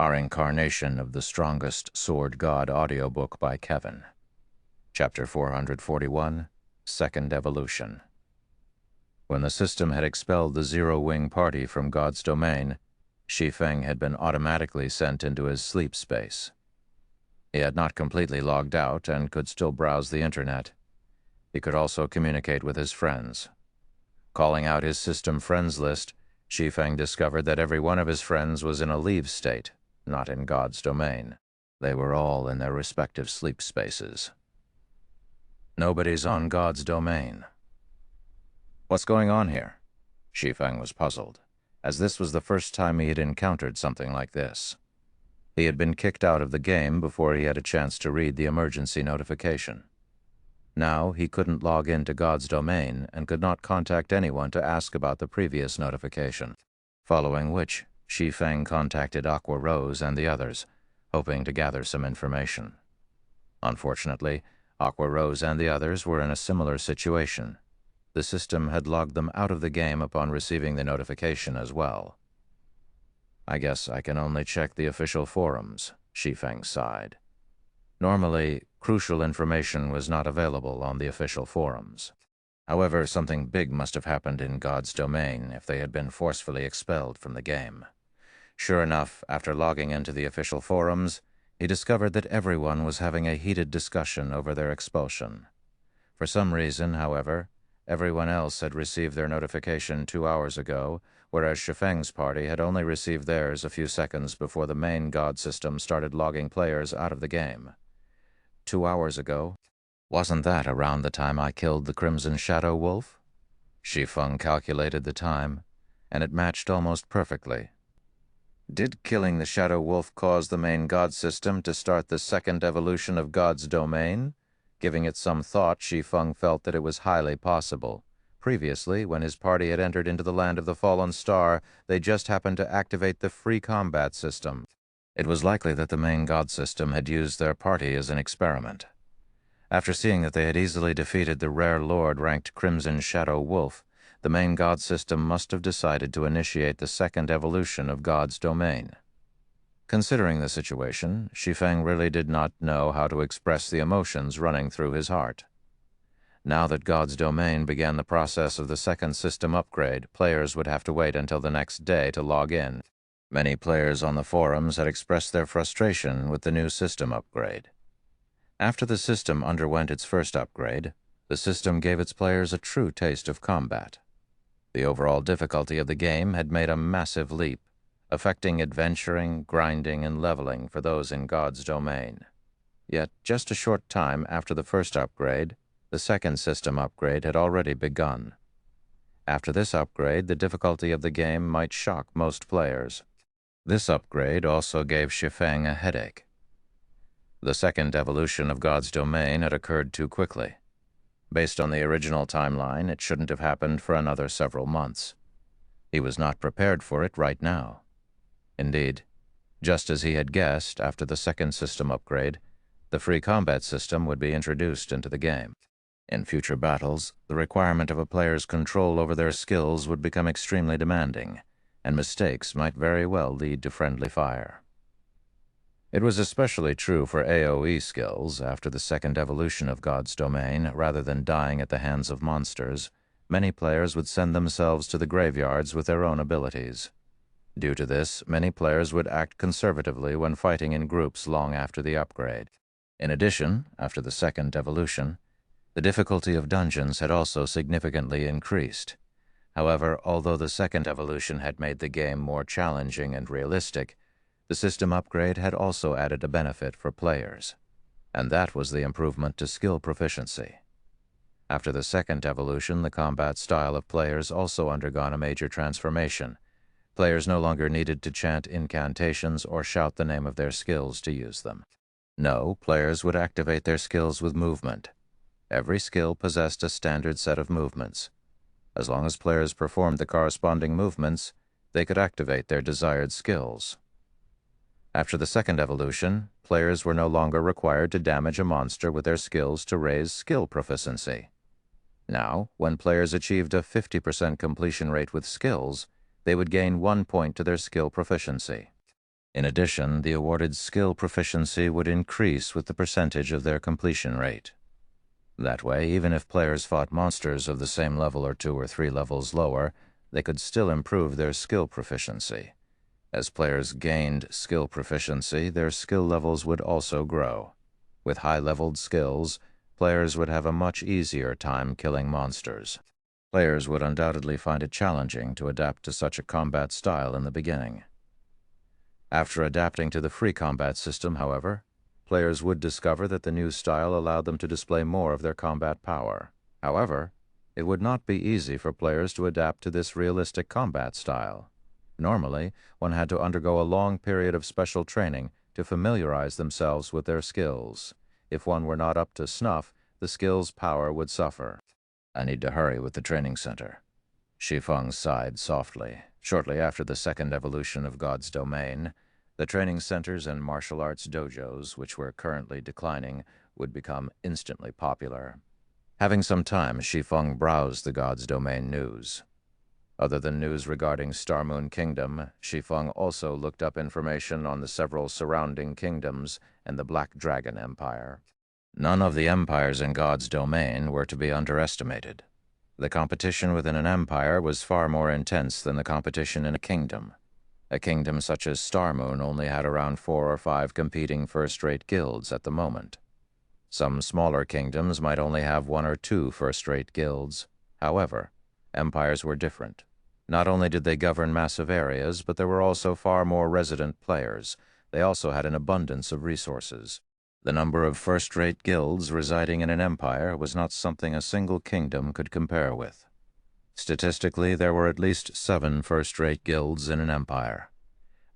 Reincarnation of the Strongest Sword God audiobook by Kevin. Chapter 441, Second Evolution. When the system had expelled the Zero-Wing party from God's domain, Shi Feng had been automatically sent into his sleep space. He had not completely logged out and could still browse the internet. He could also communicate with his friends. Calling out his system friends list, Shi Feng discovered that every one of his friends was in a leave state, not in God's domain. They were all in their respective sleep spaces. Nobody's on God's domain. What's going on here? Shi Feng was puzzled, as this was the first time he had encountered something like this. He had been kicked out of the game before he had a chance to read the emergency notification. Now he couldn't log into God's domain and could not contact anyone to ask about the previous notification, following which Shi Feng contacted Aqua Rose and the others, hoping to gather some information. Unfortunately, Aqua Rose and the others were in a similar situation. The system had logged them out of the game upon receiving the notification as well. I guess I can only check the official forums, Shi Feng sighed. Normally, crucial information was not available on the official forums. However, something big must have happened in God's domain if they had been forcefully expelled from the game. Sure enough, after logging into the official forums, he discovered that everyone was having a heated discussion over their expulsion. For some reason, however, everyone else had received their notification 2 hours ago, whereas Shi Feng's party had only received theirs a few seconds before the main God system started logging players out of the game. 2 hours ago? Wasn't that around the time I killed the Crimson Shadow Wolf? Shi Feng calculated the time, and it matched almost perfectly. Did killing the Shadow Wolf cause the main God system to start the second evolution of God's domain? Giving it some thought, Shi Feng felt that it was highly possible. Previously, when his party had entered into the land of the Fallen Star, they just happened to activate the free combat system. It was likely that the main God system had used their party as an experiment. After seeing that they had easily defeated the rare Lord-ranked Crimson Shadow Wolf, the main God system must have decided to initiate the second evolution of God's domain. Considering the situation, Shi Feng really did not know how to express the emotions running through his heart. Now that God's domain began the process of the second system upgrade, players would have to wait until the next day to log in. Many players on the forums had expressed their frustration with the new system upgrade. After the system underwent its first upgrade, the system gave its players a true taste of combat. The overall difficulty of the game had made a massive leap, affecting adventuring, grinding, and leveling for those in God's domain. Yet, just a short time after the first upgrade, the second system upgrade had already begun. After this upgrade, the difficulty of the game might shock most players. This upgrade also gave Shi Feng a headache. The second evolution of God's domain had occurred too quickly. Based on the original timeline, it shouldn't have happened for another several months. He was not prepared for it right now. Indeed, just as he had guessed, after the second system upgrade, the free combat system would be introduced into the game. In future battles, the requirement of a player's control over their skills would become extremely demanding, and mistakes might very well lead to friendly fire. It was especially true for AoE skills. After the second evolution of God's domain. Rather than dying at the hands of monsters, many players would send themselves to the graveyards with their own abilities. Due to this, many players would act conservatively when fighting in groups long after the upgrade. In addition, after the second evolution, the difficulty of dungeons had also significantly increased. However, although the second evolution had made the game more challenging and realistic, the system upgrade had also added a benefit for players, and that was the improvement to skill proficiency. After the second evolution, the combat style of players also undergone a major transformation. Players no longer needed to chant incantations or shout the name of their skills to use them. No, players would activate their skills with movement. Every skill possessed a standard set of movements. As long as players performed the corresponding movements, they could activate their desired skills. After the second evolution, players were no longer required to damage a monster with their skills to raise skill proficiency. Now, when players achieved a 50% completion rate with skills, they would gain 1 point to their skill proficiency. In addition, the awarded skill proficiency would increase with the percentage of their completion rate. That way, even if players fought monsters of the same level or 2 or 3 levels lower, they could still improve their skill proficiency. As players gained skill proficiency, their skill levels would also grow. With high-leveled skills, players would have a much easier time killing monsters. Players would undoubtedly find it challenging to adapt to such a combat style in the beginning. After adapting to the free combat system, however, players would discover that the new style allowed them to display more of their combat power. However, it would not be easy for players to adapt to this realistic combat style. Normally, one had to undergo a long period of special training to familiarize themselves with their skills. If one were not up to snuff, the skill's power would suffer. I need to hurry with the training center. Shi Feng sighed softly. Shortly after the second evolution of God's domain, the training centers and martial arts dojos, which were currently declining, would become instantly popular. Having some time, Shi Feng browsed the God's domain news. Other than news regarding Star Moon Kingdom, Shi Feng also looked up information on the several surrounding kingdoms and the Black Dragon Empire. None of the empires in God's domain were to be underestimated. The competition within an empire was far more intense than the competition in a kingdom. A kingdom such as Star Moon only had around 4 or 5 competing first-rate guilds at the moment. Some smaller kingdoms might only have 1 or 2 first-rate guilds. However, empires were different. Not only did they govern massive areas, but there were also far more resident players. They also had an abundance of resources. The number of first-rate guilds residing in an empire was not something a single kingdom could compare with. Statistically, there were at least 7 first-rate guilds in an empire.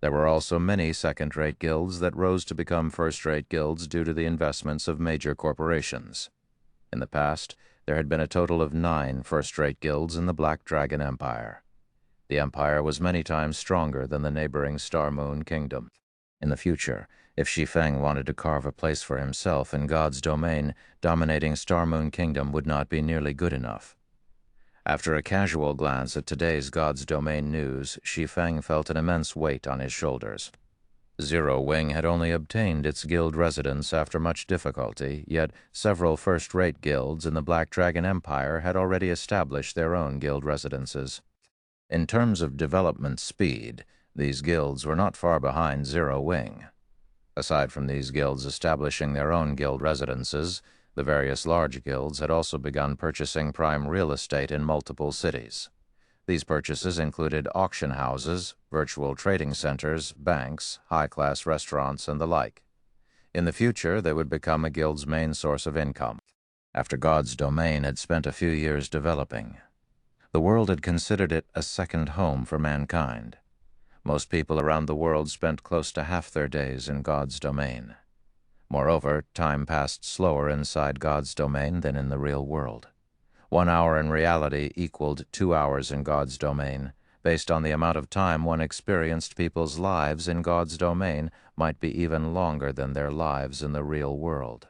There were also many second-rate guilds that rose to become first-rate guilds due to the investments of major corporations. In the past, there had been a total of 9 first-rate guilds in the Black Dragon Empire. The empire was many times stronger than the neighboring Star Moon Kingdom. In the future, if Shi Feng wanted to carve a place for himself in God's domain, dominating Star Moon Kingdom would not be nearly good enough. After a casual glance at today's God's domain news, Shi Feng felt an immense weight on his shoulders. Zero Wing had only obtained its guild residence after much difficulty, yet several first-rate guilds in the Black Dragon Empire had already established their own guild residences. In terms of development speed, these guilds were not far behind Zero Wing. Aside from these guilds establishing their own guild residences, the various large guilds had also begun purchasing prime real estate in multiple cities. These purchases included auction houses, virtual trading centers, banks, high-class restaurants, and the like. In the future, they would become a guild's main source of income. After God's domain had spent a few years developing, the world had considered it a second home for mankind. Most people around the world spent close to half their days in God's domain. Moreover, time passed slower inside God's domain than in the real world. 1 hour in reality equaled 2 hours in God's domain. Based on the amount of time one experienced, people's lives in God's domain might be even longer than their lives in the real world.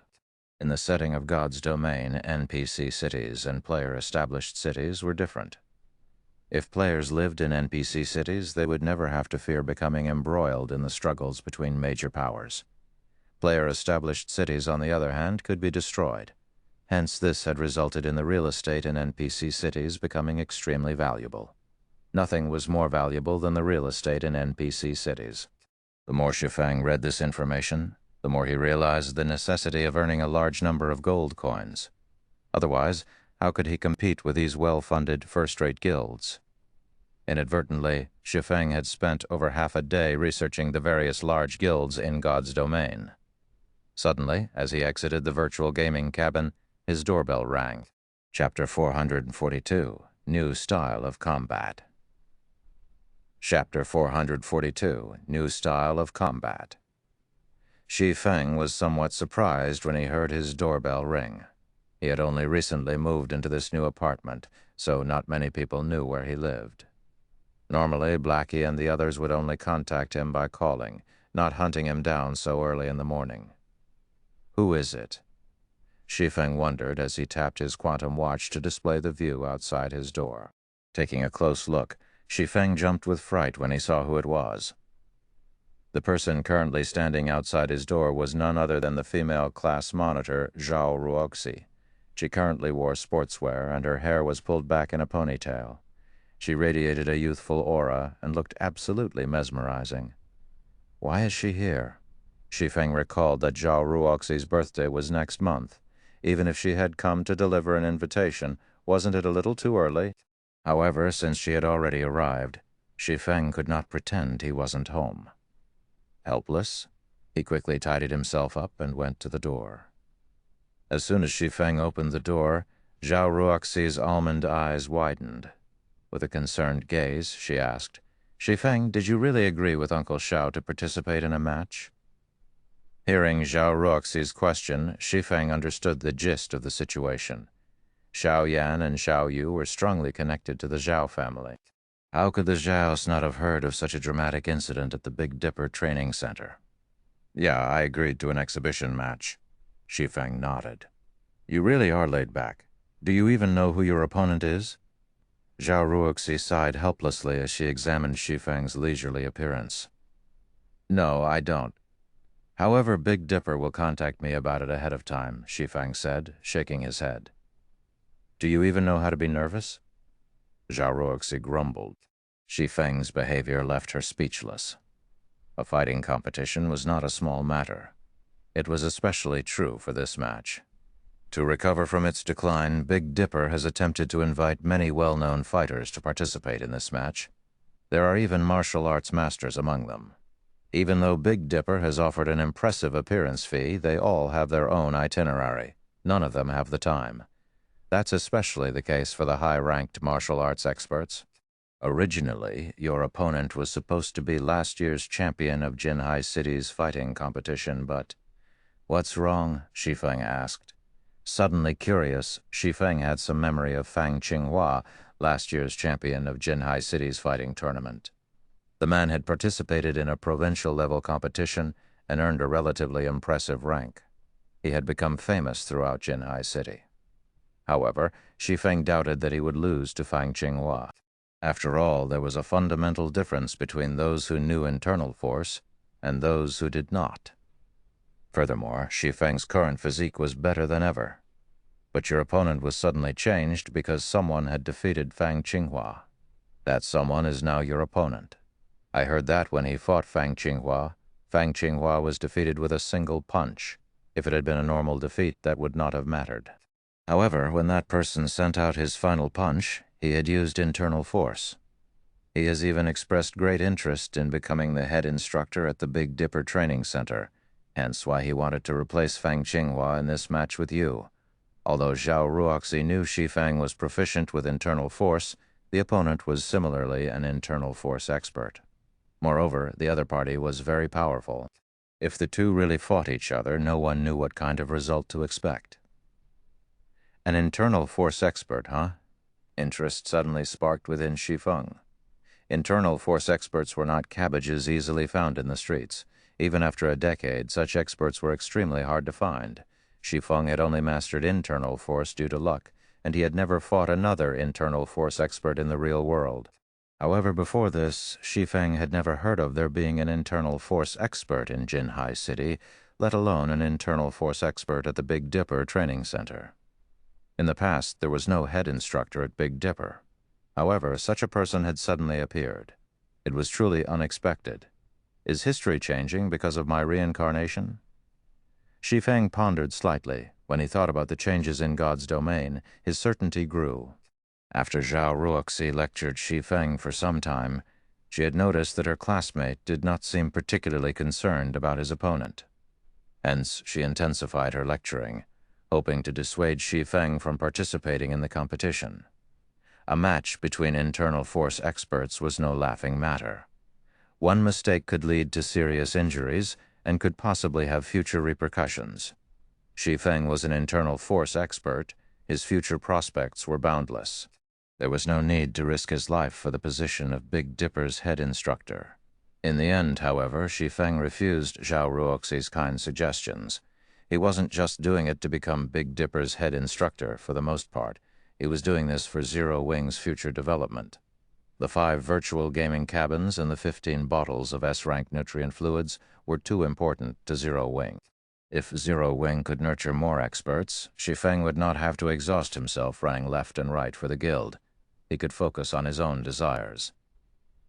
In the setting of God's domain, NPC cities and player-established cities were different. If players lived in NPC cities, they would never have to fear becoming embroiled in the struggles between major powers. Player-established cities, on the other hand, could be destroyed. Hence, this had resulted in the real estate in NPC cities becoming extremely valuable. Nothing was more valuable than the real estate in NPC cities. The more Shi Feng read this information, the more he realized the necessity of earning a large number of gold coins. Otherwise, how could he compete with these well-funded first-rate guilds? Inadvertently, Shi Feng had spent over half a day researching the various large guilds in God's domain. Suddenly, as he exited the virtual gaming cabin, his doorbell rang. Chapter 442, New Style of Combat. Chapter 442, New Style of Combat. Shi Feng was somewhat surprised when he heard his doorbell ring. He had only recently moved into this new apartment, so not many people knew where he lived. Normally, Blackie and the others would only contact him by calling, not hunting him down so early in the morning. Who is it? Shi Feng wondered as he tapped his quantum watch to display the view outside his door. Taking a close look, Shi Feng jumped with fright when he saw who it was. The person currently standing outside his door was none other than the female class monitor, Zhao Ruoxi. She currently wore sportswear, and her hair was pulled back in a ponytail. She radiated a youthful aura and looked absolutely mesmerizing. Why is she here? Shi Feng recalled that Zhao Ruoxi's birthday was next month. Even if she had come to deliver an invitation, wasn't it a little too early? However, since she had already arrived, Shi Feng could not pretend he wasn't home. Helpless, he quickly tidied himself up and went to the door. As soon as Shi Feng opened the door, Zhao Ruoxi's almond eyes widened. With a concerned gaze, she asked, "Shi Feng, did you really agree with Uncle Xiao to participate in a match?" Hearing Zhao Ruoxi's question, Shi Feng understood the gist of the situation. Xiao Yan and Xiao Yu were strongly connected to the Zhao family. How could the Zhaos not have heard of such a dramatic incident at the Big Dipper training center? "Yeah, I agreed to an exhibition match." Shi Feng nodded. "You really are laid back. Do you even know who your opponent is?" Zhao Ruoxi sighed helplessly as she examined Shi Feng's leisurely appearance. "No, I don't. However, Big Dipper will contact me about it ahead of time," Shi Feng said, shaking his head. "Do you even know how to be nervous?" Zhao Ruoxi grumbled. Shi Feng's behavior left her speechless. A fighting competition was not a small matter. It was especially true for this match. To recover from its decline, Big Dipper has attempted to invite many well-known fighters to participate in this match. There are even martial arts masters among them. Even though Big Dipper has offered an impressive appearance fee, they all have their own itinerary. None of them have the time. That's especially the case for the high-ranked martial arts experts. Originally, your opponent was supposed to be last year's champion of Jinhai City's fighting competition, but... "What's wrong?" Shi Feng asked. Suddenly curious, Shi Feng had some memory of Fang Qinghua, last year's champion of Jinhai City's fighting tournament. The man had participated in a provincial-level competition and earned a relatively impressive rank. He had become famous throughout Jinhai City. However, Shi Feng doubted that he would lose to Fang Qinghua. After all, there was a fundamental difference between those who knew internal force and those who did not. Furthermore, Shi Feng's current physique was better than ever. But your opponent was suddenly changed because someone had defeated Fang Qinghua. That someone is now your opponent. I heard that when he fought Fang Qinghua was defeated with a single punch. If it had been a normal defeat, that would not have mattered. However, when that person sent out his final punch, he had used internal force. He has even expressed great interest in becoming the head instructor at the Big Dipper Training Center, hence why he wanted to replace Fang Qinghua in this match with you. Although Zhao Ruoxi knew Shi Feng was proficient with internal force, the opponent was similarly an internal force expert. Moreover, the other party was very powerful. If the two really fought each other, no one knew what kind of result to expect. An internal force expert, huh? Interest suddenly sparked within Shi Feng. Internal force experts were not cabbages easily found in the streets. Even after a decade, such experts were extremely hard to find. Shi Feng had only mastered internal force due to luck, and he had never fought another internal force expert in the real world. However, before this, Shi Feng had never heard of there being an internal force expert in Jinhai City, let alone an internal force expert at the Big Dipper Training Center. In the past, there was no head instructor at Big Dipper. However, such a person had suddenly appeared. It was truly unexpected. Is history changing because of my reincarnation? Shi Feng pondered slightly. When he thought about the changes in God's domain, his certainty grew. After Zhao Ruoxi lectured Shi Feng for some time, she had noticed that her classmate did not seem particularly concerned about his opponent. Hence, she intensified her lecturing, hoping to dissuade Shi Feng from participating in the competition. A match between internal force experts was no laughing matter. One mistake could lead to serious injuries and could possibly have future repercussions. Shi Feng was an internal force expert. His future prospects were boundless. There was no need to risk his life for the position of Big Dipper's head instructor. In the end, however, Shi Feng refused Zhao Ruoxi's kind suggestions. He wasn't just doing it to become Big Dipper's head instructor for the most part. He was doing this for Zero Wing's future development. The 5 virtual gaming cabins and the 15 bottles of S-rank nutrient fluids were too important to Zero Wing. If Zero Wing could nurture more experts, Shi Feng would not have to exhaust himself running left and right for the guild. He could focus on his own desires.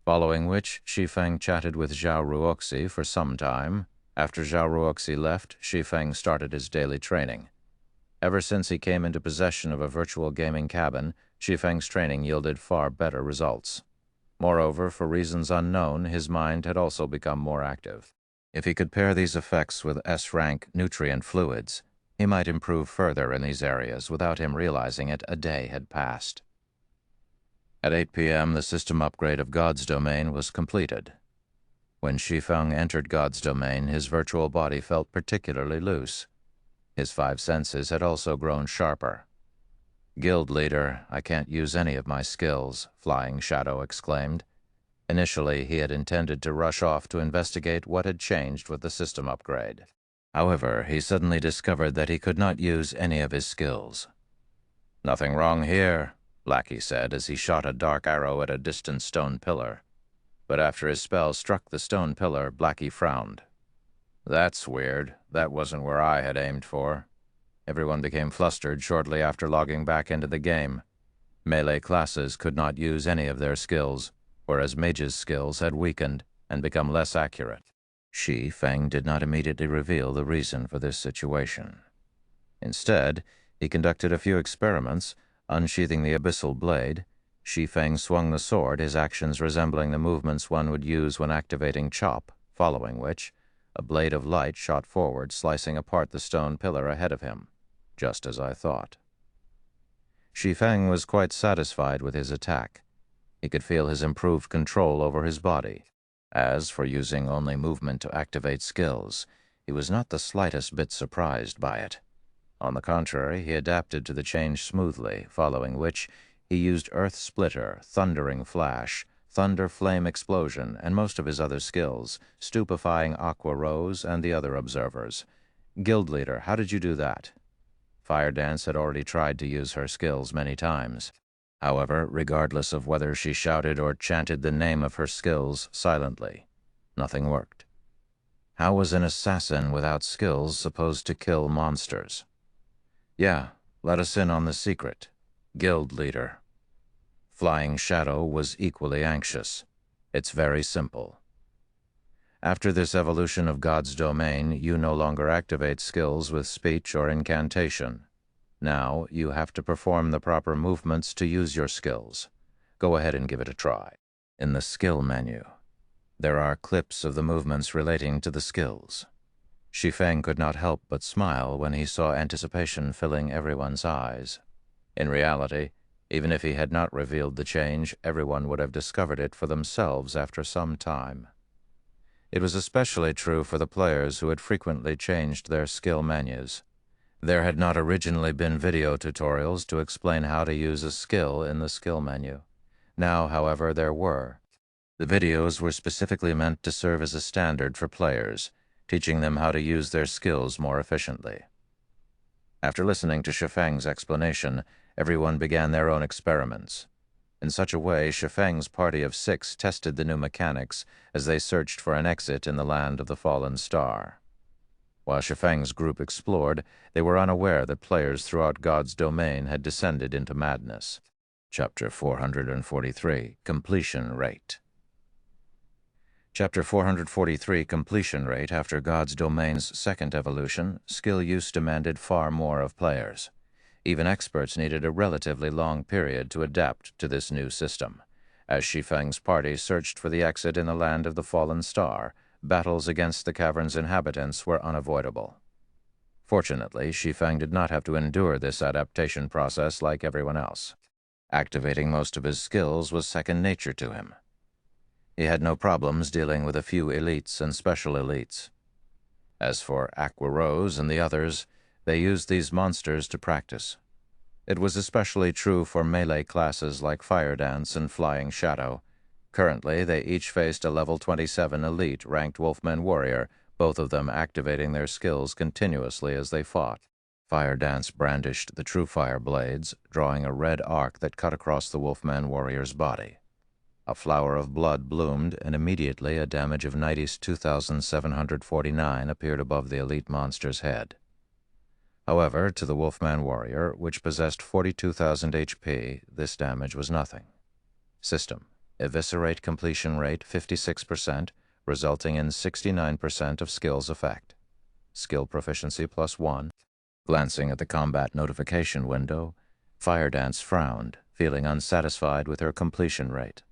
Following which, Shi Feng chatted with Zhao Ruoxi for some time. After Zhao Ruoxi left, Shi Feng started his daily training. Ever since he came into possession of a virtual gaming cabin, Shi Feng's training yielded far better results. Moreover, for reasons unknown, his mind had also become more active. If he could pair these effects with S-rank nutrient fluids, he might improve further in these areas without him realizing it. A day had passed. At 8 p.m., the system upgrade of God's domain was completed. When Shi Feng entered God's domain, his virtual body felt particularly loose. His 5 senses had also grown sharper. "Guild leader, I can't use any of my skills," Flying Shadow exclaimed. Initially, he had intended to rush off to investigate what had changed with the system upgrade. However, he suddenly discovered that he could not use any of his skills. "Nothing wrong here," Blackie said as he shot a dark arrow at a distant stone pillar. But after his spell struck the stone pillar, Blackie frowned. "That's weird. That wasn't where I had aimed for." Everyone became flustered shortly after logging back into the game. Melee classes could not use any of their skills, whereas mages' skills had weakened and become less accurate. Shi Feng did not immediately reveal the reason for this situation. Instead, he conducted a few experiments. Unsheathing the abyssal blade, Shi Feng swung the sword, his actions resembling the movements one would use when activating Chop, following which, a blade of light shot forward, slicing apart the stone pillar ahead of him, just as I thought. Shi Feng was quite satisfied with his attack. He could feel his improved control over his body. As for using only movement to activate skills, he was not the slightest bit surprised by it. On the contrary, he adapted to the change smoothly, following which he used Earth Splitter, Thundering Flash, Thunder Flame Explosion, and most of his other skills, stupefying Aqua Rose and the other observers. "Guild leader, how did you do that?" Fire Dance had already tried to use her skills many times. However, regardless of whether she shouted or chanted the name of her skills silently, nothing worked. How was an assassin without skills supposed to kill monsters? "Yeah, let us in on the secret. Guild leader." Flying Shadow was equally anxious. "It's very simple. After this evolution of God's domain, you no longer activate skills with speech or incantation. Now, you have to perform the proper movements to use your skills. Go ahead and give it a try." In the skill menu, there are clips of the movements relating to the skills. Shi Feng could not help but smile when he saw anticipation filling everyone's eyes. In reality, even if he had not revealed the change, everyone would have discovered it for themselves after some time. It was especially true for the players who had frequently changed their skill menus. There had not originally been video tutorials to explain how to use a skill in the skill menu. Now, however, there were. The videos were specifically meant to serve as a standard for players, teaching them how to use their skills more efficiently. After listening to Shi Feng's explanation, everyone began their own experiments. In such a way, Shi Feng's party of 6 tested the new mechanics as they searched for an exit in the land of the fallen star. While Shi Feng's group explored, they were unaware that players throughout God's domain had descended into madness. Chapter 443, Completion Rate. Chapter 443, Completion Rate. After God's domain's second evolution, skill use demanded far more of players. Even experts needed a relatively long period to adapt to this new system. As Shi Feng's party searched for the exit in the land of the fallen star, battles against the cavern's inhabitants were unavoidable. Fortunately, Shi Feng did not have to endure this adaptation process like everyone else. Activating most of his skills was second nature to him. He had no problems dealing with a few elites and special elites. As for Aqua Rose and the others, they used these monsters to practice. It was especially true for melee classes like Fire Dance and Flying Shadow. Currently, they each faced a level 27 elite ranked Wolfman warrior, both of them activating their skills continuously as they fought. Fire Dance brandished the True Fire blades, drawing a red arc that cut across the Wolfman warrior's body. A flower of blood bloomed, and immediately a damage of 2,749 appeared above the elite monster's head. However, to the Wolfman warrior, which possessed 42,000 HP, this damage was nothing. System: eviscerate completion rate 56%, resulting in 69% of skill's effect. Skill proficiency +1. Glancing at the combat notification window, Fire Dance frowned, feeling unsatisfied with her completion rate.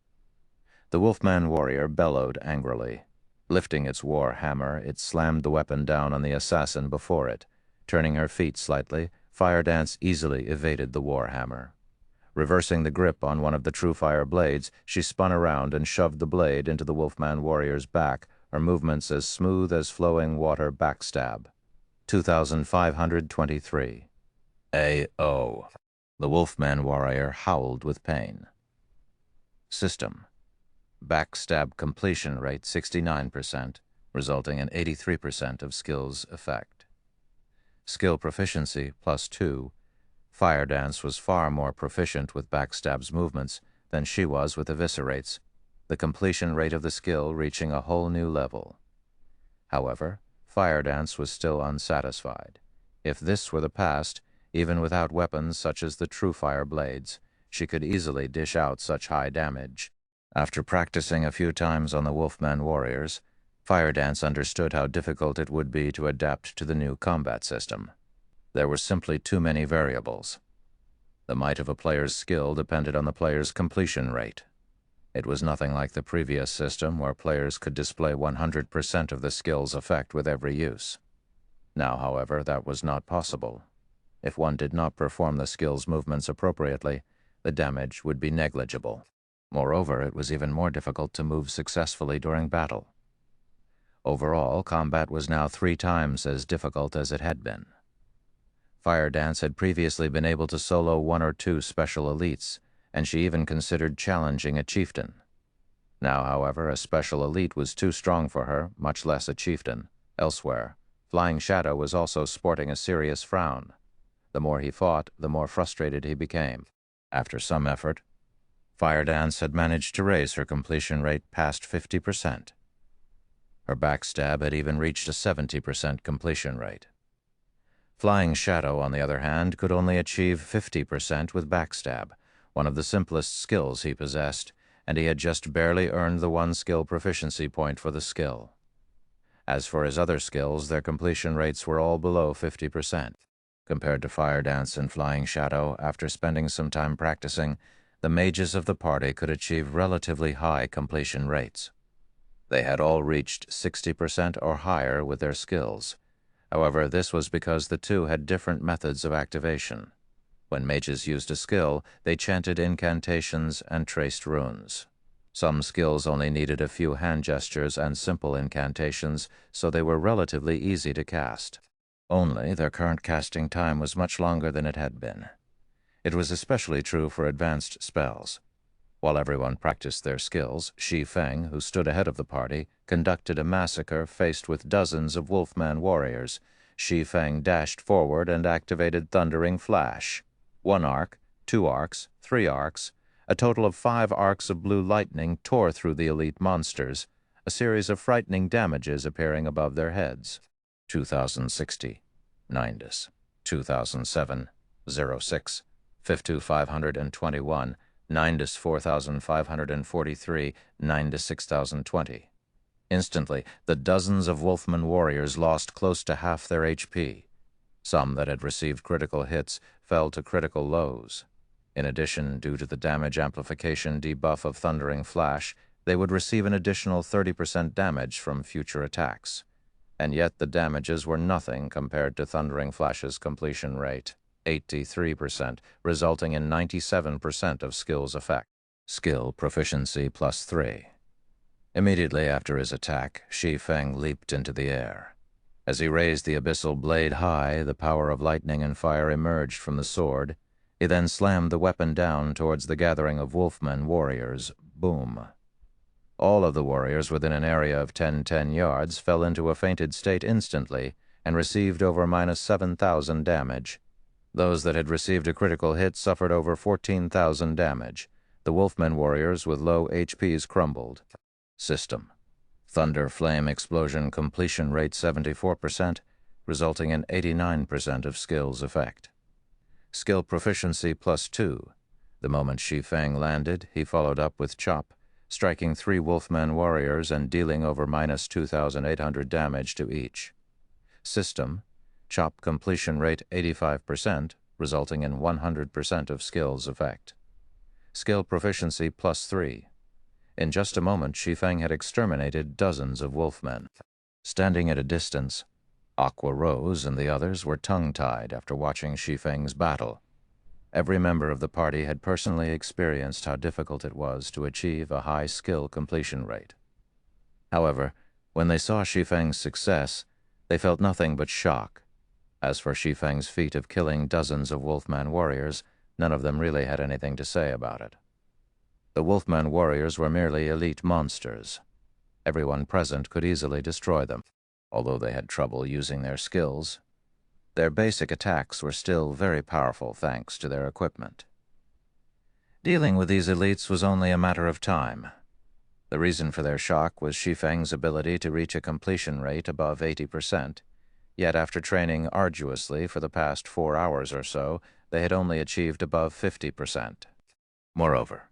The Wolfman warrior bellowed angrily. Lifting its war hammer, it slammed the weapon down on the assassin before it. Turning her feet slightly, Fire Dance easily evaded the war hammer. Reversing the grip on one of the True Fire blades, she spun around and shoved the blade into the Wolfman warrior's back, her movements as smooth as flowing water backstab. 2,523. A.O. The Wolfman warrior howled with pain. System: backstab completion rate 69%, resulting in 83% of skill's effect. Skill proficiency +2. Fire Dance was far more proficient with backstab's movements than she was with eviscerates, the completion rate of the skill reaching a whole new level. However, Fire Dance was still unsatisfied. If this were the past, even without weapons such as the True Fire blades, she could easily dish out such high damage. After practicing a few times on the Wolfman warriors, Fire Dance understood how difficult it would be to adapt to the new combat system. There were simply too many variables. The might of a player's skill depended on the player's completion rate. It was nothing like the previous system where players could display 100% of the skill's effect with every use. Now, however, that was not possible. If one did not perform the skill's movements appropriately, the damage would be negligible. Moreover, it was even more difficult to move successfully during battle. Overall, combat was now 3 times as difficult as it had been. Fire Dance had previously been able to solo 1 or 2 special elites, and she even considered challenging a chieftain. Now, however, a special elite was too strong for her, much less a chieftain. Elsewhere, Flying Shadow was also sporting a serious frown. The more he fought, the more frustrated he became. After some effort, Fire Dance had managed to raise her completion rate past 50%. Her backstab had even reached a 70% completion rate. Flying Shadow, on the other hand, could only achieve 50% with backstab, one of the simplest skills he possessed, and he had just barely earned the 1 skill proficiency point for the skill. As for his other skills, their completion rates were all below 50%. Compared to Fire Dance and Flying Shadow, after spending some time practicing, the mages of the party could achieve relatively high completion rates. They had all reached 60% or higher with their skills. However, this was because the two had different methods of activation. When mages used a skill, they chanted incantations and traced runes. Some skills only needed a few hand gestures and simple incantations, so they were relatively easy to cast. Only, their current casting time was much longer than it had been. It was especially true for advanced spells. While everyone practiced their skills, Shi Feng, who stood ahead of the party, conducted a massacre faced with dozens of Wolfman warriors. Shi Feng dashed forward and activated Thundering Flash. 1 arc, 2 arcs, 3 arcs, a total of 5 arcs of blue lightning tore through the elite monsters, a series of frightening damages appearing above their heads. 2060, Nindus, 2007, 06, 5,521, Nindus 4,543, Nindus 6,020. Instantly, the dozens of Wolfman warriors lost close to half their HP. Some that had received critical hits fell to critical lows. In addition, due to the damage amplification debuff of Thundering Flash, they would receive an additional 30% damage from future attacks. And yet the damages were nothing compared to Thundering Flash's completion rate, 83%, resulting in 97% of skill's effect. Skill proficiency +3. Immediately after his attack, Shi Feng leaped into the air. As he raised the abyssal blade high, the power of lightning and fire emerged from the sword. He then slammed the weapon down towards the gathering of Wolfman warriors. Boom. All of the warriors within an area of 10 yards fell into a fainted state instantly and received over -7,000 damage. Those that had received a critical hit suffered over 14,000 damage. The Wolfmen warriors with low HPs crumbled. System: Thunder Flame Explosion completion rate 74%, resulting in 89% of skill's effect. Skill proficiency +2. The moment Shi Feng landed, he followed up with Chop, striking 3 Wolfmen warriors and dealing over -2,800 damage to each. System: Chop completion rate 85%, resulting in 100% of skill's effect. Skill proficiency +3. In just a moment, Shi Feng had exterminated dozens of wolfmen. Standing at a distance, Aqua Rose and the others were tongue-tied after watching Shi Feng's battle. Every member of the party had personally experienced how difficult it was to achieve a high skill completion rate. However, when they saw Shi Feng's success, they felt nothing but shock. As for Shi Feng's feat of killing dozens of Wolfman warriors, none of them really had anything to say about it. The Wolfman warriors were merely elite monsters. Everyone present could easily destroy them, although they had trouble using their skills. Their basic attacks were still very powerful thanks to their equipment. Dealing with these elites was only a matter of time. The reason for their shock was Shi Feng's ability to reach a completion rate above 80%, yet after training arduously for the past 4 hours or so, they had only achieved above 50%. Moreover,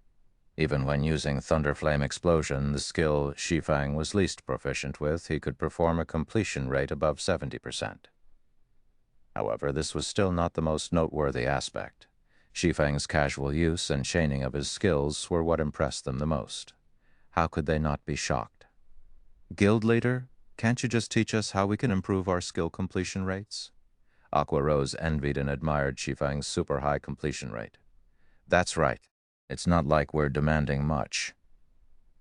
even when using Thunder Flame Explosion, the skill Shi Feng was least proficient with, he could perform a completion rate above 70%. However, this was still not the most noteworthy aspect. Shi Feng's casual use and chaining of his skills were what impressed them the most. How could they not be shocked? "Guild leader, can't you just teach us how we can improve our skill completion rates?" Aqua Rose envied and admired Shi Feng's super high completion rate. "That's right. It's not like we're demanding much.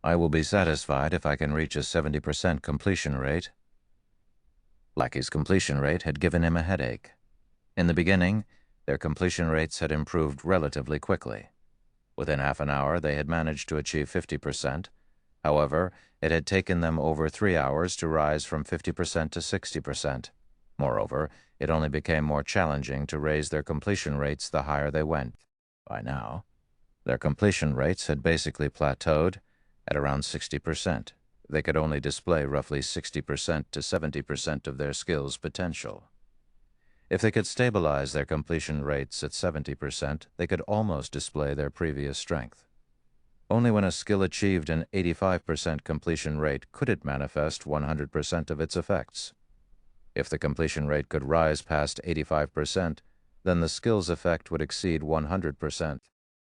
I will be satisfied if I can reach a 70% completion rate." Lackey's completion rate had given him a headache. In the beginning, their completion rates had improved relatively quickly. Within half an hour, they had managed to achieve 50%. However, it had taken them over 3 hours to rise from 50% to 60%. Moreover, it only became more challenging to raise their completion rates the higher they went. By now, their completion rates had basically plateaued at around 60%. They could only display roughly 60% to 70% of their skill's potential. If they could stabilize their completion rates at 70%, they could almost display their previous strength. Only when a skill achieved an 85% completion rate could it manifest 100% of its effects. If the completion rate could rise past 85%, then the skill's effect would exceed 100%.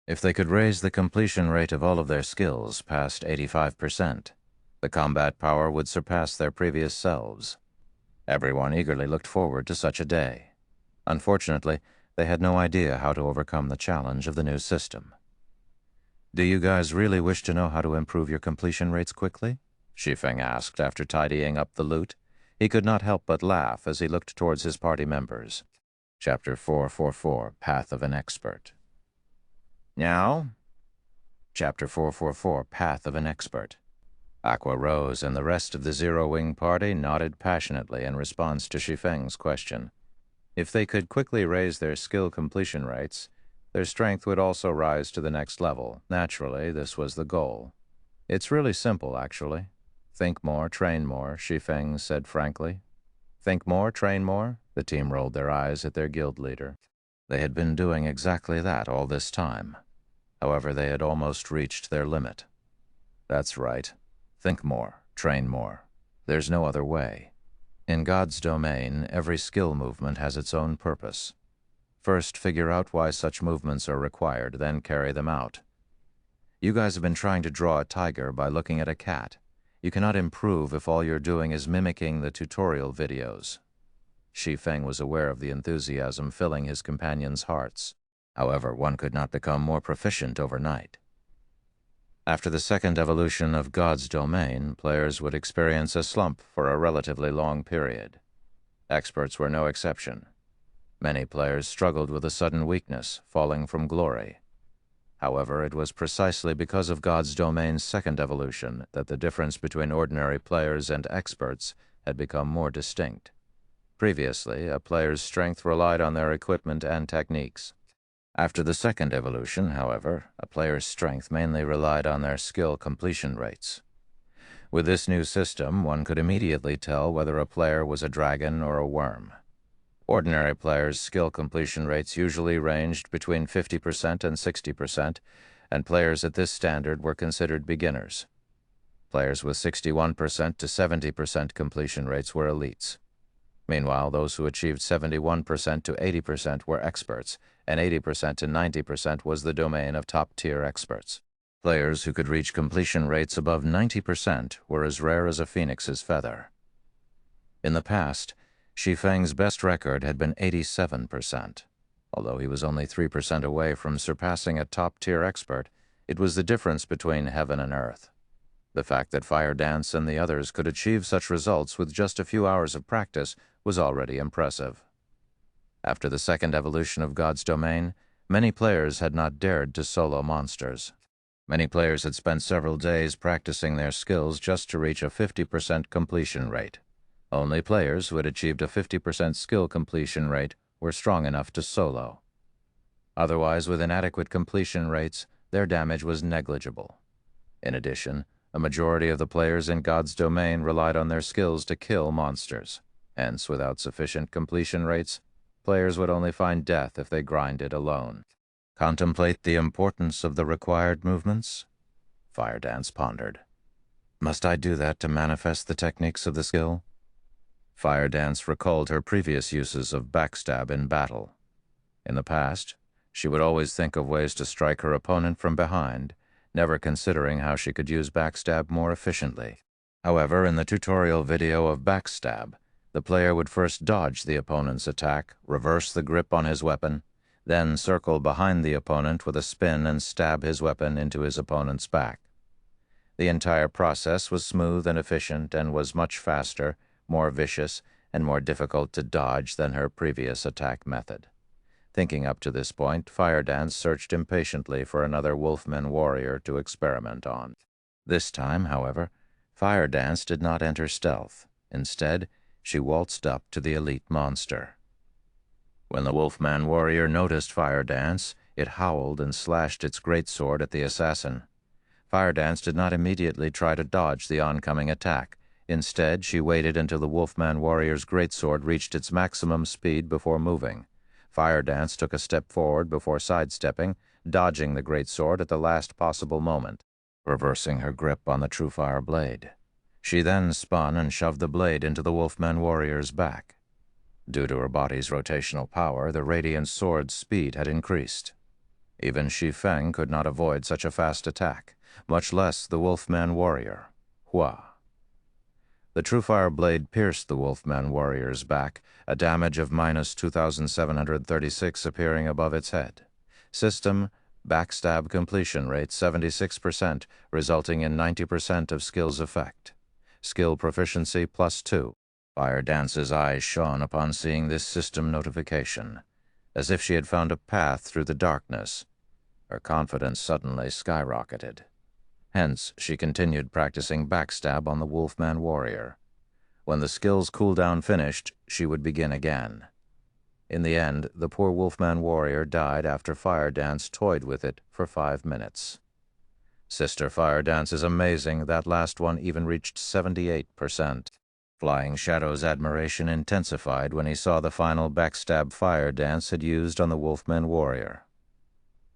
If they could raise the completion rate of all of their skills past 85%, the combat power would surpass their previous selves. Everyone eagerly looked forward to such a day. Unfortunately, they had no idea how to overcome the challenge of the new system. "Do you guys really wish to know how to improve your completion rates quickly?" Shi Feng asked after tidying up the loot. He could not help but laugh as he looked towards his party members. Chapter 444, Path of an Expert. "Now?" Chapter 444, Path of an Expert. Aqua Rose and the rest of the Zero Wing party nodded passionately in response to Shi Feng's question. If they could quickly raise their skill completion rates, their strength would also rise to the next level. Naturally, this was the goal. "It's really simple, actually. Think more, train more," Shi Feng said frankly. "Think more, train more?" The team rolled their eyes at their guild leader. They had been doing exactly that all this time. However, they had almost reached their limit. "That's right. Think more, train more. There's no other way. In God's domain, every skill movement has its own purpose. First, figure out why such movements are required, then carry them out. You guys have been trying to draw a tiger by looking at a cat. You cannot improve if all you're doing is mimicking the tutorial videos." Shi Feng was aware of the enthusiasm filling his companions' hearts. However, one could not become more proficient overnight. After the second evolution of God's domain, players would experience a slump for a relatively long period. Experts were no exception. Many players struggled with a sudden weakness, falling from glory. However, it was precisely because of God's domain's second evolution that the difference between ordinary players and experts had become more distinct. Previously, a player's strength relied on their equipment and techniques. After the second evolution, however, a player's strength mainly relied on their skill completion rates. With this new system, one could immediately tell whether a player was a dragon or a worm. Ordinary players' skill completion rates usually ranged between 50% and 60%, and players at this standard were considered beginners. Players with 61% to 70% completion rates were elites. Meanwhile, those who achieved 71% to 80% were experts, and 80% to 90% was the domain of top-tier experts. Players who could reach completion rates above 90% were as rare as a phoenix's feather. In the past, Shi Feng's best record had been 87%. Although he was only 3% away from surpassing a top-tier expert, it was the difference between heaven and earth. The fact that Fire Dance and the others could achieve such results with just a few hours of practice was already impressive. After the second evolution of God's domain, many players had not dared to solo monsters. Many players had spent several days practicing their skills just to reach a 50% completion rate. Only players who had achieved a 50% skill completion rate were strong enough to solo. Otherwise, with inadequate completion rates, their damage was negligible. In addition, a majority of the players in God's domain relied on their skills to kill monsters. Hence, without sufficient completion rates, players would only find death if they grinded alone. Contemplate the importance of the required movements? Fire Dance pondered. Must I do that to manifest the techniques of the skill? Fire Dance recalled her previous uses of backstab in battle. In the past, she would always think of ways to strike her opponent from behind, never considering how she could use backstab more efficiently. However, in the tutorial video of backstab, the player would first dodge the opponent's attack, reverse the grip on his weapon, then circle behind the opponent with a spin and stab his weapon into his opponent's back. The entire process was smooth and efficient and was much faster, more vicious, and more difficult to dodge than her previous attack method. Thinking up to this point, Fire Dance searched impatiently for another Wolfman warrior to experiment on. This time, however, Fire Dance did not enter stealth. Instead, she waltzed up to the elite monster. When the Wolfman warrior noticed Fire Dance, it howled and slashed its greatsword at the assassin. Fire Dance did not immediately try to dodge the oncoming attack. Instead, she waited until the Wolfman warrior's greatsword reached its maximum speed before moving. Fire Dance took a step forward before sidestepping, dodging the greatsword at the last possible moment, reversing her grip on the Truefire blade. She then spun and shoved the blade into the Wolfman warrior's back. Due to her body's rotational power, the radiant sword's speed had increased. Even Shi Feng could not avoid such a fast attack, much less the Wolfman warrior. Hua. The Truefire blade pierced the Wolfman warrior's back, a damage of minus 2,736 appearing above its head. System: backstab completion rate 76%, resulting in 90% of skill's effect. Skill proficiency +2. Fire Dance's eyes shone upon seeing this system notification, as if she had found a path through the darkness. Her confidence suddenly skyrocketed. Hence, she continued practicing backstab on the Wolfman warrior. When the skill's cooldown finished, she would begin again. In the end, the poor Wolfman warrior died after Fire Dance toyed with it for 5 minutes. Sister Fire Dance is amazing. That last one even reached 78%. Flying Shadow's admiration intensified when he saw the final backstab Fire Dance had used on the Wolfman warrior.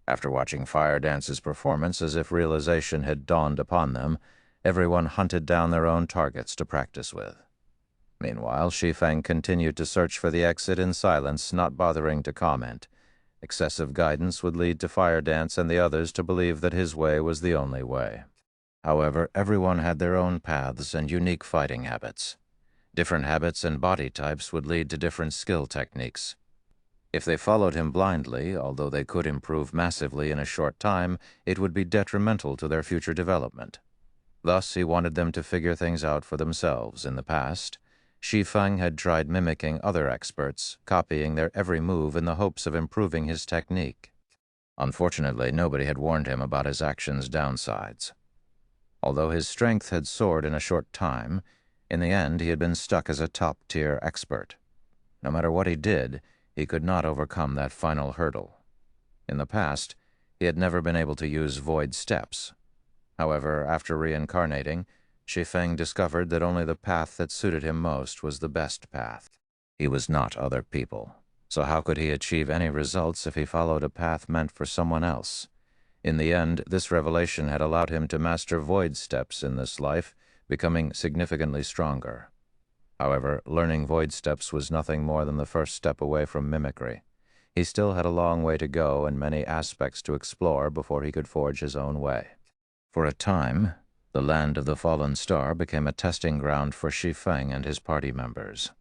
After watching Fire Dance's performance as if realization had dawned upon them, everyone hunted down their own targets to practice with. Meanwhile, Shi Feng continued to search for the exit in silence, not bothering to comment. Excessive guidance would lead to Fire Dance and the others to believe that his way was the only way. However, everyone had their own paths and unique fighting habits. Different habits and body types would lead to different skill techniques. If they followed him blindly, although they could improve massively in a short time, it would be detrimental to their future development. Thus, he wanted them to figure things out for themselves. In the past, Shi Feng had tried mimicking other experts, copying their every move in the hopes of improving his technique. Unfortunately, nobody had warned him about his actions' downsides. Although his strength had soared in a short time, in the end he had been stuck as a top-tier expert. No matter what he did, he could not overcome that final hurdle. In the past, he had never been able to use void steps. However, after reincarnating, Shi Feng discovered that only the path that suited him most was the best path. He was not other people, so how could he achieve any results if he followed a path meant for someone else? In the end, this revelation had allowed him to master void steps in this life, becoming significantly stronger. However, learning void steps was nothing more than the first step away from mimicry. He still had a long way to go and many aspects to explore before he could forge his own way. For a time, the land of the fallen star became a testing ground for Shi Feng and his party members.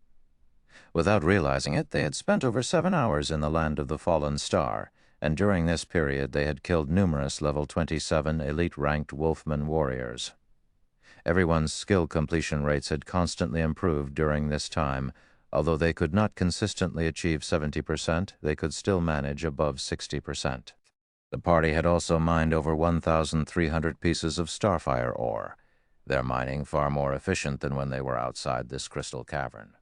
Without realizing it, they had spent over 7 hours in the land of the fallen star, and during this period they had killed numerous level 27 elite-ranked Wolfman warriors. Everyone's skill completion rates had constantly improved during this time. Although they could not consistently achieve 70%, they could still manage above 60%. The party had also mined over 1,300 pieces of starfire ore, their mining far more efficient than when they were outside this crystal cavern.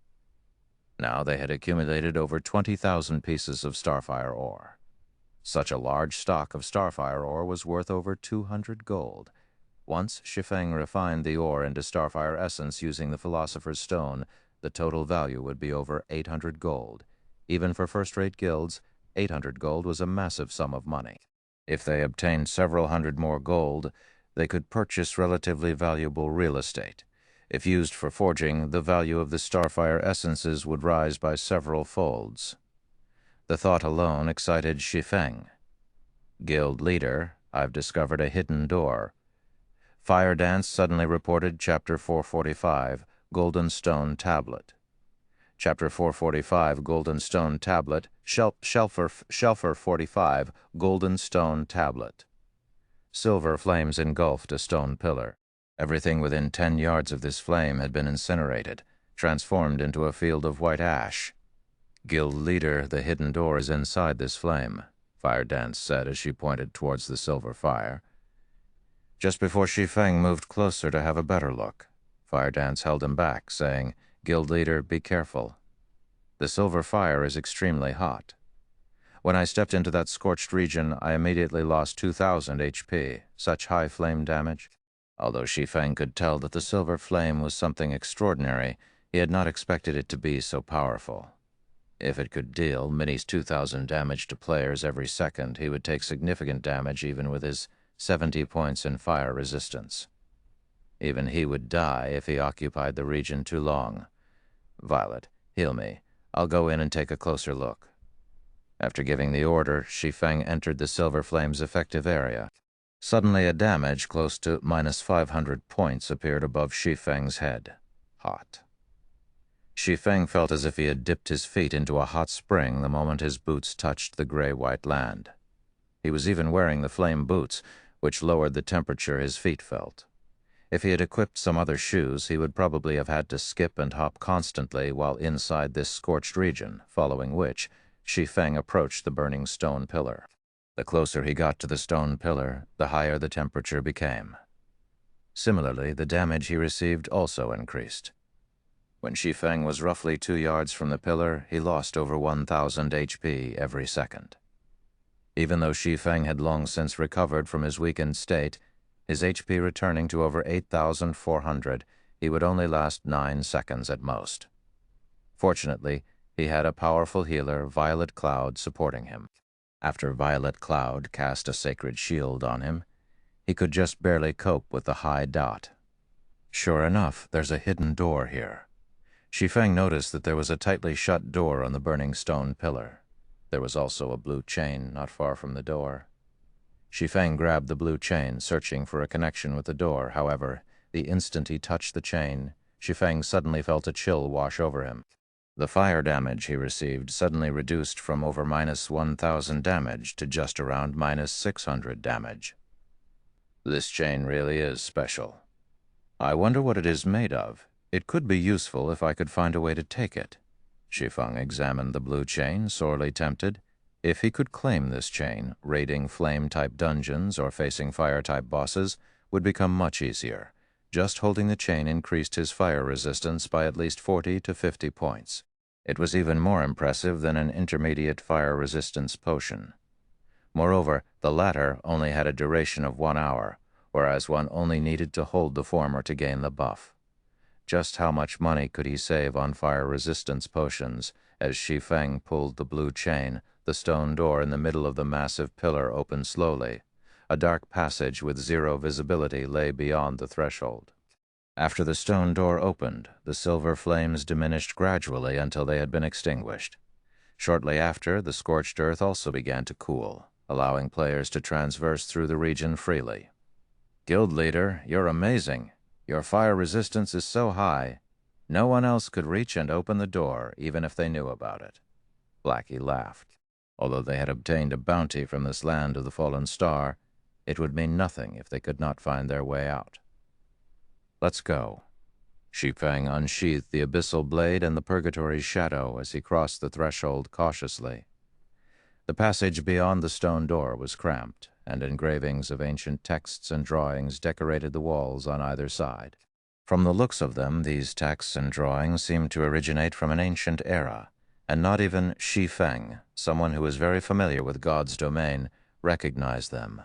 Now they had accumulated over 20,000 pieces of starfire ore. Such a large stock of starfire ore was worth over 200 gold. Once Shi Feng refined the ore into starfire essence using the Philosopher's Stone, the total value would be over 800 gold. Even for first-rate guilds, 800 gold was a massive sum of money. If they obtained several hundred more gold, they could purchase relatively valuable real estate. If used for forging, the value of the starfire essences would rise by several folds. The thought alone excited Shi Feng. Guild leader, I've discovered a hidden door. Fire Dance suddenly reported Chapter 445, Golden Stone Tablet. Chapter 445, Golden Stone Tablet, Shelfer 45, Golden Stone Tablet. Silver flames engulfed a stone pillar. Everything within 10 yards of this flame had been incinerated, transformed into a field of white ash. Guild leader, the hidden door is inside this flame, Fire Dance said as she pointed towards the silver fire. Just before Shi Feng moved closer to have a better look, Fire Dance held him back, saying, Guild leader, be careful. The silver fire is extremely hot. When I stepped into that scorched region, I immediately lost 2,000 HP, such high flame damage. Although Shi Feng could tell that the silver flame was something extraordinary, he had not expected it to be so powerful. If it could deal Mini's 2,000 damage to players every second, he would take significant damage even with his 70 points in fire resistance. Even he would die if he occupied the region too long. Violet, heal me. I'll go in and take a closer look. After giving the order, Shi Feng entered the silver flame's effective area. Suddenly a damage close to minus 500 points appeared above Shi Feng's head. Hot. Shi Feng felt as if he had dipped his feet into a hot spring the moment his boots touched the gray-white land. He was even wearing the flame boots, which lowered the temperature his feet felt. If he had equipped some other shoes, he would probably have had to skip and hop constantly while inside this scorched region, following which, Shi Feng approached the burning stone pillar. The closer he got to the stone pillar, the higher the temperature became. Similarly, the damage he received also increased. When Shi Feng was roughly 2 yards from the pillar, he lost over 1,000 HP every second. Even though Shi Feng had long since recovered from his weakened state, his HP returning to over 8,400, he would only last 9 seconds at most. Fortunately, he had a powerful healer, Violet Cloud, supporting him. After Violet Cloud cast a sacred shield on him, he could just barely cope with the high dot. Sure enough, there's a hidden door here. Shi Feng noticed that there was a tightly shut door on the burning stone pillar. There was also a blue chain not far from the door. Shi Feng grabbed the blue chain, searching for a connection with the door. However, the instant he touched the chain, Shi Feng suddenly felt a chill wash over him. The fire damage he received suddenly reduced from over minus 1,000 damage to just around minus 600 damage. This chain really is special. I wonder what it is made of. It could be useful if I could find a way to take it. Shi Feng examined the blue chain, sorely tempted. If he could claim this chain, raiding flame-type dungeons or facing fire-type bosses would become much easier. Just holding the chain increased his fire resistance by at least 40 to 50 points. It was even more impressive than an intermediate fire resistance potion. Moreover, the latter only had a duration of 1 hour, whereas one only needed to hold the former to gain the buff. Just how much money could he save on fire resistance potions? As Shi Feng pulled the blue chain, the stone door in the middle of the massive pillar opened slowly. A dark passage with 0 visibility lay beyond the threshold. After the stone door opened, the silver flames diminished gradually until they had been extinguished. Shortly after, the scorched earth also began to cool, allowing players to transverse through the region freely. "Guild leader, you're amazing. Your fire resistance is so high. No one else could reach and open the door, even if they knew about it." Blackie laughed. Although they had obtained a bounty from this land of the fallen star, it would mean nothing if they could not find their way out. "Let's go." Shi Feng unsheathed the abyssal blade and the purgatory's shadow as he crossed the threshold cautiously. The passage beyond the stone door was cramped, and engravings of ancient texts and drawings decorated the walls on either side. From the looks of them, these texts and drawings seemed to originate from an ancient era, and not even Shi Feng, someone who was very familiar with God's domain, recognized them.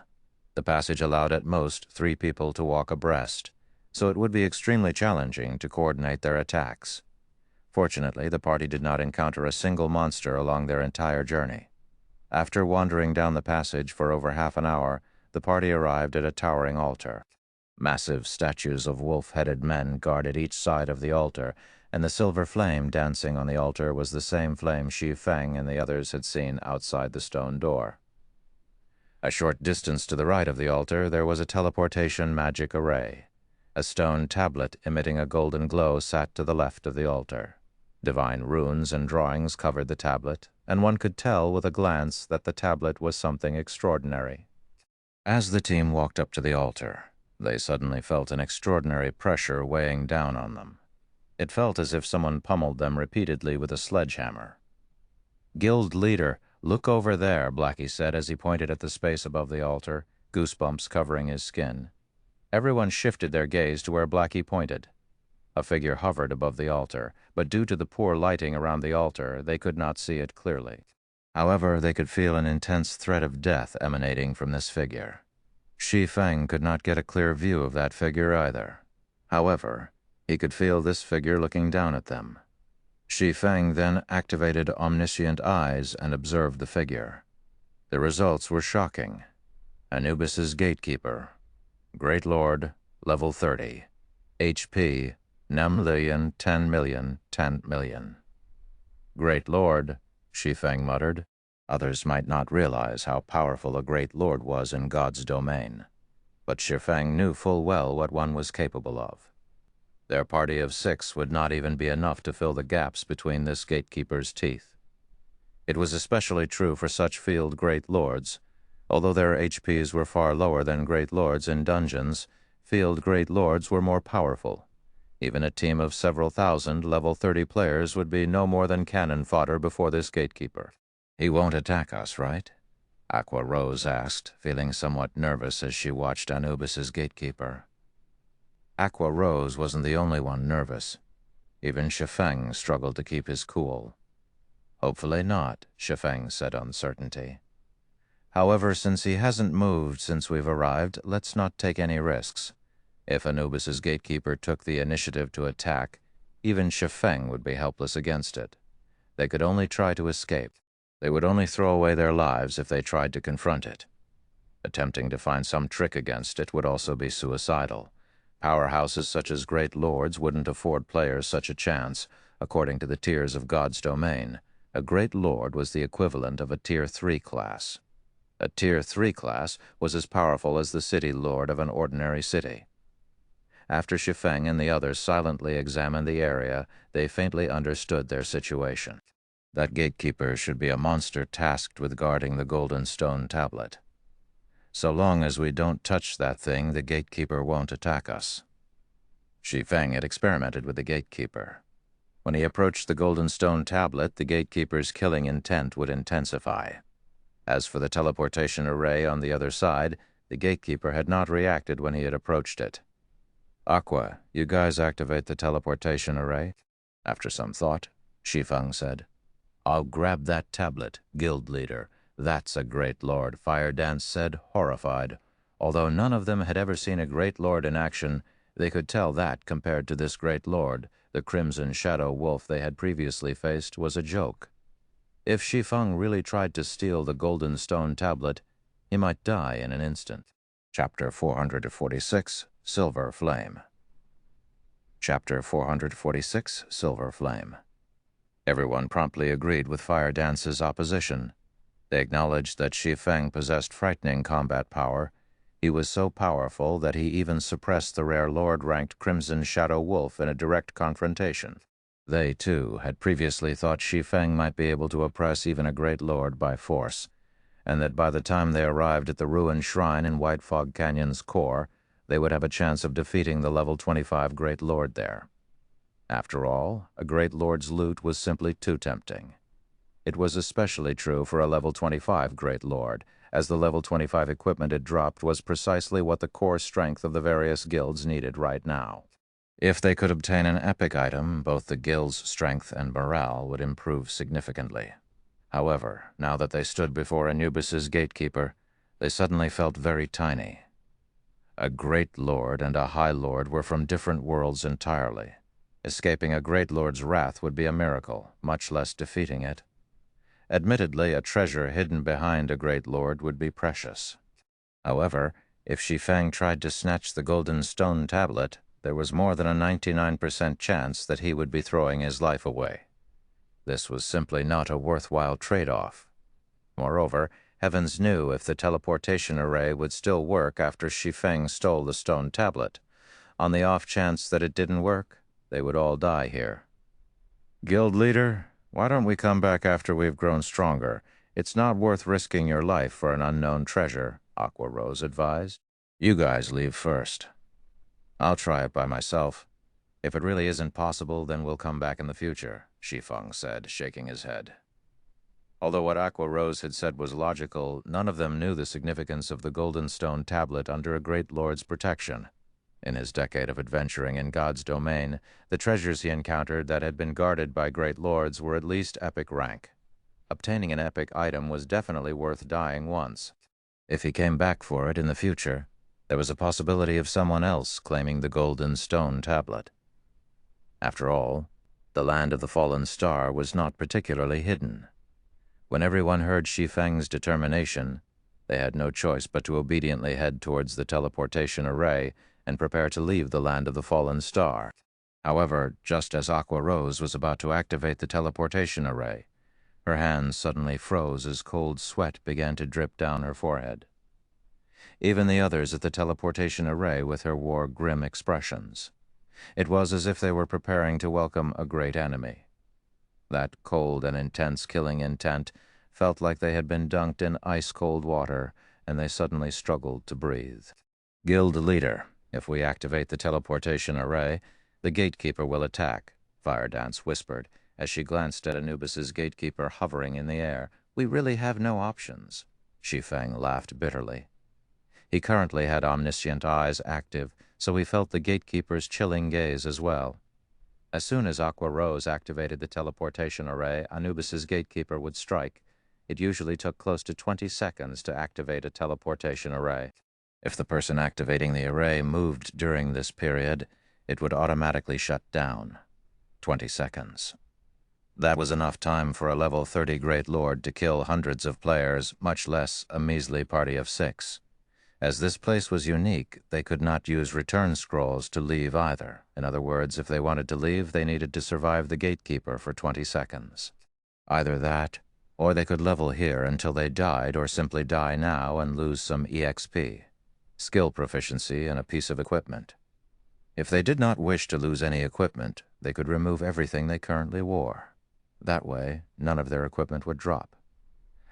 The passage allowed at most 3 people to walk abreast, so it would be extremely challenging to coordinate their attacks. Fortunately, the party did not encounter a single monster along their entire journey. After wandering down the passage for over half an hour, the party arrived at a towering altar. Massive statues of wolf-headed men guarded each side of the altar, and the silver flame dancing on the altar was the same flame Shi Feng and the others had seen outside the stone door. A short distance to the right of the altar, there was a teleportation magic array. A stone tablet emitting a golden glow sat to the left of the altar. Divine runes and drawings covered the tablet, and one could tell with a glance that the tablet was something extraordinary. As the team walked up to the altar, they suddenly felt an extraordinary pressure weighing down on them. It felt as if someone pummeled them repeatedly with a sledgehammer. "Guild leader, look over there," Blackie said as he pointed at the space above the altar, goosebumps covering his skin. Everyone shifted their gaze to where Blackie pointed. A figure hovered above the altar, but due to the poor lighting around the altar, they could not see it clearly. However, they could feel an intense threat of death emanating from this figure. Shi Feng could not get a clear view of that figure either. However, he could feel this figure looking down at them. Shi Feng then activated omniscient eyes and observed the figure. The results were shocking. Anubis's gatekeeper. Great Lord, level 30. HP, 9,000,000, 10,000,000, 10,000,000. "Great Lord," Shi Feng muttered. Others might not realize how powerful a Great Lord was in God's domain, but Shi Feng knew full well what one was capable of. Their party of 6 would not even be enough to fill the gaps between this gatekeeper's teeth. It was especially true for such field Great Lords. Although their HPs were far lower than Great Lords in dungeons, field Great Lords were more powerful. Even a team of several thousand level 30 players would be no more than cannon fodder before this gatekeeper. "He won't attack us, right?" Aqua Rose asked, feeling somewhat nervous as she watched Anubis's gatekeeper. Aqua Rose wasn't the only one nervous. Even Shi Feng struggled to keep his cool. "Hopefully not," Shi Feng said uncertainty. "However, since he hasn't moved since we've arrived, let's not take any risks. If Anubis's gatekeeper took the initiative to attack, even Shi Feng would be helpless against it. They could only try to escape. They would only throw away their lives if they tried to confront it. Attempting to find some trick against it would also be suicidal. Powerhouses such as Great Lords wouldn't afford players such a chance. According to the tiers of God's domain, a Great Lord was the equivalent of a Tier 3 class. A Tier 3 class was as powerful as the city lord of an ordinary city. After Shi Feng and the others silently examined the area, they faintly understood their situation. That gatekeeper should be a monster tasked with guarding the golden stone tablet. So long as we don't touch that thing, the gatekeeper won't attack us. Shi Feng had experimented with the gatekeeper. When he approached the golden stone tablet, the gatekeeper's killing intent would intensify. As for the teleportation array on the other side, the gatekeeper had not reacted when he had approached it. "Aqua, you guys activate the teleportation array?" After some thought, Shi Feng said, "I'll grab that tablet, guild leader. "That's a great lord," Fire Dance said, horrified. Although none of them had ever seen a great lord in action, they could tell that, compared to this great lord, the Crimson Shadow Wolf they had previously faced was a joke. If Shi Feng really tried to steal the golden stone tablet, he might die in an instant. Chapter 446, Silver Flame. Chapter 446, Silver Flame. Everyone promptly agreed with Fire Dance's opposition. They acknowledged that Shi Feng possessed frightening combat power. He was so powerful that he even suppressed the rare lord-ranked Crimson Shadow Wolf in a direct confrontation. They, too, had previously thought Shi Feng might be able to oppress even a great lord by force, and that by the time they arrived at the ruined shrine in White Fog Canyon's core, they would have a chance of defeating the level 25 great lord there. After all, a great lord's loot was simply too tempting. It was especially true for a level 25 great lord, as the level 25 equipment it dropped was precisely what the core strength of the various guilds needed right now. If they could obtain an epic item, both the guild's strength and morale would improve significantly. However, now that they stood before Anubis's gatekeeper, they suddenly felt very tiny. A great lord and a high lord were from different worlds entirely. Escaping a great lord's wrath would be a miracle, much less defeating it. Admittedly, a treasure hidden behind a great lord would be precious. However, if Shi Feng tried to snatch the golden stone tablet, there was more than a 99% chance that he would be throwing his life away. This was simply not a worthwhile trade-off. Moreover, Heavens knew if the teleportation array would still work after Shi Feng stole the stone tablet. On the off chance that it didn't work, they would all die here. "Guild leader, why don't we come back after we've grown stronger? It's not worth risking your life for an unknown treasure," Aqua Rose advised. "You guys leave first. I'll try it by myself. If it really isn't possible, then we'll come back in the future," Shi Feng said, shaking his head. Although what Aqua Rose had said was logical, none of them knew the significance of the golden stone tablet under a great lord's protection. In his decade of adventuring in God's domain, the treasures he encountered that had been guarded by great lords were at least epic rank. Obtaining an epic item was definitely worth dying once. If he came back for it in the future, there was a possibility of someone else claiming the golden stone tablet. After all, the land of the fallen star was not particularly hidden. When everyone heard Shi Feng's determination, they had no choice but to obediently head towards the teleportation array and prepare to leave the land of the fallen star. However, just as Aqua Rose was about to activate the teleportation array, her hands suddenly froze as cold sweat began to drip down her forehead. Even the others at the teleportation array with her wore grim expressions. It was as if they were preparing to welcome a great enemy. That cold and intense killing intent felt like they had been dunked in ice-cold water, and they suddenly struggled to breathe. "Guild leader, if we activate the teleportation array, the gatekeeper will attack," Fire Dance whispered, as she glanced at Anubis's gatekeeper hovering in the air. "We really have no options." Shi Feng laughed bitterly. He currently had omniscient eyes active, so he felt the gatekeeper's chilling gaze as well. As soon as Aqua Rose activated the teleportation array, Anubis's gatekeeper would strike. It usually took close to 20 seconds to activate a teleportation array. If the person activating the array moved during this period, it would automatically shut down. 20 seconds. That was enough time for a level 30 Great Lord to kill hundreds of players, much less a measly party of 6. As this place was unique, they could not use return scrolls to leave either. In other words, if they wanted to leave, they needed to survive the gatekeeper for 20 seconds. Either that, or they could level here until they died, or simply die now and lose some EXP, skill proficiency, and a piece of equipment. If they did not wish to lose any equipment, they could remove everything they currently wore. That way, none of their equipment would drop.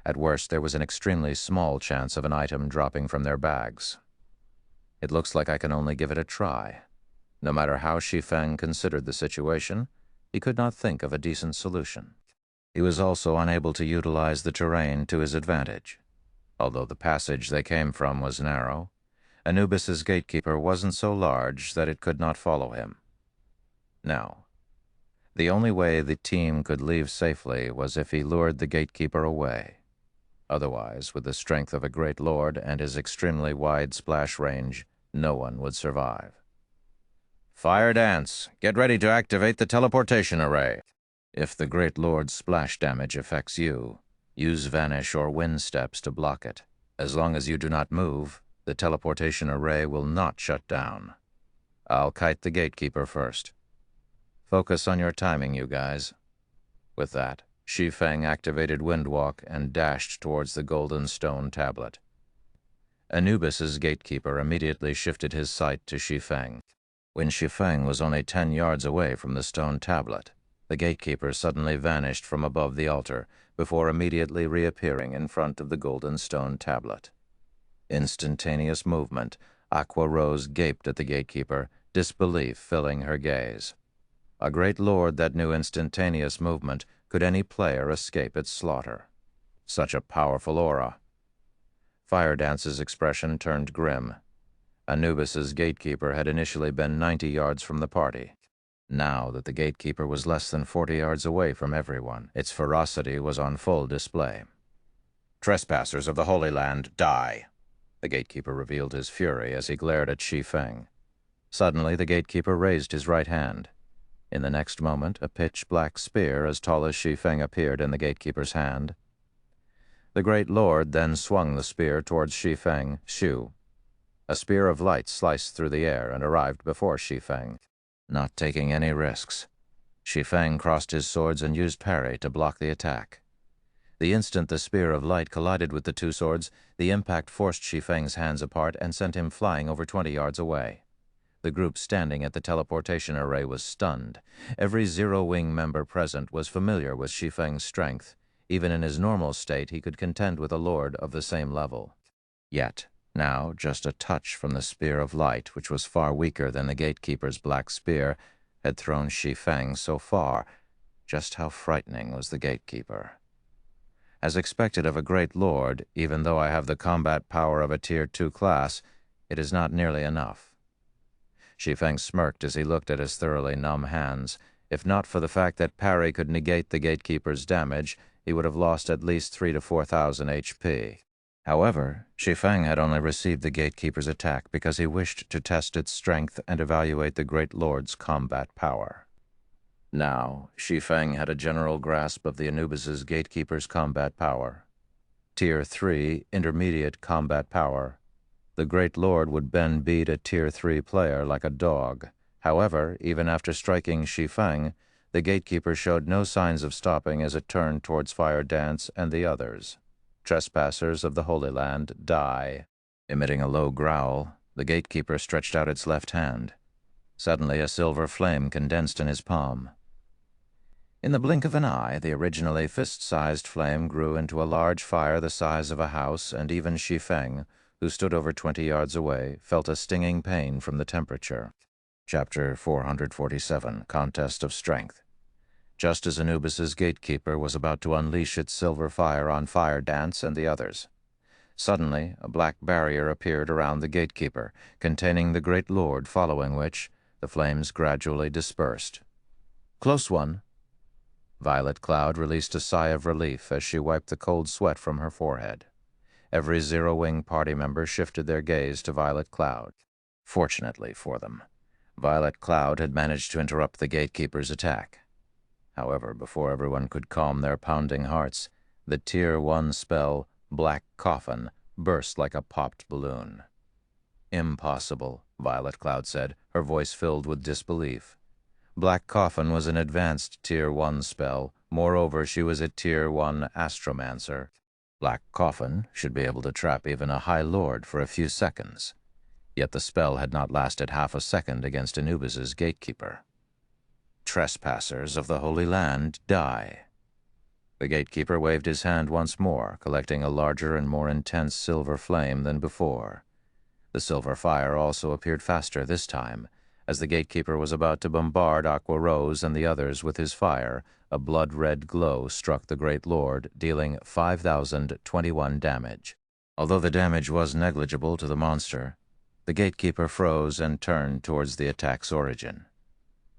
At worst, there was an extremely small chance of an item dropping from their bags. "It looks like I can only give it a try." No matter how Shi Feng considered the situation, he could not think of a decent solution. He was also unable to utilize the terrain to his advantage. Although the passage they came from was narrow, Anubis's gatekeeper wasn't so large that it could not follow him. Now, the only way the team could leave safely was if he lured the gatekeeper away. Otherwise, with the strength of a great lord and his extremely wide splash range, no one would survive. Fire Dance, get ready to activate the teleportation array. If the great lord's splash damage affects you, use Vanish or Wind Steps to block it. As long as you do not move, the teleportation array will not shut down. I'll kite the gatekeeper first. Focus on your timing, you guys. With that, Shi Feng activated Windwalk and dashed towards the golden stone tablet. Anubis's gatekeeper immediately shifted his sight to Shi Feng. When Shi Feng was only 10 yards away from the stone tablet, the gatekeeper suddenly vanished from above the altar before immediately reappearing in front of the golden stone tablet. Instantaneous movement, Aqua Rose gaped at the gatekeeper, disbelief filling her gaze. A great lord that knew instantaneous movement, could any player escape its slaughter? Such a powerful aura. Fire Dance's expression turned grim. Anubis's gatekeeper had initially been 90 yards from the party. Now that the gatekeeper was less than 40 yards away from everyone, its ferocity was on full display. Trespassers of the Holy Land, die! The gatekeeper revealed his fury as he glared at Shi Feng. Suddenly, the gatekeeper raised his right hand. In the next moment, a pitch-black spear as tall as Shi Feng appeared in the gatekeeper's hand. The great lord then swung the spear towards Shi Feng, Shu. A spear of light sliced through the air and arrived before Shi Feng. Not taking any risks, Shi Feng crossed his swords and used parry to block the attack. The instant the spear of light collided with the two swords, the impact forced Shi Feng's hands apart and sent him flying over 20 yards away. The group standing at the teleportation array was stunned. Every Zero Wing member present was familiar with Shi Feng's strength. Even in his normal state, he could contend with a lord of the same level. Yet, now, just a touch from the spear of light, which was far weaker than the gatekeeper's black spear, had thrown Shi Feng so far. Just how frightening was the gatekeeper? As expected of a great lord, even though I have the combat power of a Tier 2 class, it is not nearly enough. Shi Feng smirked as he looked at his thoroughly numb hands. If not for the fact that parry could negate the gatekeeper's damage, he would have lost at least 3,000 to 4,000 HP. However, Shi Feng had only received the gatekeeper's attack because he wished to test its strength and evaluate the great lord's combat power. Now, Shi Feng had a general grasp of the Anubis's gatekeeper's combat power. Tier 3 intermediate combat power. The great lord would then beat a Tier 3 player like a dog. However, even after striking Shi Feng, the gatekeeper showed no signs of stopping as it turned towards Fire Dance and the others. Trespassers of the Holy Land, die. Emitting a low growl, the gatekeeper stretched out its left hand. Suddenly, a silver flame condensed in his palm. In the blink of an eye, the originally fist-sized flame grew into a large fire the size of a house, and even Shi Feng, who stood over 20 yards away, felt a stinging pain from the temperature. Chapter 447, Contest of Strength. Just as Anubis's gatekeeper was about to unleash its silver fire on Fire Dance and the others, suddenly a black barrier appeared around the gatekeeper, containing the great lord, following which the flames gradually dispersed. Close one. Violet Cloud released a sigh of relief as she wiped the cold sweat from her forehead. Every Zero Wing party member shifted their gaze to Violet Cloud. Fortunately for them, Violet Cloud had managed to interrupt the gatekeeper's attack. However, before everyone could calm their pounding hearts, the Tier 1 spell, Black Coffin, burst like a popped balloon. Impossible, Violet Cloud said, her voice filled with disbelief. Black Coffin was an advanced Tier 1 spell. Moreover, she was a Tier 1 astromancer. Black Coffin should be able to trap even a High Lord for a few seconds. Yet the spell had not lasted half a second against Anubis's gatekeeper. Trespassers of the Holy Land, die. The gatekeeper waved his hand once more, collecting a larger and more intense silver flame than before. The silver fire also appeared faster this time. As the gatekeeper was about to bombard Aqua Rose and the others with his fire, a blood-red glow struck the great lord, dealing 5,021 damage. Although the damage was negligible to the monster, the gatekeeper froze and turned towards the attack's origin.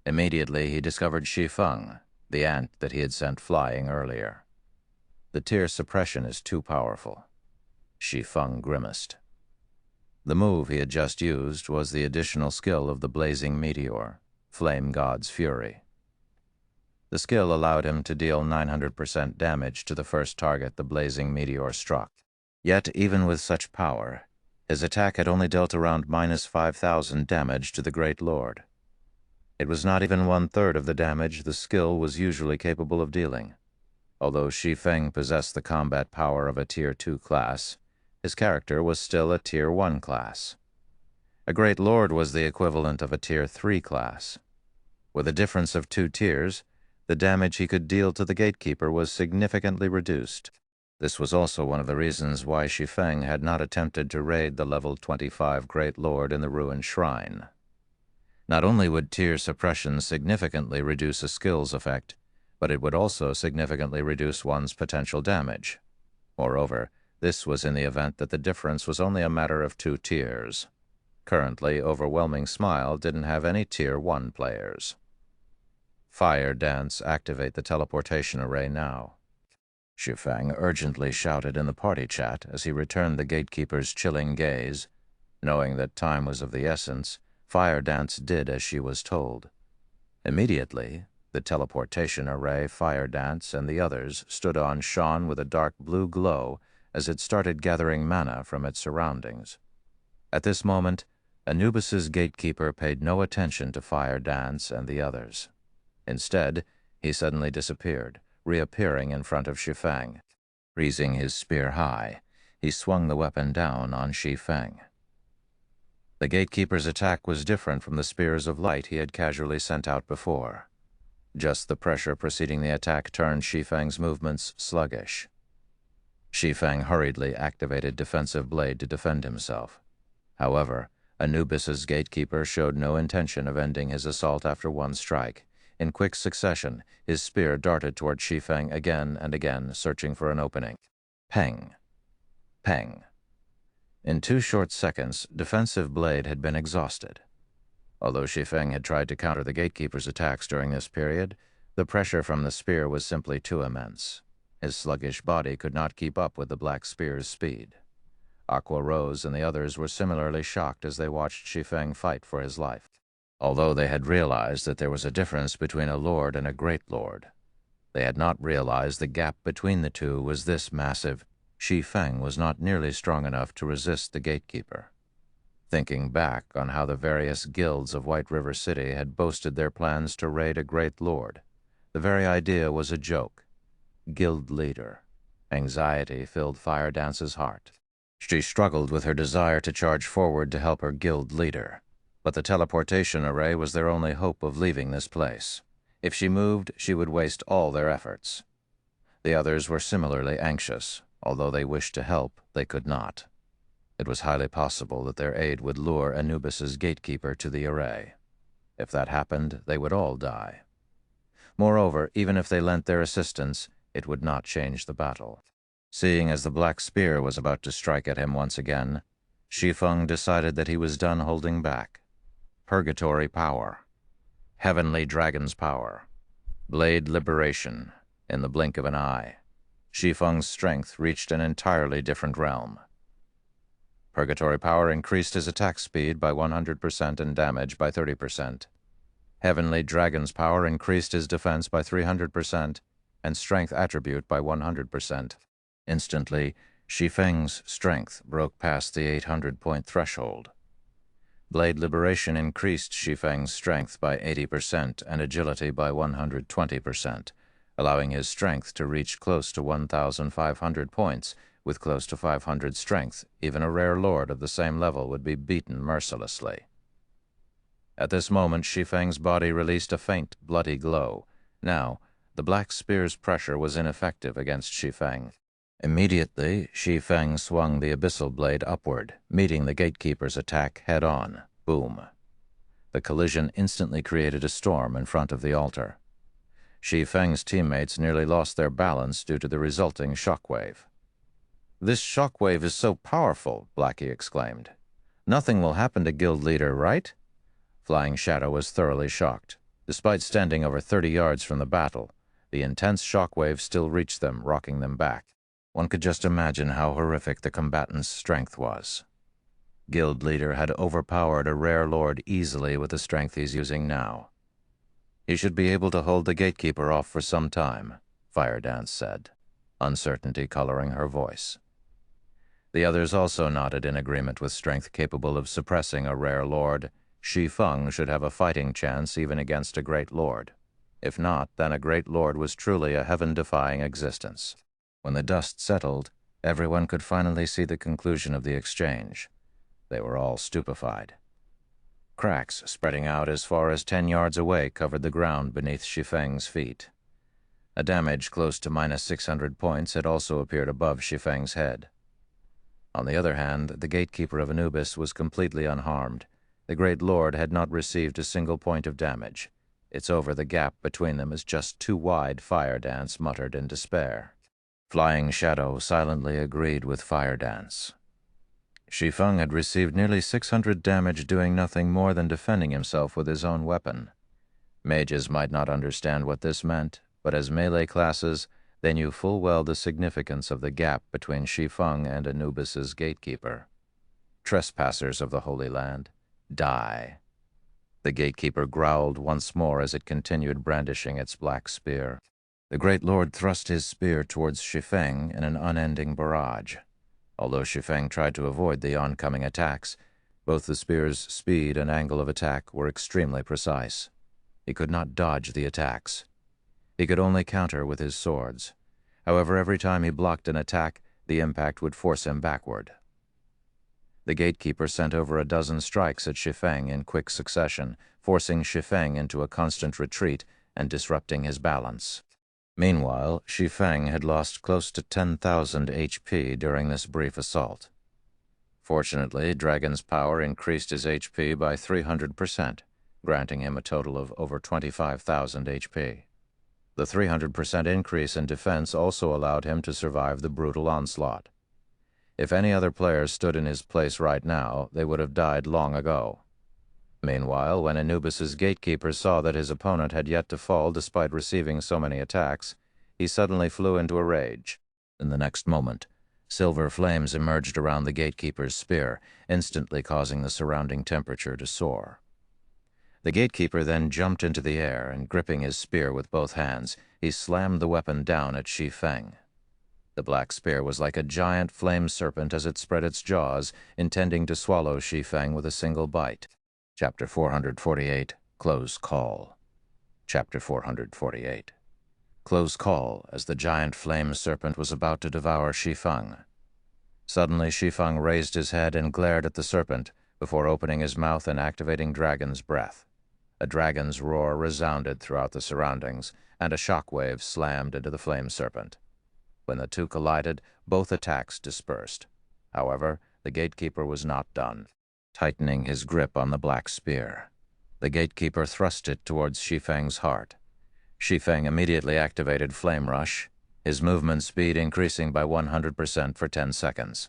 Immediately, he discovered Shi Feng, the ant that he had sent flying earlier. The The tier suppression is too powerful. Shi Feng grimaced. The move he had just used was the additional skill of the blazing meteor, Flame God's Fury. The skill allowed him to deal 900% damage to the first target the blazing meteor struck. Yet, even with such power, his attack had only dealt around -5,000 damage to the Great Lord. It was not even 1/3 of the damage the skill was usually capable of dealing. Although Shi Feng possessed the combat power of a Tier 2 class, his character was still a Tier 1 class. A Great Lord was the equivalent of a Tier 3 class. With a difference of 2 tiers, the damage he could deal to the gatekeeper was significantly reduced. This was also one of the reasons why Shi Feng had not attempted to raid the level 25 Great Lord in the ruined shrine. Not only would tier suppression significantly reduce a skill's effect, but it would also significantly reduce one's potential damage. Moreover, this was in the event that the difference was only a matter of 2 tiers. Currently, Overwhelming Smile didn't have any Tier 1 players. Fire Dance, activate the teleportation array now. Shi Feng urgently shouted in the party chat as he returned the gatekeeper's chilling gaze. Knowing that time was of the essence, Fire Dance did as she was told. Immediately, the teleportation array, Fire Dance, and the others stood on shone with a dark blue glow as it started gathering mana from its surroundings. At this moment, Anubis's gatekeeper paid no attention to Fire Dance and the others. Instead, he suddenly disappeared, reappearing in front of Shi Feng. Raising his spear high, he swung the weapon down on Shi Feng. The gatekeeper's attack was different from the spears of light he had casually sent out before. Just the pressure preceding the attack turned Shi Feng's movements sluggish. Shi Feng hurriedly activated Defensive Blade to defend himself. However, Anubis's gatekeeper showed no intention of ending his assault after one strike. In quick succession, his spear darted toward Shi Feng again and again, searching for an opening. Peng. Peng. In 2 short seconds, Defensive Blade had been exhausted. Although Shi Feng had tried to counter the gatekeeper's attacks during this period, the pressure from the spear was simply too immense. His sluggish body could not keep up with the black spear's speed. Aqua Rose and the others were similarly shocked as they watched Shi Feng fight for his life. Although they had realized that there was a difference between a lord and a great lord, they had not realized the gap between the two was this massive. Shi Feng was not nearly strong enough to resist the gatekeeper. Thinking back on how the various guilds of White River City had boasted their plans to raid a great lord, the very idea was a joke. Guild leader. Anxiety filled Fire Dance's heart. She struggled with her desire to charge forward to help her guild leader, but the teleportation array was their only hope of leaving this place. If she moved, she would waste all their efforts. The others were similarly anxious. Although they wished to help, they could not. It was highly possible that their aid would lure Anubis's gatekeeper to the array. If that happened, they would all die. Moreover, even if they lent their assistance, it would not change the battle. Seeing as the black spear was about to strike at him once again, Shi Feng decided that he was done holding back. Purgatory Power. Heavenly Dragon's Power. Blade Liberation. In the blink of an eye, Shi Feng's strength reached an entirely different realm. Purgatory Power increased his attack speed by 100% and damage by 30%. Heavenly Dragon's Power increased his defense by 300% and strength attribute by 100%. Instantly, Shi Feng's strength broke past the 800-point threshold. Blade Liberation increased Shi Feng's strength by 80% and agility by 120%, allowing his strength to reach close to 1,500 points. With close to 500 strength, even a rare lord of the same level would be beaten mercilessly. At this moment, Shi Feng's body released a faint, bloody glow. Now, the black spear's pressure was ineffective against Shi Feng. Immediately, Shi Feng swung the abyssal blade upward, meeting the gatekeeper's attack head-on. Boom. The collision instantly created a storm in front of the altar. Shi Feng's teammates nearly lost their balance due to the resulting shockwave. "This shockwave is so powerful," Blackie exclaimed. "Nothing will happen to Guild Leader, right?" Flying Shadow was thoroughly shocked. Despite standing over 30 yards from the battle, The intense shockwave still reached them, rocking them back. One could just imagine how horrific the combatant's strength was. Guild leader had overpowered a rare lord easily with the strength he's using now. He should be able to hold the gatekeeper off for some time, Fire Dance said, uncertainty coloring her voice. The others also nodded in agreement. With strength capable of suppressing a rare lord, Shi Feng should have a fighting chance even against a great lord. If not, then a great lord was truly a heaven-defying existence. When the dust settled, everyone could finally see the conclusion of the exchange. They were all stupefied. Cracks spreading out as far as 10 yards away covered the ground beneath Shi Feng's feet. A damage close to -600 points had also appeared above Shi Feng's head. On the other hand, the gatekeeper of Anubis was completely unharmed. The great lord had not received a single point of damage. "It's over, the gap between them is just too wide," Fire Dance muttered in despair. Flying Shadow silently agreed with Fire Dance. Shi Feng had received nearly 600 damage, doing nothing more than defending himself with his own weapon. Mages might not understand what this meant, but as melee classes, they knew full well the significance of the gap between Shi Feng and Anubis's gatekeeper. Trespassers of the Holy Land, die. The gatekeeper growled once more as it continued brandishing its black spear. The great lord thrust his spear towards Shi Feng in an unending barrage. Although Shi Feng tried to avoid the oncoming attacks, both the spear's speed and angle of attack were extremely precise. He could not dodge the attacks. He could only counter with his swords. However, every time he blocked an attack, the impact would force him backward. The gatekeeper sent over a dozen strikes at Shi Feng in quick succession, forcing Shi Feng into a constant retreat and disrupting his balance. Meanwhile, Shi Feng had lost close to 10,000 HP during this brief assault. Fortunately, Dragon's power increased his HP by 300%, granting him a total of over 25,000 HP. The 300% increase in defense also allowed him to survive the brutal onslaught. If any other players stood in his place right now, they would have died long ago. Meanwhile, when Anubis's gatekeeper saw that his opponent had yet to fall despite receiving so many attacks, he suddenly flew into a rage. In the next moment, silver flames emerged around the gatekeeper's spear, instantly causing the surrounding temperature to soar. The gatekeeper then jumped into the air, and gripping his spear with both hands, he slammed the weapon down at Shi Feng. The black spear was like a giant flame serpent as it spread its jaws, intending to swallow Shi Feng with a single bite. Chapter 448, Close Call. Chapter 448. Close call as the giant flame serpent was about to devour Shi Feng. Suddenly, Shi Feng raised his head and glared at the serpent before opening his mouth and activating Dragon's Breath. A dragon's roar resounded throughout the surroundings, and a shockwave slammed into the flame serpent. When the two collided, both attacks dispersed. However, the gatekeeper was not done. Tightening his grip on the black spear, the gatekeeper thrust it towards Shi Feng's heart. Shi Feng immediately activated Flame Rush, his movement speed increasing by 100% for 10 seconds.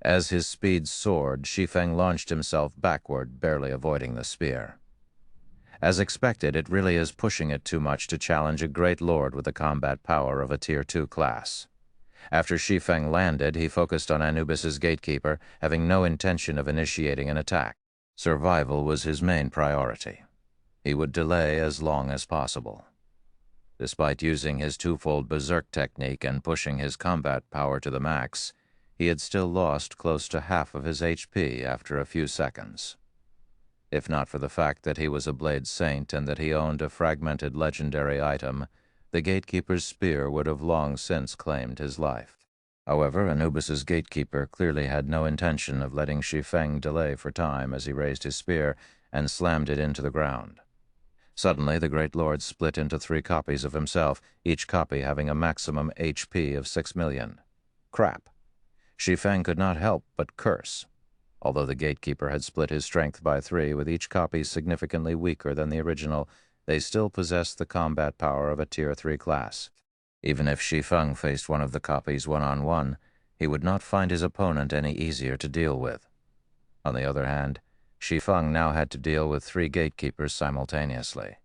As his speed soared, Shi Feng launched himself backward, barely avoiding the spear. As expected, it really is pushing it too much to challenge a great lord with the combat power of a Tier 2 class. After Shi Feng landed, he focused on Anubis's gatekeeper, having no intention of initiating an attack. Survival was his main priority. He would delay as long as possible. Despite using his twofold berserk technique and pushing his combat power to the max, he had still lost close to half of his HP after a few seconds. If not for the fact that he was a Blade Saint and that he owned a fragmented legendary item, the gatekeeper's spear would have long since claimed his life. However, Anubis's gatekeeper clearly had no intention of letting Shi Feng delay for time as he raised his spear and slammed it into the ground. Suddenly, the great lord split into 3 copies of himself, each copy having a maximum HP of 6 million. Crap! Shi Feng could not help but curse. Although the gatekeeper had split his strength by 3, with each copy significantly weaker than the original, they still possessed the combat power of a Tier 3 class. Even if Shi Feng faced one of the copies one-on-one, he would not find his opponent any easier to deal with. On the other hand, Shi Feng now had to deal with 3 gatekeepers simultaneously.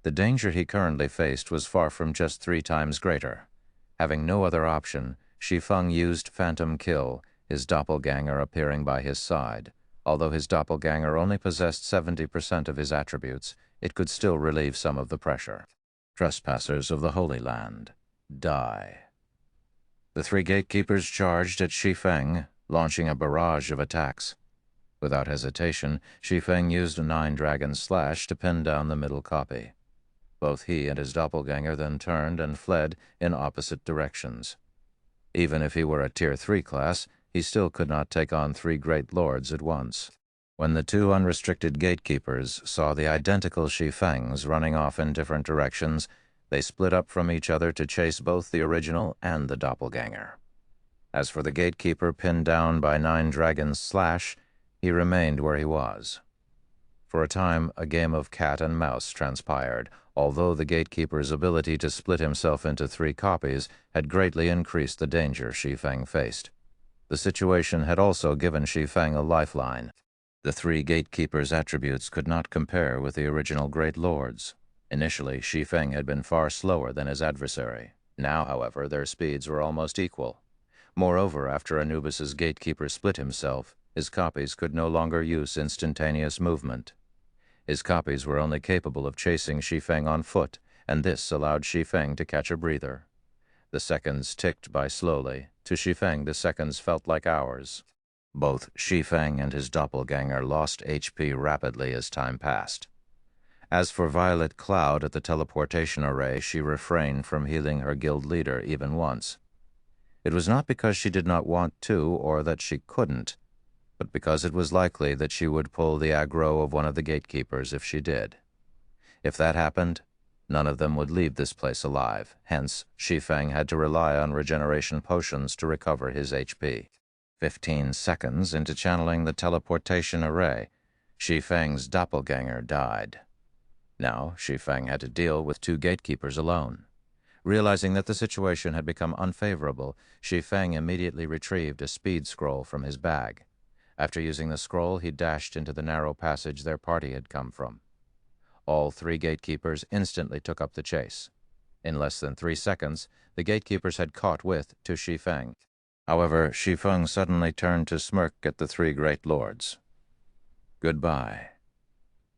The danger he currently faced was far from just 3 times greater. Having no other option, Shi Feng used Phantom Kill, his doppelganger appearing by his side. Although his doppelganger only possessed 70% of his attributes, it could still relieve some of the pressure. Trespassers of the Holy Land, die. The 3 gatekeepers charged at Shi Feng, launching a barrage of attacks. Without hesitation, Shi Feng used a 9-dragon slash to pin down the middle copy. Both he and his doppelganger then turned and fled in opposite directions. Even if he were a Tier 3 class, he still could not take on 3 great lords at once. When the 2 unrestricted gatekeepers saw the identical Shi Fengs running off in different directions, they split up from each other to chase both the original and the doppelganger. As for the gatekeeper pinned down by 9-dragon's slash, he remained where he was. For a time, a game of cat and mouse transpired, although the gatekeeper's ability to split himself into 3 copies had greatly increased the danger Shi Feng faced. The situation had also given Shi Feng a lifeline. The 3 gatekeepers' attributes could not compare with the original Great Lords. Initially, Shi Feng had been far slower than his adversary. Now, however, their speeds were almost equal. Moreover, after Anubis's gatekeeper split himself, his copies could no longer use instantaneous movement. His copies were only capable of chasing Shi Feng on foot, and this allowed Shi Feng to catch a breather. The seconds ticked by slowly. To Shi Feng, the seconds felt like hours. Both Shi Feng and his doppelganger lost HP rapidly as time passed. As for Violet Cloud at the teleportation array, she refrained from healing her guild leader even once. It was not because she did not want to or that she couldn't, but because it was likely that she would pull the aggro of one of the gatekeepers if she did. If that happened, none of them would leave this place alive. Hence, Shi Feng had to rely on regeneration potions to recover his HP. 15 seconds into channeling the teleportation array, Shi Feng's doppelganger died. Now, Shi Feng had to deal with 2 gatekeepers alone. Realizing that the situation had become unfavorable, Shi Feng immediately retrieved a speed scroll from his bag. After using the scroll, he dashed into the narrow passage their party had come from. All 3 gatekeepers instantly took up the chase. In less than 3 seconds, the gatekeepers had caught to Shi Feng. However, Shi Feng suddenly turned to smirk at the 3 great lords. Goodbye.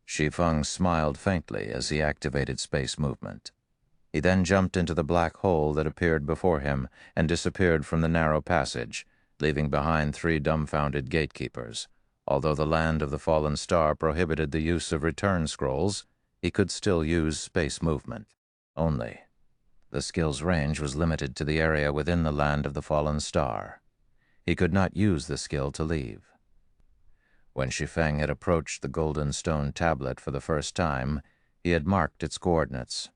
Shi Feng smiled faintly as he activated space movement. He then jumped into the black hole that appeared before him and disappeared from the narrow passage, leaving behind 3 dumbfounded gatekeepers. Although the land of the fallen star prohibited the use of return scrolls, he could still use space movement. Only, the skill's range was limited to the area within the land of the fallen star. He could not use the skill to leave. When Shi Feng had approached the golden stone tablet for the first time, he had marked its coordinates.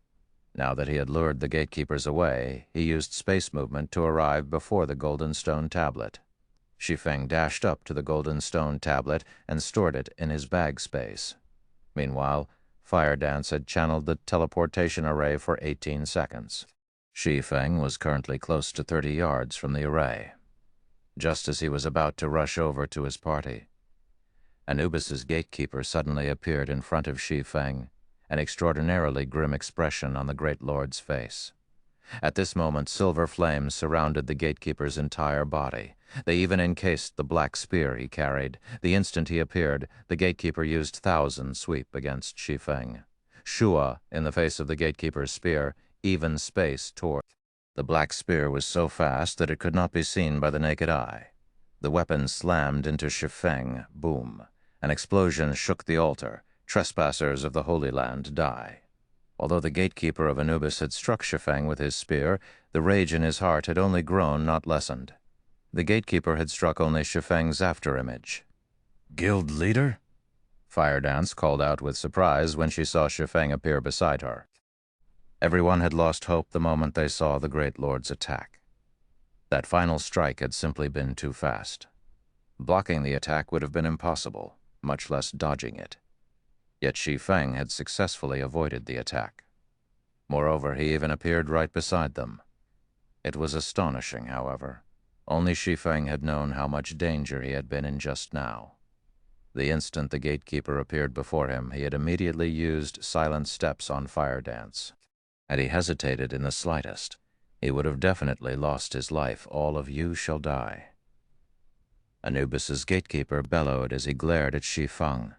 Now that he had lured the gatekeepers away, he used space movement to arrive before the golden stone tablet. Shi Feng dashed up to the golden stone tablet and stored it in his bag space. Meanwhile, Fire Dance had channeled the teleportation array for 18 seconds. Shi Feng was currently close to 30 yards from the array. Just as he was about to rush over to his party, Anubis's gatekeeper suddenly appeared in front of Shi Feng, an extraordinarily grim expression on the great lord's face. At this moment, silver flames surrounded the gatekeeper's entire body. They even encased the black spear he carried. The instant he appeared, the gatekeeper used Thousand Sweep against Shi Feng. Shua, in the face of the gatekeeper's spear, even space tore. The black spear was so fast that it could not be seen by the naked eye. The weapon slammed into Shi Feng. Boom. An explosion shook the altar. Trespassers of the Holy Land, die. Although the gatekeeper of Anubis had struck Shi Feng with his spear, the rage in his heart had only grown, not lessened. The gatekeeper had struck only Shi Feng's afterimage. Guild leader? Fire Dance called out with surprise when she saw Shi Feng appear beside her. Everyone had lost hope the moment they saw the great lord's attack. That final strike had simply been too fast. Blocking the attack would have been impossible, much less dodging it. Yet Shi Feng had successfully avoided the attack. Moreover, he even appeared right beside them. It was astonishing, however. Only Shi Feng had known how much danger he had been in just now. The instant the gatekeeper appeared before him, he had immediately used silent steps on Fire Dance. Had he hesitated in the slightest, he would have definitely lost his life. All of you shall die. Anubis's gatekeeper bellowed as he glared at Shi Feng.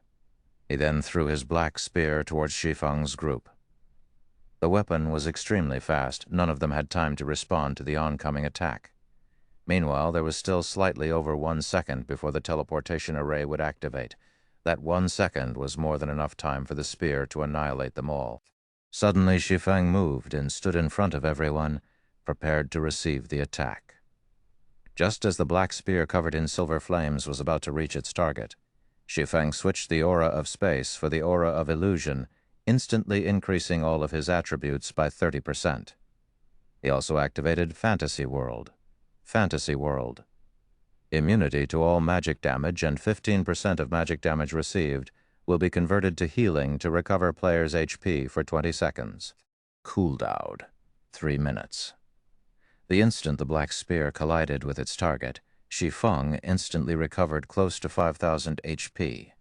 He then threw his black spear towards Shi Feng's group. The weapon was extremely fast. None of them had time to respond to the oncoming attack. Meanwhile, there was still slightly over 1 second before the teleportation array would activate. That 1 second was more than enough time for the spear to annihilate them all. Suddenly, Shi Feng moved and stood in front of everyone, prepared to receive the attack. Just as the black spear covered in silver flames was about to reach its target, Shi Feng switched the aura of space for the aura of illusion, instantly increasing all of his attributes by 30%. He also activated Fantasy World. Fantasy World. Immunity to all magic damage and 15% of magic damage received will be converted to healing to recover player's HP for 20 seconds. Cooldown, 3 minutes. The instant the black spear collided with its target, Shi Feng instantly recovered close to 5,000 HP.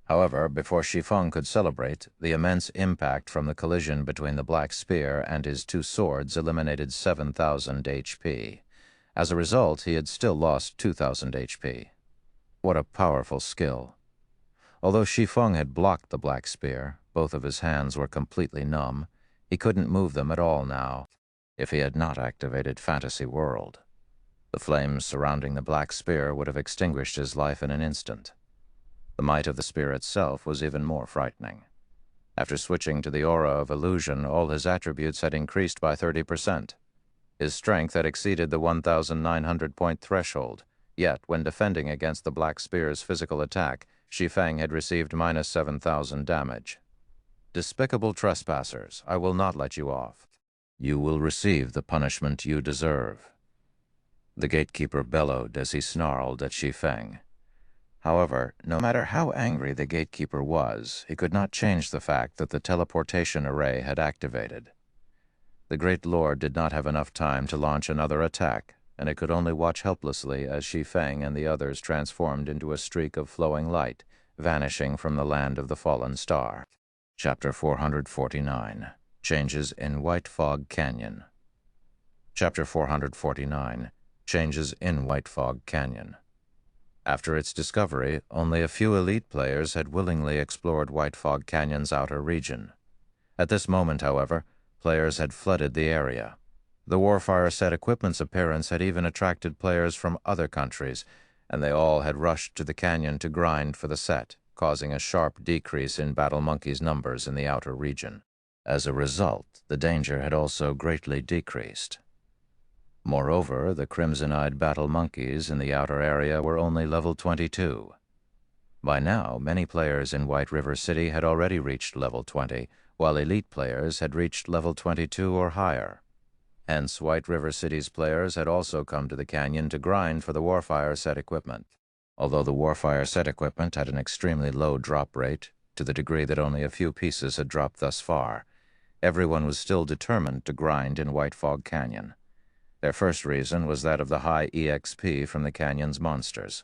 However, before Shi Feng could celebrate, the immense impact from the collision between the black spear and his 2 swords eliminated 7,000 HP. As a result, he had still lost 2,000 HP. What a powerful skill. Although Shi Feng had blocked the black spear, both of his hands were completely numb. He couldn't move them at all now, if he had not activated Fantasy World. The flames surrounding the black spear would have extinguished his life in an instant. The might of the spear itself was even more frightening. After switching to the aura of illusion, all his attributes had increased by 30%. His strength had exceeded the 1,900-point threshold, yet when defending against the black spear's physical attack, Shi Feng had received minus 7,000 damage. Despicable trespassers, I will not let you off. You will receive the punishment you deserve. The gatekeeper bellowed as he snarled at Shi Feng. However, no matter how angry the gatekeeper was, he could not change the fact that the teleportation array had activated. The great lord did not have enough time to launch another attack, and it could only watch helplessly as Shi Feng and the others transformed into a streak of flowing light, vanishing from the land of the fallen star. Chapter 449. Changes in White Fog Canyon. Chapter 449. Changes in White Fog Canyon. After its discovery, only a few elite players had willingly explored White Fog Canyon's outer region. At this moment, however, players had flooded the area. The Warfire set equipment's appearance had even attracted players from other countries, and they all had rushed to the canyon to grind for the set, causing a sharp decrease in Battle Monkey's numbers in the outer region. As a result, the danger had also greatly decreased. Moreover, the crimson-eyed Battle Monkeys in the outer area were only level 22. By now, many players in White River City had already reached level 20, while elite players had reached level 22 or higher. Hence, White River City's players had also come to the canyon to grind for the Warfire set equipment. Although the Warfire set equipment had an extremely low drop rate, to the degree that only a few pieces had dropped thus far, everyone was still determined to grind in White Fog Canyon. Their first reason was that of the high EXP from the canyon's monsters.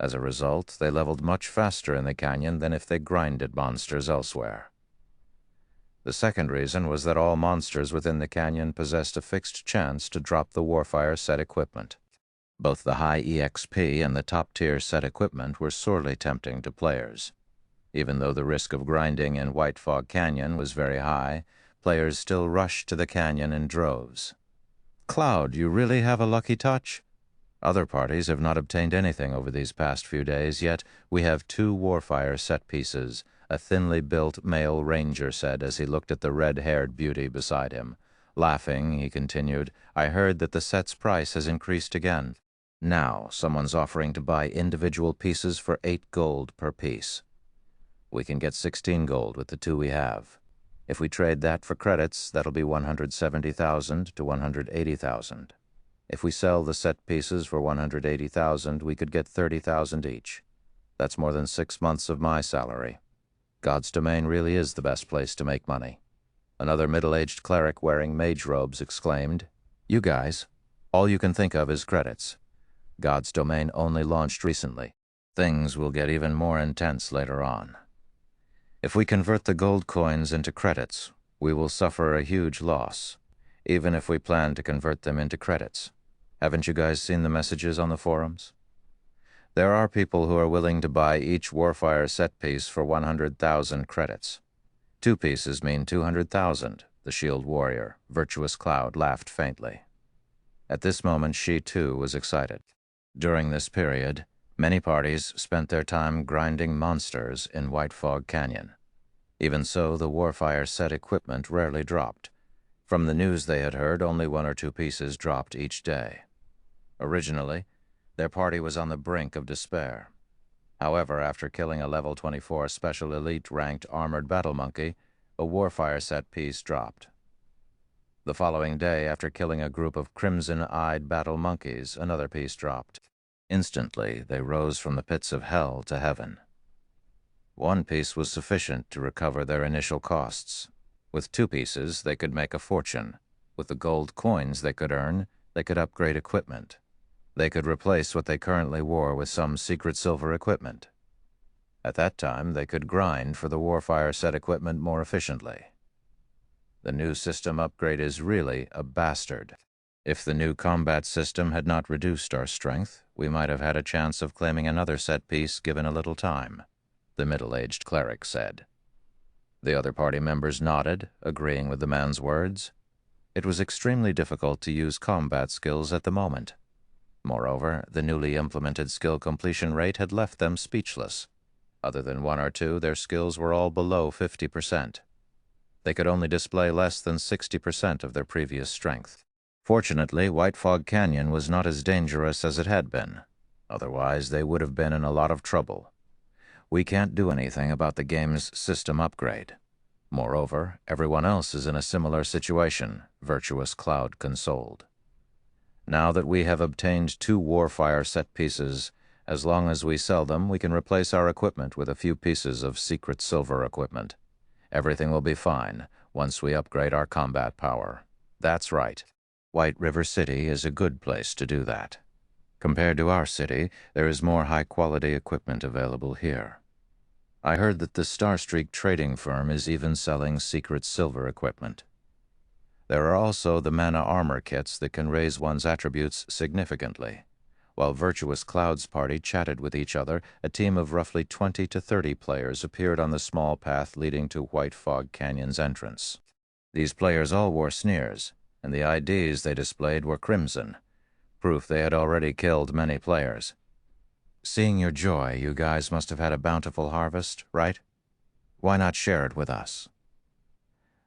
As a result, they leveled much faster in the canyon than if they grinded monsters elsewhere. The second reason was that all monsters within the canyon possessed a fixed chance to drop the Warfire set equipment. Both the high EXP and the top-tier set equipment were sorely tempting to players. Even though the risk of grinding in White Fog Canyon was very high, players still rushed to the canyon in droves. Cloud, you really have a lucky touch. Other parties have not obtained anything over these past few days, yet we have 2 Warfire set pieces, a thinly built male ranger said as he looked at the red-haired beauty beside him. Laughing, he continued, I heard that the set's price has increased again. Now, someone's offering to buy individual pieces for 8 gold per piece. We can get 16 gold with the 2 we have. If we trade that for credits, that'll be 170,000 to 180,000. If we sell the set pieces for 180,000, we could get 30,000 each. That's more than 6 months of my salary. God's Domain really is the best place to make money. Another middle-aged cleric wearing mage robes exclaimed, You guys, all you can think of is credits. God's Domain only launched recently. Things will get even more intense later on. If we convert the gold coins into credits, we will suffer a huge loss, even if we plan to convert them into credits. Haven't you guys seen the messages on the forums? There are people who are willing to buy each Warfire set piece for 100,000 credits. 2 pieces mean 200,000, the Shield Warrior, Virtuous Cloud, laughed faintly. At this moment, she too was excited. During this period, many parties spent their time grinding monsters in White Fog Canyon. Even so, the Warfire set equipment rarely dropped. From the news they had heard, only 1 or 2 pieces dropped each day. Originally, their party was on the brink of despair. However, after killing a level 24 Special Elite ranked armored battle monkey, a Warfire set piece dropped. The following day, after killing a group of crimson-eyed battle monkeys, another piece dropped. Instantly, they rose from the pits of hell to heaven. 1 piece was sufficient to recover their initial costs. With 2 pieces, they could make a fortune. With the gold coins they could earn, they could upgrade equipment. They could replace what they currently wore with some secret silver equipment. At that time, they could grind for the Warfire set equipment more efficiently. The new system upgrade is really a bastard. If the new combat system had not reduced our strength, we might have had a chance of claiming another set piece given a little time, the middle-aged cleric said. The other party members nodded, agreeing with the man's words. It was extremely difficult to use combat skills at the moment. Moreover, the newly implemented skill completion rate had left them speechless. Other than 1 or 2, their skills were all below 50%. They could only display less than 60% of their previous strength. Fortunately, White Fog Canyon was not as dangerous as it had been. Otherwise, they would have been in a lot of trouble. We can't do anything about the game's system upgrade. Moreover, everyone else is in a similar situation, Virtuous Cloud consoled. Now that we have obtained 2 Warfire set pieces, as long as we sell them, we can replace our equipment with a few pieces of secret silver equipment. Everything will be fine once we upgrade our combat power. That's right. White River City is a good place to do that. Compared to our city, there is more high-quality equipment available here. I heard that the Starstreak trading firm is even selling secret silver equipment. There are also the mana armor kits that can raise one's attributes significantly. While Virtuous Cloud's party chatted with each other, a team of roughly 20 to 30 players appeared on the small path leading to White Fog Canyon's entrance. These players all wore sneers, and the IDs they displayed were crimson, proof they had already killed many players. Seeing your joy, you guys must have had a bountiful harvest, right? Why not share it with us?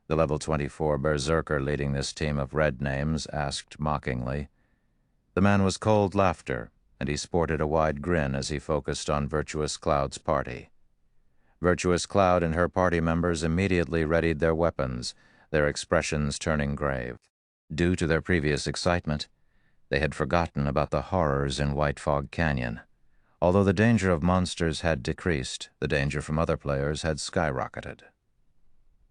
The level 24 berserker leading this team of red names asked mockingly. The man was cold laughter, and he sported a wide grin as he focused on Virtuous Cloud's party. Virtuous Cloud and her party members immediately readied their weapons, their expressions turning grave. Due to their previous excitement, they had forgotten about the horrors in White Fog Canyon. Although the danger of monsters had decreased, the danger from other players had skyrocketed.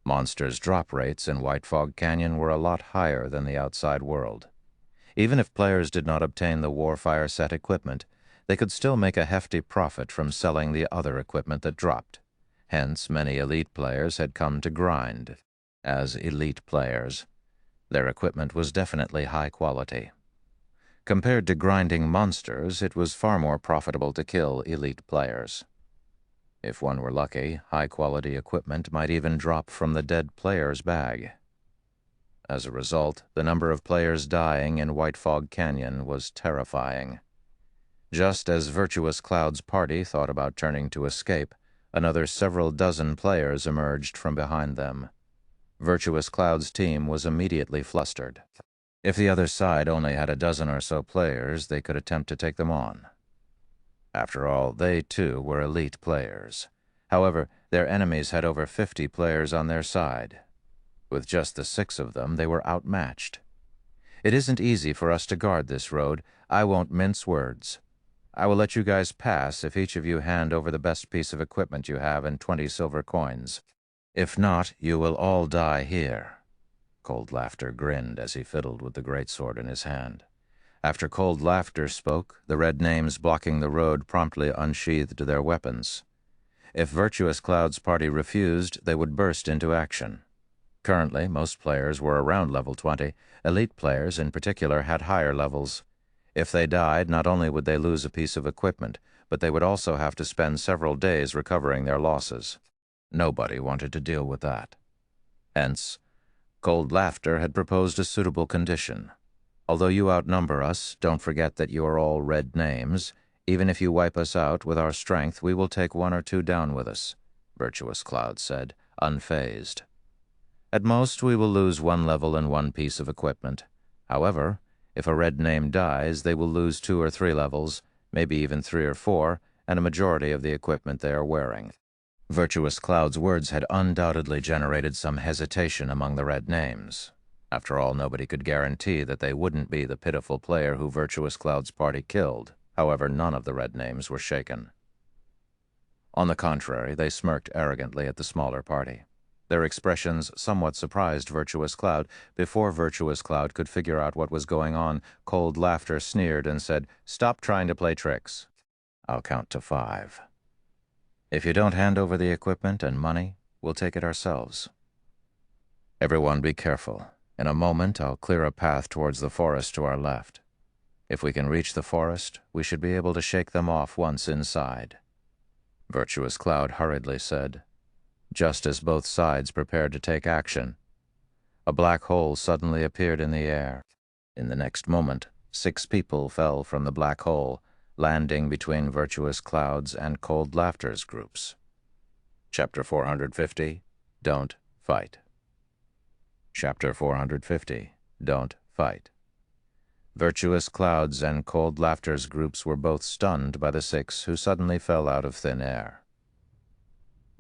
Monsters' drop rates in White Fog Canyon were a lot higher than the outside world. Even if players did not obtain the Warfire set equipment, they could still make a hefty profit from selling the other equipment that dropped. Hence, many elite players had come to grind. As elite players, their equipment was definitely high quality. Compared to grinding monsters, it was far more profitable to kill elite players. If one were lucky, high-quality equipment might even drop from the dead player's bag. As a result, the number of players dying in White Fog Canyon was terrifying. Just as Virtuous Cloud's party thought about turning to escape, another several dozen players emerged from behind them. Virtuous Cloud's team was immediately flustered. If the other side only had a dozen or so players, they could attempt to take them on. After all, they too were elite players. However, their enemies had over 50 players on their side. With just the 6 of them, they were outmatched. It isn't easy for us to guard this road. I won't mince words. I will let you guys pass if each of you hand over the best piece of equipment you have and 20 silver coins. If not, you will all die here. Cold laughter grinned as he fiddled with the greatsword in his hand. After Cold Laughter spoke, the red names blocking the road promptly unsheathed their weapons. If Virtuous Cloud's party refused, they would burst into action. Currently, most players were around level 20. Elite players, in particular, had higher levels. If they died, not only would they lose a piece of equipment, but they would also have to spend several days recovering their losses. Nobody wanted to deal with that. Hence, Cold Laughter had proposed a suitable condition. Although you outnumber us, don't forget that you are all red names. Even if you wipe us out with our strength, we will take 1 or 2 down with us, Virtuous Cloud said, unfazed. At most, we will lose 1 level and 1 piece of equipment. However, if a red name dies, they will lose 2 or 3 levels, maybe even 3 or 4, and a majority of the equipment they are wearing. Virtuous Cloud's words had undoubtedly generated some hesitation among the red names. After all, nobody could guarantee that they wouldn't be the pitiful player who Virtuous Cloud's party killed. However, none of the red names were shaken. On the contrary, they smirked arrogantly at the smaller party. Their expressions somewhat surprised Virtuous Cloud. Before Virtuous Cloud could figure out what was going on, Cold Laughter sneered and said, "Stop trying to play tricks. I'll count to 5. If you don't hand over the equipment and money, we'll take it ourselves. Everyone be careful. In a moment, I'll clear a path towards the forest to our left. If we can reach the forest, we should be able to shake them off once inside." Virtuous Cloud hurriedly said. Just as both sides prepared to take action, a black hole suddenly appeared in the air. In the next moment, 6 people fell from the black hole, landing between Virtuous Cloud's and Cold Laughter's groups. Chapter 450, Don't Fight. Chapter 450, Don't Fight. Virtuous Cloud's and Cold Laughter's groups were both stunned by the 6 who suddenly fell out of thin air.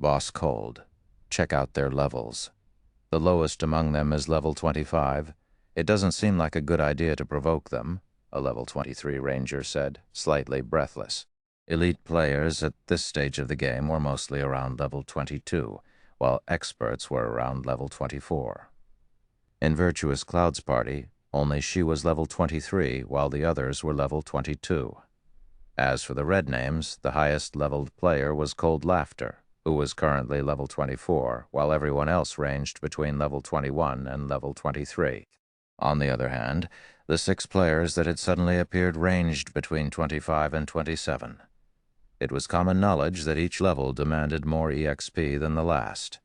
Boss Cold, check out their levels. The lowest among them is level 25. It doesn't seem like a good idea to provoke them, a level 23 ranger said, slightly breathless. Elite players at this stage of the game were mostly around level 22, while experts were around level 24. In Virtuous Cloud's party, only she was level 23, while the others were level 22. As for the red names, the highest leveled player was Cold Laughter, who was currently level 24, while everyone else ranged between level 21 and level 23. On the other hand, the 6 players that had suddenly appeared ranged between 25 and 27. It was common knowledge that each level demanded more EXP than the last.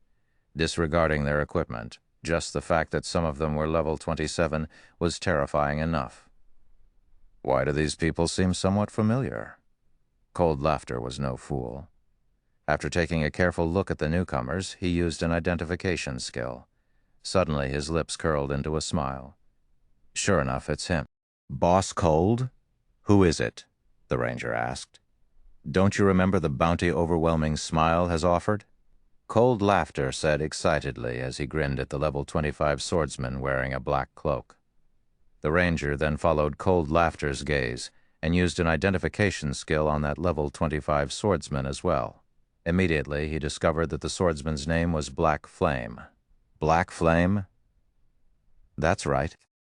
Disregarding their equipment, just the fact that some of them were level 27 was terrifying enough. Why do these people seem somewhat familiar? Cold Laughter was no fool. After taking a careful look at the newcomers, he used an identification skill. Suddenly, his lips curled into a smile. Sure enough, it's him. "Boss Cold? Who is it?" the ranger asked. "Don't you remember the bounty Overwhelming Smile has offered?" Cold Laughter said excitedly as he grinned at the level 25 swordsman wearing a black cloak. The ranger then followed Cold Laughter's gaze and used an identification skill on that level 25 swordsman as well. Immediately, he discovered that the swordsman's name was Black Flame. Black Flame? That's right.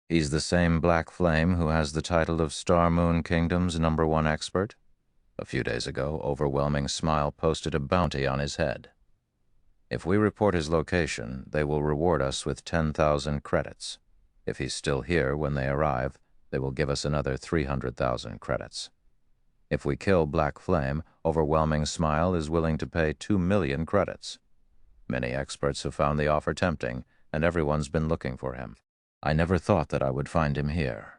He's the same Black Flame who has the title of Star Moon Kingdom's #1 expert. A few days ago, Overwhelming Smile posted a bounty on his head. If we report his location, they will reward us with 10,000 credits. If he's still here when they arrive, they will give us another 300,000 credits. If we kill Black Flame, Overwhelming Smile is willing to pay 2 million credits. Many experts have found the offer tempting, and everyone's been looking for him. I never thought that I would find him here.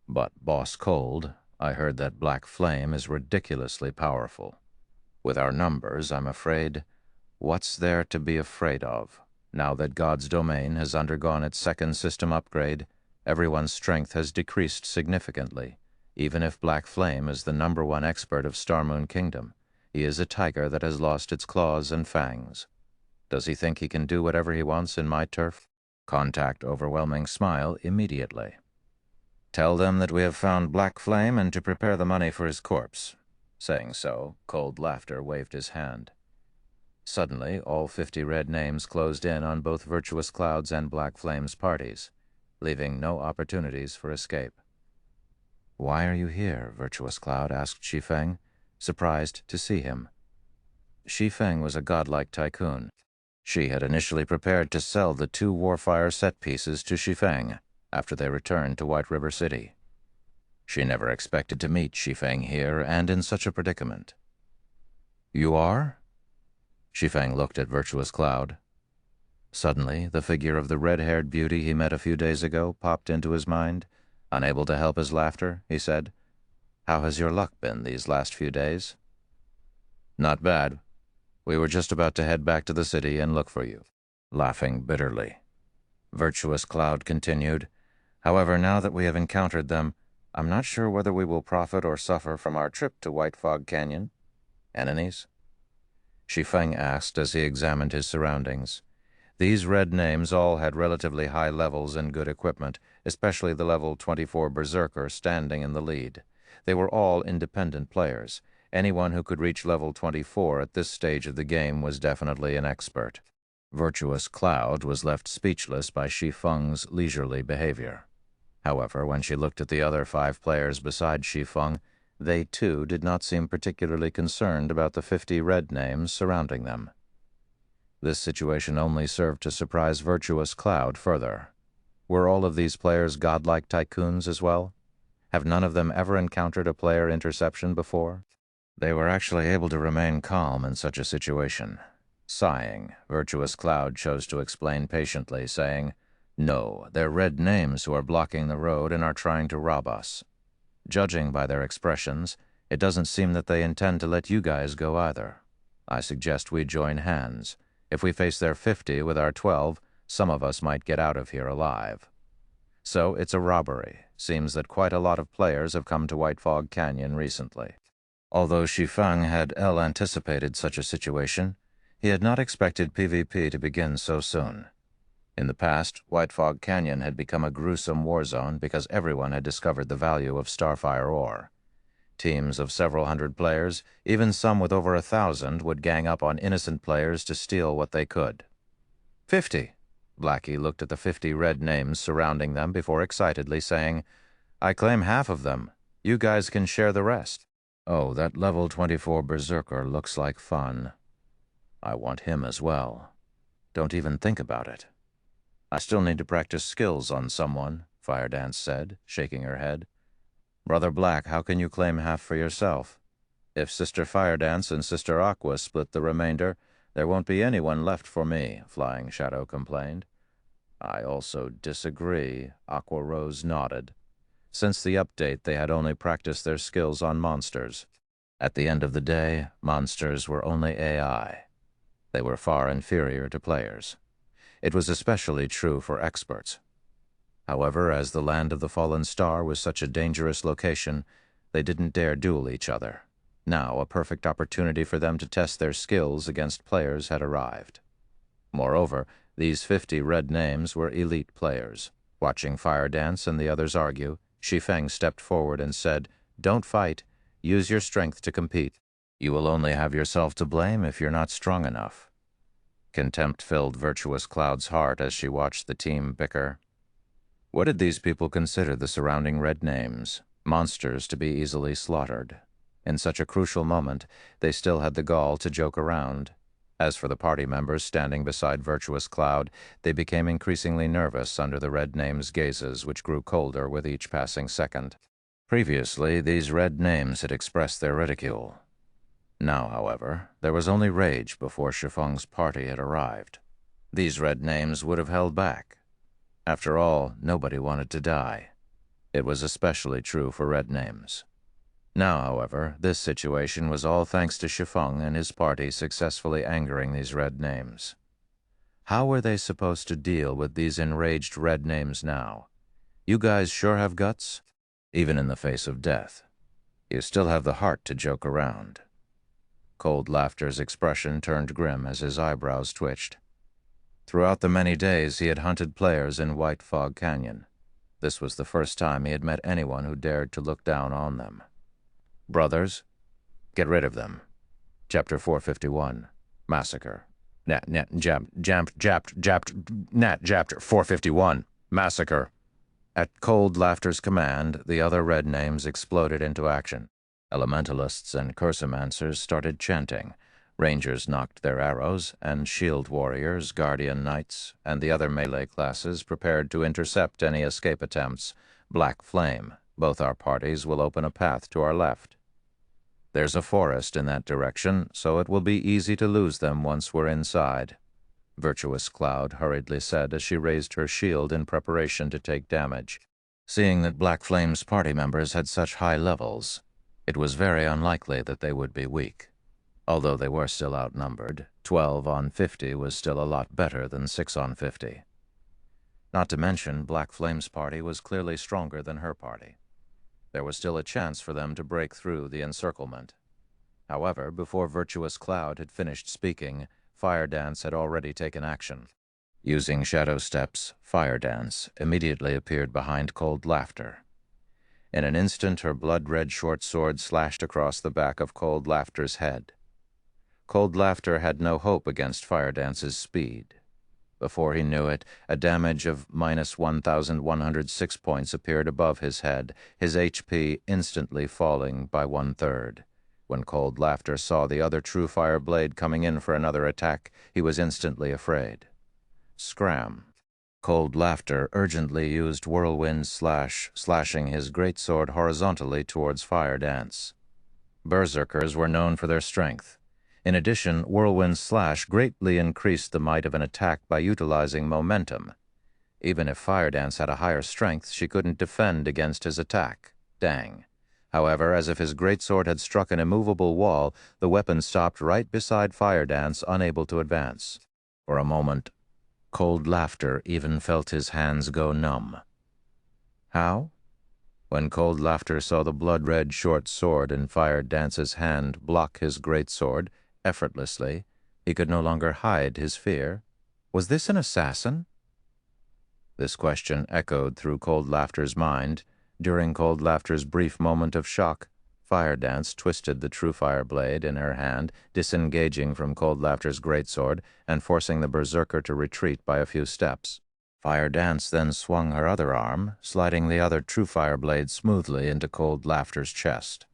But, Boss Cold, I heard that Black Flame is ridiculously powerful. With our numbers, I'm afraid, what's there to be afraid of? Now that God's domain has undergone its 2nd system upgrade, everyone's strength has decreased significantly. Even if Black Flame is the #1 expert of Star Moon Kingdom, he is a tiger that has lost its claws and fangs. Does he think he can do whatever he wants in my turf? Contact Overwhelming Smile immediately. Tell them that we have found Black Flame and to prepare the money for his corpse. Saying so, Cold Laughter waved his hand. Suddenly, all 50 red names closed in on both Virtuous Cloud's and Black Flame's parties, leaving no opportunities for escape. "Why are you here?" Virtuous Cloud asked Shi Feng, surprised to see him. Shi Feng was a godlike tycoon. She had initially prepared to sell the 2 Warfire set pieces to Shi Feng after they returned to White River City. She never expected to meet Shi Feng here and in such a predicament. "You are?" Shi Feng looked at Virtuous Cloud. Suddenly, the figure of the red-haired beauty he met a few days ago popped into his mind. Unable to help his laughter, he said, "How has your luck been these last few days?" "Not bad. We were just about to head back to the city and look for you." Laughing bitterly, Virtuous Cloud continued, "However, now that we have encountered them, I'm not sure whether we will profit or suffer from our trip to White Fog Canyon. Enemies?" Shi Feng asked as he examined his surroundings. These red names all had relatively high levels and good equipment, especially the level 24 Berserker standing in the lead. They were all independent players. Anyone who could reach level 24 at this stage of the game was definitely an expert. Virtuous Cloud was left speechless by Shi Feng's leisurely behavior. However, when she looked at the other 5 players beside Shi Feng, they too did not seem particularly concerned about the 50 red names surrounding them. This situation only served to surprise Virtuous Cloud further. Were all of these players godlike tycoons as well? Have none of them ever encountered a player interception before? They were actually able to remain calm in such a situation. Sighing, Virtuous Cloud chose to explain patiently, saying, "No, they're red names who are blocking the road and are trying to rob us. Judging by their expressions, it doesn't seem that they intend to let you guys go either. I suggest we join hands. If we face their 50 with our 12, some of us might get out of here alive. So it's a robbery. Seems that quite a lot of players have come to White Fog Canyon recently." Although Shi Feng had anticipated such a situation, he had not expected PvP to begin so soon. In the past, White Fog Canyon had become a gruesome war zone because everyone had discovered the value of Starfire ore. Teams of several hundred players, even some with over 1,000, would gang up on innocent players to steal what they could. 50. Blackie looked at the 50 red names surrounding them before excitedly saying, "I claim half of them. You guys can share the rest." "Oh, that level 24 Berserker looks like fun. I want him as well. Don't even think about it." "I still need to practice skills on someone," Firedance said, shaking her head. "Brother Black, how can you claim half for yourself? If Sister Firedance and Sister Aqua split the remainder, there won't be anyone left for me," Flying Shadow complained. "I also disagree," Aqua Rose nodded. Since the update, they had only practiced their skills on monsters. At the end of the day, monsters were only AI. They were far inferior to players. It was especially true for experts. However, as the land of the fallen star was such a dangerous location, they didn't dare duel each other. Now, a perfect opportunity for them to test their skills against players had arrived. Moreover, these 50 red names were elite players. Watching Firedance and the others argue, Shi Feng stepped forward and said, "Don't fight. Use your strength to compete. You will only have yourself to blame if you're not strong enough." Contempt filled Virtuous Cloud's heart as she watched the team bicker. What did these people consider the surrounding red names? Monsters to be easily slaughtered. In such a crucial moment, they still had the gall to joke around. As for the party members standing beside Virtuous Cloud, they became increasingly nervous under the red names' gazes, which grew colder with each passing second. Previously, these red names had expressed their ridicule. Now, however, there was only rage before Shi Feng's party had arrived. These red names would have held back. After all, nobody wanted to die. It was especially true for red names. Now, however, this situation was all thanks to Shi Feng and his party successfully angering these red names. How were they supposed to deal with these enraged red names now? "You guys sure have guts?" Even in the face of death. "You still have the heart to joke around." Cold Laughter's expression turned grim as his eyebrows twitched. Throughout the many days he had hunted players in White Fog Canyon. This was the first time he had met anyone who dared to look down on them. "Brothers, get rid of them." Chapter 451, Massacre. Chapter 451, Massacre. At Cold Laughter's command, the other red names exploded into action. Elementalists and Cursomancers started chanting. Rangers knocked their arrows, and Shield Warriors, Guardian Knights, and the other melee classes prepared to intercept any escape attempts. Black Flame, both our parties will open a path to our left. There's a forest in that direction, so it will be easy to lose them once we're inside, Virtuous Cloud hurriedly said as she raised her shield in preparation to take damage. Seeing that Black Flame's party members had such high levels, it was very unlikely that they would be weak. Although they were still outnumbered, 12 on 50 was still a lot better than 6 on 50. Not to mention, Black Flame's party was clearly stronger than her party. There was still a chance for them to break through the encirclement. However, before Virtuous Cloud had finished speaking, Fire Dance had already taken action. Using shadow steps, Fire Dance immediately appeared behind Cold Laughter. In an instant, her blood-red short sword slashed across the back of Cold Laughter's head. Cold Laughter had no hope against Fire Dance's speed. Before he knew it, a damage of minus 1,106 points appeared above his head, his HP instantly falling by 1/3. When Cold Laughter saw the other True Fire blade coming in for another attack, he was instantly afraid. Scram. Cold Laughter urgently used Whirlwind Slash, slashing his greatsword horizontally towards Fire Dance. Berserkers were known for their strength. In addition, Whirlwind Slash greatly increased the might of an attack by utilizing momentum. Even if Fire Dance had a higher strength, she couldn't defend against his attack. Dang. However, as if his greatsword had struck an immovable wall, the weapon stopped right beside Fire Dance, unable to advance. For a moment, Cold Laughter even felt his hands go numb. How? When Cold Laughter saw the blood-red short sword in Fire Dance's hand block his greatsword effortlessly, he could no longer hide his fear. Was this an assassin? This question echoed through Cold Laughter's mind. During Cold Laughter's brief moment of shock, Fire Dance twisted the True Fire blade in her hand, disengaging from Cold Laughter's greatsword and forcing the Berserker to retreat by a few steps. Fire Dance then swung her other arm, sliding the other True Fire blade smoothly into Cold Laughter's chest.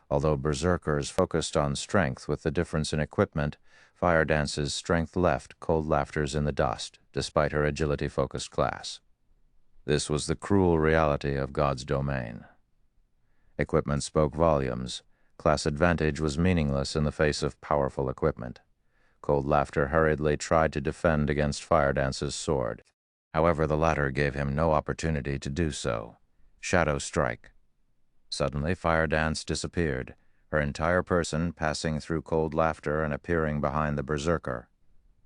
Although Berserkers focused on strength with the difference in equipment, Fire Dance's strength left Cold Laughter's in the dust, despite her agility-focused class. This was the cruel reality of God's domain. Equipment spoke volumes. Class advantage was meaningless in the face of powerful equipment. Cold Laughter hurriedly tried to defend against Fire Dance's sword. However, the latter gave him no opportunity to do so. Shadow Strike. Suddenly, Fire Dance disappeared, her entire person passing through Cold Laughter and appearing behind the Berserker.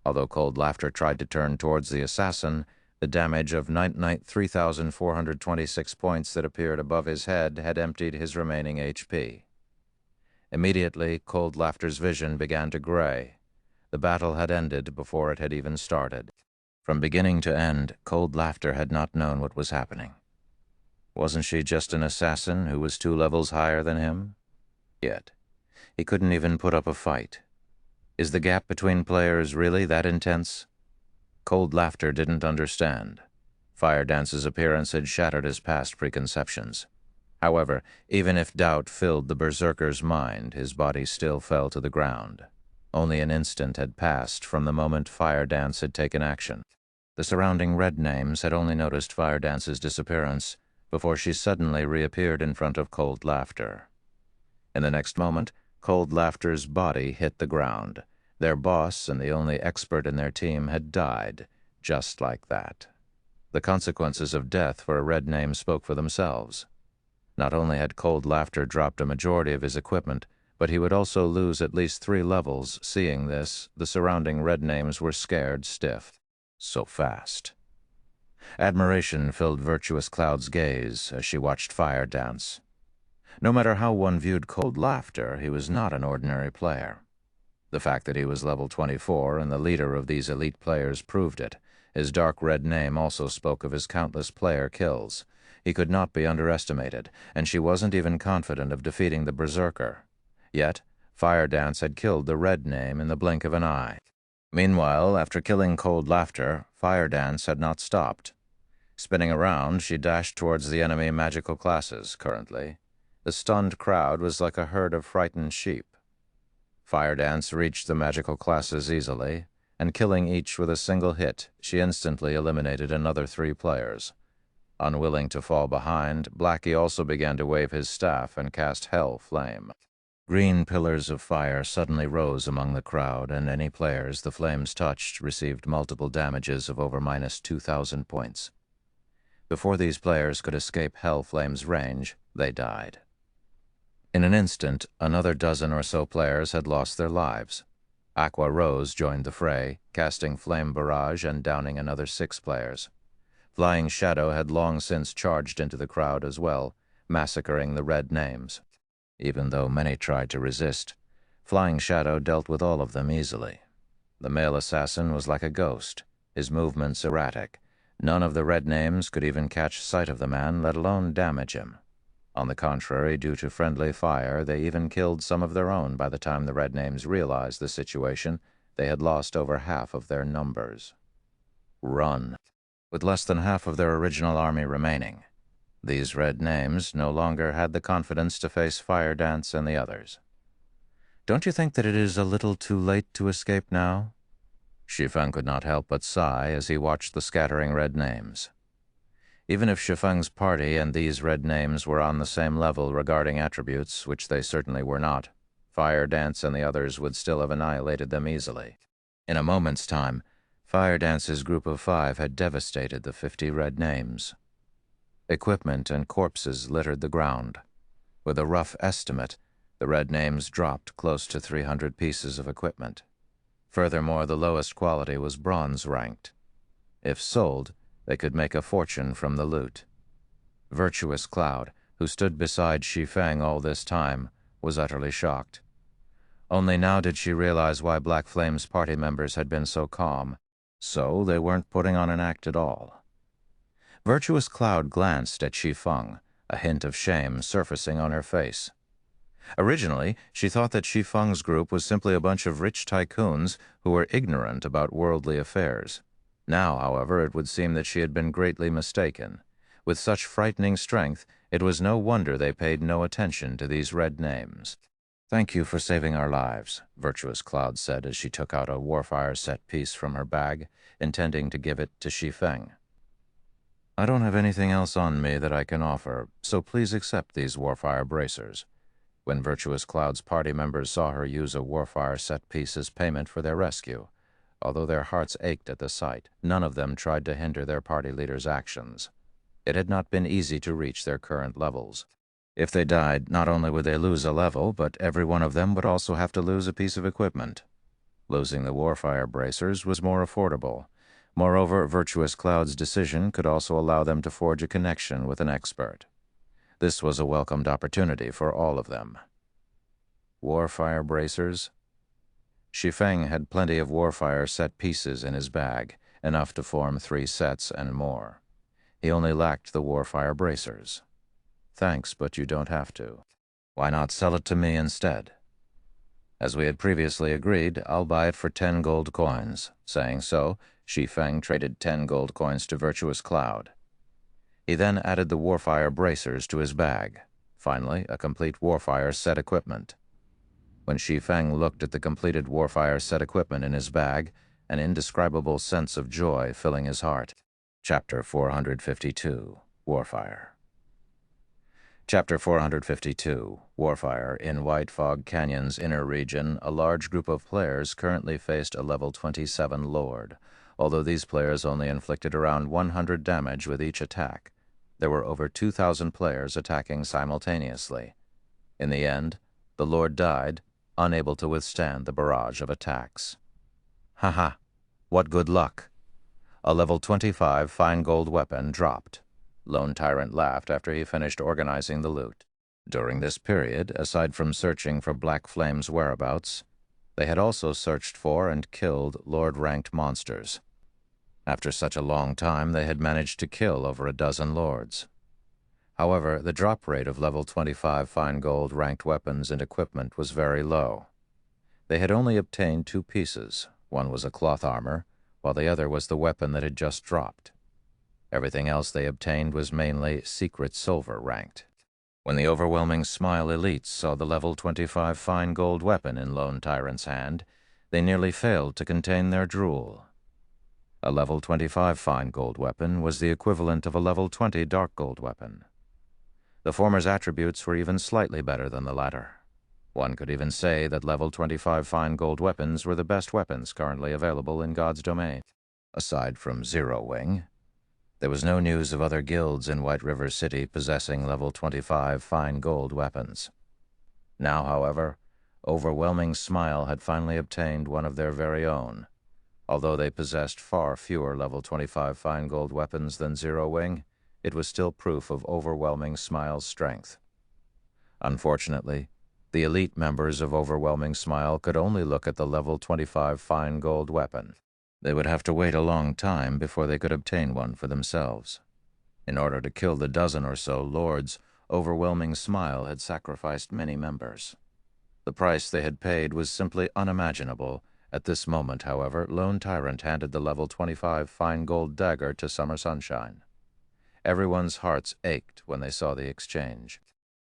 Although Cold Laughter tried to turn towards the assassin, the damage of 3,426 points that appeared above his head had emptied his remaining HP. Immediately, Cold Laughter's vision began to gray. The battle had ended before it had even started. From beginning to end, Cold Laughter had not known what was happening. Wasn't she just an assassin who was 2 levels higher than him? Yet, he couldn't even put up a fight. Is the gap between players really that intense? Cold Laughter didn't understand. Fire Dance's appearance had shattered his past preconceptions. However, even if doubt filled the Berserker's mind, his body still fell to the ground. Only an instant had passed from the moment Fire Dance had taken action. The surrounding red names had only noticed Fire Dance's disappearance before she suddenly reappeared in front of Cold Laughter. In the next moment, Cold Laughter's body hit the ground. Their boss and the only expert in their team had died, just like that. The consequences of death for a red name spoke for themselves. Not only had Cold Laughter dropped a majority of his equipment, but he would also lose at least 3 levels. Seeing this, the surrounding red names were scared stiff. So fast. Admiration filled Virtuous Cloud's gaze as she watched Fire Dance. No matter how one viewed Cold Laughter, he was not an ordinary player. The fact that he was level 24 and the leader of these elite players proved it. His dark red name also spoke of his countless player kills. He could not be underestimated, and she wasn't even confident of defeating the Berserker. Yet, Fire Dance had killed the red name in the blink of an eye. Meanwhile, after killing Cold Laughter, Fire Dance had not stopped. Spinning around, she dashed towards the enemy magical classes. Currently, the stunned crowd was like a herd of frightened sheep. Fire Dance reached the magical classes easily, and killing each with a single hit, she instantly eliminated another 3 players. Unwilling to fall behind, Blackie also began to wave his staff and cast Hell Flame. Green pillars of fire suddenly rose among the crowd, and any players the flames touched received multiple damages of over -2,000 points. Before these players could escape Hell Flame's range, they died. In an instant, another dozen or so players had lost their lives. Aqua Rose joined the fray, casting Flame Barrage and downing another 6 players. Flying Shadow had long since charged into the crowd as well, massacring the red names. Even though many tried to resist, Flying Shadow dealt with all of them easily. The male assassin was like a ghost, his movements erratic. None of the red names could even catch sight of the man, let alone damage him. On the contrary, due to friendly fire, they even killed some of their own. By the time the red names realized the situation, they had lost over half of their numbers. Run. With less than half of their original army remaining, these red names no longer had the confidence to face Fire Dance and the others. "Don't you think that it is a little too late to escape now?" Shi Feng could not help but sigh as he watched the scattering red names. Even if Shi Feng's party and these red names were on the same level regarding attributes, which they certainly were not, Fire Dance and the others would still have annihilated them easily. In a moment's time, Fire Dance's group of 5 had devastated the 50 red names. Equipment and corpses littered the ground. With a rough estimate, the red names dropped close to 300 pieces of equipment. Furthermore, the lowest quality was bronze ranked. If sold, they could make a fortune from the loot. Virtuous Cloud, who stood beside Shi Feng all this time, was utterly shocked. Only now did she realize why Black Flame's party members had been so calm. So they weren't putting on an act at all. Virtuous Cloud glanced at Shi Feng, a hint of shame surfacing on her face. Originally, she thought that Shi Feng's group was simply a bunch of rich tycoons who were ignorant about worldly affairs. Now, however, it would seem that she had been greatly mistaken. With such frightening strength, it was no wonder they paid no attention to these red names. "Thank you for saving our lives," Virtuous Cloud said as she took out a Warfire set piece from her bag, intending to give it to Shi Feng. "I don't have anything else on me that I can offer, so please accept these Warfire bracers." When Virtuous Cloud's party members saw her use a Warfire set piece as payment for their rescue, although their hearts ached at the sight, none of them tried to hinder their party leader's actions. It had not been easy to reach their current levels. If they died, not only would they lose a level, but every one of them would also have to lose a piece of equipment. Losing the Warfire bracers was more affordable. Moreover, Virtuous Cloud's decision could also allow them to forge a connection with an expert. This was a welcomed opportunity for all of them. Warfire bracers? Shi Feng had plenty of Warfire set pieces in his bag, enough to form 3 sets and more. He only lacked the Warfire bracers. "Thanks, but you don't have to. Why not sell it to me instead?" "As we had previously agreed, I'll buy it for 10 gold coins. Saying so, Shi Feng traded 10 gold coins to Virtuous Cloud. He then added the Warfire bracers to his bag. Finally, a complete Warfire set equipment. When Shi Feng looked at the completed Warfire set equipment in his bag, an indescribable sense of joy filling his heart. Chapter 452, Warfire. Chapter 452, Warfire. In White Fog Canyon's inner region, a large group of players currently faced a level 27 Lord. Although these players only inflicted around 100 damage with each attack, there were over 2,000 players attacking simultaneously. In the end, the Lord died, unable to withstand the barrage of attacks. Haha, what good luck! A level 25 fine gold weapon dropped. Lone Tyrant laughed after he finished organizing the loot. During this period, aside from searching for Black Flame's whereabouts, they had also searched for and killed Lord-ranked monsters. After such a long time, they had managed to kill over a dozen Lords. However, the drop rate of level 25 fine gold ranked weapons and equipment was very low. They had only obtained 2 pieces. One was a cloth armor, while the other was the weapon that had just dropped. Everything else they obtained was mainly secret silver ranked. When the overwhelming Smile elites saw the level 25 fine gold weapon in Lone Tyrant's hand, they nearly failed to contain their drool. A level 25 fine gold weapon was the equivalent of a level 20 dark gold weapon. The former's attributes were even slightly better than the latter. One could even say that level 25 fine gold weapons were the best weapons currently available in God's domain. Aside from Zero Wing, there was no news of other guilds in White River City possessing level 25 fine gold weapons. Now, however, Overwhelming Smile had finally obtained one of their very own. Although they possessed far fewer level 25 fine gold weapons than Zero Wing, it was still proof of Overwhelming Smile's strength. Unfortunately, the elite members of Overwhelming Smile could only look at the level 25 fine gold weapon. They would have to wait a long time before they could obtain one for themselves. In order to kill the dozen or so lords, Overwhelming Smile had sacrificed many members. The price they had paid was simply unimaginable. At this moment, however, Lone Tyrant handed the level 25 fine gold dagger to Summer Sunshine. Everyone's hearts ached when they saw the exchange.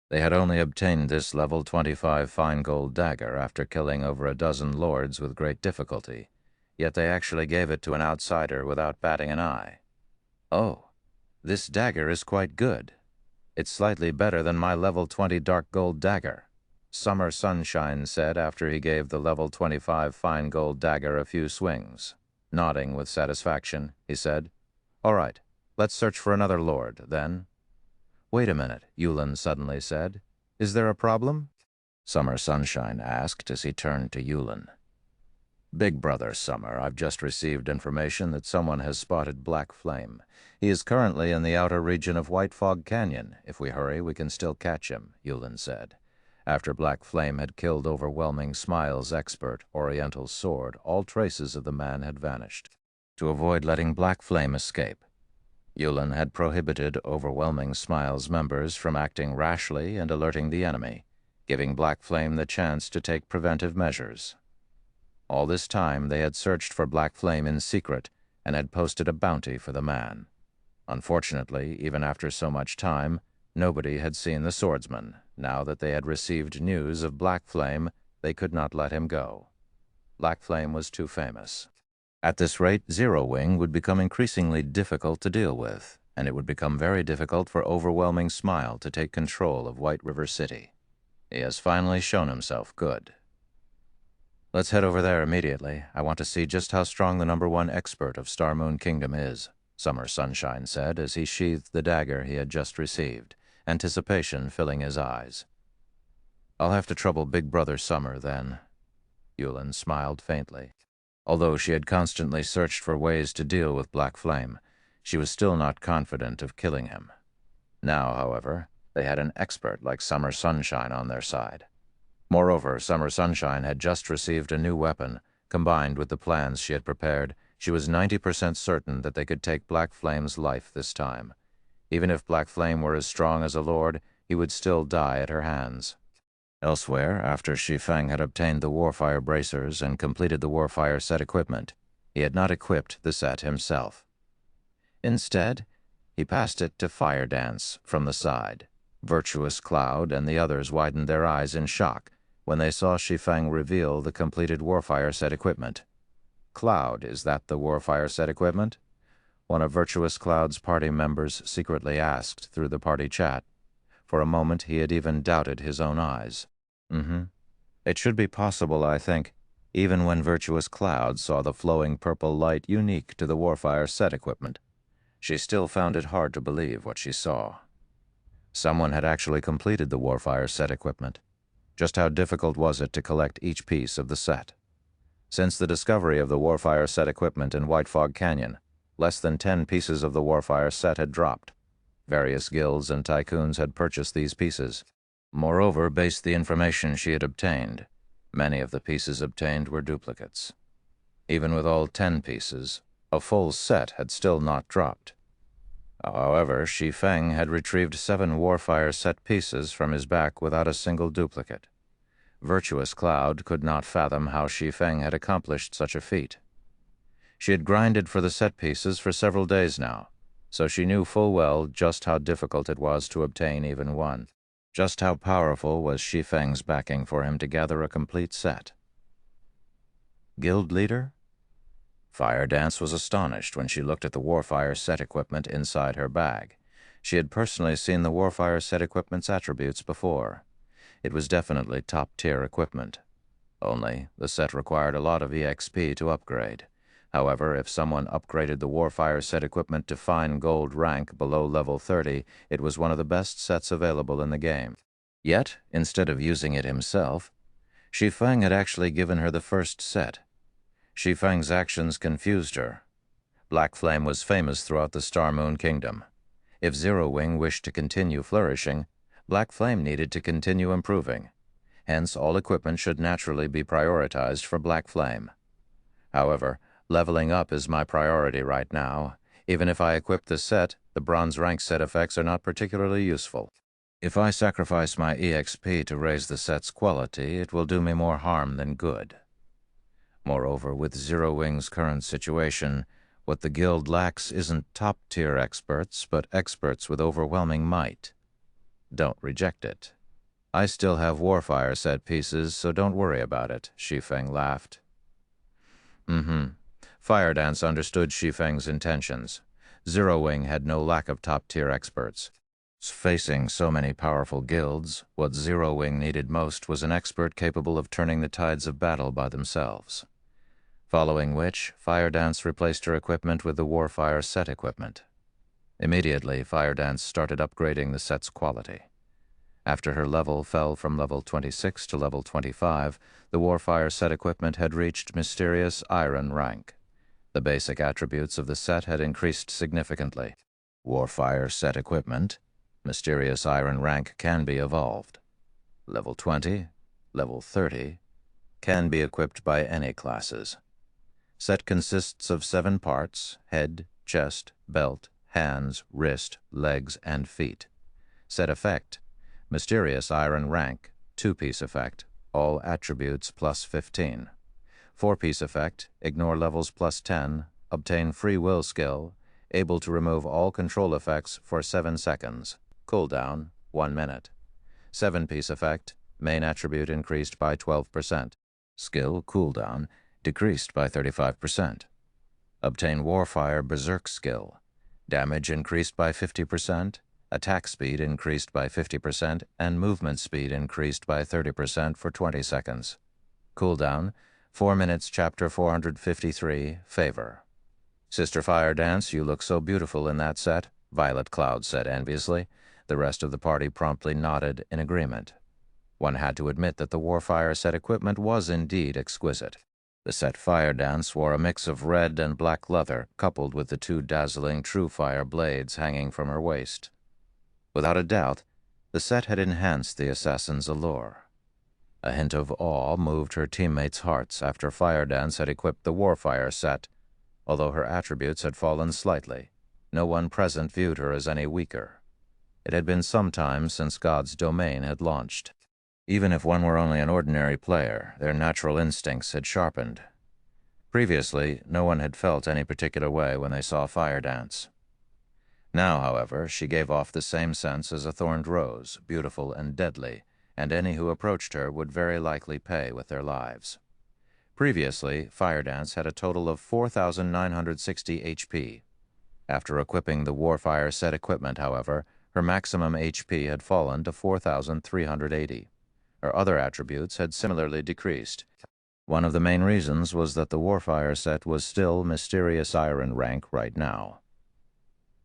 They had only obtained this level 25 fine gold dagger after killing over a dozen lords with great difficulty, yet they actually gave it to an outsider without batting an eye. "Oh, this dagger is quite good. It's slightly better than my level 20 dark gold dagger," Summer Sunshine said after he gave the level 25 fine gold dagger a few swings. Nodding with satisfaction, he said, "All right, let's search for another lord, then." "Wait a minute," Yulin suddenly said. "Is there a problem?" Summer Sunshine asked as he turned to Yulin. "Big Brother Summer, I've just received information that someone has spotted Black Flame. He is currently in the outer region of White Fog Canyon. If we hurry, we can still catch him," Yulin said. After Black Flame had killed Overwhelming Smile's expert Oriental sword, all traces of the man had vanished. To avoid letting Black Flame escape, Yulin had prohibited Overwhelming Smile's members from acting rashly and alerting the enemy, giving Black Flame the chance to take preventive measures. All this time they had searched for Black Flame in secret and had posted a bounty for the man. Unfortunately, even after so much time, nobody had seen the swordsman. Now that they had received news of Black Flame, they could not let him go. Black Flame was too famous. At this rate, Zero Wing would become increasingly difficult to deal with, and it would become very difficult for Overwhelming Smile to take control of White River City. He has finally shown himself good. "Let's head over there immediately. I want to see just how strong the #1 expert of Star Moon Kingdom is," Summer Sunshine said as he sheathed the dagger he had just received, anticipation filling his eyes. "I'll have to trouble Big Brother Summer, then." Yulin smiled faintly. Although she had constantly searched for ways to deal with Black Flame, she was still not confident of killing him. Now, however, they had an expert like Summer Sunshine on their side. Moreover, Summer Sunshine had just received a new weapon. Combined with the plans she had prepared, she was 90% certain that they could take Black Flame's life this time. Even if Black Flame were as strong as a lord, he would still die at her hands. Elsewhere, after Shi Feng had obtained the Warfire bracers and completed the Warfire set equipment, he had not equipped the set himself. Instead, he passed it to Fire Dance from the side. Virtuous Cloud and the others widened their eyes in shock when they saw Shi Feng reveal the completed Warfire set equipment. "Cloud, is that the Warfire set equipment?" one of Virtuous Cloud's party members secretly asked through the party chat. For a moment he had even doubted his own eyes. It should be possible, I think, even when Virtuous Cloud saw the flowing purple light unique to the Warfire set equipment. She still found it hard to believe what she saw. Someone had actually completed the Warfire set equipment. Just how difficult was it to collect each piece of the set? Since the discovery of the Warfire set equipment in White Fog Canyon, less than 10 pieces of the Warfire set had dropped. Various guilds and tycoons had purchased these pieces. Moreover, based the information she had obtained, many of the pieces obtained were duplicates. Even with all 10 pieces, a full set had still not dropped. However, Shi Feng had retrieved 7 Warfire set pieces from his back without a single duplicate. Virtuous Cloud could not fathom how Shi Feng had accomplished such a feat. She had grinded for the set pieces for several days now, so she knew full well just how difficult it was to obtain even one. Just how powerful was Shi Feng's backing for him to gather a complete set. Guild leader? Fire Dance was astonished when she looked at the Warfire set equipment inside her bag. She had personally seen the Warfire set equipment's attributes before. It was definitely top-tier equipment. Only, the set required a lot of EXP to upgrade. However, if someone upgraded the Warfire set equipment to fine gold rank below level 30, it was one of the best sets available in the game. Yet, instead of using it himself, Shi Feng had actually given her the first set. Shi Feng's actions confused her. Black Flame was famous throughout the Star Moon Kingdom. If Zero Wing wished to continue flourishing, Black Flame needed to continue improving. Hence, all equipment should naturally be prioritized for Black Flame. However, leveling up is my priority right now. Even if I equip the set, the bronze rank set effects are not particularly useful. If I sacrifice my EXP to raise the set's quality, it will do me more harm than good. Moreover, with Zero Wing's current situation, what the guild lacks isn't top-tier experts, but experts with overwhelming might. Don't reject it. I still have Warfire set pieces, so don't worry about it, Shi Feng laughed. Fire Dance understood Shi Feng's intentions. Zero Wing had no lack of top-tier experts. Facing so many powerful guilds, what Zero Wing needed most was an expert capable of turning the tides of battle by themselves. Following which, Fire Dance replaced her equipment with the Warfire set equipment. Immediately, Fire Dance started upgrading the set's quality. After her level fell from level 26 to level 25, the Warfire set equipment had reached Mysterious Iron rank. The basic attributes of the set had increased significantly. Warfire set equipment, Mysterious Iron rank can be evolved. Level 20, level 30, can be equipped by any classes. Set consists of 7 parts: head, chest, belt, hands, wrist, legs, and feet. Set effect: Mysterious Iron rank, 2-piece effect, all attributes plus 15. 4-piece effect, ignore levels plus 10, obtain free will skill, able to remove all control effects for 7 seconds, cooldown 1 minute. 7-piece effect, main attribute increased by 12%, skill cooldown decreased by 35%. Obtain Warfire Berserk skill, damage increased by 50%, attack speed increased by 50%, and movement speed increased by 30% for 20 seconds. Cooldown, 4 minutes. Chapter 453, Favor. Sister Fire Dance, you look so beautiful in that set, Violet Cloud said enviously. The rest of the party promptly nodded in agreement. One had to admit that the Warfire set equipment was indeed exquisite. The set Fire Dance wore a mix of red and black leather, coupled with the 2 dazzling True Fire blades hanging from her waist. Without a doubt, the set had enhanced the assassin's allure. A hint of awe moved her teammates' hearts after Fire Dance had equipped the Warfire set. Although her attributes had fallen slightly, no one present viewed her as any weaker. It had been some time since God's domain had launched. Even if one were only an ordinary player, their natural instincts had sharpened. Previously, no one had felt any particular way when they saw Fire Dance. Now, however, she gave off the same sense as a thorned rose, beautiful and deadly, and any who approached her would very likely pay with their lives. Previously, Fire Dance had a total of 4,960 HP. After equipping the Warfire set equipment, however, her maximum HP had fallen to 4,380. Her other attributes had similarly decreased. One of the main reasons was that the Warfire set was still Mysterious Iron rank right now.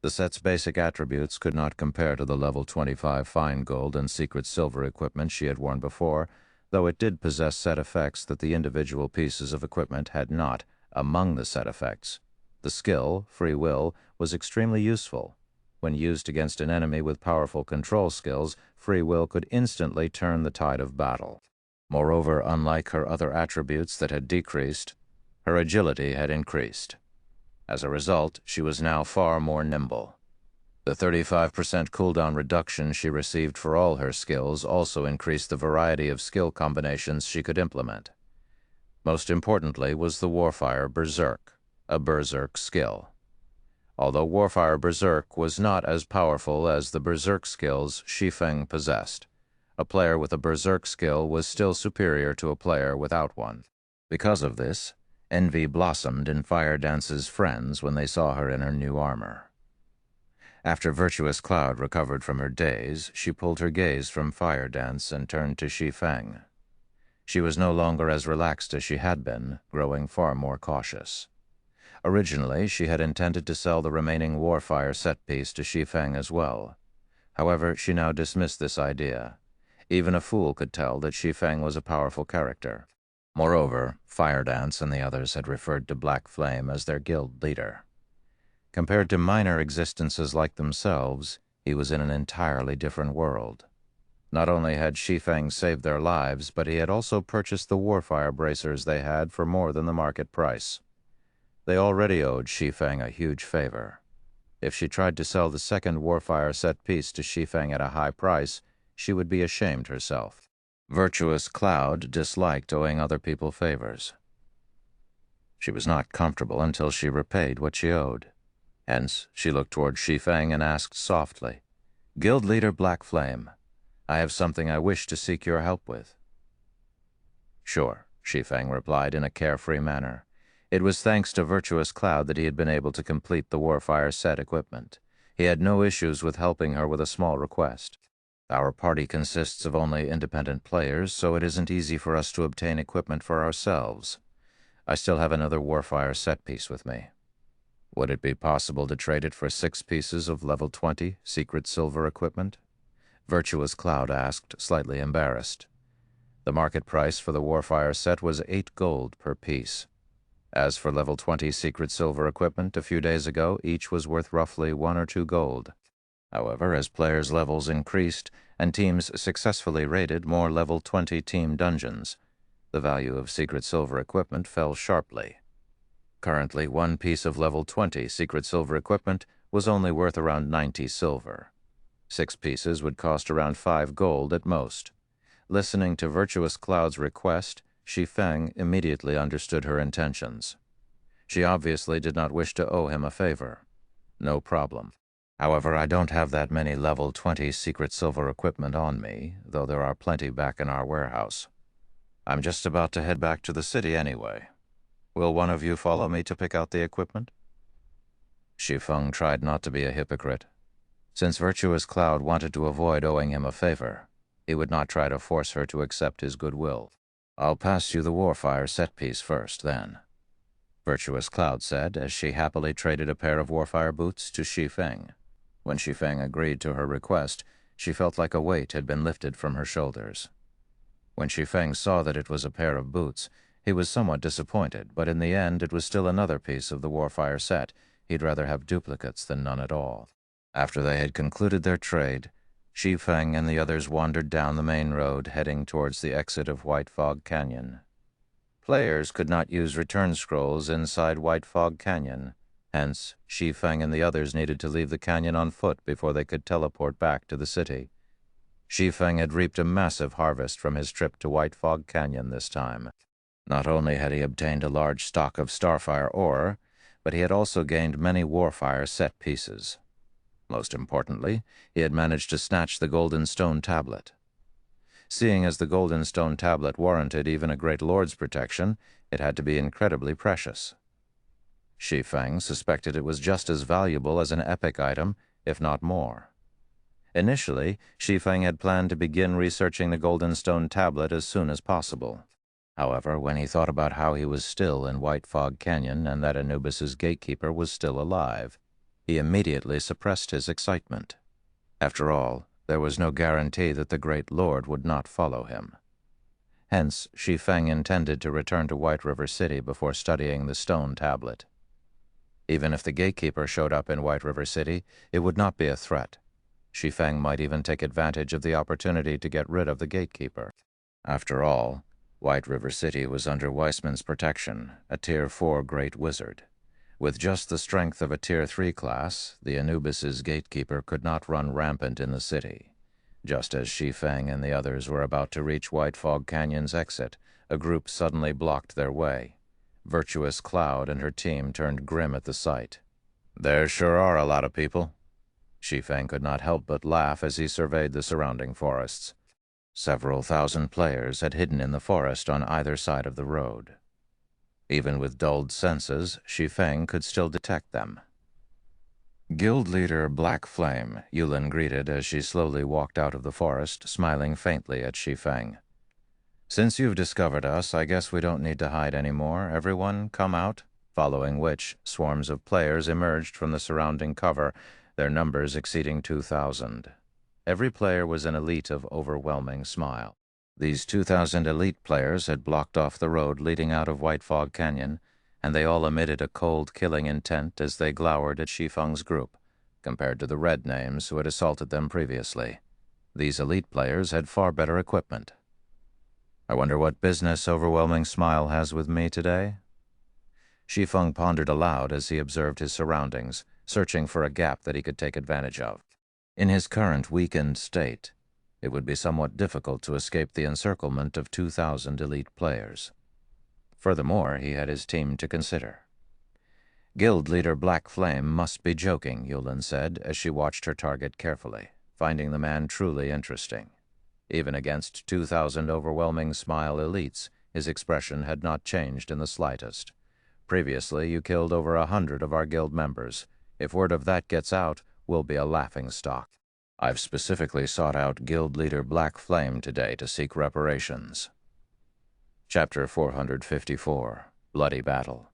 The set's basic attributes could not compare to the level 25 fine gold and secret silver equipment she had worn before, though it did possess set effects that the individual pieces of equipment had not. Among the set effects, the skill, Free Will, was extremely useful. When used against an enemy with powerful control skills, Free Will could instantly turn the tide of battle. Moreover, unlike her other attributes that had decreased, her agility had increased. As a result, she was now far more nimble. The 35% cooldown reduction she received for all her skills also increased the variety of skill combinations she could implement. Most importantly was the Warfire Berserk, a Berserk skill. although Warfire Berserk was not as powerful as the Berserk skills Shi Feng possessed. A player with a Berserk skill was still superior to a player without one. Because of this, envy blossomed in Fire Dance's friends when they saw her in her new armor. After Virtuous Cloud recovered from her daze, she pulled her gaze from Fire Dance and turned to Shi Feng. She was no longer as relaxed as she had been, growing far more cautious. Originally, she had intended to sell the remaining Warfire set piece to Shi Feng as well. However, she now dismissed this idea. Even a fool could tell that Shi Feng was a powerful character. Moreover, Fire Dance and the others had referred to Black Flame as their guild leader. Compared to minor existences like themselves, he was in an entirely different world. Not only had Shi Feng saved their lives, but he had also purchased the Warfire bracers they had for more than the market price. They already owed Shi Feng a huge favor. If she tried to sell the second Warfire set piece to Shi Feng at a high price, she would be ashamed herself. Virtuous Cloud disliked owing other people favors. She was not comfortable until she repaid what she owed. Hence, she looked toward Shi Feng and asked softly, "Guild Leader Black Flame, I have something I wish to seek your help with." "Sure," Shi Feng replied in a carefree manner. It was thanks to Virtuous Cloud that he had been able to complete the Warfire set equipment. He had no issues with helping her with a small request. "Our party consists of only independent players, so it isn't easy for us to obtain equipment for ourselves. I still have another Warfire set piece with me. Would it be possible to trade it for 6 pieces of level 20 secret silver equipment?" Virtuous Cloud asked, slightly embarrassed. The market price for the Warfire set was 8 gold per piece. As for level 20 secret silver equipment, a few days ago, each was worth roughly 1 or 2 gold. However, as players' levels increased and teams successfully raided more level 20 team dungeons, the value of secret silver equipment fell sharply. Currently, 1 piece of level 20 secret silver equipment was only worth around 90 silver. 6 pieces would cost around 5 gold at most. Listening to Virtuous Cloud's request, Shi Feng immediately understood her intentions. She obviously did not wish to owe him a favor. No problem. "However, I don't have that many level 20 secret silver equipment on me, though there are plenty back in our warehouse. I'm just about to head back to the city anyway. Will one of you follow me to pick out the equipment?" Shi Feng tried not to be a hypocrite. Since Virtuous Cloud wanted to avoid owing him a favor, he would not try to force her to accept his goodwill. "I'll pass you the Warfire set piece first, then," Virtuous Cloud said, as she happily traded a pair of Warfire boots to Shi Feng. When Shi Feng agreed to her request, she felt like a weight had been lifted from her shoulders. When Shi Feng saw that it was a pair of boots, he was somewhat disappointed, but in the end it was still another piece of the Warfire set. He'd rather have duplicates than none at all. After they had concluded their trade, Shi Feng and the others wandered down the main road, heading towards the exit of White Fog Canyon. Players could not use return scrolls inside White Fog Canyon. Hence, Shi Feng and the others needed to leave the canyon on foot before they could teleport back to the city. Shi Feng had reaped a massive harvest from his trip to White Fog Canyon this time. Not only had he obtained a large stock of Starfire ore, but he had also gained many Warfire set pieces. Most importantly, he had managed to snatch the Golden Stone Tablet. Seeing as the Golden Stone Tablet warranted even a Great Lord's protection, it had to be incredibly precious. Shi Feng suspected it was just as valuable as an epic item, if not more. Initially, Shi Feng had planned to begin researching the Golden Stone Tablet as soon as possible. However, when he thought about how he was still in White Fog Canyon and that Anubis's gatekeeper was still alive, he immediately suppressed his excitement. After all, there was no guarantee that the Great Lord would not follow him. Hence, Shi Feng intended to return to White River City before studying the stone tablet. Even if the gatekeeper showed up in White River City, it would not be a threat. Shi Feng might even take advantage of the opportunity to get rid of the gatekeeper. After all, White River City was under Weissman's protection, a Tier 4 Great Wizard. With just the strength of a Tier 3 class, the Anubis's gatekeeper could not run rampant in the city. Just as Shi Feng and the others were about to reach White Fog Canyon's exit, a group suddenly blocked their way. Virtuous Cloud and her team turned grim at the sight. There sure are a lot of people. Shi Feng could not help but laugh as he surveyed the surrounding forests. Several thousand players had hidden in the forest on either side of the road. Even with dulled senses, Shi Feng could still detect them. Guild leader Black Flame, Yulin greeted as she slowly walked out of the forest, smiling faintly at Shi Feng. Since you've discovered us, I guess we don't need to hide anymore. Everyone, come out. Following which, swarms of players emerged from the surrounding cover, their numbers exceeding 2,000. Every player was an elite of overwhelming smile. These 2,000 elite players had blocked off the road leading out of White Fog Canyon, and they all emitted a cold, killing intent as they glowered at Shi Feng's group, compared to the red names who had assaulted them previously. These elite players had far better equipment. I wonder what business Overwhelming Smile has with me today? Shi Feng pondered aloud as he observed his surroundings, searching for a gap that he could take advantage of. In his current weakened state, it would be somewhat difficult to escape the encirclement of 2,000 elite players. Furthermore, he had his team to consider. Guild leader Black Flame must be joking, Yulin said as she watched her target carefully, finding the man truly interesting. Even against 2,000 Overwhelming Smile elites, his expression had not changed in the slightest. Previously, you killed over 100 of our guild members. If word of that gets out, we'll be a laughingstock. I've specifically sought out guild leader Black Flame today to seek reparations. Chapter 454, Bloody Battle.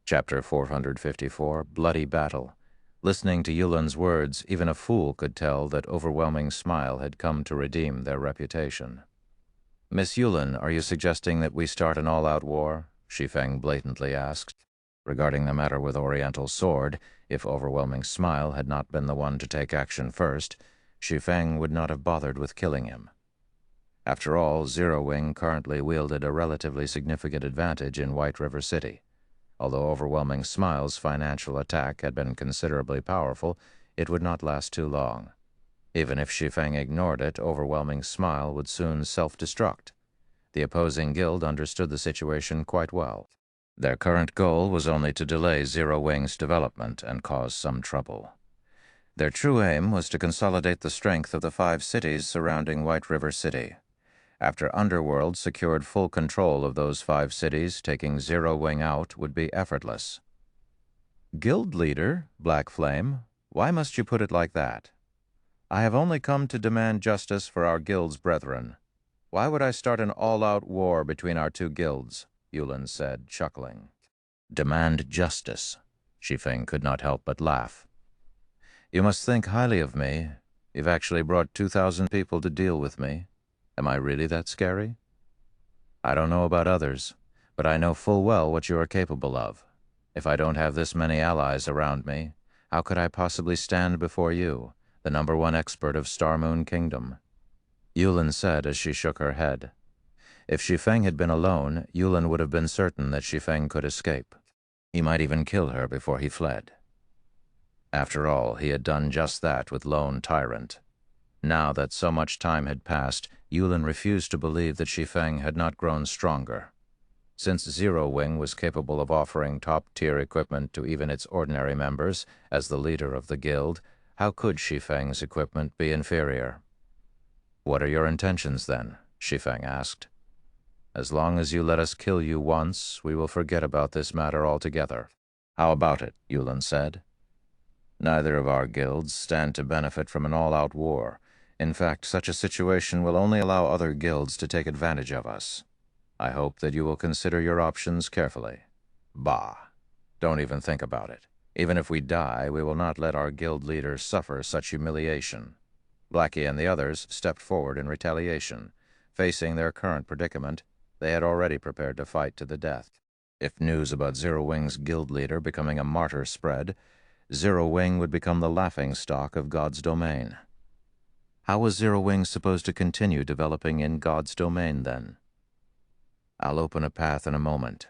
Chapter 454, Bloody Battle. Listening to Yulin's words, even a fool could tell that Overwhelming Smile had come to redeem their reputation. Miss Yulin, are you suggesting that we start an all-out war? Shi Feng blatantly asked. Regarding the matter with Oriental Sword, if Overwhelming Smile had not been the one to take action first, Shi Feng would not have bothered with killing him. After all, Zero Wing currently wielded a relatively significant advantage in White River City. Although Overwhelming Smile's financial attack had been considerably powerful, it would not last too long. Even if Shi Feng ignored it, Overwhelming Smile would soon self-destruct. The opposing guild understood the situation quite well. Their current goal was only to delay Zero Wing's development and cause some trouble. Their true aim was to consolidate the strength of the 5 cities surrounding White River City. After Underworld secured full control of those 5 cities, taking Zero Wing out would be effortless. Guild leader, Black Flame, why must you put it like that? I have only come to demand justice for our guild's brethren. Why would I start an all-out war between our 2 guilds? Yulin said, chuckling. Demand justice. Shi Feng could not help but laugh. You must think highly of me. You've actually brought 2,000 people to deal with me. Am I really that scary? I don't know about others, but I know full well what you are capable of. If I don't have this many allies around me, how could I possibly stand before you, the #1 expert of Star Moon Kingdom? Yulin said as she shook her head. If Shi Feng had been alone, Yulin would have been certain that Shi Feng could escape. He might even kill her before he fled. After all, he had done just that with Lone Tyrant. Now that so much time had passed, Yulin refused to believe that Shi Feng had not grown stronger. Since Zero Wing was capable of offering top-tier equipment to even its ordinary members, as the leader of the guild, how could Shi Feng's equipment be inferior? What are your intentions, then? Shi Feng asked. As long as you let us kill you once, we will forget about this matter altogether. How about it? Yulin said. Neither of our guilds stand to benefit from an all-out war. In fact, such a situation will only allow other guilds to take advantage of us. I hope that you will consider your options carefully. Bah! Don't even think about it. Even if we die, we will not let our guild leader suffer such humiliation. Blackie and the others stepped forward in retaliation. Facing their current predicament, they had already prepared to fight to the death. If news about Zero Wing's guild leader becoming a martyr spread, Zero Wing would become the laughingstock of God's domain. How was Zero Wing supposed to continue developing in God's domain, then? I'll open a path in a moment.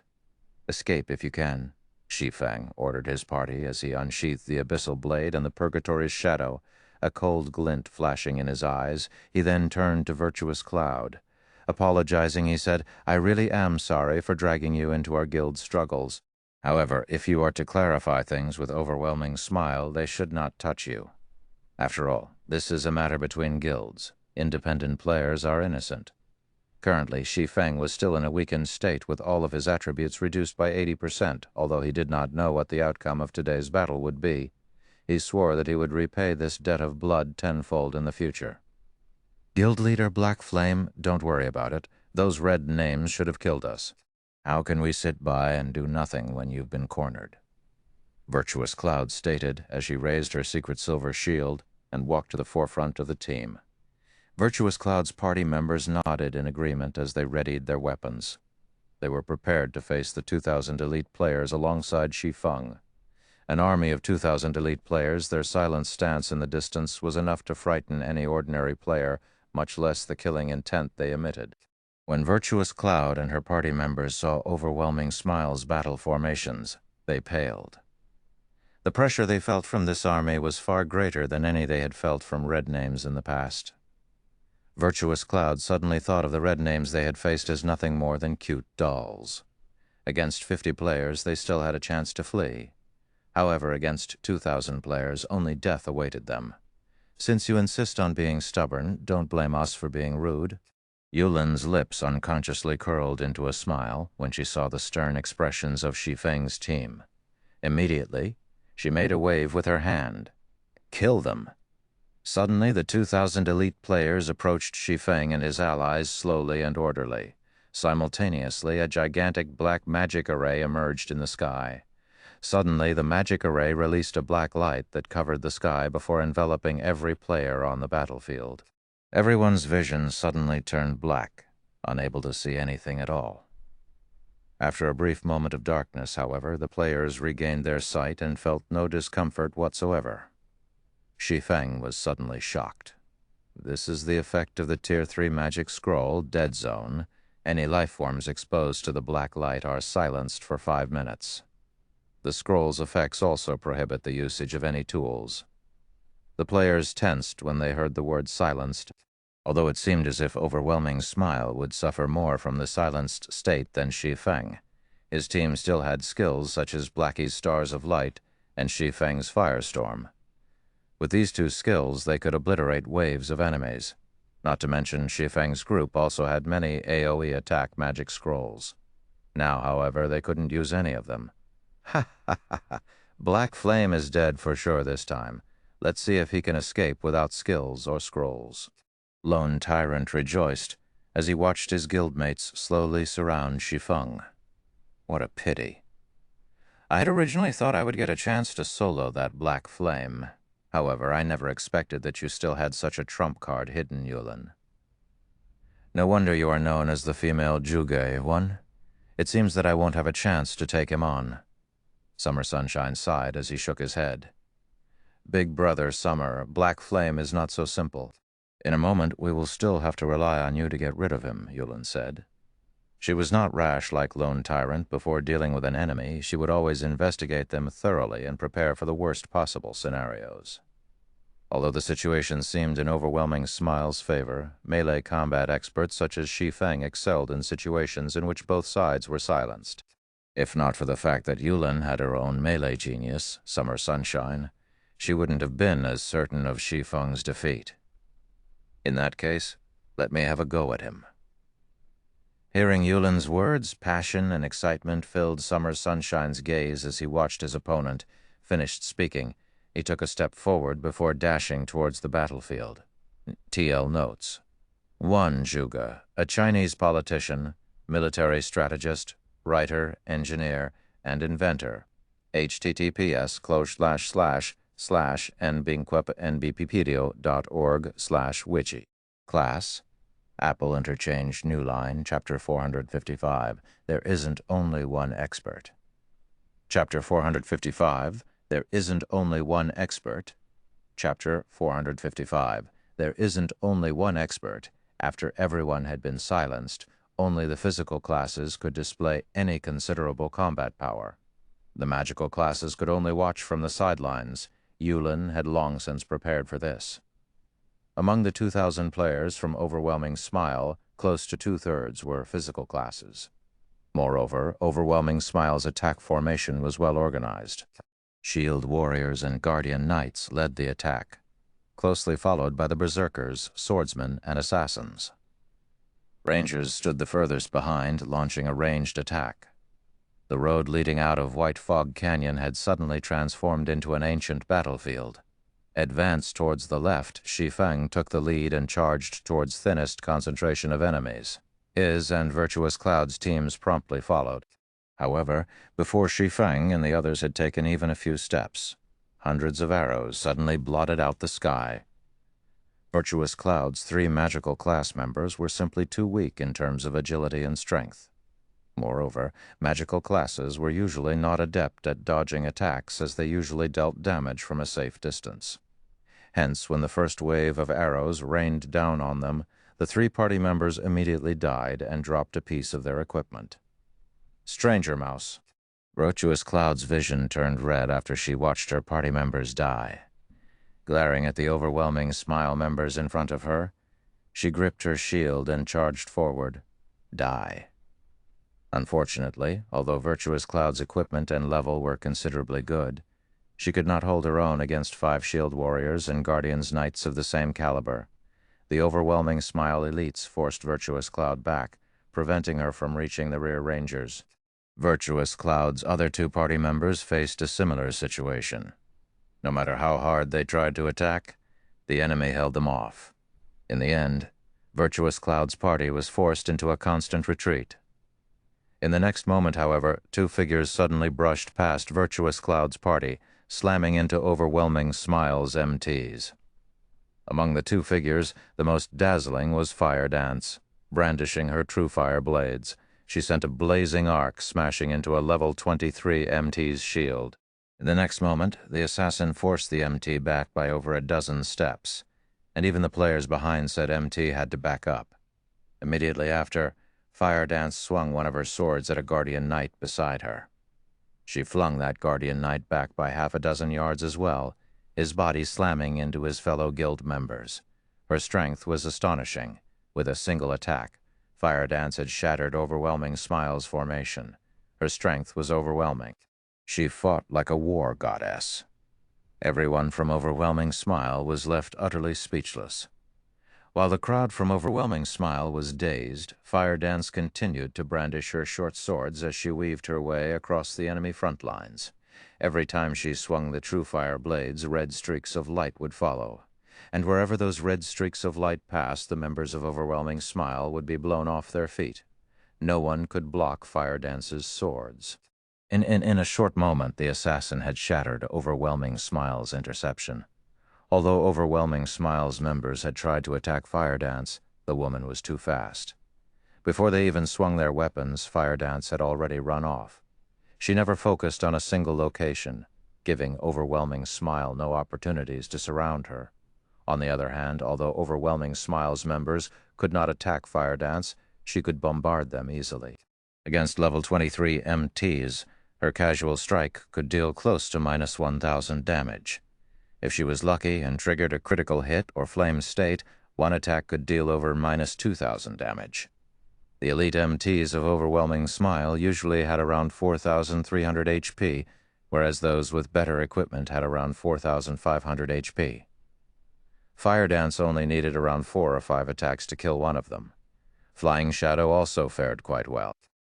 Escape if you can, Shi Feng ordered his party as he unsheathed the abyssal blade and the Purgatory's shadow, a cold glint flashing in his eyes. He then turned to Virtuous Cloud. Apologizing, he said, I really am sorry for dragging you into our guild's struggles. However, if you are to clarify things with overwhelming smile, they should not touch you. After all, this is a matter between guilds. Independent players are innocent. Currently, Shi Feng was still in a weakened state with all of his attributes reduced by 80%, although he did not know what the outcome of today's battle would be. He swore that he would repay this debt of blood tenfold in the future. Guild leader Black Flame, don't worry about it. Those red names should have killed us. How can we sit by and do nothing when you've been cornered? Virtuous Cloud stated as she raised her secret silver shield and walked to the forefront of the team. Virtuous Cloud's party members nodded in agreement as they readied their weapons. They were prepared to face the 2,000 elite players alongside Shi Feng. An army of 2,000 elite players, their silent stance in the distance was enough to frighten any ordinary player, much less the killing intent they emitted. When Virtuous Cloud and her party members saw overwhelming Smile's battle formations, they paled. The pressure they felt from this army was far greater than any they had felt from red names in the past. Virtuous Cloud suddenly thought of the red names they had faced as nothing more than cute dolls. Against 50 players, they still had a chance to flee. However, against 2,000 players, only death awaited them. Since you insist on being stubborn, don't blame us for being rude. Yulin's lips unconsciously curled into a smile when she saw the stern expressions of Shi Feng's team. Immediately, she made a wave with her hand. Kill them! Suddenly, the 2,000 elite players approached Shi Feng and his allies slowly and orderly. Simultaneously, a gigantic black magic array emerged in the sky. Suddenly, the magic array released a black light that covered the sky before enveloping every player on the battlefield. Everyone's vision suddenly turned black, unable to see anything at all. After a brief moment of darkness, however, the players regained their sight and felt no discomfort whatsoever. Shi Feng was suddenly shocked. This is the effect of the Tier 3 magic scroll, Dead Zone. Any life forms exposed to the black light are silenced for 5 minutes. The scroll's effects also prohibit the usage of any tools. The players tensed when they heard the word silenced, although it seemed as if Overwhelming Smile would suffer more from the silenced state than Shi Feng. His team still had skills such as Blackie's Stars of Light and Shi Feng's Firestorm. With these two skills, they could obliterate waves of enemies. Not to mention, Shi Feng's group also had many AoE attack magic scrolls. Now, however, they couldn't use any of them. Ha ha ha ha! Black Flame is dead for sure this time. Let's see if he can escape without skills or scrolls. Lone Tyrant rejoiced as he watched his guildmates slowly surround Shi Feng. What a pity. I had originally thought I would get a chance to solo that Black Flame. However, I never expected that you still had such a trump card hidden, Yulin. No wonder you are known as the female Juge one. It seems that I won't have a chance to take him on. Summer Sunshine sighed as he shook his head. Big brother Summer, Black Flame is not so simple. In a moment, we will still have to rely on you to get rid of him, Yulin said. She was not rash like Lone Tyrant. Before dealing with an enemy, she would always investigate them thoroughly and prepare for the worst possible scenarios. Although the situation seemed in Overwhelming Smile's favor, melee combat experts such as Shi Feng excelled in situations in which both sides were silenced. If not for the fact that Yulin had her own melee genius, Summer Sunshine, she wouldn't have been as certain of Shi Feng's defeat. In that case, let me have a go at him. Hearing Yulin's words, passion and excitement filled Summer Sunshine's gaze as he watched his opponent. Finished speaking, he took a step forward before dashing towards the battlefield. TL notes. 1. Zhuge, a Chinese politician, military strategist, writer, engineer, and inventor. https://nbinquepnbppedio.org/wiki. Class. Apple Interchange New Line, Chapter 455, There Isn't Only One Expert. Chapter 455, There Isn't Only One Expert. Chapter 455, There Isn't Only One Expert. After everyone had been silenced, only the physical classes could display any considerable combat power. The magical classes could only watch from the sidelines. Yulin had long since prepared for this. Among the 2,000 players from Overwhelming Smile, close to 2/3 were physical classes. Moreover, Overwhelming Smile's attack formation was well organized. Shield warriors and guardian knights led the attack, closely followed by the berserkers, swordsmen, and assassins. Rangers stood the furthest behind, launching a ranged attack. The road leading out of White Fog Canyon had suddenly transformed into an ancient battlefield. Advanced towards the left, Shi Feng took the lead and charged towards thinnest concentration of enemies. His and Virtuous Cloud's teams promptly followed. However, before Shi Feng and the others had taken even a few steps, hundreds of arrows suddenly blotted out the sky. Virtuous Cloud's 3 magical class members were simply too weak in terms of agility and strength. Moreover, magical classes were usually not adept at dodging attacks, as they usually dealt damage from a safe distance. Hence, when the first wave of arrows rained down on them, the 3 party members immediately died and dropped a piece of their equipment. Stranger Mouse. Virtuous Cloud's vision turned red after she watched her party members die. Glaring at the Overwhelming Smile members in front of her, she gripped her shield and charged forward. Die. Unfortunately, although Virtuous Cloud's equipment and level were considerably good, she could not hold her own against 5 shield warriors and guardians knights of the same caliber. The Overwhelming Smile elites forced Virtuous Cloud back, preventing her from reaching the rear rangers. Virtuous Cloud's other 2 party members faced a similar situation. No matter how hard they tried to attack, the enemy held them off. In the end, Virtuous Cloud's party was forced into a constant retreat. In the next moment, however, 2 figures suddenly brushed past Virtuous Cloud's party, slamming into Overwhelming Smile's MTs. Among the 2 figures, the most dazzling was Fire Dance. Brandishing her True Fire blades, she sent a blazing arc smashing into a level 23 MT's shield. In the next moment, the assassin forced the MT back by over a dozen steps, and even the players behind said MT had to back up. Immediately after, Fire Dance swung one of her swords at a guardian knight beside her. She flung that guardian knight back by half a dozen yards as well, his body slamming into his fellow guild members. Her strength was astonishing. With a single attack, Fire Dance had shattered Overwhelming Smile's formation. Her strength was overwhelming. She fought like a war goddess. Everyone from Overwhelming Smile was left utterly speechless. While the crowd from Overwhelming Smile was dazed, Fire Dance continued to brandish her short swords as she weaved her way across the enemy front lines. Every time she swung the True Fire blades, red streaks of light would follow. And wherever those red streaks of light passed, the members of Overwhelming Smile would be blown off their feet. No one could block Fire Dance's swords. In a short moment, the assassin had shattered Overwhelming Smile's interception. Although Overwhelming Smile's members had tried to attack Fire Dance, the woman was too fast. Before they even swung their weapons, Fire Dance had already run off. She never focused on a single location, giving Overwhelming Smile no opportunities to surround her. On the other hand, although Overwhelming Smile's members could not attack Fire Dance, she could bombard them easily. Against level 23 MTs, her casual strike could deal close to minus 1,000 damage. If she was lucky and triggered a critical hit or flame state, one attack could deal over minus 2,000 damage. The elite MTs of Overwhelming Smile usually had around 4,300 HP, whereas those with better equipment had around 4,500 HP. Fire Dance only needed around 4 or 5 attacks to kill one of them. Flying Shadow also fared quite well.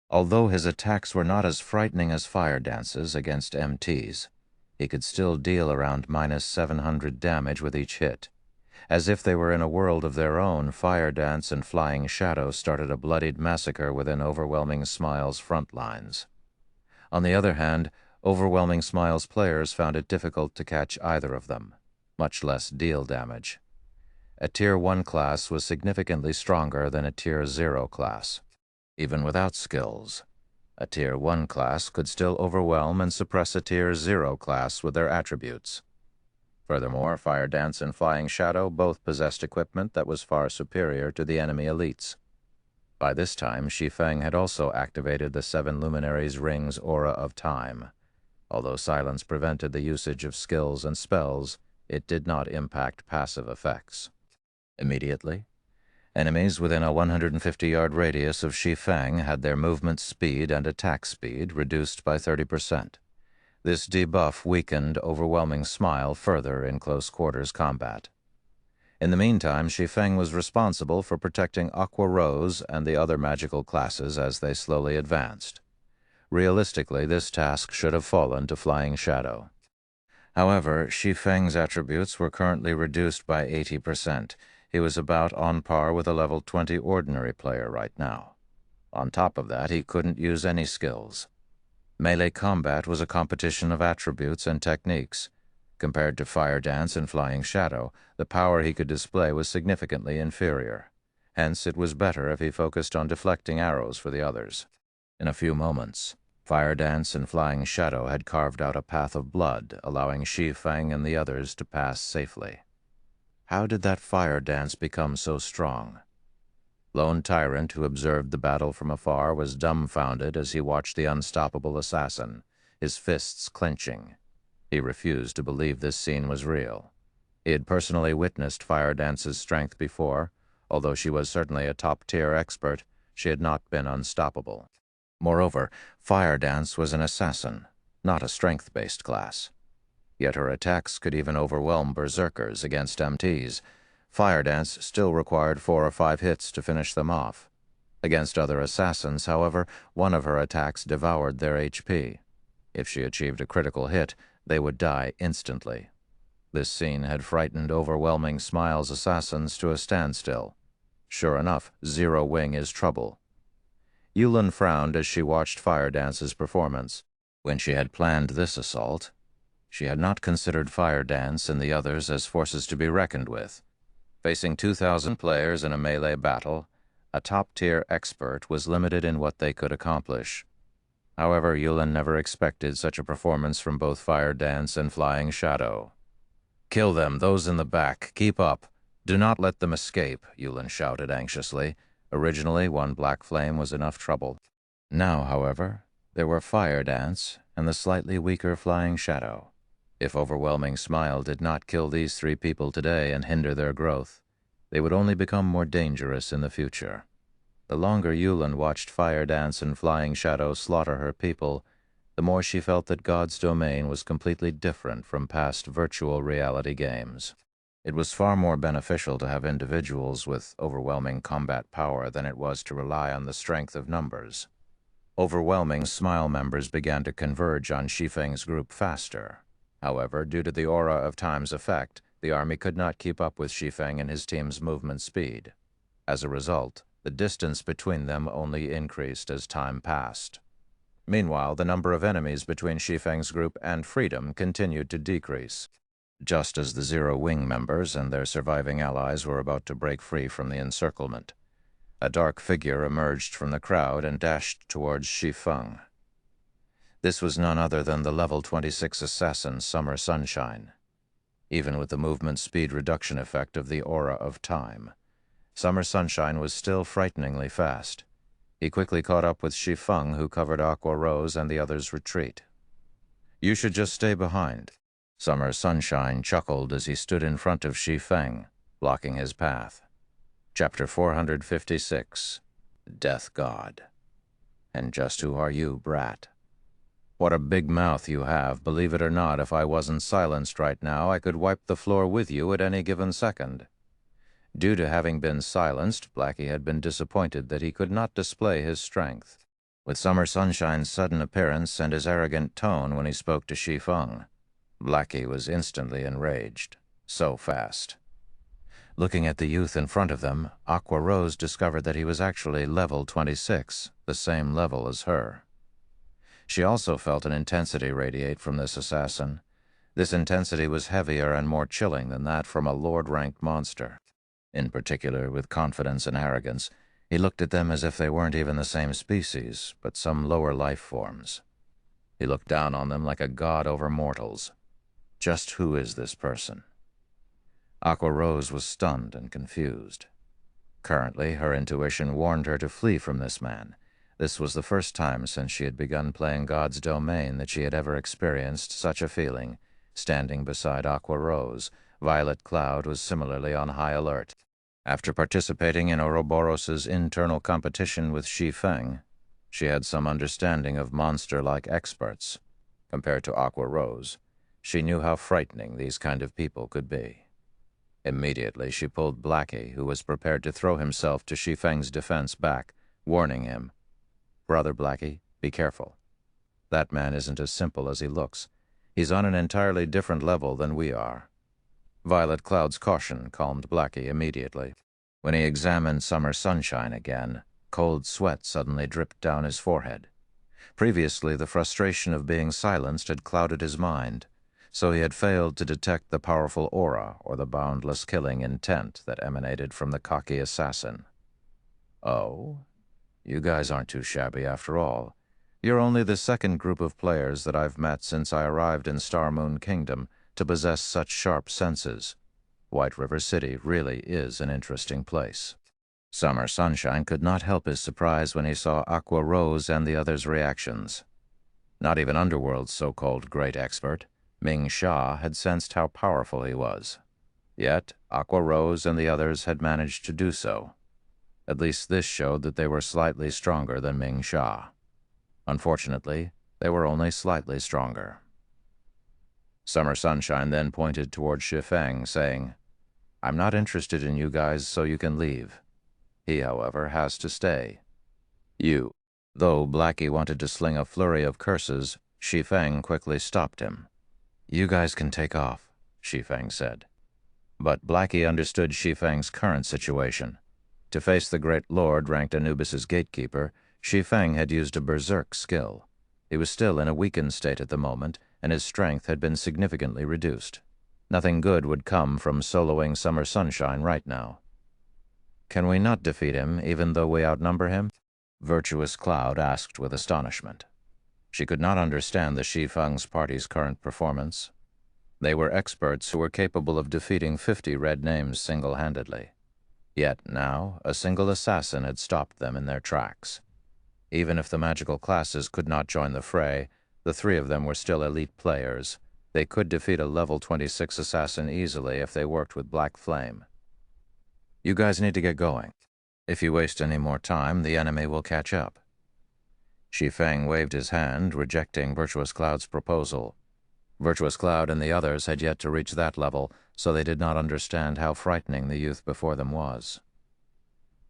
Although his attacks were not as frightening as Fire Dance's against MTs, he could still deal around minus 700 damage with each hit. As if they were in a world of their own, Fire Dance and Flying Shadow started a bloodied massacre within Overwhelming Smile's front lines. On the other hand, Overwhelming Smile's players found it difficult to catch either of them, much less deal damage. A Tier 1 class was significantly stronger than a Tier 0 class. Even without skills, a Tier 1 class could still overwhelm and suppress a Tier 0 class with their attributes. Furthermore, Fire Dance and Flying Shadow both possessed equipment that was far superior to the enemy elites. By this time, Shi Feng had also activated the 7 Luminaries' Ring's Aura of Time. Although silence prevented the usage of skills and spells, it did not impact passive effects. Immediately, Enemies within a 150-yard radius of Shi Feng had their movement speed and attack speed reduced by 30%. This debuff weakened Overwhelming Smile further in close-quarters combat. In the meantime, Shi Feng was responsible for protecting Aqua Rose and the other magical classes as they slowly advanced. Realistically, this task should have fallen to Flying Shadow. However, Shi Feng's attributes were currently reduced by 80%. He was about on par with a level 20 ordinary player right now. On top of that, he couldn't use any skills. Melee combat was a competition of attributes and techniques. Compared to Fire Dance and Flying Shadow, the power he could display was significantly inferior. Hence, it was better if he focused on deflecting arrows for the others. In a few moments, Fire Dance and Flying Shadow had carved out a path of blood, allowing Shi Feng and the others to pass safely. How did that Fire Dance become so strong? Lone Tyrant, who observed the battle from afar, was dumbfounded as he watched the unstoppable assassin, his fists clenching. He refused to believe this scene was real. He had personally witnessed Fire Dance's strength before. Although she was certainly a top-tier expert, she had not been unstoppable. Moreover, Fire Dance was an assassin, not a strength-based class. Yet her attacks could even overwhelm berserkers against MTs. Fire Dance still required 4 or 5 hits to finish them off. Against other assassins, however, one of her attacks devoured their HP. If she achieved a critical hit, they would die instantly. This scene had frightened Overwhelming Smile's assassins to a standstill. Sure enough, Zero Wing is trouble. Yulin frowned as she watched Fire Dance's performance. When she had planned this assault, she had not considered Fire Dance and the others as forces to be reckoned with. Facing 2,000 players in a melee battle, a top-tier expert was limited in what they could accomplish. However, Yulin never expected such a performance from both Fire Dance and Flying Shadow. "Kill them, those in the back. Keep up. Do not let them escape," Yulin shouted anxiously. Originally, one black flame was enough trouble. Now, however, there were Fire Dance and the slightly weaker Flying Shadow. If Overwhelming Smile did not kill these 3 people today and hinder their growth, they would only become more dangerous in the future. The longer Yulin watched Fire Dance and Flying Shadow slaughter her people, the more she felt that God's domain was completely different from past virtual reality games. It was far more beneficial to have individuals with overwhelming combat power than it was to rely on the strength of numbers. Overwhelming Smile members began to converge on Shi Feng's group faster. However, due to the Aura of Time's effect, the army could not keep up with Shi Feng and his team's movement speed. As a result, the distance between them only increased as time passed. Meanwhile, the number of enemies between Shi Feng's group and Freedom continued to decrease. Just as the Zero Wing members and their surviving allies were about to break free from the encirclement, a dark figure emerged from the crowd and dashed towards Shi Feng. This was none other than the level 26 assassin Summer Sunshine. Even with the movement speed reduction effect of the Aura of Time, Summer Sunshine was still frighteningly fast. He quickly caught up with Shi Feng, who covered Aqua Rose and the others' retreat. "You should just stay behind." Summer Sunshine chuckled as he stood in front of Shi Feng, blocking his path. Chapter 456, Death God. "And just who are you, brat? What a big mouth you have. Believe it or not, if I wasn't silenced right now, I could wipe the floor with you at any given second." Due to having been silenced, Blackie had been disappointed that he could not display his strength. With Summer Sunshine's sudden appearance and his arrogant tone when he spoke to Shi Feng, Blackie was instantly enraged. So fast. Looking at the youth in front of them, Aqua Rose discovered that he was actually level 26, the same level as her. She also felt an intensity radiate from this assassin. This intensity was heavier and more chilling than that from a Lord-ranked monster. In particular, with confidence and arrogance, he looked at them as if they weren't even the same species, but some lower life forms. He looked down on them like a god over mortals. Just who is this person? Aqua Rose was stunned and confused. Currently, her intuition warned her to flee from this man. This was the first time since she had begun playing God's domain that she had ever experienced such a feeling. Standing beside Aqua Rose, Violet Cloud was similarly on high alert. After participating in Ouroboros's internal competition with Shi Feng, she had some understanding of monster-like experts. Compared to Aqua Rose, she knew how frightening these kind of people could be. Immediately, she pulled Blackie, who was prepared to throw himself to Shi Feng's defense, back, warning him, "Brother Blackie, be careful. That man isn't as simple as he looks. He's on an entirely different level than we are." Violet Cloud's caution calmed Blackie immediately. When he examined Summer Sunshine again, cold sweat suddenly dripped down his forehead. Previously, the frustration of being silenced had clouded his mind, so he had failed to detect the powerful aura or the boundless killing intent that emanated from the cocky assassin. "Oh, you guys aren't too shabby after all. You're only the second group of players that I've met since I arrived in Star Moon Kingdom to possess such sharp senses. White River City really is an interesting place." Summer Sunshine could not help his surprise when he saw Aqua Rose and the others' reactions. Not even Underworld's so-called great expert, Ming Sha, had sensed how powerful he was. Yet, Aqua Rose and the others had managed to do so. At least this showed that they were slightly stronger than Ming Sha. Unfortunately, they were only slightly stronger. Summer Sunshine then pointed toward Shi Feng, saying, "I'm not interested in you guys, so you can leave. He, however, has to stay. You." Though Blackie wanted to sling a flurry of curses, Shi Feng quickly stopped him. "You guys can take off," Shi Feng said. But Blackie understood Shi Feng's current situation. To face the Great Lord ranked Anubis's gatekeeper, Shi Feng had used a berserk skill. He was still in a weakened state at the moment, and his strength had been significantly reduced. Nothing good would come from soloing Summer Sunshine right now. "Can we not defeat him, even though we outnumber him?" Virtuous Cloud asked with astonishment. She could not understand the Shi Feng's party's current performance. They were experts who were capable of defeating 50 red names single-handedly. Yet now, a single assassin had stopped them in their tracks. Even if the magical classes could not join the fray, the three of them were still elite players. They could defeat a level 26 assassin easily if they worked with Black Flame. "You guys need to get going. If you waste any more time, the enemy will catch up." Shi Feng waved his hand, rejecting Virtuous Cloud's proposal. Virtuous Cloud and the others had yet to reach that level, so they did not understand how frightening the youth before them was.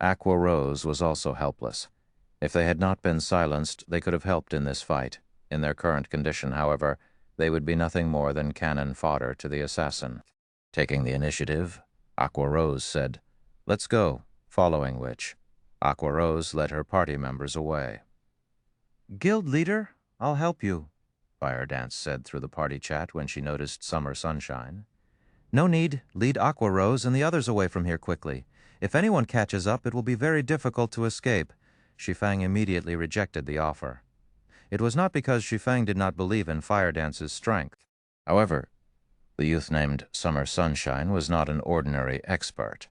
Aqua Rose was also helpless. If they had not been silenced, they could have helped in this fight. In their current condition, however, they would be nothing more than cannon fodder to the assassin. Taking the initiative, Aqua Rose said, "Let's go," following which, Aqua Rose led her party members away. "Guild leader, I'll help you," Fire Dance said through the party chat when she noticed Summer Sunshine. "No need. Lead Aqua Rose and the others away from here quickly. If anyone catches up, it will be very difficult to escape." Shi Feng immediately rejected the offer. It was not because Shi Feng did not believe in Fire Dance's strength. However, the youth named Summer Sunshine was not an ordinary expert.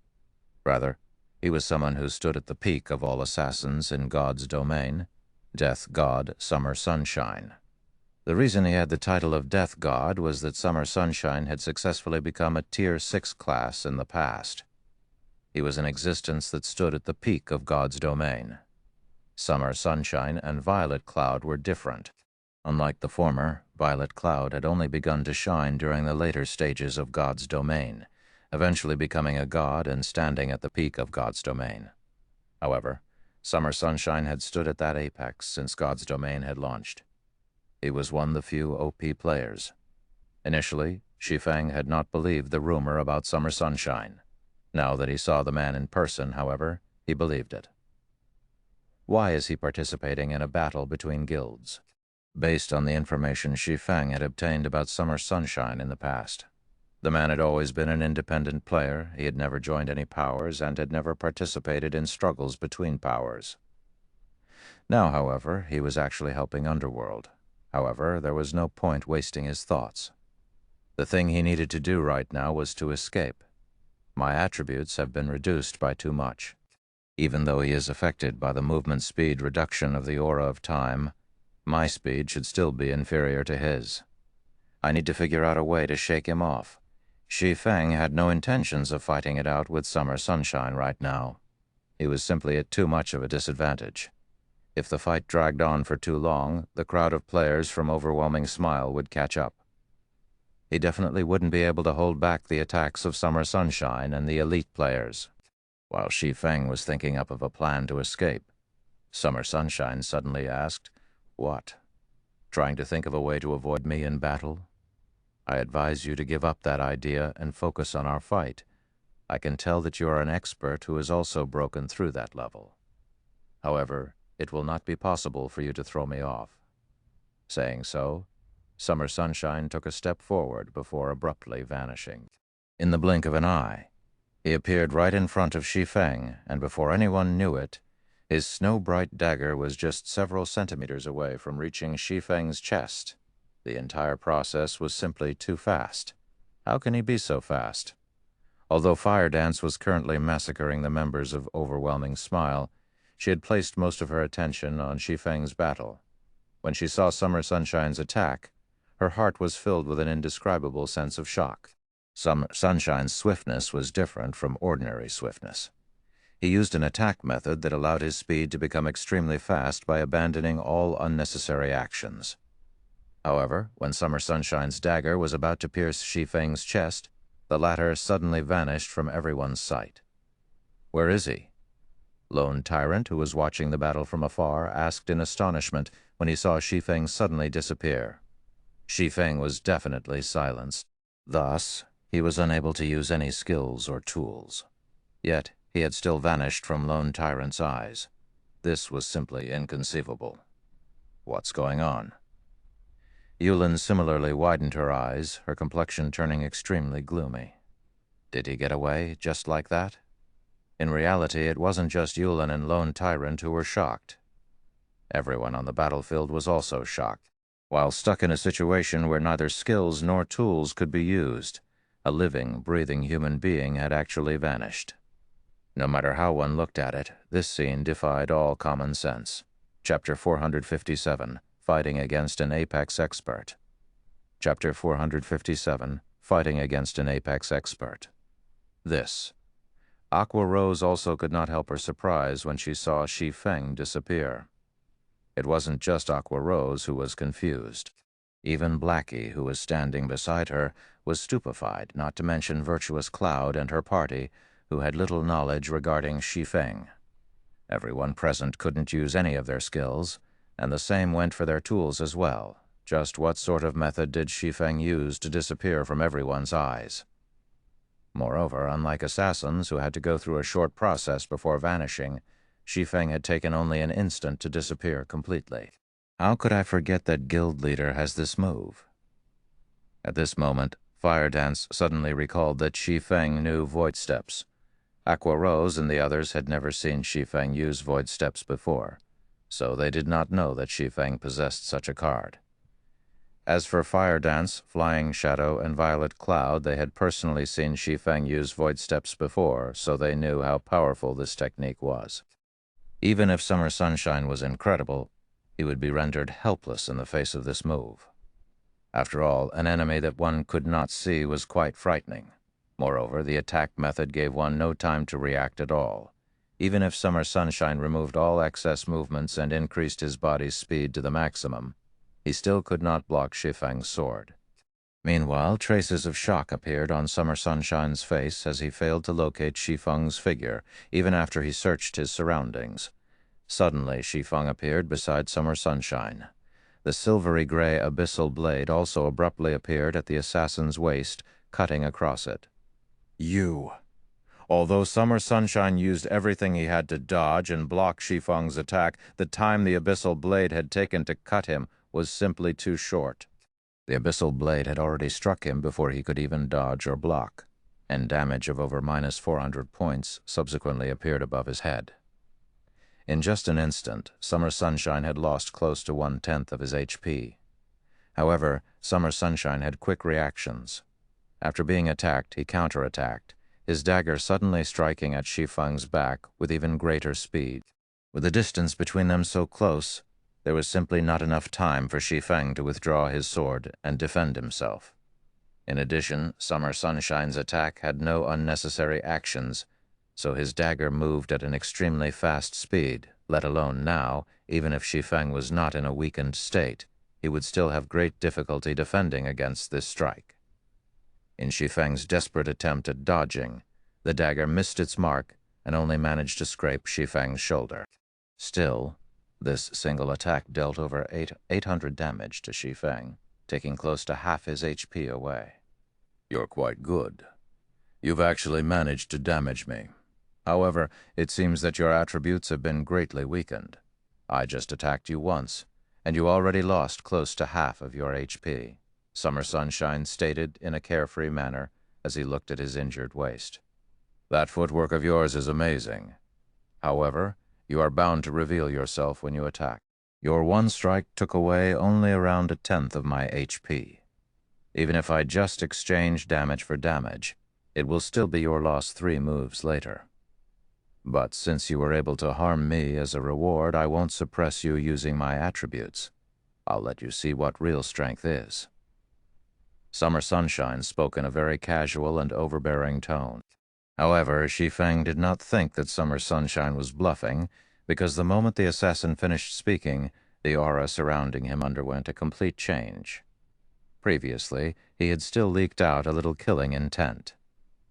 Rather, he was someone who stood at the peak of all assassins in God's domain, Death God Summer Sunshine. The reason he had the title of Death God was that Summer Sunshine had successfully become a Tier 6 class in the past. He was an existence that stood at the peak of God's domain. Summer Sunshine and Violet Cloud were different. Unlike the former, Violet Cloud had only begun to shine during the later stages of God's domain, eventually becoming a god and standing at the peak of God's domain. However, Summer Sunshine had stood at that apex since God's domain had launched. He was one of the few OP players. Initially, Shi Feng had not believed the rumor about Summer Sunshine. Now that he saw the man in person, however, he believed it. Why is he participating in a battle between guilds? Based on the information Shi Feng had obtained about Summer Sunshine in the past. The man had always been an independent player, he had never joined any powers, and had never participated in struggles between powers. Now, however, he was actually helping Underworld. However, there was no point wasting his thoughts. The thing he needed to do right now was to escape. My attributes have been reduced by too much. Even though he is affected by the movement speed reduction of the aura of time, my speed should still be inferior to his. I need to figure out a way to shake him off. Shi Feng had no intentions of fighting it out with Summer Sunshine right now. He was simply at too much of a disadvantage. If the fight dragged on for too long, the crowd of players from Overwhelming Smile would catch up. He definitely wouldn't be able to hold back the attacks of Summer Sunshine and the elite players. While Shi Feng was thinking up of a plan to escape, Summer Sunshine suddenly asked, "What? Trying to think of a way to avoid me in battle? I advise you to give up that idea and focus on our fight. I can tell that you are an expert who has also broken through that level. However, it will not be possible for you to throw me off." Saying so, Summer Sunshine took a step forward before abruptly vanishing. In the blink of an eye, he appeared right in front of Shi Feng, and before anyone knew it, his snow-bright dagger was just several centimeters away from reaching Shi Feng's chest. The entire process was simply too fast. How can he be so fast? Although Fire Dance was currently massacring the members of Overwhelming Smile, she had placed most of her attention on Shi Feng's battle. When she saw Summer Sunshine's attack, her heart was filled with an indescribable sense of shock. Summer Sunshine's swiftness was different from ordinary swiftness. He used an attack method that allowed his speed to become extremely fast by abandoning all unnecessary actions. However, when Summer Sunshine's dagger was about to pierce Shi Feng's chest, the latter suddenly vanished from everyone's sight. "Where is he?" Lone Tyrant, who was watching the battle from afar, asked in astonishment when he saw Shi Feng suddenly disappear. Shi Feng was definitely silenced. Thus, he was unable to use any skills or tools. Yet, he had still vanished from Lone Tyrant's eyes. This was simply inconceivable. What's going on? Yulin similarly widened her eyes, her complexion turning extremely gloomy. Did he get away just like that? In reality, it wasn't just Yulin and Lone Tyrant who were shocked. Everyone on the battlefield was also shocked. While stuck in a situation where neither skills nor tools could be used, a living, breathing human being had actually vanished. No matter how one looked at it, this scene defied all common sense. Chapter 457, Fighting Against an Apex Expert. Chapter 457, Fighting Against an Apex Expert. This. Aqua Rose also could not help her surprise when she saw Shi Feng disappear. It wasn't just Aqua Rose who was confused. Even Blackie, who was standing beside her, was stupefied, not to mention Virtuous Cloud and her party, who had little knowledge regarding Shi Feng. Everyone present couldn't use any of their skills, and the same went for their tools as well. Just what sort of method did Shi Feng use to disappear from everyone's eyes? Moreover, unlike assassins who had to go through a short process before vanishing, Shi Feng had taken only an instant to disappear completely. How could I forget that guild leader has this move? At this moment, Fire Dance suddenly recalled that Shi Feng knew Void Steps. Aqua Rose and the others had never seen Shi Feng use Void Steps before, so they did not know that Shi Feng possessed such a card. As for Fire Dance, Flying Shadow, and Violet Cloud, they had personally seen Shi Feng use Void Steps before, so they knew how powerful this technique was. Even if Summer Sunshine was incredible, he would be rendered helpless in the face of this move. After all, an enemy that one could not see was quite frightening. Moreover, the attack method gave one no time to react at all. Even if Summer Sunshine removed all excess movements and increased his body's speed to the maximum, he still could not block Shi Feng's sword. Meanwhile, traces of shock appeared on Summer Sunshine's face as he failed to locate Shi Feng's figure, even after he searched his surroundings. Suddenly, Shi Feng appeared beside Summer Sunshine. The silvery gray abyssal blade also abruptly appeared at the assassin's waist, cutting across it. "You." Although Summer Sunshine used everything he had to dodge and block Shi Feng's attack, the time the abyssal blade had taken to cut him was simply too short. The abyssal blade had already struck him before he could even dodge or block, and damage of over -400 points subsequently appeared above his head. In just an instant, Summer Sunshine had lost close to 1/10 of his HP. However, Summer Sunshine had quick reactions. After being attacked, he counterattacked, his dagger suddenly striking at Shi Feng's back with even greater speed. With the distance between them so close, there was simply not enough time for Shi Feng to withdraw his sword and defend himself. In addition, Summer Sunshine's attack had no unnecessary actions, so his dagger moved at an extremely fast speed. Let alone now, even if Shi Feng was not in a weakened state, he would still have great difficulty defending against this strike. In Shi Feng's desperate attempt at dodging, the dagger missed its mark and only managed to scrape Shi Feng's shoulder. Still, this single attack dealt over 800 damage to Shi Feng, taking close to half his HP away. You're quite good. You've actually managed to damage me. However, it seems that your attributes have been greatly weakened. I just attacked you once, and you already lost close to half of your HP, Summer Sunshine stated in a carefree manner as he looked at his injured waist. That footwork of yours is amazing. However, you are bound to reveal yourself when you attack. Your one strike took away only around 1/10 of my HP. Even if I just exchange damage for damage, it will still be your loss 3 moves later. But since you were able to harm me as a reward, I won't suppress you using my attributes. I'll let you see what real strength is. Summer Sunshine spoke in a very casual and overbearing tone. However, Shi Feng did not think that Summer Sunshine was bluffing, because the moment the assassin finished speaking, the aura surrounding him underwent a complete change. Previously, he had still leaked out a little killing intent.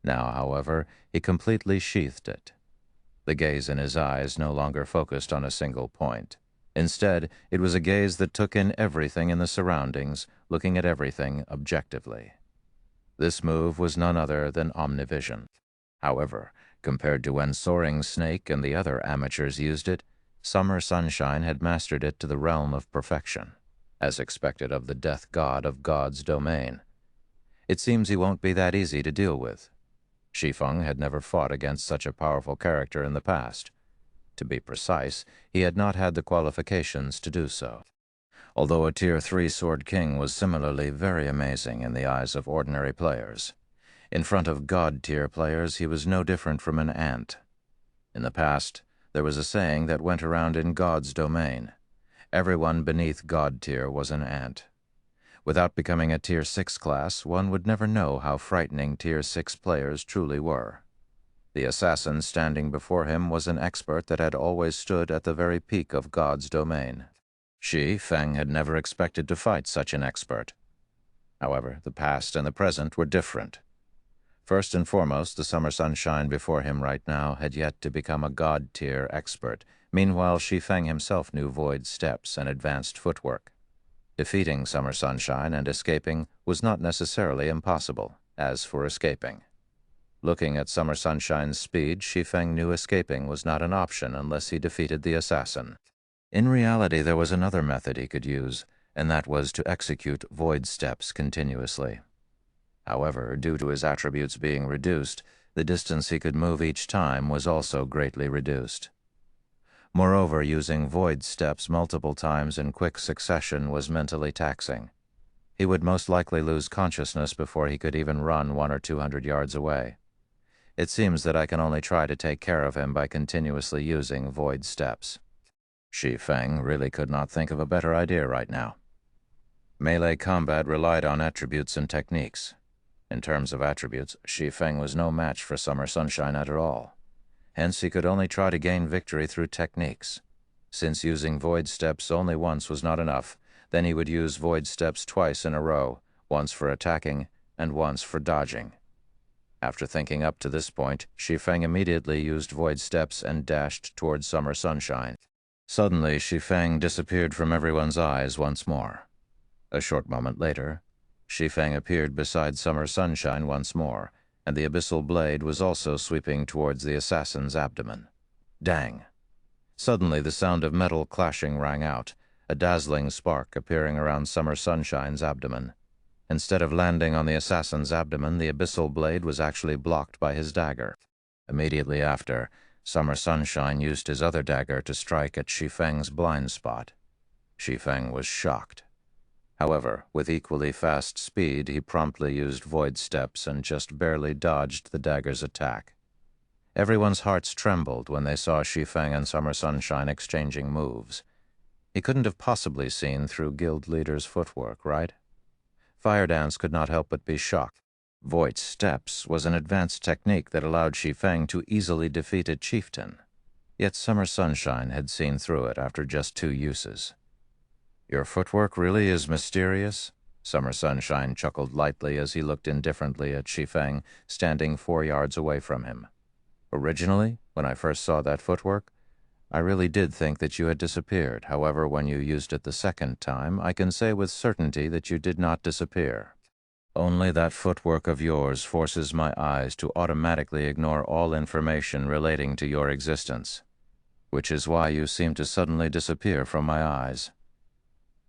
Now, however, he completely sheathed it. The gaze in his eyes no longer focused on a single point. Instead, it was a gaze that took in everything in the surroundings, looking at everything objectively. This move was none other than omnivision. However, compared to when Soaring Snake and the other amateurs used it, Summer Sunshine had mastered it to the realm of perfection, as expected of the death god of God's domain. It seems he won't be that easy to deal with. Shi Feng had never fought against such a powerful character in the past. To be precise, he had not had the qualifications to do so. Although a Tier 3 Sword King was similarly very amazing in the eyes of ordinary players, in front of God-tier players he was no different from an ant. In the past, there was a saying that went around in God's domain. Everyone beneath God-tier was an ant. Without becoming a Tier 6 class, one would never know how frightening Tier 6 players truly were. The assassin standing before him was an expert that had always stood at the very peak of God's domain. Shi Feng had never expected to fight such an expert. However, the past and the present were different. First and foremost, the Summer Sunshine before him right now had yet to become a God-tier expert. Meanwhile, Shi Feng himself knew void steps and advanced footwork. Defeating Summer Sunshine and escaping was not necessarily impossible. As for escaping, looking at Summer Sunshine's speed, Shi Feng knew escaping was not an option unless he defeated the assassin. In reality, there was another method he could use, and that was to execute void steps continuously. However, due to his attributes being reduced, the distance he could move each time was also greatly reduced. Moreover, using void steps multiple times in quick succession was mentally taxing. He would most likely lose consciousness before he could even run 100 or 200 yards away. It seems that I can only try to take care of him by continuously using void steps. Shi Feng really could not think of a better idea right now. Melee combat relied on attributes and techniques. In terms of attributes, Shi Feng was no match for Summer Sunshine at all. Hence, he could only try to gain victory through techniques. Since using void steps only once was not enough, then he would use void steps twice in a row, once for attacking and once for dodging. After thinking up to this point, Shi Feng immediately used void steps and dashed toward Summer Sunshine. Suddenly, Shi Feng disappeared from everyone's eyes once more. A short moment later, Shi Feng appeared beside Summer Sunshine once more, and the abyssal blade was also sweeping towards the assassin's abdomen. Dang! Suddenly, the sound of metal clashing rang out, a dazzling spark appearing around Summer Sunshine's abdomen. Instead of landing on the assassin's abdomen, the abyssal blade was actually blocked by his dagger. Immediately after, Summer Sunshine used his other dagger to strike at Shi Feng's blind spot. Shi Feng was shocked. However, with equally fast speed, he promptly used void steps and just barely dodged the dagger's attack. Everyone's hearts trembled when they saw Shi Feng and Summer Sunshine exchanging moves. He couldn't have possibly seen through guild leader's footwork, right? Fire Dance could not help but be shocked. Void Steps was an advanced technique that allowed Shi Feng to easily defeat a chieftain. Yet Summer Sunshine had seen through it after just 2 uses. "Your footwork really is mysterious?" Summer Sunshine chuckled lightly as he looked indifferently at Shi Feng, standing 4 yards away from him. "Originally, when I first saw that footwork, I really did think that you had disappeared. However, when you used it the second time, I can say with certainty that you did not disappear. Only that footwork of yours forces my eyes to automatically ignore all information relating to your existence, which is why you seem to suddenly disappear from my eyes.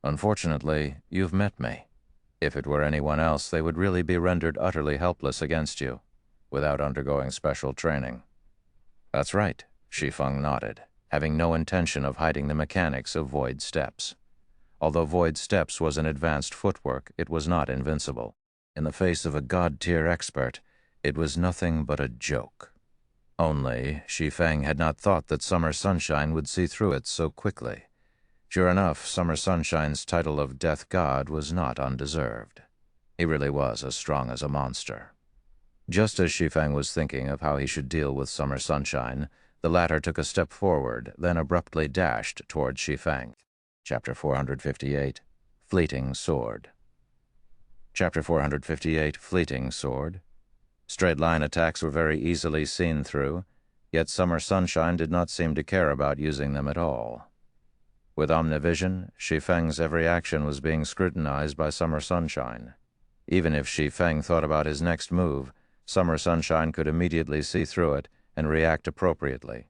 Unfortunately, you've met me. If it were anyone else, they would really be rendered utterly helpless against you, without undergoing special training." "That's right," Shi Feng nodded, having no intention of hiding the mechanics of Void Steps. Although Void Steps was an advanced footwork, it was not invincible. In the face of a god-tier expert, it was nothing but a joke. Only, Shi Feng had not thought that Summer Sunshine would see through it so quickly. Sure enough, Summer Sunshine's title of Death God was not undeserved. He really was as strong as a monster. Just as Shi Feng was thinking of how he should deal with Summer Sunshine, the latter took a step forward, then abruptly dashed towards Shi Feng. Chapter 458, Fleeting Sword. Chapter 458, Fleeting Sword. Straight-line attacks were very easily seen through, yet Summer Sunshine did not seem to care about using them at all. With Omnivision, Shi Feng's every action was being scrutinized by Summer Sunshine. Even if Shi Feng thought about his next move, Summer Sunshine could immediately see through it and react appropriately.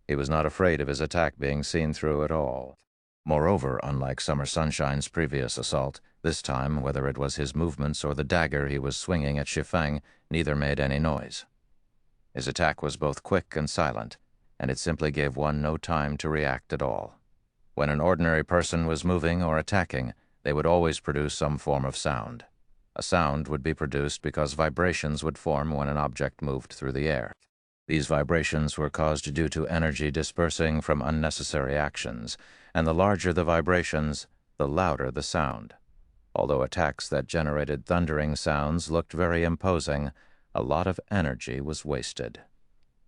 He was not afraid of his attack being seen through at all. Moreover, unlike Summer Sunshine's previous assault, this time, whether it was his movements or the dagger he was swinging at Shi Feng, neither made any noise. His attack was both quick and silent, and it simply gave one no time to react at all. When an ordinary person was moving or attacking, they would always produce some form of sound. A sound would be produced because vibrations would form when an object moved through the air. These vibrations were caused due to energy dispersing from unnecessary actions, and the larger the vibrations, the louder the sound. Although attacks that generated thundering sounds looked very imposing, a lot of energy was wasted.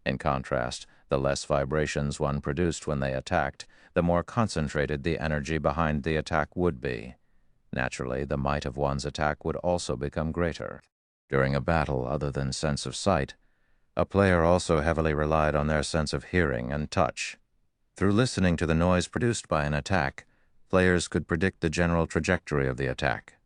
In contrast, the less vibrations one produced when they attacked, the more concentrated the energy behind the attack would be. Naturally, the might of one's attack would also become greater. During a battle other than sense of sight, a player also heavily relied on their sense of hearing and touch. Through listening to the noise produced by an attack, players could predict the general trajectory of the attack.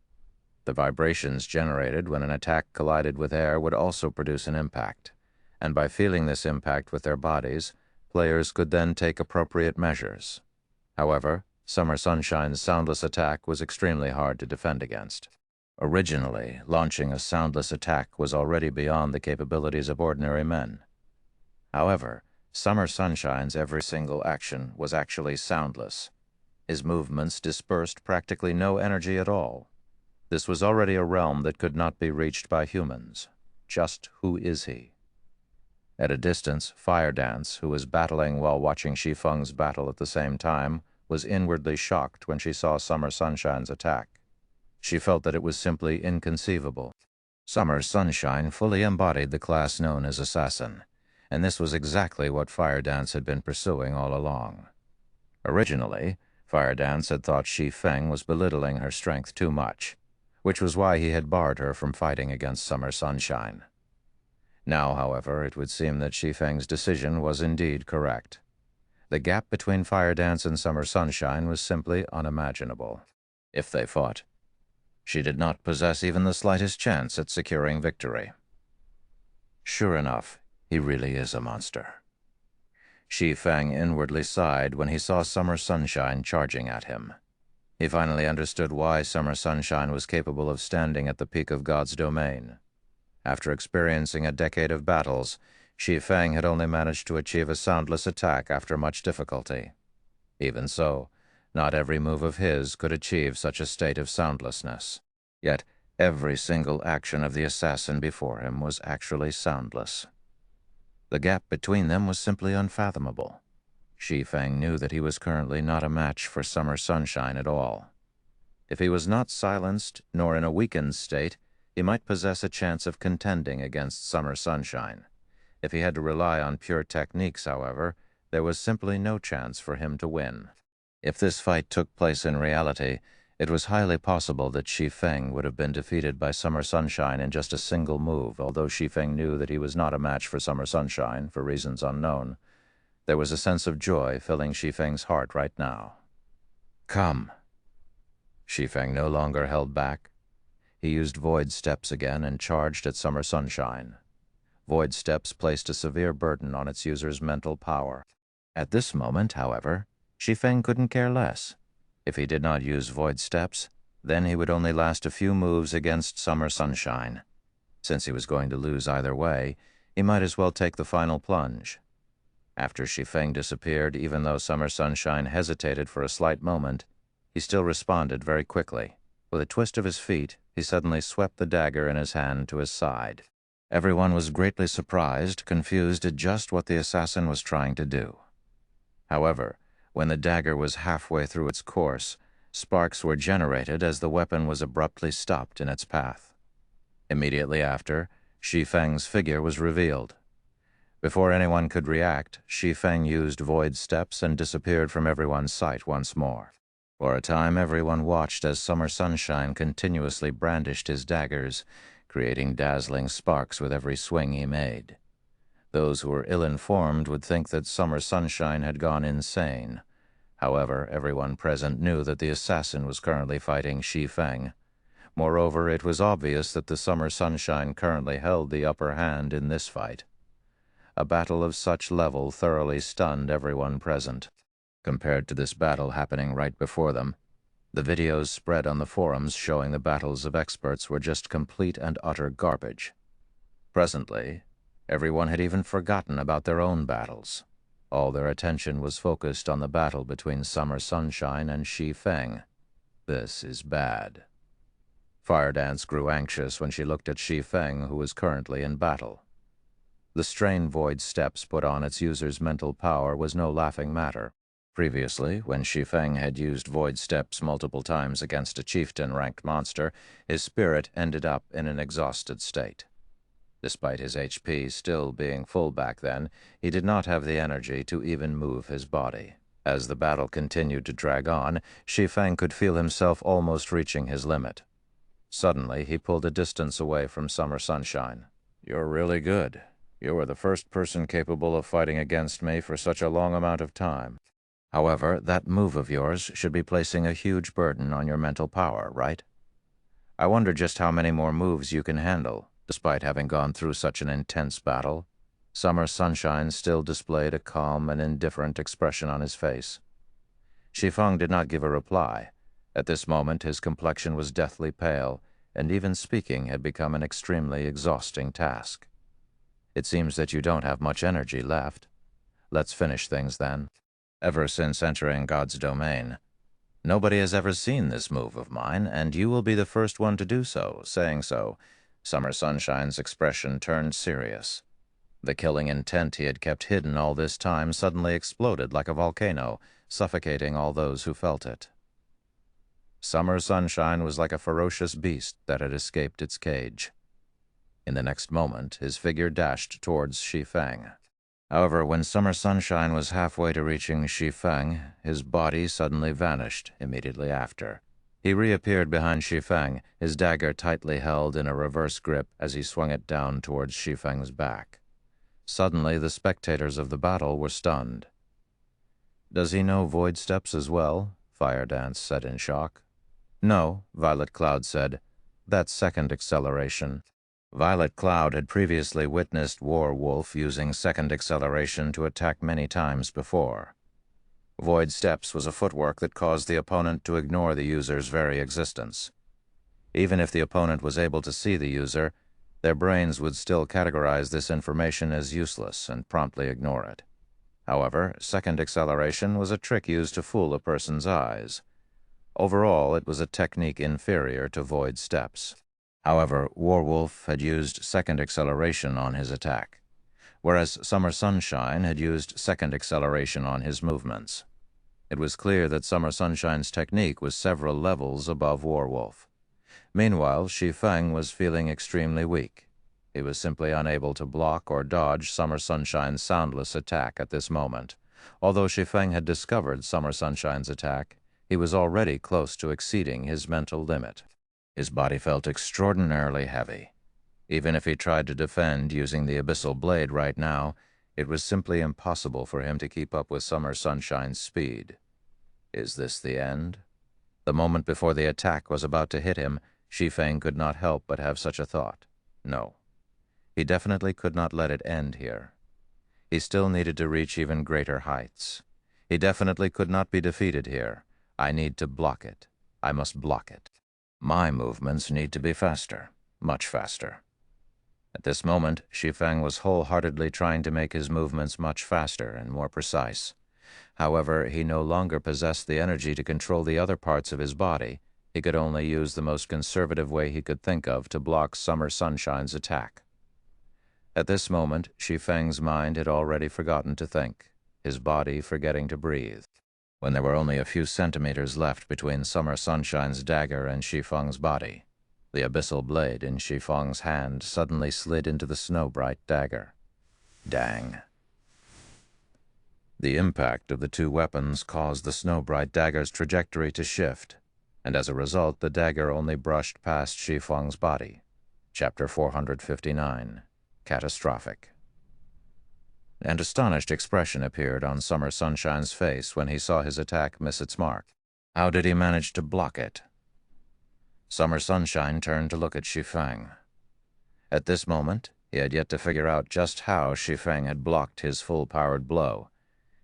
The vibrations generated when an attack collided with air would also produce an impact, and by feeling this impact with their bodies, players could then take appropriate measures. However, Summer Sunshine's soundless attack was extremely hard to defend against. Originally, launching a soundless attack was already beyond the capabilities of ordinary men. However, Summer Sunshine's every single action was actually soundless. His movements dispersed practically no energy at all. This was already a realm that could not be reached by humans. Just who is he? At a distance, Fire Dance, who was battling while watching Shi Feng's battle at the same time, was inwardly shocked when she saw Summer Sunshine's attack. She felt that it was simply inconceivable. Summer Sunshine fully embodied the class known as Assassin, and this was exactly what Fire Dance had been pursuing all along. Originally, Fire Dance had thought Shi Feng was belittling her strength too much, which was why he had barred her from fighting against Summer Sunshine. Now, however, it would seem that Shi Feng's decision was indeed correct. The gap between Fire Dance and Summer Sunshine was simply unimaginable. If they fought, she did not possess even the slightest chance at securing victory. Sure enough, he really is a monster. Shi Feng inwardly sighed when he saw Summer Sunshine charging at him. He finally understood why Summer Sunshine was capable of standing at the peak of God's domain. After experiencing a decade of battles, Shi Feng had only managed to achieve a soundless attack after much difficulty. Even so, not every move of his could achieve such a state of soundlessness. Yet every single action of the assassin before him was actually soundless. The gap between them was simply unfathomable. Shi Feng knew that he was currently not a match for Summer Sunshine at all. If he was not silenced nor in a weakened state, he might possess a chance of contending against Summer Sunshine. If he had to rely on pure techniques, however, there was simply no chance for him to win. If this fight took place in reality, it was highly possible that Shi Feng would have been defeated by Summer Sunshine in just a single move, although Shi Feng knew that he was not a match for Summer Sunshine, for reasons unknown. There was a sense of joy filling Shi Feng's heart right now. Come. Shi Feng no longer held back. He used Void Steps again and charged at Summer Sunshine. Void Steps placed a severe burden on its user's mental power. At this moment, however, Shi Feng couldn't care less. If he did not use Void Steps, then he would only last a few moves against Summer Sunshine. Since he was going to lose either way, he might as well take the final plunge. After Shi Feng disappeared, even though Summer Sunshine hesitated for a slight moment, he still responded very quickly. With a twist of his feet, he suddenly swept the dagger in his hand to his side. Everyone was greatly surprised, confused at just what the assassin was trying to do. However, when the dagger was halfway through its course, sparks were generated as the weapon was abruptly stopped in its path. Immediately after, Shi Feng's figure was revealed. Before anyone could react, Shi Feng used Void Steps and disappeared from everyone's sight once more. For a time, everyone watched as Summer Sunshine continuously brandished his daggers, creating dazzling sparks with every swing he made. Those who were ill-informed would think that Summer Sunshine had gone insane. However, everyone present knew that the assassin was currently fighting Shi Feng. Moreover, it was obvious that the Summer Sunshine currently held the upper hand in this fight. A battle of such level thoroughly stunned everyone present. Compared to this battle happening right before them, the videos spread on the forums showing the battles of experts were just complete and utter garbage. Presently, everyone had even forgotten about their own battles. All their attention was focused on the battle between Summer Sunshine and Shi Feng. This is bad. Firedance grew anxious when she looked at Shi Feng, who was currently in battle. The strain Void Steps put on its user's mental power was no laughing matter. Previously, when Shi Feng had used Void Steps multiple times against a chieftain-ranked monster, his spirit ended up in an exhausted state. Despite his HP still being full back then, he did not have the energy to even move his body. As the battle continued to drag on, Shi Feng could feel himself almost reaching his limit. Suddenly, he pulled a distance away from Summer Sunshine. "You're really good. You are the first person capable of fighting against me for such a long amount of time. However, that move of yours should be placing a huge burden on your mental power, right? I wonder just how many more moves you can handle, despite having gone through such an intense battle." Summer Sunshine still displayed a calm and indifferent expression on his face. Shi Feng did not give a reply. At this moment, his complexion was deathly pale, and even speaking had become an extremely exhausting task. "It seems that you don't have much energy left. Let's finish things then." Ever since entering God's domain, nobody has ever seen this move of mine, and you will be the first one to do so. Saying so, Summer Sunshine's expression turned serious. The killing intent he had kept hidden all this time suddenly exploded like a volcano, suffocating all those who felt it. Summer Sunshine was like a ferocious beast that had escaped its cage. In the next moment, his figure dashed towards Shi Feng. However, when Summer Sunshine was halfway to reaching Shi Feng, his body suddenly vanished immediately after. He reappeared behind Shi Feng, his dagger tightly held in a reverse grip as he swung it down towards Shi Feng's back. Suddenly, the spectators of the battle were stunned. "Does he know Void Steps as well?" Firedance said in shock. "No," Violet Cloud said. "That's second acceleration." Violet Cloud had previously witnessed Warwolf using second acceleration to attack many times before. Void Steps was a footwork that caused the opponent to ignore the user's very existence. Even if the opponent was able to see the user, their brains would still categorize this information as useless and promptly ignore it. However, second acceleration was a trick used to fool a person's eyes. Overall, it was a technique inferior to Void Steps. However, Warwolf had used second acceleration on his attack, whereas Summer Sunshine had used second acceleration on his movements. It was clear that Summer Sunshine's technique was several levels above Warwolf. Meanwhile, Shi Feng was feeling extremely weak. He was simply unable to block or dodge Summer Sunshine's soundless attack at this moment. Although Shi Feng had discovered Summer Sunshine's attack, he was already close to exceeding his mental limit. His body felt extraordinarily heavy. Even if he tried to defend using the abyssal blade right now, it was simply impossible for him to keep up with Summer Sunshine's speed. Is this the end? The moment before the attack was about to hit him, Shi Feng could not help but have such a thought. No. He definitely could not let it end here. He still needed to reach even greater heights. He definitely could not be defeated here. I need to block it. I must block it. My movements need to be faster, much faster. At this moment, Shi Feng was wholeheartedly trying to make his movements much faster and more precise. However, he no longer possessed the energy to control the other parts of his body. He could only use the most conservative way he could think of to block Summer Sunshine's attack. At this moment, Shi Feng's mind had already forgotten to think, his body forgetting to breathe. When there were only a few centimeters left between Summer Sunshine's dagger and Shi Feng's body, the abyssal blade in Shi Feng's hand suddenly slid into the snow-bright dagger. Dang. The impact of the two weapons caused the snow-bright dagger's trajectory to shift, and as a result, the dagger only brushed past Shi Feng's body. Chapter 459. Catastrophic. An astonished expression appeared on Summer Sunshine's face when he saw his attack miss its mark. How did he manage to block it? Summer Sunshine turned to look at Shi Feng. At this moment, he had yet to figure out just how Shi Feng had blocked his full-powered blow.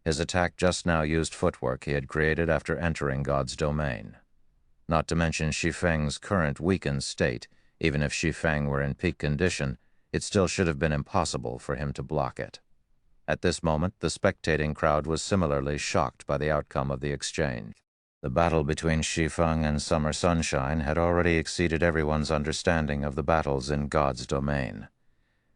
His attack just now used footwork he had created after entering God's domain. Not to mention Shi Feng's current weakened state, even if Shi Feng were in peak condition, it still should have been impossible for him to block it. At this moment, the spectating crowd was similarly shocked by the outcome of the exchange. The battle between Shi Feng and Summer Sunshine had already exceeded everyone's understanding of the battles in God's domain.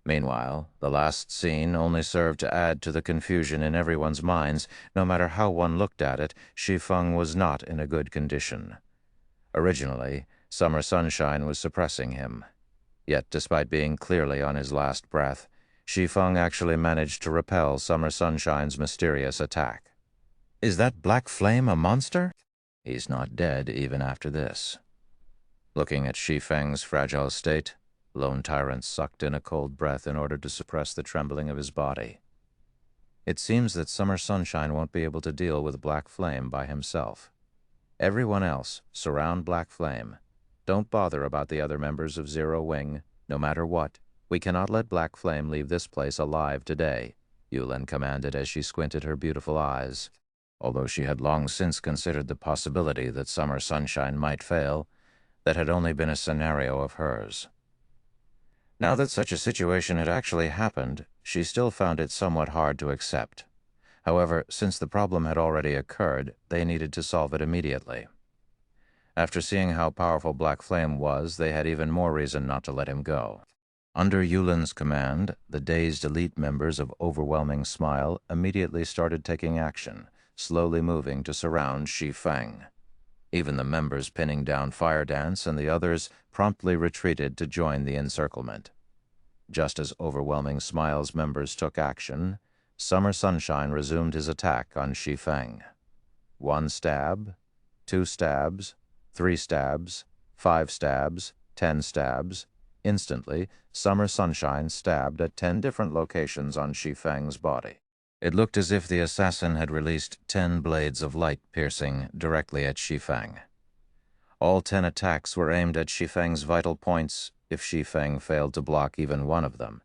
Meanwhile, the last scene only served to add to the confusion in everyone's minds. No matter how one looked at it, Shi Feng was not in a good condition. Originally, Summer Sunshine was suppressing him. Yet, despite being clearly on his last breath, Shi Feng actually managed to repel Summer Sunshine's mysterious attack. Is that black flame a monster? He's not dead even after this. Looking at Shi Feng's fragile state, Lone Tyrant sucked in a cold breath in order to suppress the trembling of his body. It seems that Summer Sunshine won't be able to deal with Black Flame by himself. Everyone else, surround Black Flame. Don't bother about the other members of Zero Wing, no matter what. We cannot let Black Flame leave this place alive today, Yulin commanded as she squinted her beautiful eyes. Although she had long since considered the possibility that Summer Sunshine might fail, that had only been a scenario of hers. Now that such a situation had actually happened, she still found it somewhat hard to accept. However, since the problem had already occurred, they needed to solve it immediately. After seeing how powerful Black Flame was, they had even more reason not to let him go. Under Yulin's command, the dazed elite members of Overwhelming Smile immediately started taking action, slowly moving to surround Shi Feng. Even the members pinning down Fire Dance and the others promptly retreated to join the encirclement. Just as Overwhelming Smile's members took action, Summer Sunshine resumed his attack on Shi Feng. 1 stab, 2 stabs, 3 stabs, 5 stabs, 10 stabs. Instantly, Summer Sunshine stabbed at 10 different locations on Shi Feng's body. It looked as if the assassin had released 10 blades of light piercing directly at Shi Feng. All 10 attacks were aimed at Shi Feng's vital points. If Shi Feng failed to block even one of them,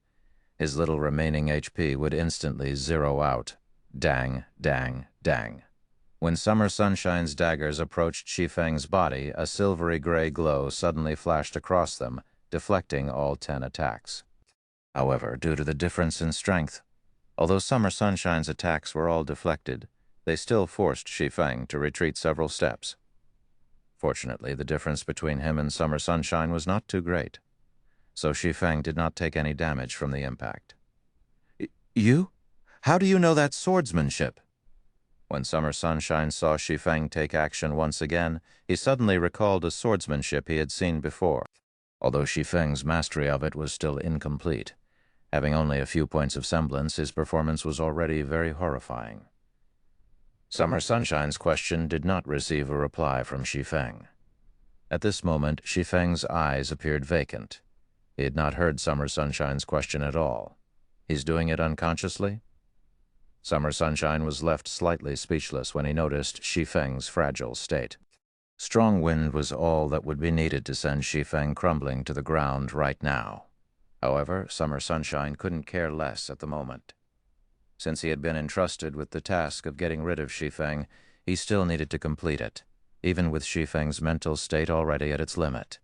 his little remaining HP would instantly zero out. Dang, dang, dang. When Summer Sunshine's daggers approached Shi Feng's body, a silvery gray glow suddenly flashed across them, deflecting all 10 attacks. However, due to the difference in strength, although Summer Sunshine's attacks were all deflected, they still forced Shi Feng to retreat several steps. Fortunately, the difference between him and Summer Sunshine was not too great, so Shi Feng did not take any damage from the impact. You? How do you know that's swordsmanship? When Summer Sunshine saw Shi Feng take action once again, he suddenly recalled a swordsmanship he had seen before, although Shi Feng's mastery of it was still incomplete. Having only a few points of semblance, his performance was already very horrifying. Summer Sunshine's question did not receive a reply from Shi Feng. At this moment, Shi Feng's eyes appeared vacant. He had not heard Summer Sunshine's question at all. He's doing it unconsciously? Summer Sunshine was left slightly speechless when he noticed Shi Feng's fragile state. Strong wind was all that would be needed to send Shi Feng crumbling to the ground right now. However, Summer Sunshine couldn't care less at the moment. Since he had been entrusted with the task of getting rid of Shi Feng, he still needed to complete it, even with Shi Feng's mental state already at its limit.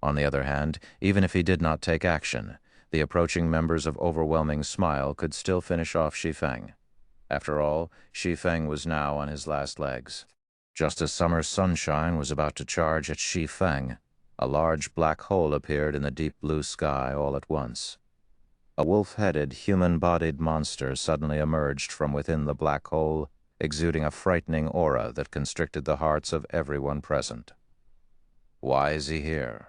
On the other hand, even if he did not take action, the approaching members of Overwhelming Smile could still finish off Shi Feng. After all, Shi Feng was now on his last legs. Just as Summer Sunshine was about to charge at Shi Feng, a large black hole appeared in the deep blue sky all at once. A wolf-headed, human-bodied monster suddenly emerged from within the black hole, exuding a frightening aura that constricted the hearts of everyone present. Why is he here?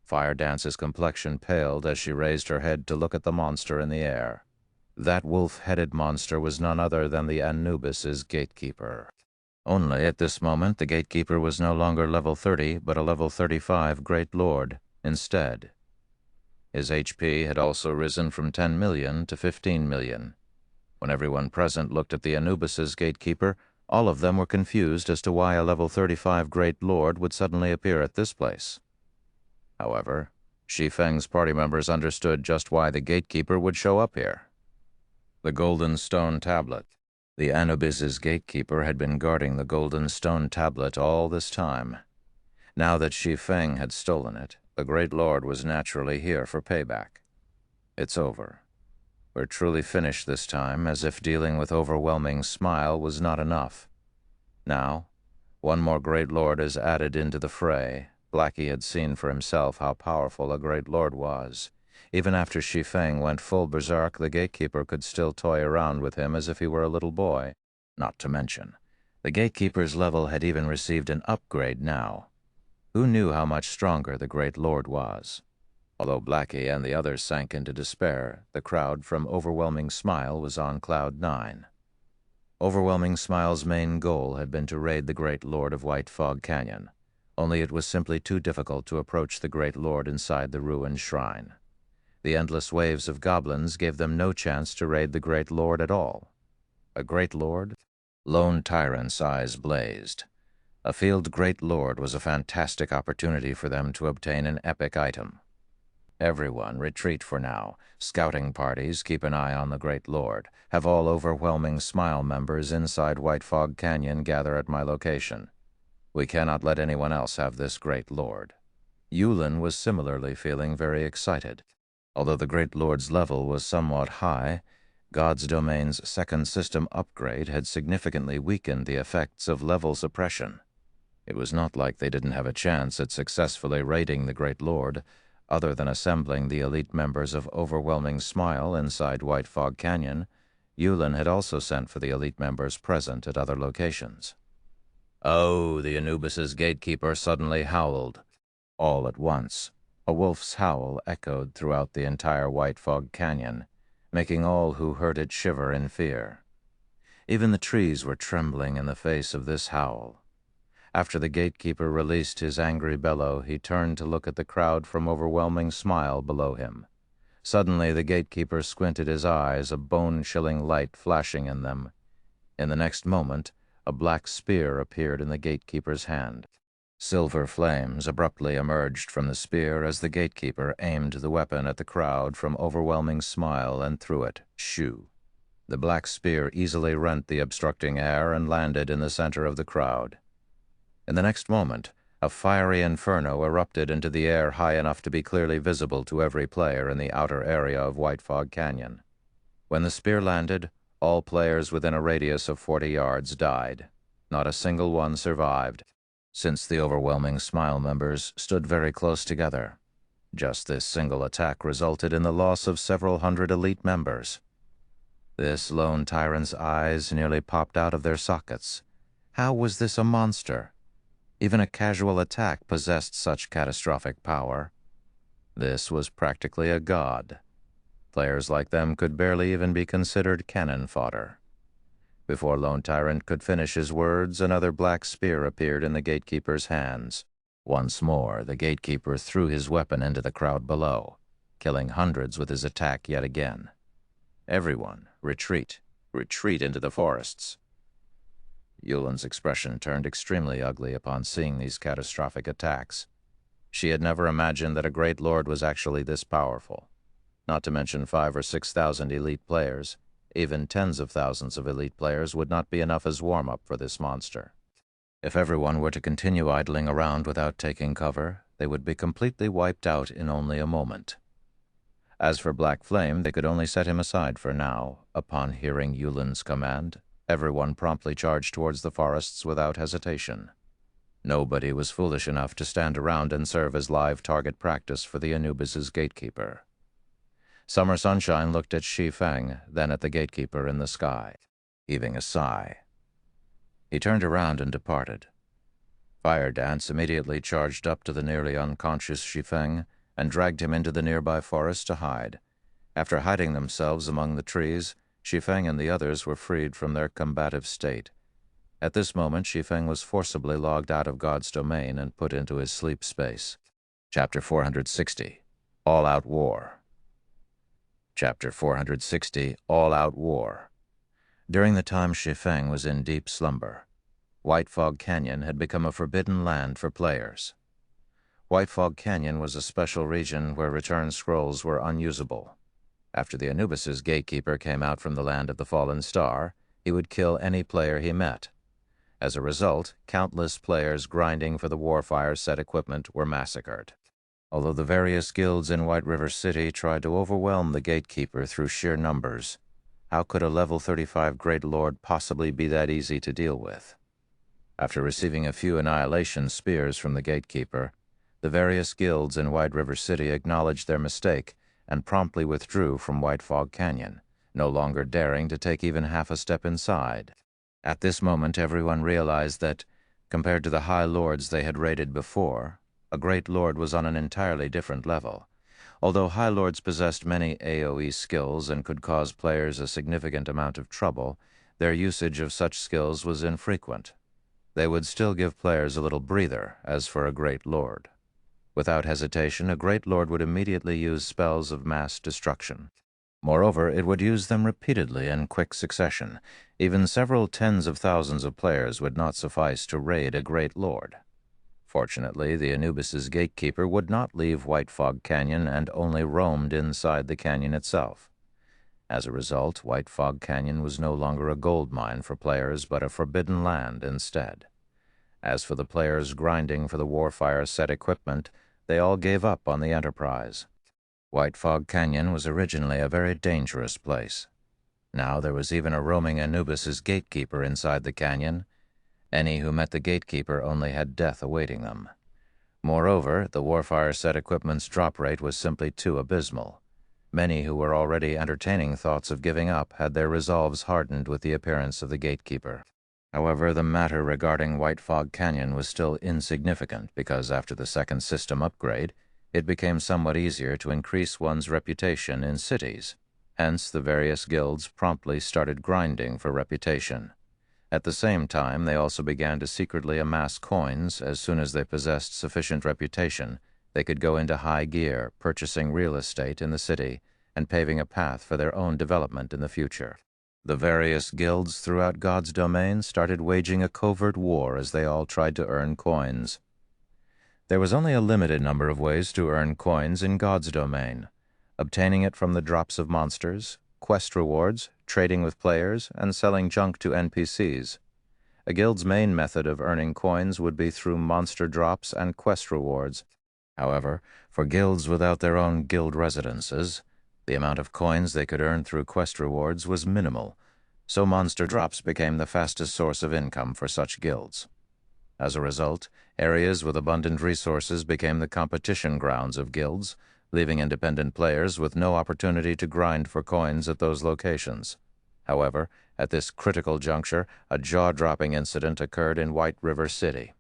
Fire Dance's complexion paled as she raised her head to look at the monster in the air. That wolf-headed monster was none other than the Anubis's gatekeeper. Only at this moment the gatekeeper was no longer level 30, but a level 35 Great Lord instead. His HP had also risen from 10 million to 15 million. When everyone present looked at the Anubis's gatekeeper, all of them were confused as to why a level 35 Great Lord would suddenly appear at this place. However, Shi Feng's party members understood just why the gatekeeper would show up here. The Golden Stone Tablet. The Anubis's gatekeeper had been guarding the Golden Stone Tablet all this time. Now that Shi Feng had stolen it, the Great Lord was naturally here for payback. It's over. We're truly finished this time, as if dealing with Overwhelming Smile was not enough. Now, one more Great Lord is added into the fray. Blackie had seen for himself how powerful a Great Lord was. Even after Shi Feng went full berserk, the gatekeeper could still toy around with him as if he were a little boy. Not to mention, the gatekeeper's level had even received an upgrade now. Who knew how much stronger the Great Lord was? Although Blackie and the others sank into despair, the crowd from Overwhelming Smile was on cloud 9. Overwhelming Smile's main goal had been to raid the Great Lord of White Fog Canyon, only it was simply too difficult to approach the Great Lord inside the ruined shrine. The endless waves of goblins gave them no chance to raid the Great Lord at all. A Great Lord? Lone Tyrant's eyes blazed. A field Great Lord was a fantastic opportunity for them to obtain an epic item. Everyone retreat for now. Scouting parties keep an eye on the Great Lord. Have all Overwhelming Smile members inside White Fog Canyon gather at my location. We cannot let anyone else have this Great Lord. Yulin was similarly feeling very excited. Although the Great Lord's level was somewhat high, God's Domain's second system upgrade had significantly weakened the effects of level suppression. It was not like they didn't have a chance at successfully raiding the Great Lord, other than assembling the elite members of Overwhelming Smile inside White Fog Canyon. Yulin had also sent for the elite members present at other locations. Oh, the Anubis's gatekeeper suddenly howled. All at once, a wolf's howl echoed throughout the entire White Fog Canyon, making all who heard it shiver in fear. Even the trees were trembling in the face of this howl. After the gatekeeper released his angry bellow, he turned to look at the crowd from Overwhelming Smile below him. Suddenly, the gatekeeper squinted his eyes, a bone-chilling light flashing in them. In the next moment, a black spear appeared in the gatekeeper's hand. Silver flames abruptly emerged from the spear as the gatekeeper aimed the weapon at the crowd from Overwhelming Smile and threw it, shoo. The black spear easily rent the obstructing air and landed in the center of the crowd. In the next moment, a fiery inferno erupted into the air high enough to be clearly visible to every player in the outer area of White Fog Canyon. When the spear landed, all players within a radius of 40 yards died. Not a single one survived, since the Overwhelming Smile members stood very close together. Just this single attack resulted in the loss of several hundred elite members. This lone tyrant's eyes nearly popped out of their sockets. How was this a monster? Even a casual attack possessed such catastrophic power. This was practically a god. Players like them could barely even be considered cannon fodder. Before Lone Tyrant could finish his words, another black spear appeared in the gatekeeper's hands. Once more, the gatekeeper threw his weapon into the crowd below, killing hundreds with his attack yet again. Everyone, retreat, retreat into the forests. Yulin's expression turned extremely ugly upon seeing these catastrophic attacks. She had never imagined that a great lord was actually this powerful. Not to mention 5,000 or 6,000 elite players. Even tens of thousands of elite players would not be enough as warm-up for this monster. If everyone were to continue idling around without taking cover, they would be completely wiped out in only a moment. As for Black Flame, they could only set him aside for now. Upon hearing Yulin's command, everyone promptly charged towards the forests without hesitation. Nobody was foolish enough to stand around and serve as live target practice for the Anubis's gatekeeper. Summer Sunshine looked at Shi Feng, then at the gatekeeper in the sky, heaving a sigh. He turned around and departed. Fire Dance immediately charged up to the nearly unconscious Shi Feng and dragged him into the nearby forest to hide. After hiding themselves among the trees, Shi Feng and the others were freed from their combative state. At this moment, Shi Feng was forcibly logged out of God's domain and put into his sleep space. Chapter 460, All-Out War. Chapter 460, All-Out War. During the time Shi Feng was in deep slumber, White Fog Canyon had become a forbidden land for players. White Fog Canyon was a special region where return scrolls were unusable. After the Anubis's gatekeeper came out from the land of the fallen star, he would kill any player he met. As a result, countless players grinding for the Warfire set equipment were massacred. Although the various guilds in White River City tried to overwhelm the gatekeeper through sheer numbers, how could a level 35 Great Lord possibly be that easy to deal with? After receiving a few annihilation spears from the gatekeeper, the various guilds in White River City acknowledged their mistake and promptly withdrew from White Fog Canyon, no longer daring to take even half a step inside. At this moment, everyone realized that, compared to the high lords they had raided before, a great lord was on an entirely different level. Although high lords possessed many AoE skills and could cause players a significant amount of trouble, their usage of such skills was infrequent. They would still give players a little breather, as for a great lord. Without hesitation, a great lord would immediately use spells of mass destruction. Moreover, it would use them repeatedly in quick succession. Even several tens of thousands of players would not suffice to raid a great lord. Fortunately, the Anubis's gatekeeper would not leave White Fog Canyon and only roamed inside the canyon itself. As a result, White Fog Canyon was no longer a gold mine for players, but a forbidden land instead. As for the players grinding for the Warfire set equipment, they all gave up on the enterprise. White Fog Canyon was originally a very dangerous place. Now there was even a roaming Anubis's gatekeeper inside the canyon. Any who met the gatekeeper only had death awaiting them. Moreover, the Warfire set equipment's drop rate was simply too abysmal. Many who were already entertaining thoughts of giving up had their resolves hardened with the appearance of the gatekeeper. However, the matter regarding White Fog Canyon was still insignificant because after the second system upgrade, it became somewhat easier to increase one's reputation in cities. Hence, the various guilds promptly started grinding for reputation. At the same time, they also began to secretly amass coins. As soon as they possessed sufficient reputation, they could go into high gear, purchasing real estate in the city and paving a path for their own development in the future. The various guilds throughout God's domain started waging a covert war as they all tried to earn coins. There was only a limited number of ways to earn coins in God's domain: obtaining it from the drops of monsters, quest rewards, trading with players, and selling junk to NPCs. A guild's main method of earning coins would be through monster drops and quest rewards. However, for guilds without their own guild residences, the amount of coins they could earn through quest rewards was minimal, so monster drops became the fastest source of income for such guilds. As a result, areas with abundant resources became the competition grounds of guilds, leaving independent players with no opportunity to grind for coins at those locations. However, at this critical juncture, a jaw-dropping incident occurred in White River City.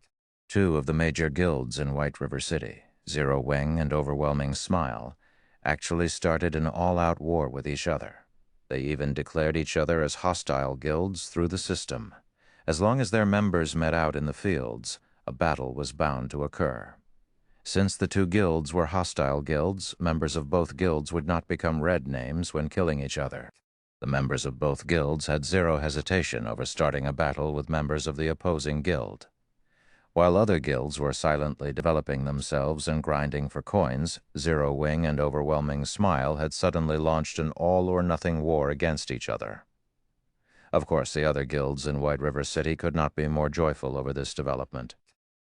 Two of the major guilds in White River City, Zero Wing and Overwhelming Smile, actually started an all-out war with each other. They even declared each other as hostile guilds through the system. As long as their members met out in the fields, a battle was bound to occur. Since the two guilds were hostile guilds, members of both guilds would not become red names when killing each other. The members of both guilds had zero hesitation over starting a battle with members of the opposing guild. While other guilds were silently developing themselves and grinding for coins, Zero Wing and Overwhelming Smile had suddenly launched an all-or-nothing war against each other. Of course, the other guilds in White River City could not be more joyful over this development.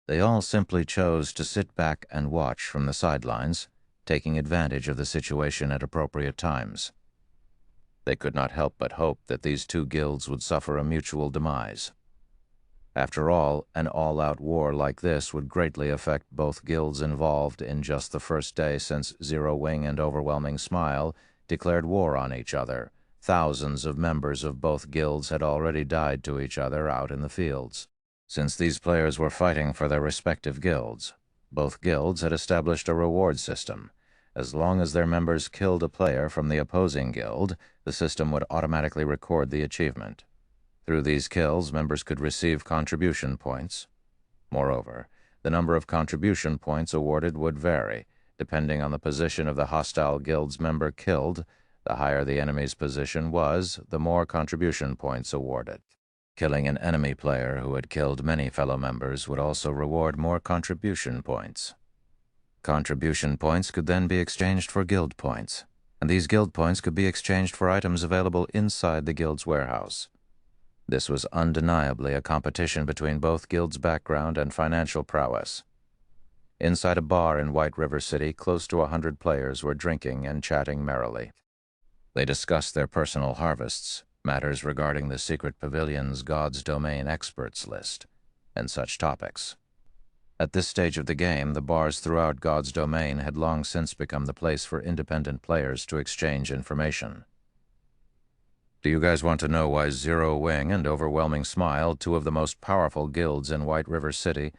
They all simply chose to sit back and watch from the sidelines, taking advantage of the situation at appropriate times. They could not help but hope that these two guilds would suffer a mutual demise. After all, an all-out war like this would greatly affect both guilds involved in just the first day since Zero Wing and Overwhelming Smile declared war on each other. Thousands of members of both guilds had already died to each other out in the fields. Since these players were fighting for their respective guilds, both guilds had established a reward system. As long as their members killed a player from the opposing guild, the system would automatically record the achievement. Through these kills, members could receive contribution points. Moreover, the number of contribution points awarded would vary, depending on the position of the hostile guild's member killed. The higher the enemy's position was, the more contribution points awarded. Killing an enemy player who had killed many fellow members would also reward more contribution points. Contribution points could then be exchanged for guild points, and these guild points could be exchanged for items available inside the guild's warehouse. This was undeniably a competition between both guilds' background and financial prowess. Inside a bar in White River City, close to 100 players were drinking and chatting merrily. They discussed their personal harvests, matters regarding the secret pavilion's God's Domain experts list, and such topics. At this stage of the game, the bars throughout God's Domain had long since become the place for independent players to exchange information. Do you guys want to know why Zero Wing and Overwhelming Smile, two of the most powerful guilds in White River City,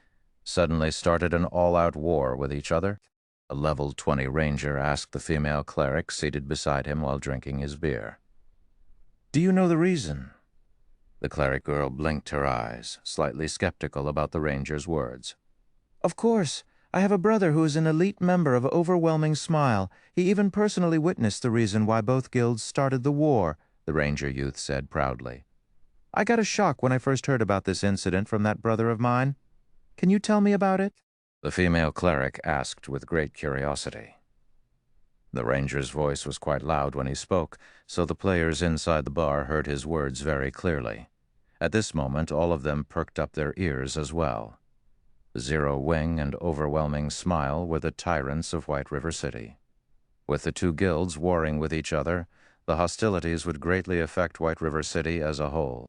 suddenly started an all-out war with each other? A level 20 ranger asked the female cleric seated beside him while drinking his beer. Do you know the reason? The cleric girl blinked her eyes, slightly skeptical about the ranger's words. Of course. I have a brother who is an elite member of Overwhelming Smile. He even personally witnessed the reason why both guilds started the war, the ranger youth said proudly. I got a shock when I first heard about this incident from that brother of mine. Can you tell me about it? The female cleric asked with great curiosity. The ranger's voice was quite loud when he spoke, so the players inside the bar heard his words very clearly. At this moment, all of them perked up their ears as well. Zero Wing and Overwhelming Smile were the tyrants of White River City. With the two guilds warring with each other, the hostilities would greatly affect White River City as a whole.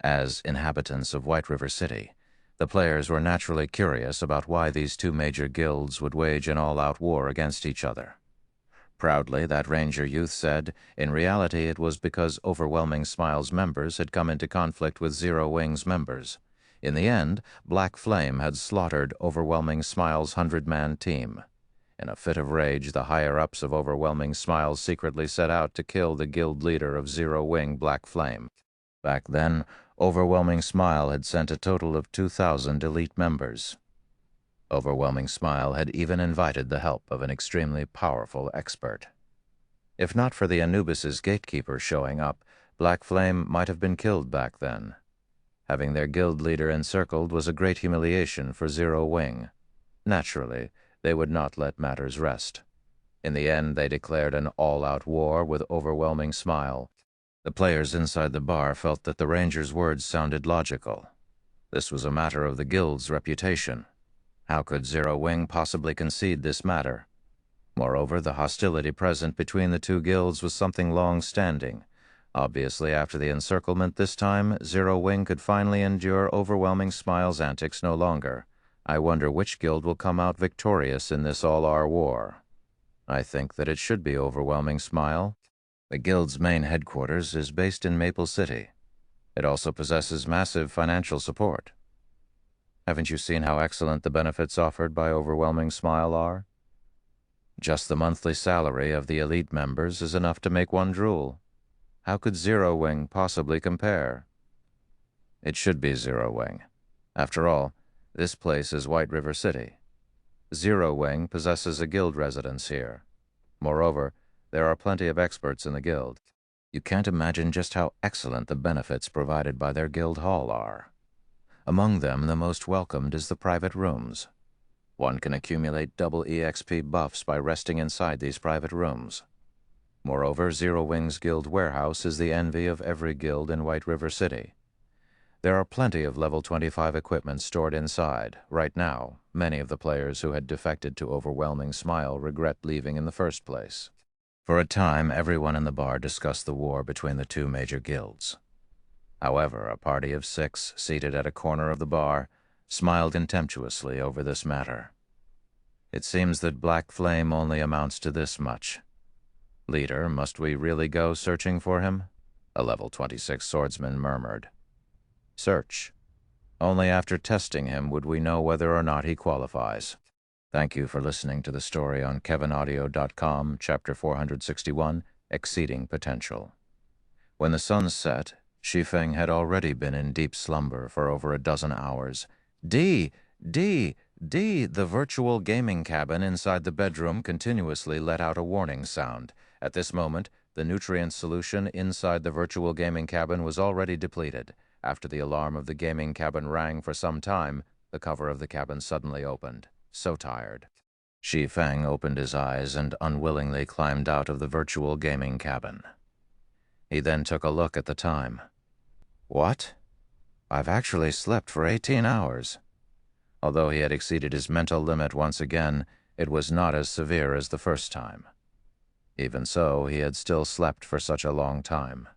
As inhabitants of White River City, the players were naturally curious about why these two major guilds would wage an all-out war against each other. Proudly, that ranger youth said, in reality it was because Overwhelming Smile's members had come into conflict with Zero Wing's members. In the end, Black Flame had slaughtered Overwhelming Smile's 100-man team. In a fit of rage, the higher-ups of Overwhelming Smile secretly set out to kill the guild leader of Zero Wing, Black Flame. Back then, Overwhelming Smile had sent a total of 2,000 elite members. Overwhelming Smile had even invited the help of an extremely powerful expert. If not for the Anubis's gatekeeper showing up, Black Flame might have been killed back then. Having their guild leader encircled was a great humiliation for Zero Wing. Naturally, they would not let matters rest. In the end, they declared an all-out war with Overwhelming Smile. The players inside the bar felt that the ranger's words sounded logical. This was a matter of the guild's reputation. How could Zero Wing possibly concede this matter? Moreover, the hostility present between the two guilds was something long-standing. Obviously, after the encirclement this time, Zero Wing could finally endure Overwhelming Smile's antics no longer. I wonder which guild will come out victorious in this all-our war. I think that it should be Overwhelming Smile. The guild's main headquarters is based in Maple City. It also possesses massive financial support. Haven't you seen how excellent the benefits offered by Overwhelming Smile are? Just the monthly salary of the elite members is enough to make one drool. How could Zero Wing possibly compare? It should be Zero Wing. After all, this place is White River City. Zero Wing possesses a guild residence here. Moreover, there are plenty of experts in the guild. You can't imagine just how excellent the benefits provided by their guild hall are. Among them, the most welcomed is the private rooms. One can accumulate double EXP buffs by resting inside these private rooms. Moreover, Zero Wing's guild warehouse is the envy of every guild in White River City. There are plenty of level 25 equipment stored inside. Right now, many of the players who had defected to Overwhelming Smile regret leaving in the first place. For a time, everyone in the bar discussed the war between the two major guilds. However, a party of 6, seated at a corner of the bar, smiled contemptuously over this matter. It seems that Black Flame only amounts to this much. Leader, must we really go searching for him? A level 26 swordsman murmured. Search. Only after testing him would we know whether or not he qualifies. Thank you for listening to the story on KevinAudio.com, Chapter 461, Exceeding Potential. When the sun set, Shi Feng had already been in deep slumber for over a dozen hours. D! The virtual gaming cabin inside the bedroom continuously let out a warning sound. At this moment, the nutrient solution inside the virtual gaming cabin was already depleted. After the alarm of the gaming cabin rang for some time, the cover of the cabin suddenly opened. So tired. Shi Feng opened his eyes and unwillingly climbed out of the virtual gaming cabin. He then took a look at the time. What? I've actually slept for 18 hours. Although he had exceeded his mental limit once again, it was not as severe as the first time. Even so, he had still slept for such a long time.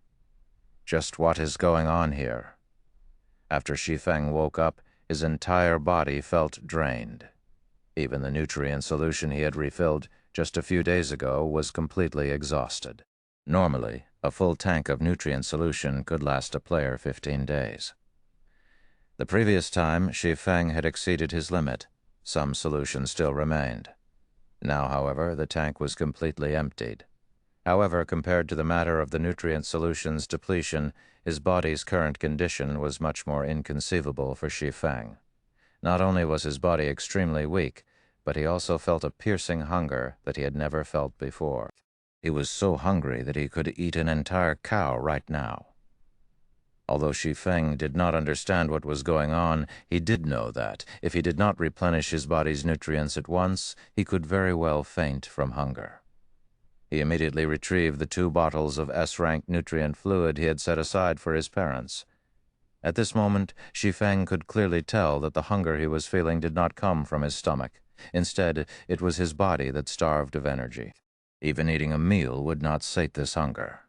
Just what is going on here? After Shi Feng woke up, his entire body felt drained. Even the nutrient solution he had refilled just a few days ago was completely exhausted. Normally, a full tank of nutrient solution could last a player 15 days. The previous time, Shi Feng had exceeded his limit. Some solution still remained. Now, however, the tank was completely emptied. However, compared to the matter of the nutrient solution's depletion, his body's current condition was much more inconceivable for Shi Feng. Not only was his body extremely weak, but he also felt a piercing hunger that he had never felt before. He was so hungry that he could eat an entire cow right now. Although Shi Feng did not understand what was going on, he did know that, if he did not replenish his body's nutrients at once, he could very well faint from hunger. He immediately retrieved the 2 bottles of S-rank nutrient fluid he had set aside for his parents. At this moment, Shi Feng could clearly tell that the hunger he was feeling did not come from his stomach. Instead, it was his body that starved of energy. Even eating a meal would not sate this hunger.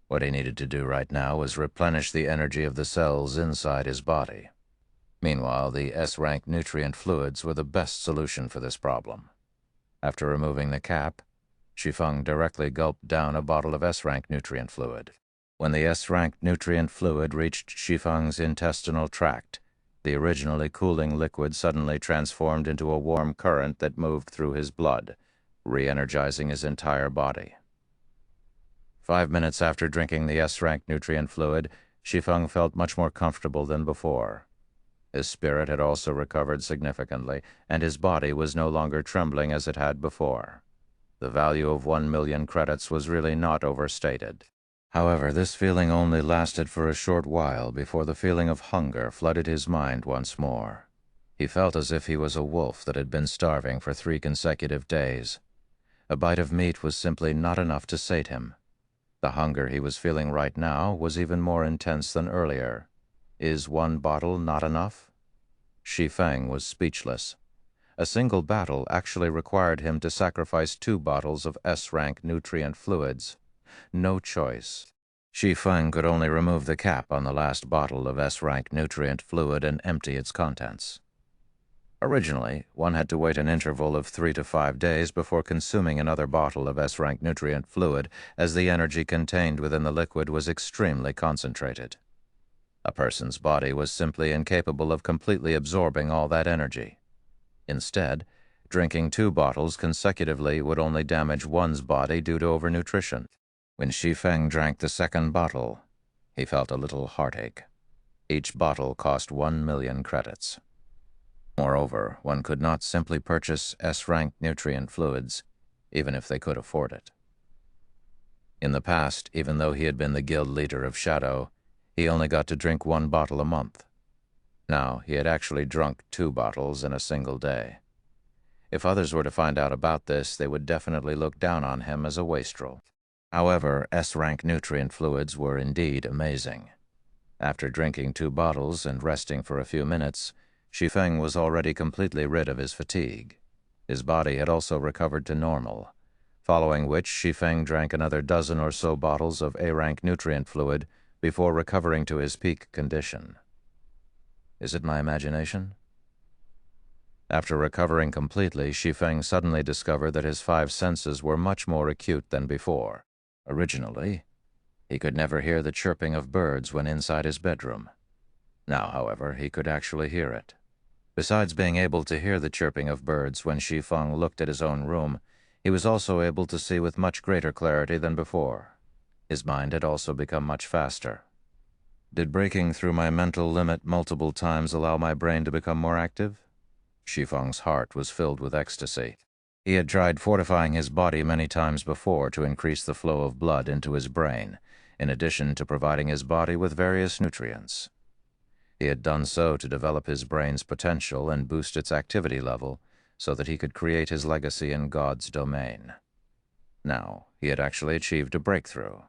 What he needed to do right now was replenish the energy of the cells inside his body. Meanwhile, the S-rank nutrient fluids were the best solution for this problem. After removing the cap, Shi Feng directly gulped down a bottle of S-rank nutrient fluid. When the S-rank nutrient fluid reached Shi Feng's intestinal tract, the originally cooling liquid suddenly transformed into a warm current that moved through his blood, re-energizing his entire body. 5 minutes after drinking the S-rank nutrient fluid, Shi Feng felt much more comfortable than before. His spirit had also recovered significantly, and his body was no longer trembling as it had before. The value of 1 million credits was really not overstated. However, this feeling only lasted for a short while before the feeling of hunger flooded his mind once more. He felt as if he was a wolf that had been starving for 3 consecutive days. A bite of meat was simply not enough to sate him. The hunger he was feeling right now was even more intense than earlier. Is 1 bottle not enough? Shi Feng was speechless. A single battle actually required him to sacrifice 2 bottles of S-rank nutrient fluids. No choice. Shi Feng could only remove the cap on the last bottle of S-rank nutrient fluid and empty its contents. Originally, one had to wait an interval of 3 to 5 days before consuming another bottle of S-rank nutrient fluid, as the energy contained within the liquid was extremely concentrated. A person's body was simply incapable of completely absorbing all that energy. Instead, drinking 2 bottles consecutively would only damage one's body due to overnutrition. When Shi Feng drank the second bottle, he felt a little heartache. Each bottle cost 1 million credits. Moreover, one could not simply purchase S-rank nutrient fluids, even if they could afford it. In the past, even though he had been the guild leader of Shadow, he only got to drink 1 bottle a month. Now, he had actually drunk 2 bottles in a single day. If others were to find out about this, they would definitely look down on him as a wastrel. However, S-rank nutrient fluids were indeed amazing. After drinking 2 bottles and resting for a few minutes, Shi Feng was already completely rid of his fatigue. His body had also recovered to normal, following which Shi Feng drank another dozen or so bottles of A-rank nutrient fluid before recovering to his peak condition. Is it my imagination? After recovering completely, Shi Feng suddenly discovered that his 5 senses were much more acute than before. Originally, he could never hear the chirping of birds when inside his bedroom. Now, however, he could actually hear it. Besides being able to hear the chirping of birds when Shi Feng looked at his own room, he was also able to see with much greater clarity than before. His mind had also become much faster. Did breaking through my mental limit multiple times allow my brain to become more active? Shi Feng's heart was filled with ecstasy. He had tried fortifying his body many times before to increase the flow of blood into his brain, in addition to providing his body with various nutrients. He had done so to develop his brain's potential and boost its activity level so that he could create his legacy in God's domain. Now, he had actually achieved a breakthrough.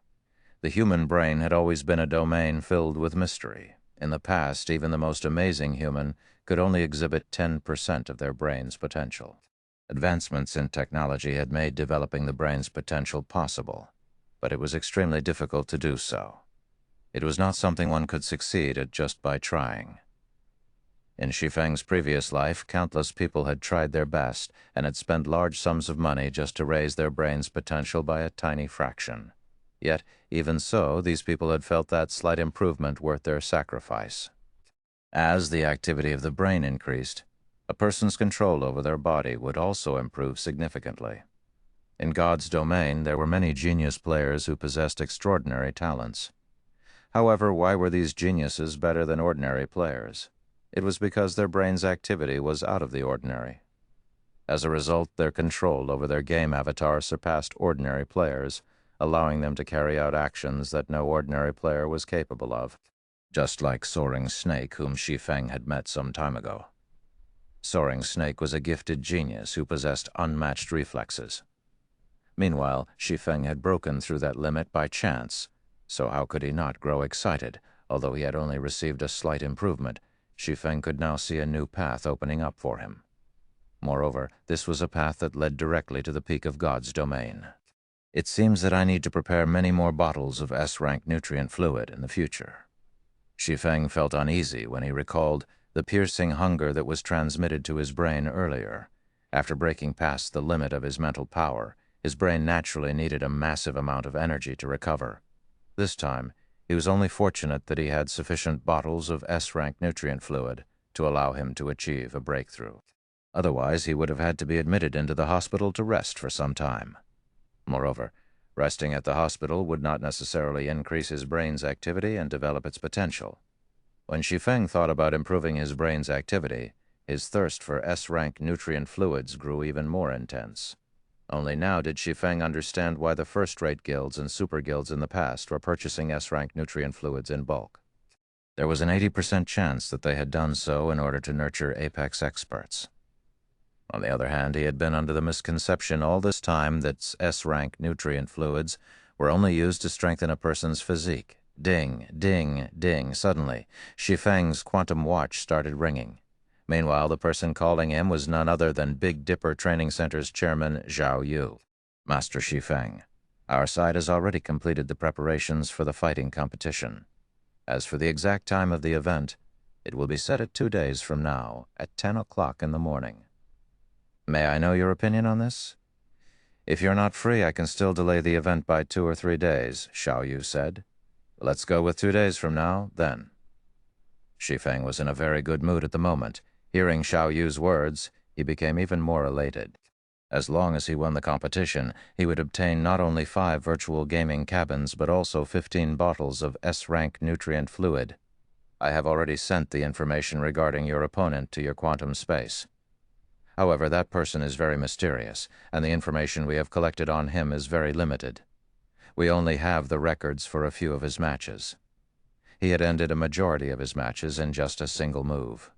The human brain had always been a domain filled with mystery. In the past, even the most amazing human could only exhibit 10% of their brain's potential. Advancements in technology had made developing the brain's potential possible, but it was extremely difficult to do so. It was not something one could succeed at just by trying. In Shi Feng's previous life, countless people had tried their best and had spent large sums of money just to raise their brain's potential by a tiny fraction. Yet, even so, these people had felt that slight improvement worth their sacrifice. As the activity of the brain increased, a person's control over their body would also improve significantly. In God's domain, there were many genius players who possessed extraordinary talents. However, why were these geniuses better than ordinary players? It was because their brain's activity was out of the ordinary. As a result, their control over their game avatar surpassed ordinary players, allowing them to carry out actions that no ordinary player was capable of, just like Soaring Snake, whom Shi Feng had met some time ago. Soaring Snake was a gifted genius who possessed unmatched reflexes. Meanwhile, Shi Feng had broken through that limit by chance, so how could he not grow excited? Although he had only received a slight improvement, Shi Feng could now see a new path opening up for him. Moreover, this was a path that led directly to the peak of God's domain. It seems that I need to prepare many more bottles of S-rank nutrient fluid in the future. Shi Feng felt uneasy when he recalled the piercing hunger that was transmitted to his brain earlier. After breaking past the limit of his mental power, his brain naturally needed a massive amount of energy to recover. This time, he was only fortunate that he had sufficient bottles of S-rank nutrient fluid to allow him to achieve a breakthrough. Otherwise, he would have had to be admitted into the hospital to rest for some time. Moreover, resting at the hospital would not necessarily increase his brain's activity and develop its potential. When Shi Feng thought about improving his brain's activity, his thirst for S-rank nutrient fluids grew even more intense. Only now did Shi Feng understand why the first-rate guilds and super guilds in the past were purchasing S-rank nutrient fluids in bulk. There was an 80% chance that they had done so in order to nurture apex experts. On the other hand, he had been under the misconception all this time that S-rank nutrient fluids were only used to strengthen a person's physique. Ding, ding, ding. Suddenly, Shi Feng's quantum watch started ringing. Meanwhile, the person calling him was none other than Big Dipper Training Center's chairman, Zhao Yu. Master Shi Feng, our side has already completed the preparations for the fighting competition. As for the exact time of the event, It will be set at 2 days from now, at 10 o'clock in the morning. May I know your opinion on this? If you're not free, I can still delay the event by 2 or 3 days, Xiao Yu said. Let's go with 2 days from now, then. Shi Feng was in a very good mood at the moment. Hearing Xiao Yu's words, he became even more elated. As long as he won the competition, he would obtain not only 5 virtual gaming cabins, but also 15 bottles of S-rank nutrient fluid. I have already sent the information regarding your opponent to your quantum space. However, that person is very mysterious, and the information we have collected on him is very limited. We only have the records for a few of his matches. He had ended a majority of his matches in just a single move.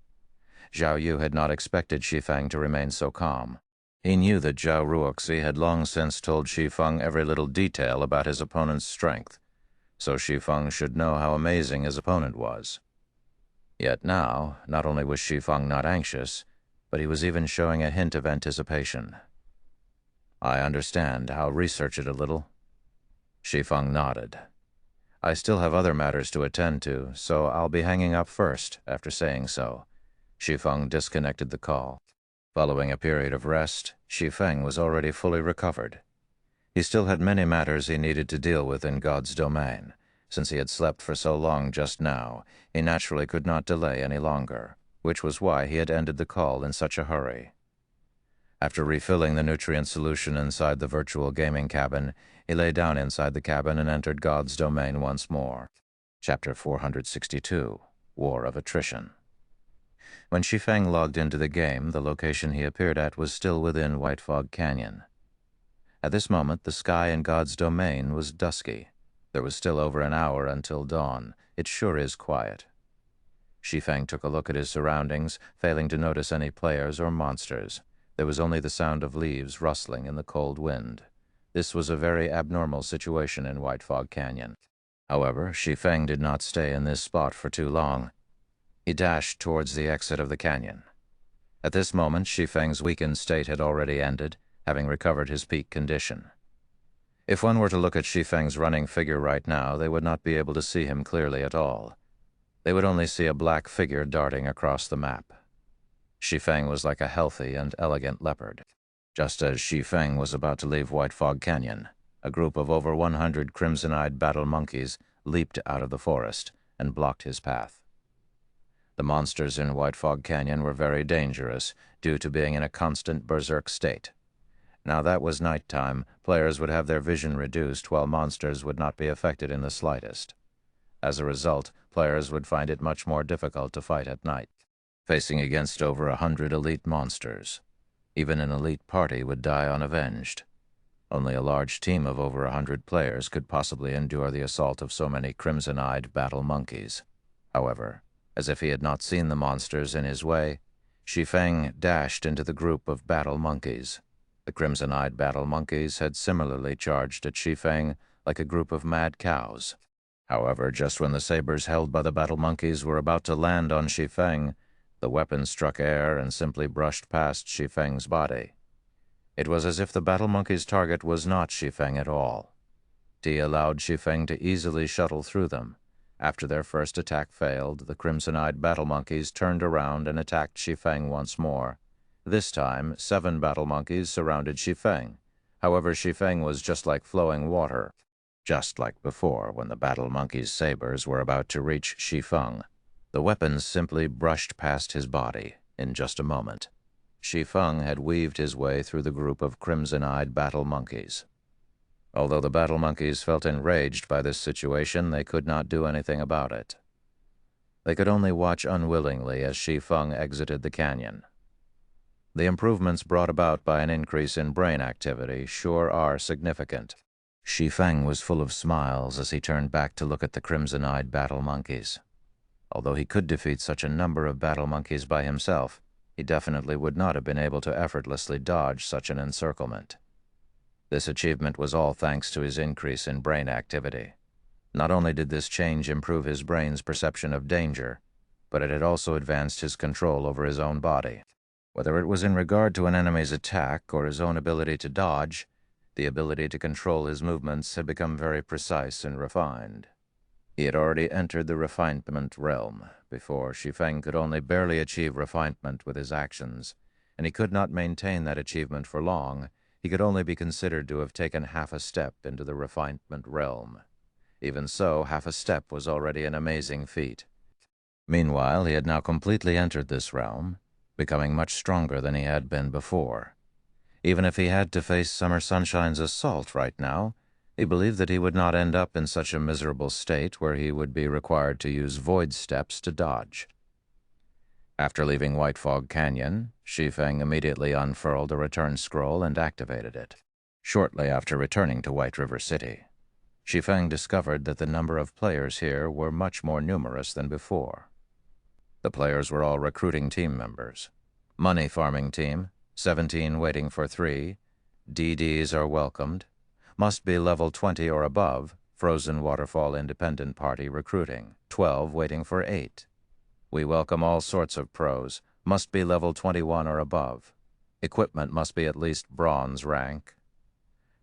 Xiao Yu had not expected Shi Feng to remain so calm. He knew that Zhao Ruoxi had long since told Shi Feng every little detail about his opponent's strength, so Shi Feng should know how amazing his opponent was. Yet now, not only was Shi Feng not anxious, but he was even showing a hint of anticipation. I understand. I'll research it a little. Shi Feng nodded. I still have other matters to attend to, so I'll be hanging up first. After saying so, Shi Feng disconnected the call. Following a period of rest, Shi Feng was already fully recovered. He still had many matters he needed to deal with in God's domain. Since he had slept for so long just now, he naturally could not delay any longer, which was why he had ended the call in such a hurry. After refilling the nutrient solution inside the virtual gaming cabin, he lay down inside the cabin and entered God's domain once more. Chapter 462, War of Attrition. When Shi Feng logged into the game, the location he appeared at was still within White Fog Canyon. At this moment, the sky in God's domain was dusky. There was still over an hour until dawn. It sure is quiet. Shi Feng took a look at his surroundings, failing to notice any players or monsters. There was only the sound of leaves rustling in the cold wind. This was a very abnormal situation in White Fog Canyon. However, Shi Feng did not stay in this spot for too long. He dashed towards the exit of the canyon. At this moment, Shi Feng's weakened state had already ended, having recovered his peak condition. If one were to look at Shi Feng's running figure right now, they would not be able to see him clearly at all. They would only see a black figure darting across the map. Shi Feng was like a healthy and elegant leopard. Just as Shi Feng was about to leave White Fog Canyon, a group of over 100 crimson-eyed battle monkeys leaped out of the forest and blocked his path. The monsters in White Fog Canyon were very dangerous due to being in a constant berserk state. Now that was nighttime, players would have their vision reduced while monsters would not be affected in the slightest. As a result, players would find it much more difficult to fight at night, facing against over 100 elite monsters. Even an elite party would die unavenged. Only a large team of over 100 players could possibly endure the assault of so many crimson-eyed battle monkeys. However, as if he had not seen the monsters in his way, Shi Feng dashed into the group of battle monkeys. The crimson-eyed battle monkeys had similarly charged at Shi Feng like a group of mad cows. However, just when the sabers held by the battle monkeys were about to land on Shi Feng, the weapon struck air and simply brushed past Shi Feng's body. It was as if the battle monkey's target was not Shi Feng at all. He allowed Shi Feng to easily shuttle through them. After their first attack failed, the crimson-eyed battle monkeys turned around and attacked Shi Feng once more. This time, 7 battle monkeys surrounded Shi Feng. However, Shi Feng was just like flowing water, just like before when the battle monkey's sabers were about to reach Shi Feng. The weapons simply brushed past his body in just a moment. Shi Feng had weaved his way through the group of crimson-eyed battle monkeys. Although the battle monkeys felt enraged by this situation, they could not do anything about it. They could only watch unwillingly as Shi Feng exited the canyon. The improvements brought about by an increase in brain activity sure are significant. Shi Feng was full of smiles as he turned back to look at the crimson-eyed battle monkeys. Although he could defeat such a number of battle monkeys by himself, he definitely would not have been able to effortlessly dodge such an encirclement. This achievement was all thanks to his increase in brain activity. Not only did this change improve his brain's perception of danger, but it had also advanced his control over his own body. Whether it was in regard to an enemy's attack or his own ability to dodge, the ability to control his movements had become very precise and refined. He had already entered the refinement realm. Before, Shi Feng could only barely achieve refinement with his actions, and he could not maintain that achievement for long. He could only be considered to have taken half a step into the refinement realm. Even so, half a step was already an amazing feat. Meanwhile, he had now completely entered this realm, becoming much stronger than he had been before. Even if he had to face Summer Sunshine's assault right now, he believed that he would not end up in such a miserable state where he would be required to use void steps to dodge. After leaving White Fog Canyon, Shi Feng immediately unfurled a return scroll and activated it. Shortly after returning to White River City, Shi Feng discovered that the number of players here were much more numerous than before. The players were all recruiting team members. Money farming team, 17 waiting for 3. DDs are welcomed. Must be level 20 or above. Frozen Waterfall Independent Party recruiting, 12 waiting for 8. We welcome all sorts of pros. Must be level 21 or above. Equipment must be at least bronze rank.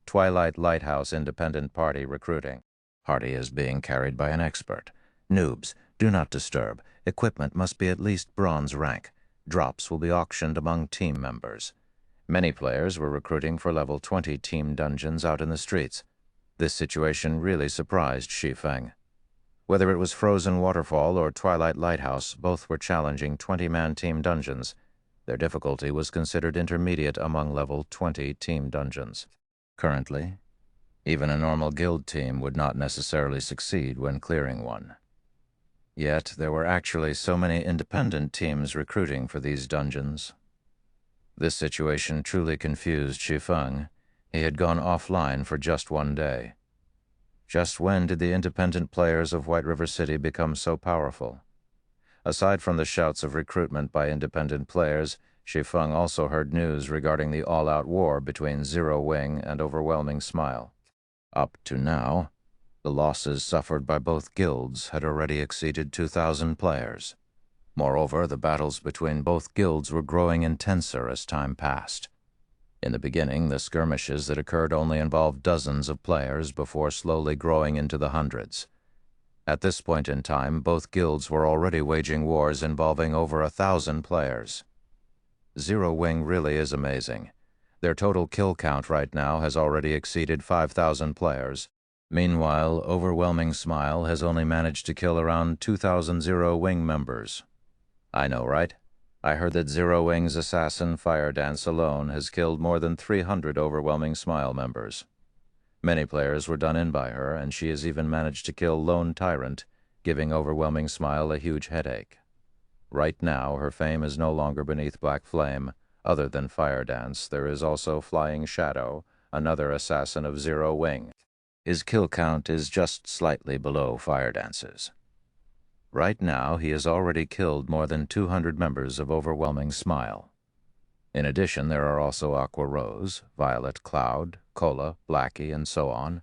Twilight Lighthouse Independent Party recruiting. Party is being carried by an expert. Noobs, do not disturb. Equipment must be at least bronze rank. Drops will be auctioned among team members. Many players were recruiting for level 20 team dungeons out in the streets. This situation really surprised Shi Feng. Whether it was Frozen Waterfall or Twilight Lighthouse, both were challenging 20-man team dungeons. Their difficulty was considered intermediate among level 20 team dungeons. Currently, even a normal guild team would not necessarily succeed when clearing one. Yet there were actually so many independent teams recruiting for these dungeons. This situation truly confused Shi Feng. He had gone offline for just one day. Just when did the independent players of White River City become so powerful? Aside from the shouts of recruitment by independent players, Shi Feng also heard news regarding the all-out war between Zero Wing and Overwhelming Smile. Up to now, the losses suffered by both guilds had already exceeded 2,000 players. Moreover, the battles between both guilds were growing intenser as time passed. In the beginning, the skirmishes that occurred only involved dozens of players before slowly growing into the hundreds. At this point in time, both guilds were already waging wars involving over 1,000 players. Zero Wing really is amazing. Their total kill count right now has already exceeded 5,000 players. Meanwhile, Overwhelming Smile has only managed to kill around 2,000 Zero Wing members. I know, right? I heard that Zero Wing's assassin Fire Dance alone has killed more than 300 Overwhelming Smile members. Many players were done in by her, and she has even managed to kill Lone Tyrant, giving Overwhelming Smile a huge headache. Right now, her fame is no longer beneath Black Flame. Other than Fire Dance, there is also Flying Shadow, another assassin of Zero Wing. His kill count is just slightly below Fire Dance's. Right now, he has already killed more than 200 members of Overwhelming Smile. In addition, there are also Aqua Rose, Violet Cloud, Cola, Blackie, and so on.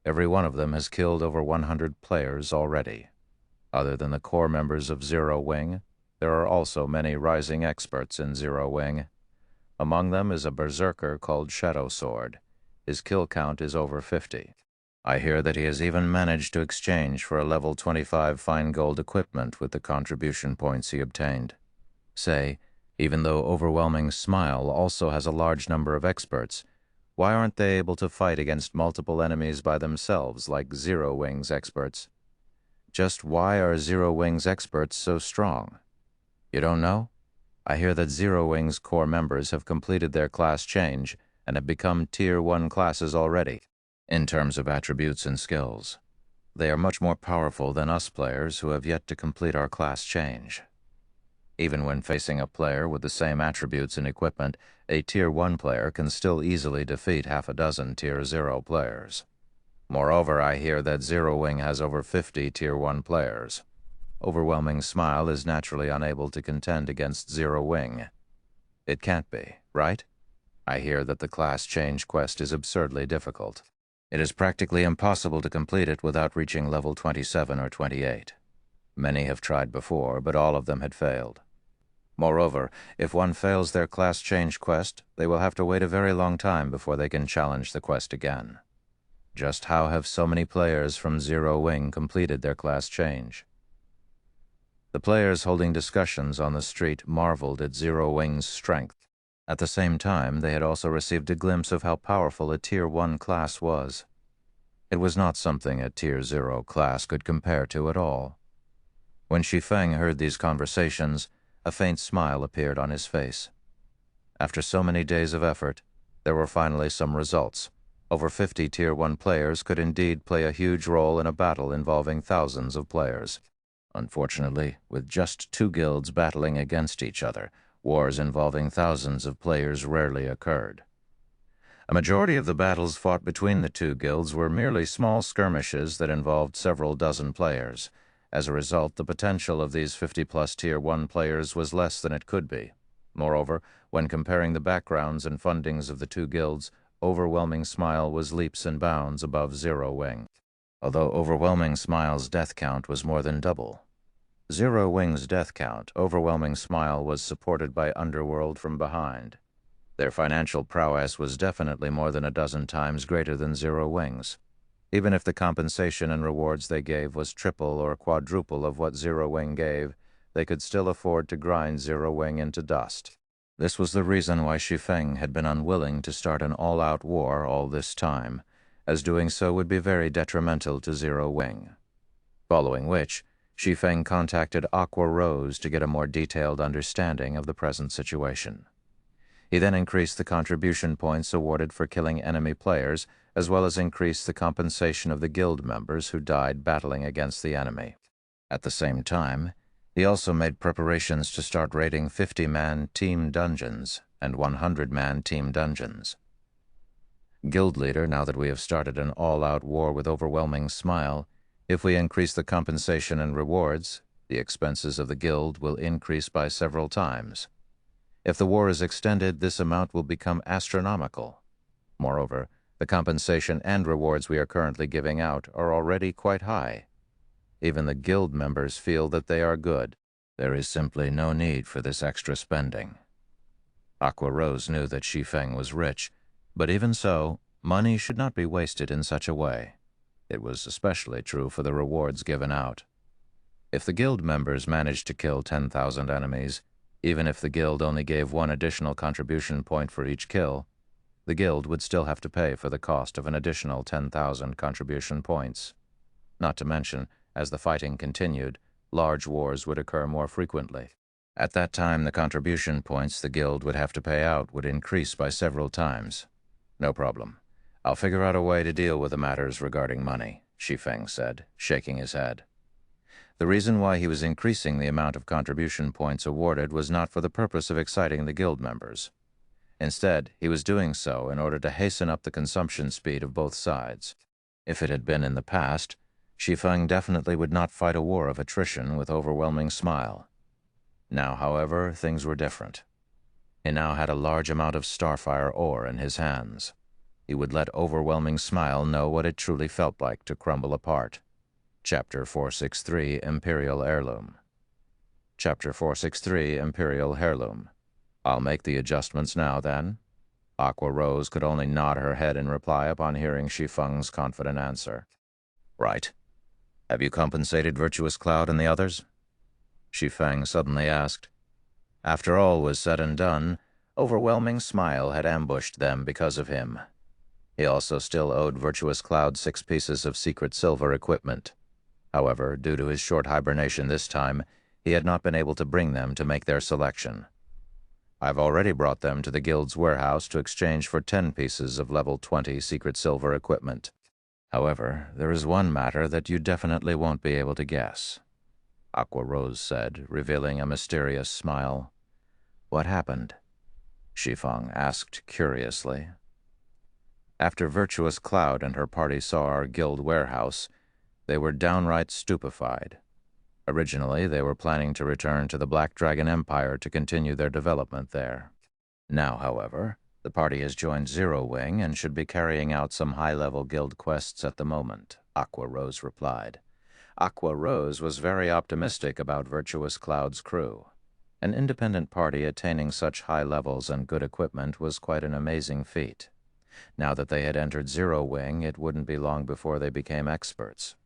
Every one of them has killed over 100 players already. Other than the core members of Zero Wing, there are also many rising experts in Zero Wing. Among them is a berserker called Shadow Sword. His kill count is over 50. I hear that he has even managed to exchange for a level 25 fine gold equipment with the contribution points he obtained. Say, even though Overwhelming Smile also has a large number of experts, why aren't they able to fight against multiple enemies by themselves like Zero Wing's experts? Just why are Zero Wing's experts so strong? You don't know? I hear that Zero Wing's core members have completed their class change and have become Tier 1 classes already. In terms of attributes and skills, they are much more powerful than us players who have yet to complete our class change. Even when facing a player with the same attributes and equipment, a Tier 1 player can still easily defeat half a dozen Tier 0 players. Moreover, I hear that Zero Wing has over 50 Tier 1 players. Overwhelming Smile is naturally unable to contend against Zero Wing. It can't be, right? I hear that the class change quest is absurdly difficult. It is practically impossible to complete it without reaching level 27 or 28. Many have tried before, but all of them had failed. Moreover, if one fails their class change quest, they will have to wait a very long time before they can challenge the quest again. Just how have so many players from Zero Wing completed their class change? The players holding discussions on the street marveled at Zero Wing's strength. At the same time, they had also received a glimpse of how powerful a Tier 1 class was. It was not something a Tier 0 class could compare to at all. When Shi Feng heard these conversations, a faint smile appeared on his face. After so many days of effort, there were finally some results. Over 50 Tier 1 players could indeed play a huge role in a battle involving thousands of players. Unfortunately, with just 2 guilds battling against each other, wars involving thousands of players rarely occurred. A majority of the battles fought between the 2 guilds were merely small skirmishes that involved several dozen players. As a result, the potential of these 50-plus Tier 1 players was less than it could be. Moreover, when comparing the backgrounds and fundings of the 2 guilds, Overwhelming Smile was leaps and bounds above Zero Wing. Although Overwhelming Smile's death count was more than double Zero Wing's death count, Overwhelming Smile was supported by Underworld from behind. Their financial prowess was definitely more than a dozen times greater than Zero Wing's. Even if the compensation and rewards they gave was triple or quadruple of what Zero Wing gave, they could still afford to grind Zero Wing into dust. This was the reason why Shi Feng had been unwilling to start an all-out war all this time, as doing so would be very detrimental to Zero Wing. Following which, Shi Feng contacted Aqua Rose to get a more detailed understanding of the present situation. He then increased the contribution points awarded for killing enemy players, as well as increased the compensation of the guild members who died battling against the enemy. At the same time, he also made preparations to start raiding 50-man team dungeons and 100-man team dungeons. Guild leader, now that we have started an all-out war with Overwhelming Smile, if we increase the compensation and rewards, the expenses of the guild will increase by several times. If the war is extended, this amount will become astronomical. Moreover, the compensation and rewards we are currently giving out are already quite high. Even the guild members feel that they are good. There is simply no need for this extra spending. Aqua Rose knew that Shi Feng was rich, but even so, money should not be wasted in such a way. It was especially true for the rewards given out. If the guild members managed to kill 10,000 enemies, even if the guild only gave 1 additional contribution point for each kill, the guild would still have to pay for the cost of an additional 10,000 contribution points. Not to mention, as the fighting continued, large wars would occur more frequently. At that time, the contribution points the guild would have to pay out would increase by several times. No problem. I'll figure out a way to deal with the matters regarding money, Shi Feng said, shaking his head. The reason why he was increasing the amount of contribution points awarded was not for the purpose of exciting the guild members. Instead, he was doing so in order to hasten up the consumption speed of both sides. If it had been in the past, Shi Feng definitely would not fight a war of attrition with Overwhelming Smile. Now, however, things were different. He now had a large amount of Starfire ore in his hands. He would let Overwhelming Smile know what it truly felt like to crumble apart. Chapter 463, Imperial Heirloom. Chapter 463, Imperial Heirloom. I'll make the adjustments now, then. Aqua Rose could only nod her head in reply upon hearing Shi Feng's confident answer. Right. Have you compensated Virtuous Cloud and the others? Shi Feng suddenly asked. After all was said and done, Overwhelming Smile had ambushed them because of him. He also still owed Virtuous Cloud 6 pieces of secret silver equipment. However, due to his short hibernation this time, he had not been able to bring them to make their selection. I've already brought them to the guild's warehouse to exchange for 10 pieces of level 20 secret silver equipment. However, there is one matter that you definitely won't be able to guess, Aqua Rose said, revealing a mysterious smile. What happened? Shi Feng asked curiously. After Virtuous Cloud and her party saw our guild warehouse, they were downright stupefied. Originally, they were planning to return to the Black Dragon Empire to continue their development there. Now, however, the party has joined Zero Wing and should be carrying out some high-level guild quests at the moment, Aqua Rose replied. Aqua Rose was very optimistic about Virtuous Cloud's crew. An independent party attaining such high levels and good equipment was quite an amazing feat. Now that they had entered Zero Wing, it wouldn't be long before they became experts.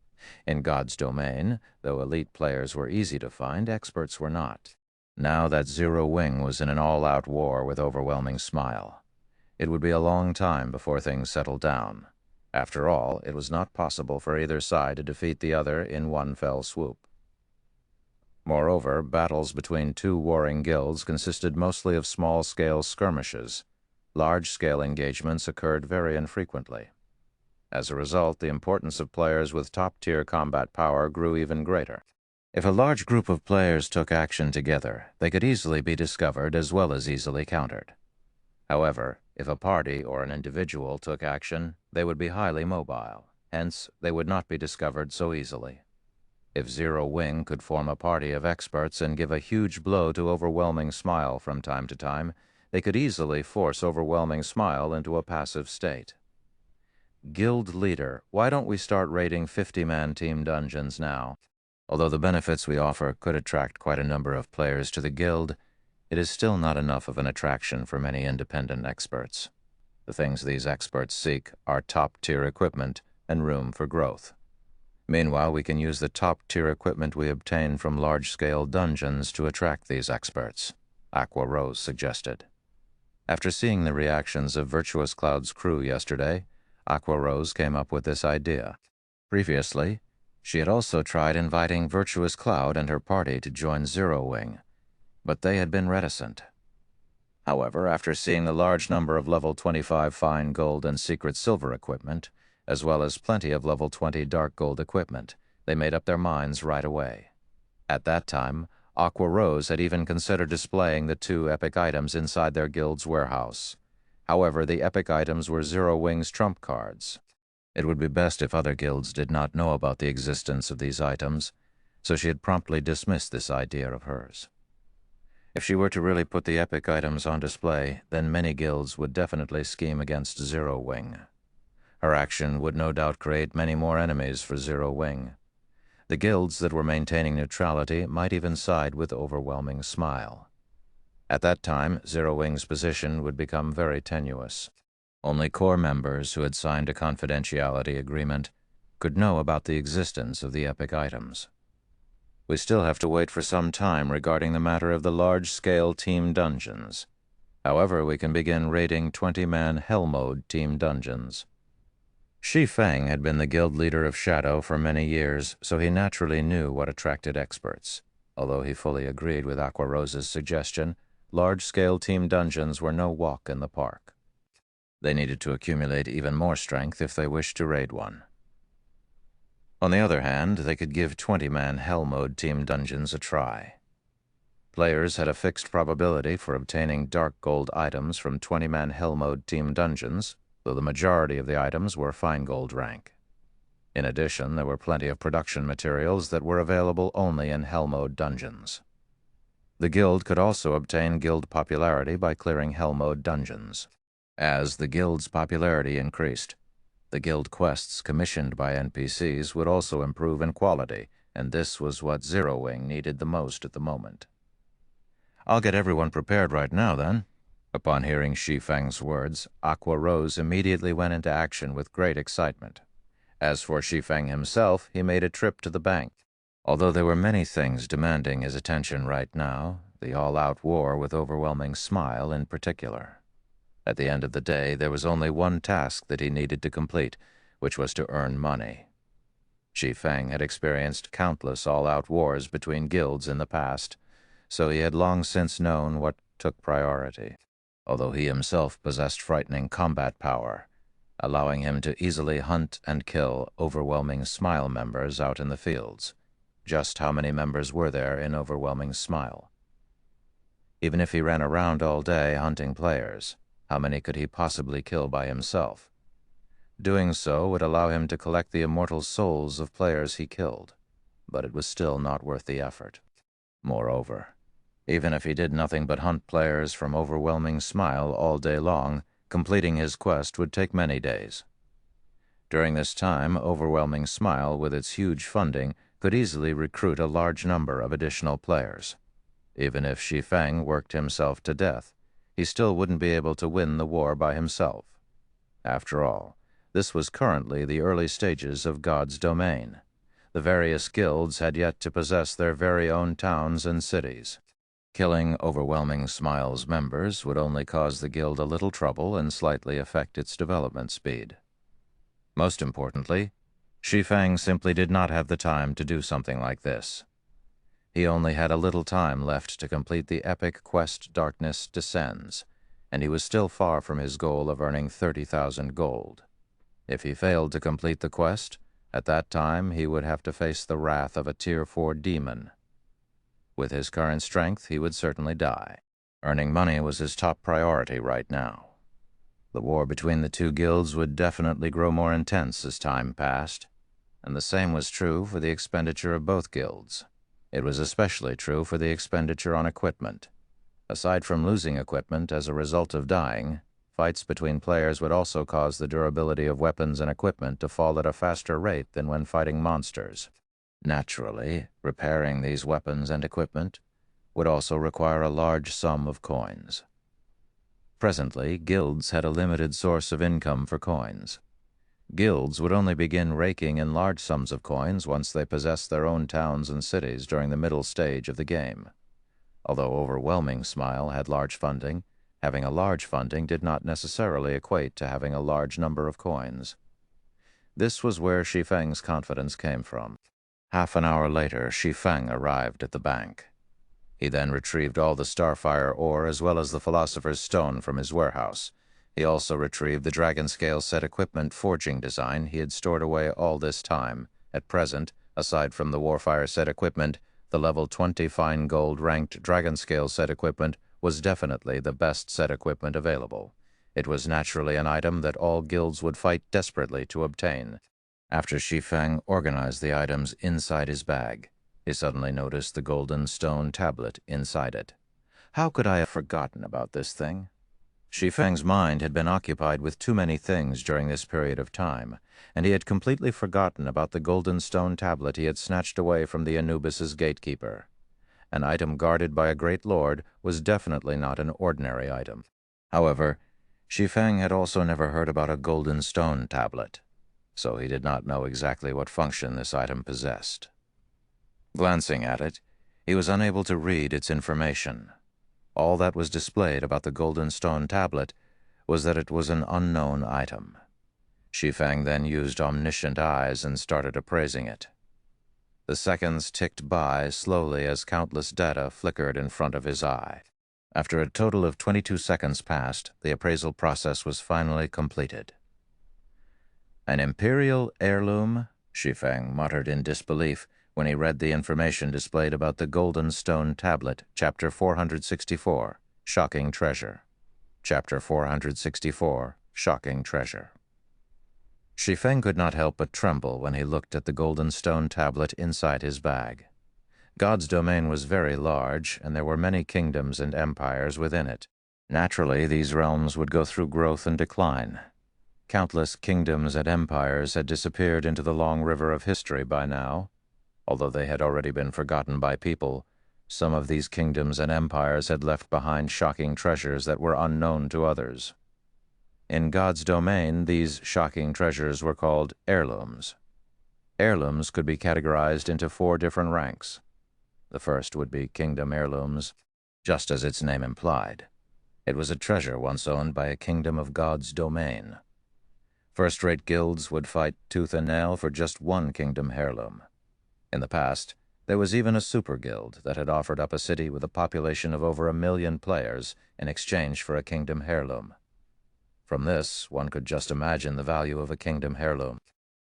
In God's domain, though elite players were easy to find, experts were not. Now that Zero Wing was in an all-out war with Overwhelming Smile. It would be a long time before things settled down. After all, it was not possible for either side to defeat the other in one fell swoop. Moreover, battles between two warring guilds consisted mostly of small-scale skirmishes. Large-scale engagements occurred very infrequently. As a result, the importance of players with top-tier combat power grew even greater. If a large group of players took action together, they could easily be discovered as well as easily countered. However, if a party or an individual took action, they would be highly mobile. Hence, they would not be discovered so easily. If Zero Wing could form a party of experts and give a huge blow to Overwhelming Smile from time to time, they could easily force Overwhelming Smile into a passive state. Guild Leader, why don't we start raiding 50-man team dungeons now? Although the benefits we offer could attract quite a number of players to the guild, it is still not enough of an attraction for many independent experts. The things these experts seek are top-tier equipment and room for growth. Meanwhile, we can use the top-tier equipment we obtain from large-scale dungeons to attract these experts, Aqua Rose suggested. After seeing the reactions of Virtuous Cloud's crew yesterday, Aqua Rose came up with this idea. Previously, she had also tried inviting Virtuous Cloud and her party to join Zero Wing, but they had been reticent. However, after seeing the large number of level 25 fine gold and secret silver equipment, as well as plenty of level 20 dark gold equipment, they made up their minds right away. At that time, Aqua Rose had even considered displaying the 2 epic items inside their guild's warehouse. However, the epic items were Zero Wing's trump cards. It would be best if other guilds did not know about the existence of these items, so she had promptly dismissed this idea of hers. If she were to really put the epic items on display, then many guilds would definitely scheme against Zero Wing. Her action would no doubt create many more enemies for Zero Wing. The guilds that were maintaining neutrality might even side with Overwhelming Smile. At that time, Zero Wing's position would become very tenuous. Only core members who had signed a confidentiality agreement could know about the existence of the epic items. We still have to wait for some time regarding the matter of the large-scale team dungeons. However, we can begin raiding 20-man Hell Mode team dungeons. Shi Feng had been the guild leader of Shadow for many years, so he naturally knew what attracted experts. Although he fully agreed with Aqua Rose's suggestion, large-scale team dungeons were no walk in the park. They needed to accumulate even more strength if they wished to raid one. On the other hand, they could give 20-man Hell Mode team dungeons a try. Players had a fixed probability for obtaining dark gold items from 20-man Hell Mode team dungeons, though the majority of the items were fine gold rank. In addition, there were plenty of production materials that were available only in Hell Mode dungeons. The guild could also obtain guild popularity by clearing Hell Mode dungeons. As the guild's popularity increased, the guild quests commissioned by NPCs would also improve in quality, and this was what Zero Wing needed the most at the moment. I'll get everyone prepared right now, then. Upon hearing Shi Feng's words, Aqua Rose immediately went into action with great excitement. As for Shi Feng himself, he made a trip to the bank. Although there were many things demanding his attention right now, the all-out war with Overwhelming Smile in particular. At the end of the day, there was only one task that he needed to complete, which was to earn money. Shi Feng had experienced countless all-out wars between guilds in the past, so he had long since known what took priority. Although he himself possessed frightening combat power, allowing him to easily hunt and kill Overwhelming Smile members out in the fields. Just how many members were there in Overwhelming Smile? Even if he ran around all day hunting players, how many could he possibly kill by himself? Doing so would allow him to collect the immortal souls of players he killed, but it was still not worth the effort. Moreover, even if he did nothing but hunt players from Overwhelming Smile all day long, completing his quest would take many days. During this time, Overwhelming Smile, with its huge funding, could easily recruit a large number of additional players. Even if Shi Feng worked himself to death, he still wouldn't be able to win the war by himself. After all, this was currently the early stages of God's domain. The various guilds had yet to possess their very own towns and cities. Killing Overwhelming Smile's members would only cause the guild a little trouble and slightly affect its development speed. Most importantly, Shi Feng simply did not have the time to do something like this. He only had a little time left to complete the epic quest Darkness Descends, and he was still far from his goal of earning 30,000 gold. If he failed to complete the quest, at that time he would have to face the wrath of a Tier 4 demon. With his current strength, he would certainly die. Earning money was his top priority right now. The war between the two guilds would definitely grow more intense as time passed, and the same was true for the expenditure of both guilds. It was especially true for the expenditure on equipment. Aside from losing equipment as a result of dying, fights between players would also cause the durability of weapons and equipment to fall at a faster rate than when fighting monsters. Naturally, repairing these weapons and equipment would also require a large sum of coins. Presently, guilds had a limited source of income for coins. Guilds would only begin raking in large sums of coins once they possessed their own towns and cities during the middle stage of the game. Although Overwhelming Smile had large funding, having a large funding did not necessarily equate to having a large number of coins. This was where Shi Feng's confidence came from. Half an hour later, Shi Feng arrived at the bank. He then retrieved all the Starfire ore as well as the Philosopher's Stone from his warehouse. He also retrieved the Dragon-scale set equipment forging design he had stored away all this time. At present, aside from the Warfire set equipment, the level 20 fine gold ranked Dragon-scale set equipment was definitely the best set equipment available. It was naturally an item that all guilds would fight desperately to obtain. After Shi Feng organized the items inside his bag, he suddenly noticed the golden stone tablet inside it. How could I have forgotten about this thing? Shi Feng's mind had been occupied with too many things during this period of time, and he had completely forgotten about the golden stone tablet he had snatched away from the Anubis's gatekeeper. An item guarded by a great lord was definitely not an ordinary item. However, Shi Feng had also never heard about a golden stone tablet, so he did not know exactly what function this item possessed. Glancing at it, he was unable to read its information. All that was displayed about the golden stone tablet was that it was an unknown item. Shi Feng then used omniscient eyes and started appraising it. The seconds ticked by slowly as countless data flickered in front of his eye. After a total of 22 seconds passed, the appraisal process was finally completed. An imperial heirloom? Shi Feng muttered in disbelief when he read the information displayed about the Golden Stone Tablet, Chapter 464, Shocking Treasure. Chapter 464, Shocking Treasure. Shi Feng could not help but tremble when he looked at the Golden Stone Tablet inside his bag. God's domain was very large, and there were many kingdoms and empires within it. Naturally, these realms would go through growth and decline. Countless kingdoms and empires had disappeared into the long river of history by now. Although they had already been forgotten by people, some of these kingdoms and empires had left behind shocking treasures that were unknown to others. In God's domain, these shocking treasures were called heirlooms. Heirlooms could be categorized into 4 different ranks. The first would be kingdom heirlooms, just as its name implied. It was a treasure once owned by a kingdom of God's domain. First-rate guilds would fight tooth and nail for just one kingdom heirloom. In the past, there was even a super guild that had offered up a city with a population of over 1 million players in exchange for a kingdom heirloom. From this, one could just imagine the value of a kingdom heirloom.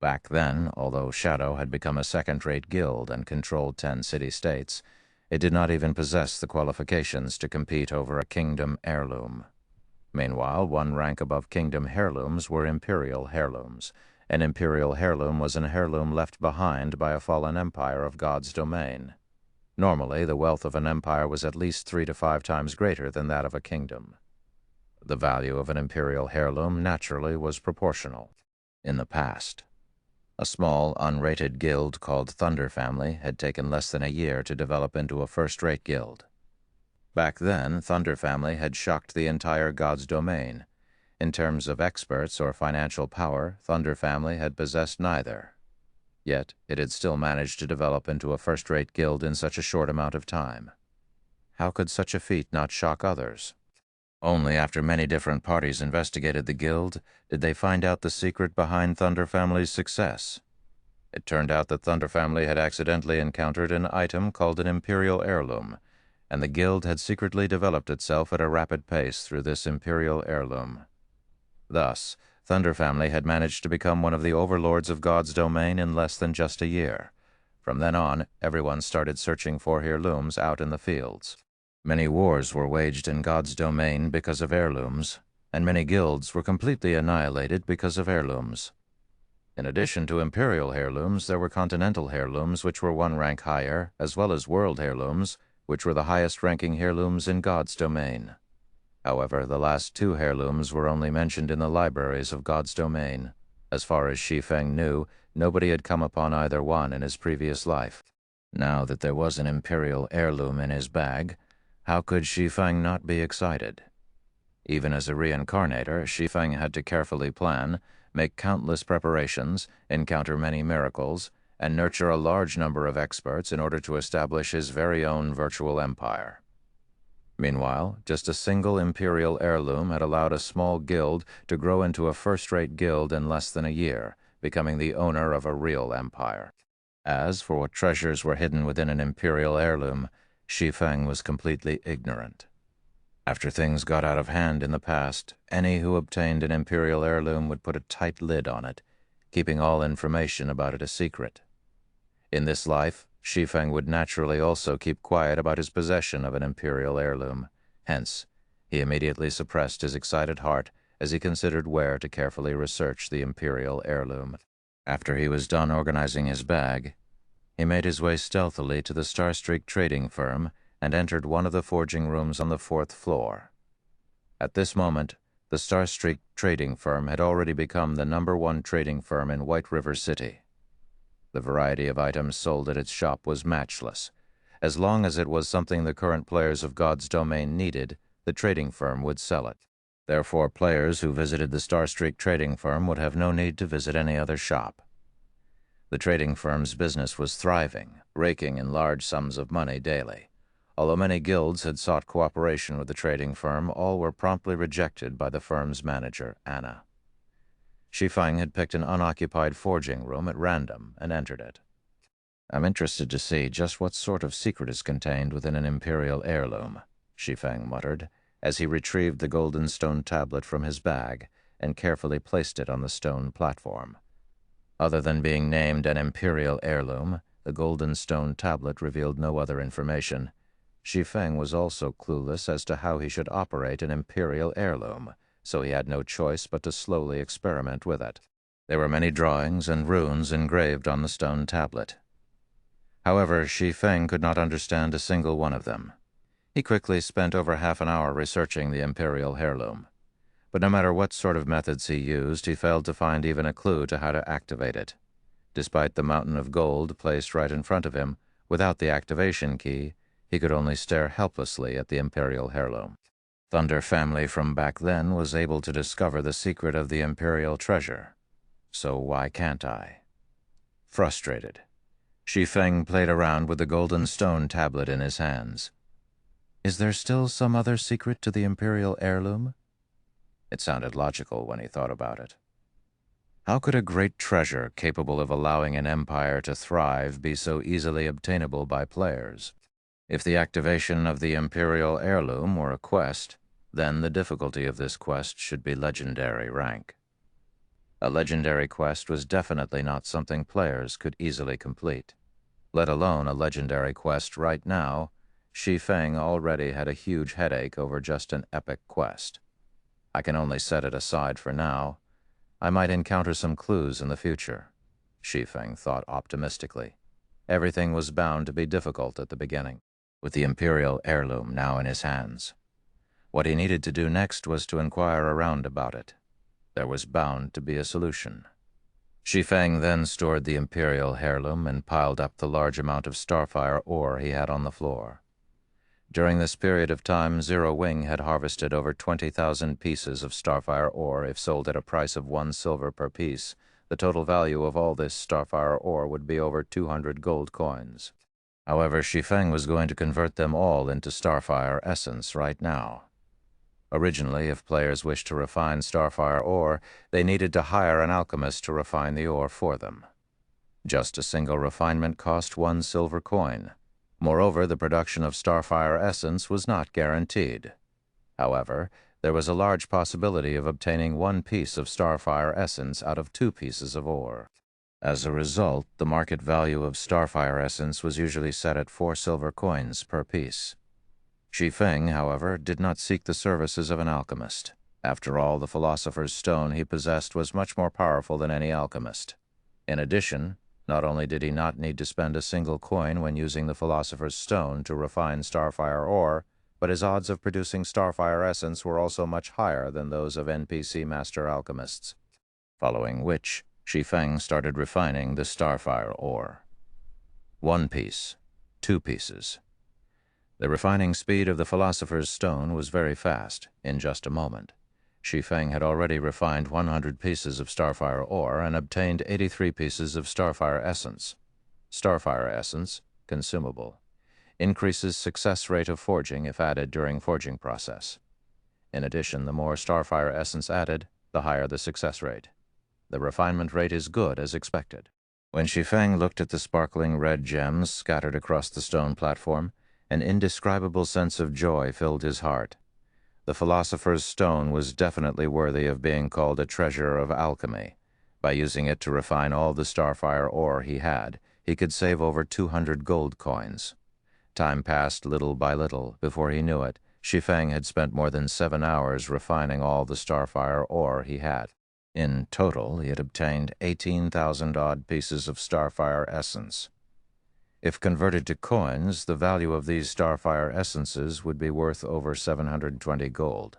Back then, although Shadow had become a second-rate guild and controlled 10 city-states, it did not even possess the qualifications to compete over a kingdom heirloom. Meanwhile, one rank above kingdom heirlooms were imperial heirlooms. An imperial heirloom was an heirloom left behind by a fallen empire of God's domain. Normally, the wealth of an empire was at least 3 to 5 times greater than that of a kingdom. The value of an imperial heirloom naturally was proportional. In the past, a small, unrated guild called Thunder Family had taken less than a year to develop into a first-rate guild. Back then, Thunder Family had shocked the entire God's domain, In terms of experts or financial power, Thunder Family had possessed neither. Yet it had still managed to develop into a first-rate guild in such a short amount of time. How could such a feat not shock others? Only after many different parties investigated the guild did they find out the secret behind Thunder Family's success. It turned out that Thunder Family had accidentally encountered an item called an Imperial Heirloom, and the guild had secretly developed itself at a rapid pace through this Imperial Heirloom. Thus, Thunder Family had managed to become one of the overlords of God's domain in less than just a year. From then on, everyone started searching for heirlooms out in the fields. Many wars were waged in God's domain because of heirlooms, and many guilds were completely annihilated because of heirlooms. In addition to imperial heirlooms, there were continental heirlooms, which were one rank higher, as well as world heirlooms, which were the highest-ranking heirlooms in God's domain. However, the last two heirlooms were only mentioned in the libraries of God's domain. As far as Shi Feng knew, nobody had come upon either one in his previous life. Now that there was an imperial heirloom in his bag, how could Shi Feng not be excited? Even as a reincarnator, Shi Feng had to carefully plan, make countless preparations, encounter many miracles, and nurture a large number of experts in order to establish his very own virtual empire. Meanwhile, just a single imperial heirloom had allowed a small guild to grow into a first-rate guild in less than a year, becoming the owner of a real empire. As for what treasures were hidden within an imperial heirloom, Shi Feng was completely ignorant. After things got out of hand in the past, any who obtained an imperial heirloom would put a tight lid on it, keeping all information about it a secret. In this life, Shi Feng would naturally also keep quiet about his possession of an imperial heirloom. Hence, he immediately suppressed his excited heart as he considered where to carefully research the imperial heirloom. After he was done organizing his bag, he made his way stealthily to the Starstreak trading firm and entered one of the forging rooms on the 4th floor. At this moment, the Starstreak trading firm had already become the #1 trading firm in White River City. The variety of items sold at its shop was matchless. As long as it was something the current players of God's domain needed, the trading firm would sell it. Therefore, players who visited the Starstreak trading firm would have no need to visit any other shop. The trading firm's business was thriving, raking in large sums of money daily. Although many guilds had sought cooperation with the trading firm, all were promptly rejected by the firm's manager, Anna. Shi Feng had picked an unoccupied forging room at random and entered it. "I'm interested to see just what sort of secret is contained within an imperial heirloom," Shi Feng muttered, as he retrieved the golden stone tablet from his bag and carefully placed it on the stone platform. Other than being named an imperial heirloom, the golden stone tablet revealed no other information. Shi Feng was also clueless as to how he should operate an imperial heirloom, so he had no choice but to slowly experiment with it. There were many drawings and runes engraved on the stone tablet. However, Shi Feng could not understand a single one of them. He quickly spent over half an hour researching the imperial heirloom. But no matter what sort of methods he used, he failed to find even a clue to how to activate it. Despite the mountain of gold placed right in front of him, without the activation key, he could only stare helplessly at the imperial heirloom. Thunder Family from back then was able to discover the secret of the imperial treasure. So why can't I? Frustrated, Shi Feng played around with the golden stone tablet in his hands. Is there still some other secret to the imperial heirloom? It sounded logical when he thought about it. How could a great treasure capable of allowing an empire to thrive be so easily obtainable by players? If the activation of the imperial heirloom were a quest, then the difficulty of this quest should be legendary rank. A legendary quest was definitely not something players could easily complete. Let alone a legendary quest right now, Shi Feng already had a huge headache over just an epic quest. I can only set it aside for now. I might encounter some clues in the future, Shi Feng thought optimistically. Everything was bound to be difficult at the beginning, with the imperial heirloom now in his hands. What he needed to do next was to inquire around about it. There was bound to be a solution. Shi Feng then stored the imperial heirloom and piled up the large amount of starfire ore he had on the floor. During this period of time, Zero Wing had harvested over 20,000 pieces of starfire ore. If sold at a price of 1 silver per piece, the total value of all this starfire ore would be over 200 gold coins. However, Shi Feng was going to convert them all into starfire essence right now. Originally, if players wished to refine starfire ore, they needed to hire an alchemist to refine the ore for them. Just a single refinement cost 1 silver coin. Moreover, the production of starfire essence was not guaranteed. However, there was a large possibility of obtaining 1 piece of starfire essence out of 2 pieces of ore. As a result, the market value of starfire essence was usually set at 4 silver coins per piece. Shi Feng, however, did not seek the services of an alchemist. After all, the philosopher's stone he possessed was much more powerful than any alchemist. In addition, not only did he not need to spend a single coin when using the philosopher's stone to refine starfire ore, but his odds of producing starfire essence were also much higher than those of NPC master alchemists. Following which, Shi Feng started refining the starfire ore. 1 piece, 2 pieces. The refining speed of the philosopher's stone was very fast. In just a moment, Shi Feng had already refined 100 pieces of starfire ore and obtained 83 pieces of starfire essence. Starfire essence, consumable, increases success rate of forging if added during forging process. In addition, the more starfire essence added, the higher the success rate. The refinement rate is good as expected. When Shi Feng looked at the sparkling red gems scattered across the stone platform, an indescribable sense of joy filled his heart. The philosopher's stone was definitely worthy of being called a treasure of alchemy. By using it to refine all the starfire ore he had, he could save over 200 gold coins. Time passed little by little. Before he knew it, Shi Feng had spent more than 7 hours refining all the starfire ore he had. In total, he had obtained 18,000-odd pieces of starfire essence. If converted to coins, the value of these starfire essences would be worth over 720 gold.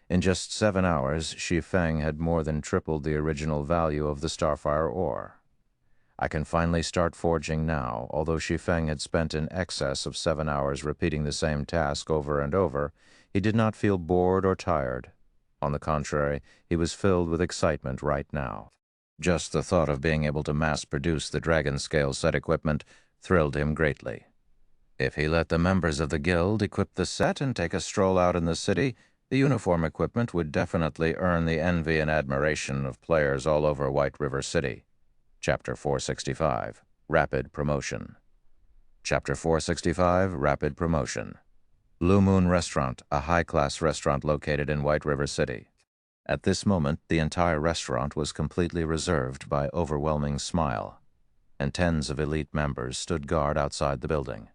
In just 7 hours, Shi Feng had more than tripled the original value of the starfire ore. I can finally start forging now. Although Shi Feng had spent in excess of 7 hours repeating the same task over and over, he did not feel bored or tired. On the contrary, he was filled with excitement right now. Just the thought of being able to mass-produce the dragon-scale set equipment thrilled him greatly. If he let the members of the guild equip the set and take a stroll out in the city, the uniform equipment would definitely earn the envy and admiration of players all over White River City. Chapter 465, Rapid Promotion. Chapter 465, Rapid Promotion. Blue Moon Restaurant, a high-class restaurant located in White River City. At this moment, the entire restaurant was completely reserved by Overwhelming Smile, and tens of elite members stood guard outside the building.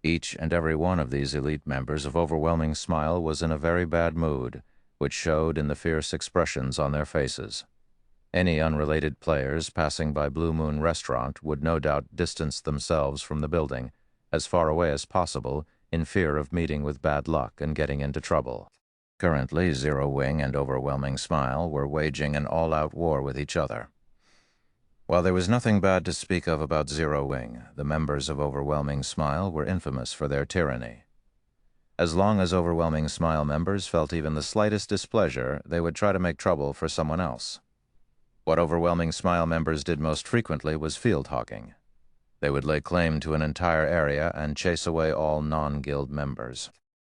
Each and every one of these elite members of Overwhelming Smile was in a very bad mood, which showed in the fierce expressions on their faces. Any unrelated players passing by Blue Moon Restaurant would no doubt distance themselves from the building as far away as possible in fear of meeting with bad luck and getting into trouble. Currently, Zero Wing and Overwhelming Smile were waging an all-out war with each other. While there was nothing bad to speak of about Zero Wing, the members of Overwhelming Smile were infamous for their tyranny. As long as Overwhelming Smile members felt even the slightest displeasure, they would try to make trouble for someone else. What Overwhelming Smile members did most frequently was field-hogging. They would lay claim to an entire area and chase away all non-guild members.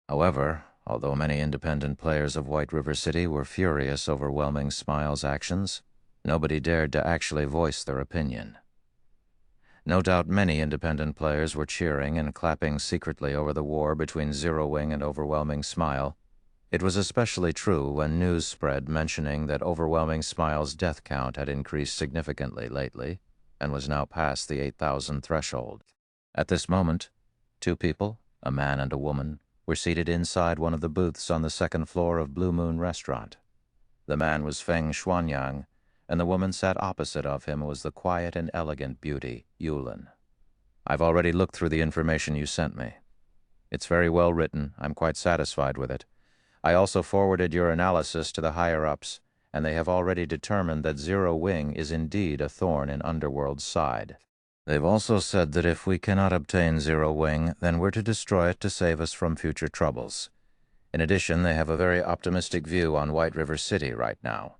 However, although many independent players of White River City were furious over Overwhelming Smile's actions, nobody dared to actually voice their opinion. No doubt many independent players were cheering and clapping secretly over the war between Zero Wing and Overwhelming Smile. It was especially true when news spread mentioning that Overwhelming Smile's death count had increased significantly lately and was now past the 8,000 threshold. At this moment, 2 people, a man and a woman, were seated inside one of the booths on the 2nd floor of Blue Moon Restaurant. The man was Feng Xuanyang, and the woman sat opposite of him was the quiet and elegant beauty, Yulin. I've already looked through the information you sent me. It's very well written. I'm quite satisfied with it. I also forwarded your analysis to the higher-ups, and they have already determined that Zero Wing is indeed a thorn in Underworld's side. They've also said that if we cannot obtain Zero Wing, then we're to destroy it to save us from future troubles. In addition, they have a very optimistic view on White River City right now.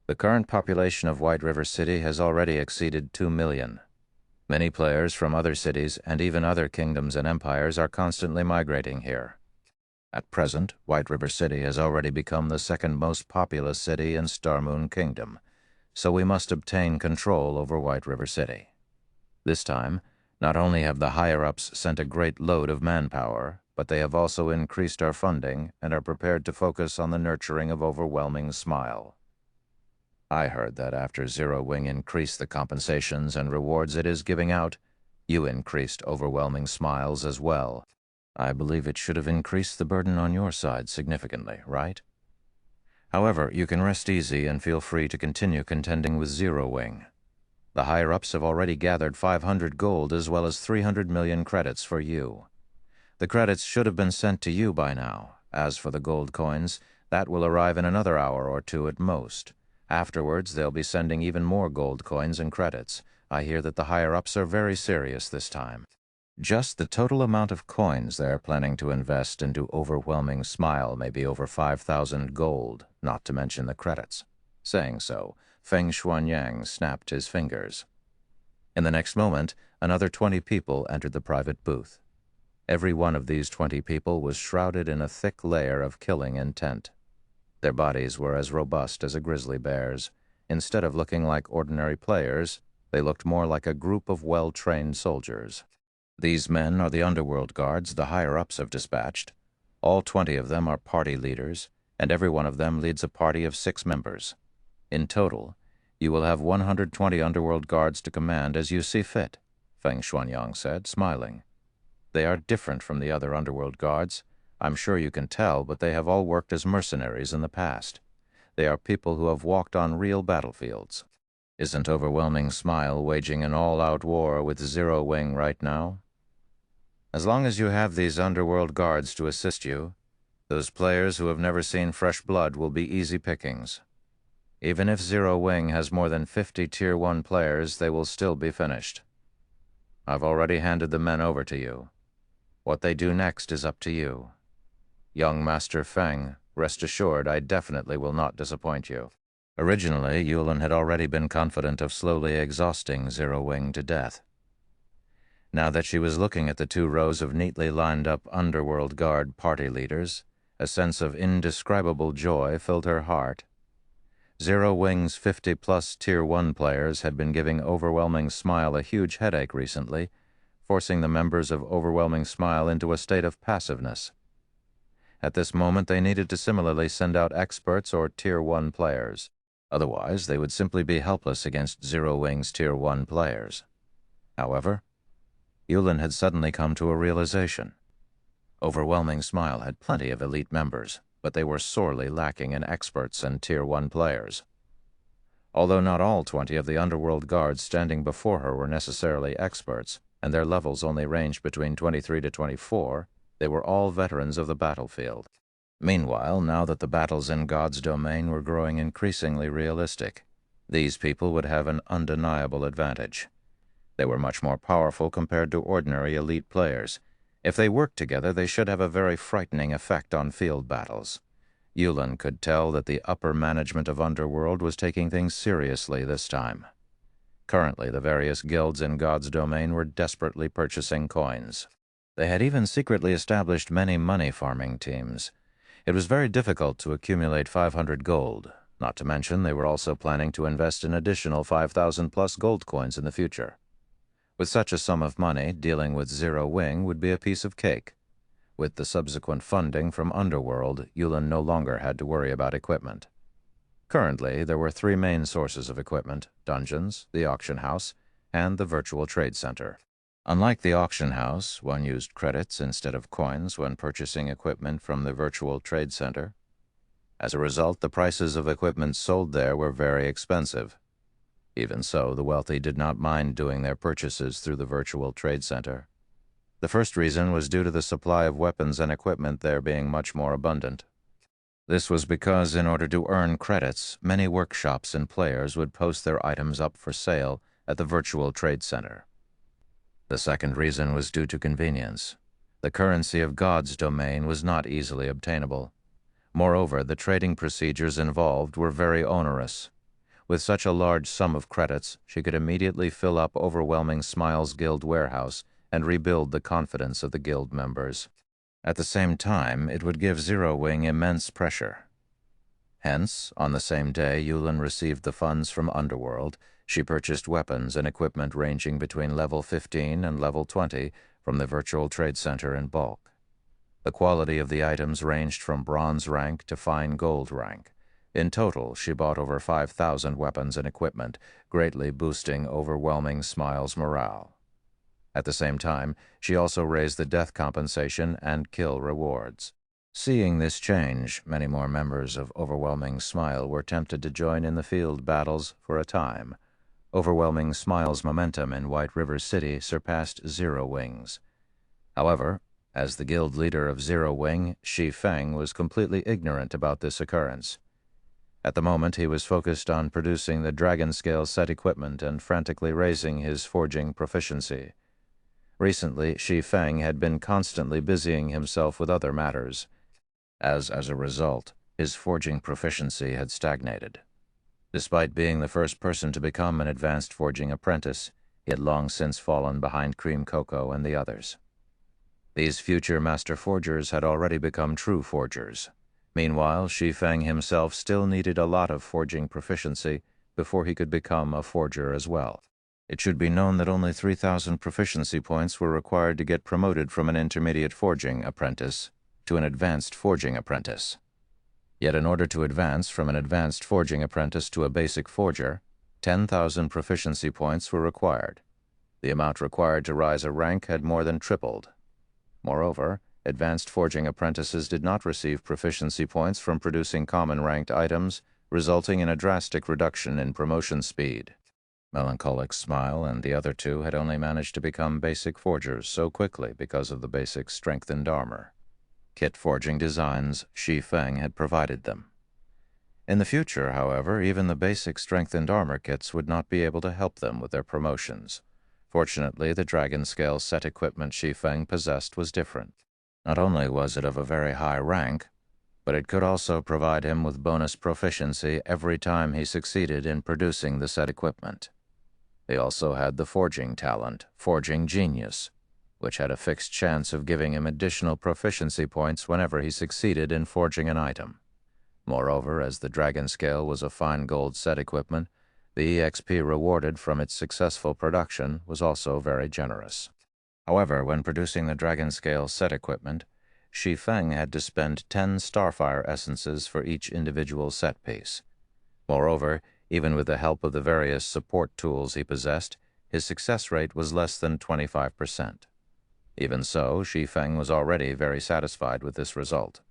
The current population of White River City has already exceeded 2 million. Many players from other cities and even other kingdoms and empires are constantly migrating here. At present, White River City has already become the second most populous city in Star Moon Kingdom, so we must obtain control over White River City. This time, not only have the higher-ups sent a great load of manpower, but they have also increased our funding and are prepared to focus on the nurturing of Overwhelming Smile. I heard that after Zero Wing increased the compensations and rewards it is giving out, you increased Overwhelming Smiles as well. I believe it should have increased the burden on your side significantly, right? However, you can rest easy and feel free to continue contending with Zero Wing. The higher-ups have already gathered 500 gold as well as 300 million credits for you. The credits should have been sent to you by now. As for the gold coins, that will arrive in another hour or two at most. Afterwards, they'll be sending even more gold coins and credits. I hear that the higher-ups are very serious this time. Just the total amount of coins they're planning to invest into Overwhelming Smile may be over 5,000 gold, not to mention the credits. Saying so, Feng Xuanyang snapped his fingers. In the next moment, another 20 people entered the private booth. Every one of these 20 people was shrouded in a thick layer of killing intent. Their bodies were as robust as a grizzly bear's. Instead of looking like ordinary players, they looked more like a group of well-trained soldiers. These men are the underworld guards the higher-ups have dispatched. All 20 of them are party leaders, and every one of them leads a party of 6 members. In total, you will have 120 underworld guards to command as you see fit, Feng Xuanyang said, smiling. They are different from the other underworld guards. I'm sure you can tell, but they have all worked as mercenaries in the past. They are people who have walked on real battlefields. Isn't Overwhelming Smile waging an all-out war with Zero Wing right now? As long as you have these underworld guards to assist you, those players who have never seen fresh blood will be easy pickings. Even if Zero Wing has more than 50 Tier 1 players, they will still be finished. I've already handed the men over to you. What they do next is up to you. Young Master Feng, rest assured I definitely will not disappoint you. Originally, Yulin had already been confident of slowly exhausting Zero Wing to death. Now that she was looking at the 2 rows of neatly lined up underworld guard party leaders, a sense of indescribable joy filled her heart. Zero Wing's 50-plus Tier 1 players had been giving Overwhelming Smile a huge headache recently, forcing the members of Overwhelming Smile into a state of passiveness. At this moment, they needed to similarly send out experts or Tier 1 players. Otherwise, they would simply be helpless against Zero Wing's Tier 1 players. However, Yulin had suddenly come to a realization. Overwhelming Smile had plenty of elite members, but they were sorely lacking in experts and Tier 1 players. Although not all 20 of the underworld guards standing before her were necessarily experts, and their levels only ranged between 23 to 24, they were all veterans of the battlefield. Meanwhile, now that the battles in God's domain were growing increasingly realistic, these people would have an undeniable advantage. They were much more powerful compared to ordinary elite players. If they worked together, they should have a very frightening effect on field battles. Yulin could tell that the upper management of Underworld was taking things seriously this time. Currently, the various guilds in God's domain were desperately purchasing coins. They had even secretly established many money-farming teams. It was very difficult to accumulate 500 gold, not to mention they were also planning to invest an additional 5,000-plus gold coins in the future. With such a sum of money, dealing with Zero Wing would be a piece of cake. With the subsequent funding from Underworld, Yulin no longer had to worry about equipment. Currently, there were 3 main sources of equipment: dungeons, the auction house, and the virtual trade center. Unlike the auction house, one used credits instead of coins when purchasing equipment from the virtual trade center. As a result, the prices of equipment sold there were very expensive. Even so, the wealthy did not mind doing their purchases through the virtual trade center. The first reason was due to the supply of weapons and equipment there being much more abundant. This was because, in order to earn credits, many workshops and players would post their items up for sale at the virtual trade center. The second reason was due to convenience. The currency of God's domain was not easily obtainable. Moreover, the trading procedures involved were very onerous. With such a large sum of credits, she could immediately fill up Overwhelming Smile's guild warehouse and rebuild the confidence of the guild members. At the same time, it would give Zero Wing immense pressure. Hence, on the same day Yulin received the funds from Underworld, she purchased weapons and equipment ranging between level 15 and level 20 from the Virtual Trade Center in bulk. The quality of the items ranged from bronze rank to fine gold rank. In total, she bought over 5,000 weapons and equipment, greatly boosting Overwhelming Smile's morale. At the same time, she also raised the death compensation and kill rewards. Seeing this change, many more members of Overwhelming Smile were tempted to join in the field battles for a time. Overwhelming Smile's momentum in White River City surpassed Zero Wing's. However, as the guild leader of Zero Wing, Shi Feng was completely ignorant about this occurrence. At the moment, he was focused on producing the Dragon Scale set equipment and frantically raising his forging proficiency. Recently, Shi Feng had been constantly busying himself with other matters. As a result, his forging proficiency had stagnated. Despite being the first person to become an advanced forging apprentice, he had long since fallen behind Cream Cocoa and the others. These future master forgers had already become true forgers. Meanwhile, Shi Feng himself still needed a lot of forging proficiency before he could become a forger as well. It should be known that only 3,000 proficiency points were required to get promoted from an intermediate forging apprentice to an advanced forging apprentice. Yet in order to advance from an advanced forging apprentice to a basic forger, 10,000 proficiency points were required. The amount required to rise a rank had more than tripled. Moreover, advanced forging apprentices did not receive proficiency points from producing common ranked items, resulting in a drastic reduction in promotion speed. Melancholic Smile and the other two had only managed to become basic forgers so quickly because of the basic strengthened armor. Kit forging designs Shi Feng had provided them. In the future, however, even the basic strengthened armor kits would not be able to help them with their promotions. Fortunately, the Dragon Scale set equipment Shi Feng possessed was different. Not only was it of a very high rank, but it could also provide him with bonus proficiency every time he succeeded in producing the set equipment. They also had the forging talent, Forging Genius, which had a fixed chance of giving him additional proficiency points whenever he succeeded in forging an item. Moreover, as the Dragon Scale was a fine gold set equipment, the EXP rewarded from its successful production was also very generous. However, when producing the Dragon Scale set equipment, Shi Feng had to spend 10 Starfire essences for each individual set piece. Moreover, even with the help of the various support tools he possessed, his success rate was less than 25%. Even so, Shi Feng was already very satisfied with this result.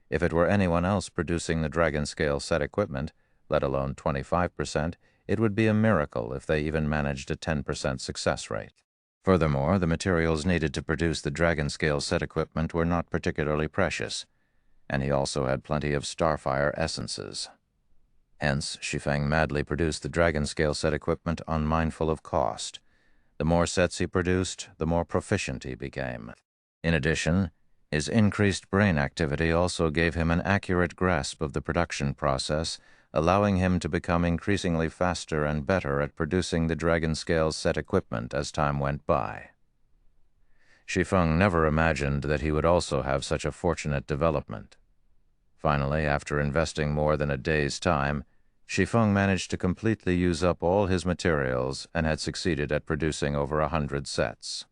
If it were anyone else producing the Dragon Scale set equipment, let alone 25%, it would be a miracle if they even managed a 10% success rate. Furthermore, the materials needed to produce the Dragon Scale set equipment were not particularly precious, and he also had plenty of Starfire essences. Hence, Shi Feng madly produced the Dragon Scale set equipment unmindful of cost. The more sets he produced, the more proficient he became. In addition, his increased brain activity also gave him an accurate grasp of the production process, allowing him to become increasingly faster and better at producing the Dragon Scale set equipment as time went by. Shi Feng never imagined that he would also have such a fortunate development. Finally, after investing more than a day's time, Shi Feng managed to completely use up all his materials and had succeeded at producing over 100 sets.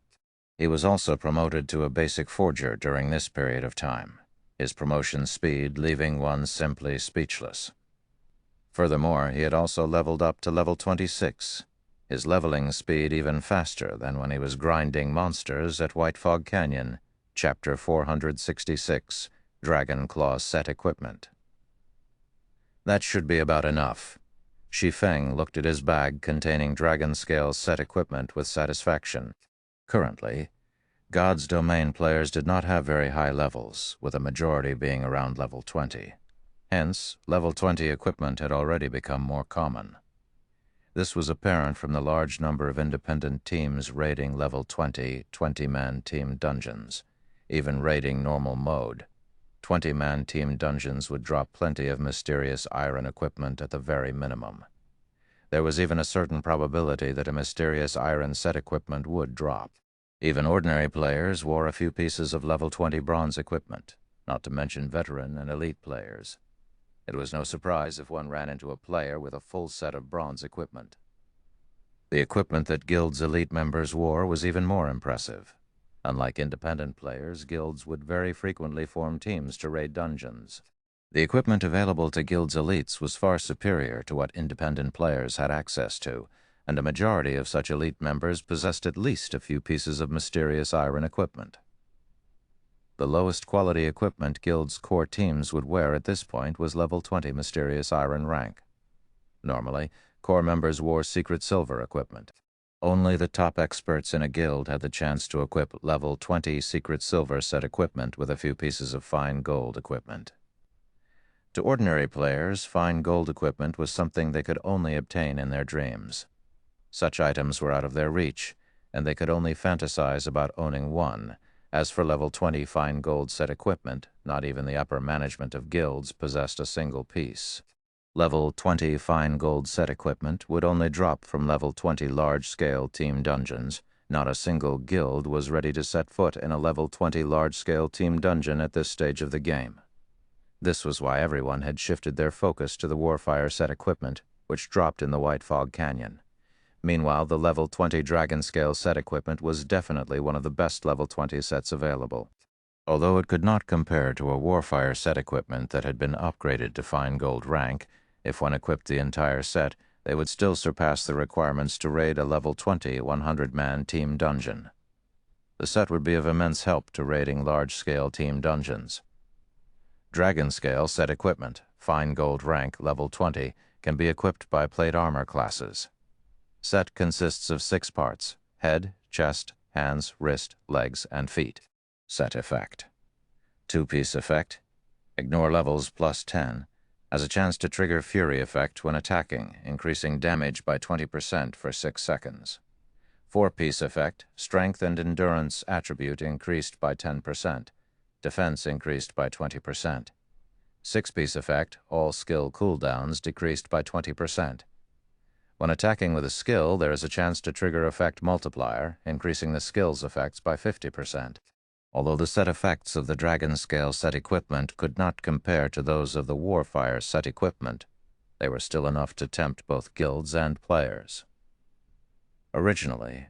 He was also promoted to a basic forger during this period of time, his promotion speed leaving one simply speechless. Furthermore, he had also leveled up to level 26, his leveling speed even faster than when he was grinding monsters at White Fog Canyon, Chapter 466, Dragon Claw Set Equipment. That should be about enough. Shi Feng looked at his bag containing Dragon Scale set equipment with satisfaction. Currently, God's Domain players did not have very high levels, with a majority being around level 20. Hence, level 20 equipment had already become more common. This was apparent from the large number of independent teams raiding level 20, 20-man team dungeons. Even raiding normal mode, 20-man team dungeons would drop plenty of mysterious iron equipment at the very minimum. There was even a certain probability that a mysterious iron set equipment would drop. Even ordinary players wore a few pieces of level 20 bronze equipment, not to mention veteran and elite players. It was no surprise if one ran into a player with a full set of bronze equipment. The equipment that Guild's elite members wore was even more impressive. Unlike independent players, guilds would very frequently form teams to raid dungeons. The equipment available to Guild's elites was far superior to what independent players had access to, and a majority of such elite members possessed at least a few pieces of mysterious iron equipment. The lowest quality equipment Guild's core teams would wear at this point was level 20 mysterious iron rank. Normally, core members wore secret silver equipment. Only the top experts in a guild had the chance to equip level 20 secret silver set equipment with a few pieces of fine gold equipment. To ordinary players, fine gold equipment was something they could only obtain in their dreams. Such items were out of their reach, and they could only fantasize about owning one. As for level 20 fine gold set equipment, not even the upper management of guilds possessed a single piece. Level 20 fine gold set equipment would only drop from level 20 large-scale team dungeons. Not a single guild was ready to set foot in a level 20 large-scale team dungeon at this stage of the game. This was why everyone had shifted their focus to the Warfire set equipment, which dropped in the White Fog Canyon. Meanwhile, the level 20 Dragon Scale set equipment was definitely one of the best level 20 sets available. Although it could not compare to a Warfire set equipment that had been upgraded to fine gold rank, if one equipped the entire set, they would still surpass the requirements to raid a level 20 100-man team dungeon. The set would be of immense help to raiding large-scale team dungeons. Dragon Scale set equipment, fine gold rank, level 20, can be equipped by plate armor classes. Set consists of 6 parts: head, chest, hands, wrist, legs, and feet. Set effect. 2-piece effect. Ignore levels plus 10. Has a chance to trigger Fury effect when attacking, increasing damage by 20% for 6 seconds. 4-piece effect. Strength and endurance attribute increased by 10%. Defense increased by 20%. 6-piece effect. All skill cooldowns decreased by 20%. When attacking with a skill, there is a chance to trigger effect multiplier, increasing the skill's effects by 50%. Although the set effects of the Dragon Scale set equipment could not compare to those of the Warfire set equipment, they were still enough to tempt both guilds and players. Originally,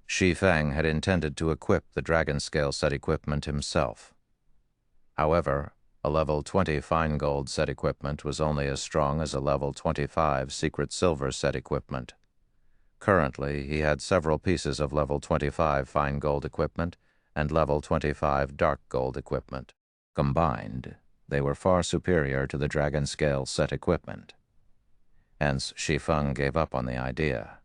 Shi Feng had intended to equip the Dragon Scale set equipment himself. However, a level 20 fine gold set equipment was only as strong as a level 25 secret silver set equipment. Currently, he had several pieces of level 25 fine gold equipment and level 25 dark gold equipment. Combined, they were far superior to the Dragon Scale set equipment. Hence, Shi Feng gave up on the idea.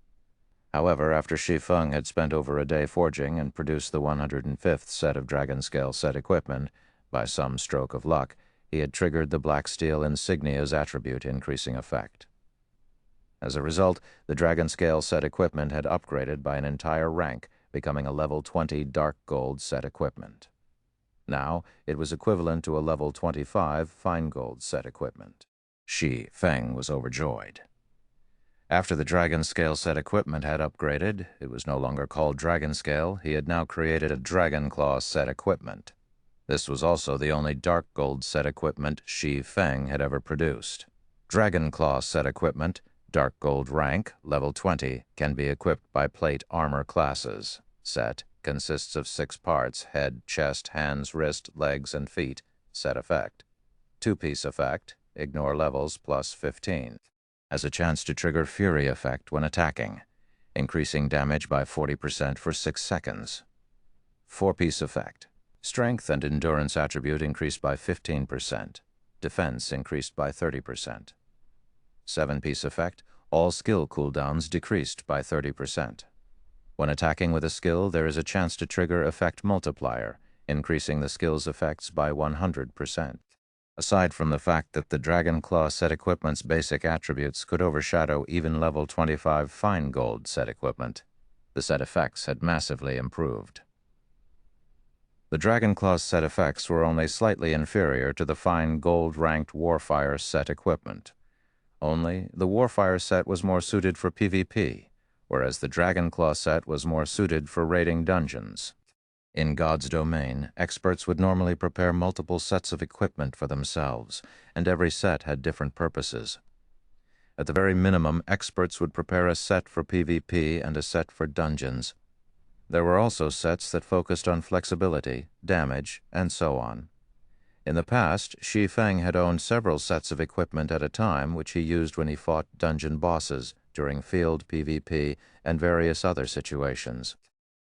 However, after Shi Feng had spent over a day forging and produced the 105th set of Dragon Scale set equipment, by some stroke of luck, he had triggered the Black Steel Insignia's attribute increasing effect. As a result, the Dragon Scale set equipment had upgraded by an entire rank, becoming a level 20 dark gold set equipment. Now, it was equivalent to a level 25 fine gold set equipment. Shi Feng was overjoyed. After the Dragon Scale set equipment had upgraded, it was no longer called Dragon Scale. He had now created a Dragon Claw set equipment. This was also the only dark gold set equipment Shi Feng had ever produced. Dragon Claw set equipment, dark gold rank, level 20, can be equipped by plate armor classes. Set consists of 6 parts: head, chest, hands, wrist, legs, and feet. Set effect. 2-piece effect. Ignore levels plus 15. Has a chance to trigger Fury effect when attacking, increasing damage by 40% for 6 seconds. 4-piece effect. Strength and endurance attribute increased by 15%. Defense increased by 30%. 7-piece effect. All skill cooldowns decreased by 30%. When attacking with a skill, there is a chance to trigger effect multiplier, increasing the skill's effects by 100%. Aside from the fact that the Dragon Claw set equipment's basic attributes could overshadow even level 25 fine gold set equipment, the set effects had massively improved. The Dragon Claw's set effects were only slightly inferior to the fine gold-ranked Warfire set equipment. Only, the Warfire set was more suited for PvP, whereas the Dragon Claw set was more suited for raiding dungeons. In God's domain, experts would normally prepare multiple sets of equipment for themselves, and every set had different purposes. At the very minimum, experts would prepare a set for PvP and a set for dungeons. There were also sets that focused on flexibility, damage, and so on. In the past, Shi Feng had owned several sets of equipment at a time which he used when he fought dungeon bosses, during field PvP, and various other situations.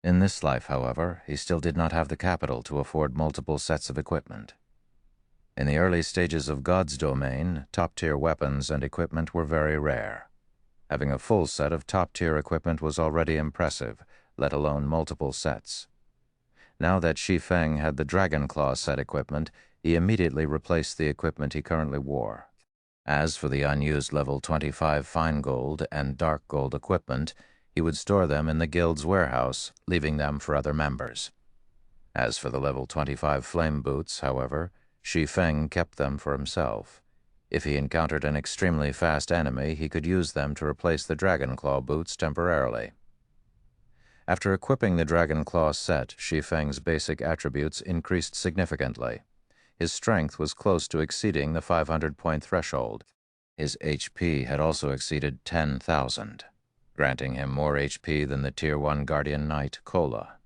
In this life, however, he still did not have the capital to afford multiple sets of equipment. In the early stages of God's domain, top-tier weapons and equipment were very rare. Having a full set of top-tier equipment was already impressive, let alone multiple sets. Now that Shi Feng had the Dragon Claw set equipment, he immediately replaced the equipment he currently wore. As for the unused level 25 fine gold and dark gold equipment, he would store them in the guild's warehouse, leaving them for other members. As for the level 25 flame boots, however, Shi Feng kept them for himself. If he encountered an extremely fast enemy, he could use them to replace the Dragon Claw boots temporarily. After equipping the Dragon Claw set, Shi Feng's basic attributes increased significantly. His strength was close to exceeding the 500-point threshold. His HP had also exceeded 10,000. Granting him more HP than the Tier 1 Guardian Knight, Kola.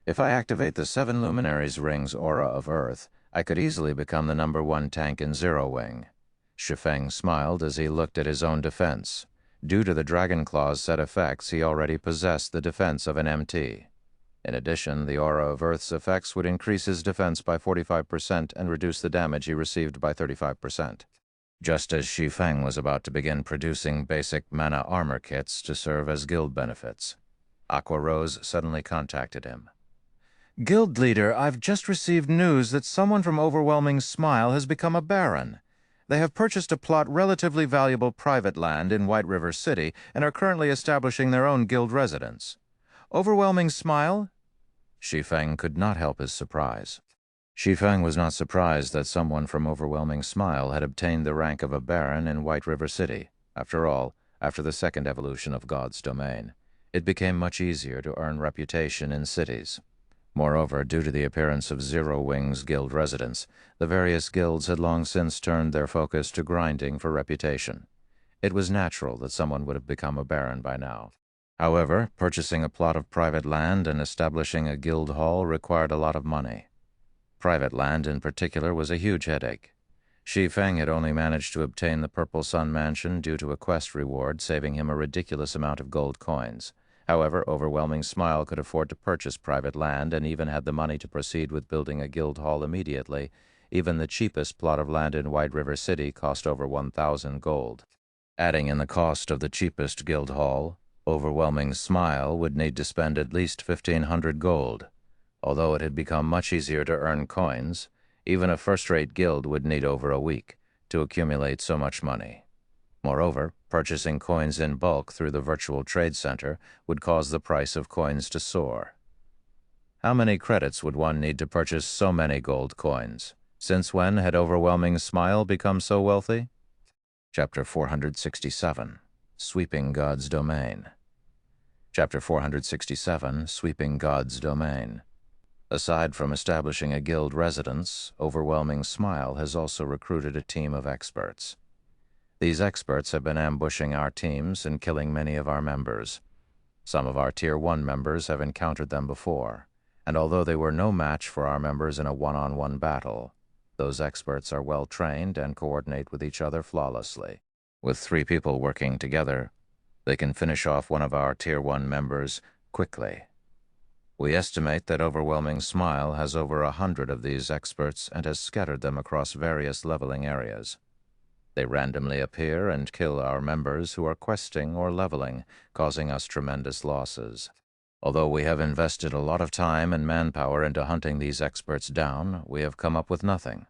If I activate the 7 Luminaries Ring's aura of Earth, I could easily become the #1 tank in Zero Wing. Shi Feng smiled as he looked at his own defense. Due to the Dragon Claw's set effects, he already possessed the defense of an MT. In addition, the aura of Earth's effects would increase his defense by 45% and reduce the damage he received by 35%. Just as Shi Feng was about to begin producing basic mana armor kits to serve as guild benefits, Aqua Rose suddenly contacted him. "Guild leader, I've just received news that someone from Overwhelming Smile has become a baron. They have purchased a plot relatively valuable private land in White River City and are currently establishing their own guild residence." "Overwhelming Smile?" Shi Feng could not help his surprise. Shi Feng was not surprised that someone from Overwhelming Smile had obtained the rank of a baron in White River City. After all, after the second evolution of God's domain, it became much easier to earn reputation in cities. Moreover, due to the appearance of Zero Wing's guild residence, the various guilds had long since turned their focus to grinding for reputation. It was natural that someone would have become a baron by now. However, purchasing a plot of private land and establishing a guild hall required a lot of money. Private land, in particular, was a huge headache. Shi Feng had only managed to obtain the Purple Sun Mansion due to a quest reward, saving him a ridiculous amount of gold coins. However, Overwhelming Smile could afford to purchase private land and even had the money to proceed with building a guild hall immediately. Even the cheapest plot of land in White River City cost over 1,000 gold. Adding in the cost of the cheapest guild hall, Overwhelming Smile would need to spend at least 1,500 gold. Although it had become much easier to earn coins, even a first-rate guild would need over a week to accumulate so much money. Moreover, purchasing coins in bulk through the virtual trade center would cause the price of coins to soar. How many credits would one need to purchase so many gold coins? Since when had Overwhelming Smile become so wealthy? Chapter 467, Sweeping God's Domain. Chapter 467, Sweeping God's Domain. Aside from establishing a guild residence, Overwhelming Smile has also recruited a team of experts. These experts have been ambushing our teams and killing many of our members. Some of our Tier 1 members have encountered them before, and although they were no match for our members in a one-on-one battle, those experts are well trained and coordinate with each other flawlessly. With 3 people working together, they can finish off one of our Tier 1 members quickly. We estimate that Overwhelming Smile has over 100 of these experts and has scattered them across various leveling areas. They randomly appear and kill our members who are questing or leveling, causing us tremendous losses. Although we have invested a lot of time and manpower into hunting these experts down, we have come up with nothing.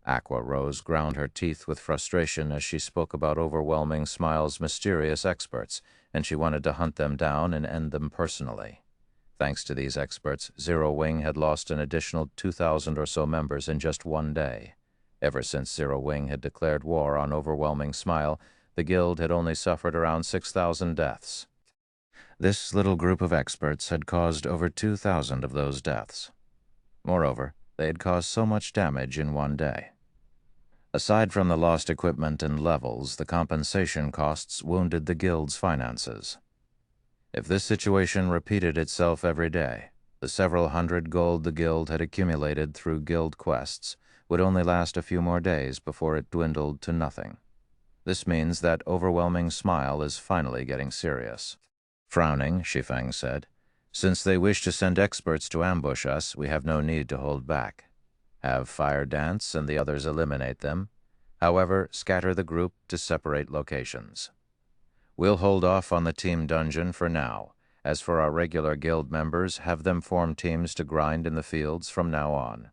Aqua Rose ground her teeth with frustration as she spoke about Overwhelming Smile's mysterious experts, and she wanted to hunt them down and end them personally. Thanks to these experts, Zero Wing had lost an additional 2,000 or so members in just one day. Ever since Zero Wing had declared war on Overwhelming Smile, the guild had only suffered around 6,000 deaths. This little group of experts had caused over 2,000 of those deaths. Moreover, they had caused so much damage in one day. Aside from the lost equipment and levels, the compensation costs wounded the guild's finances. If this situation repeated itself every day, the several hundred gold the guild had accumulated through guild quests would only last a few more days before it dwindled to nothing. This means that Overwhelming Smile is finally getting serious. Frowning, Shi Feng said, "Since they wish to send experts to ambush us, we have no need to hold back. Have Fire Dance and the others eliminate them. However, scatter the group to separate locations. We'll hold off on the team dungeon for now. As for our regular guild members, have them form teams to grind in the fields from now on."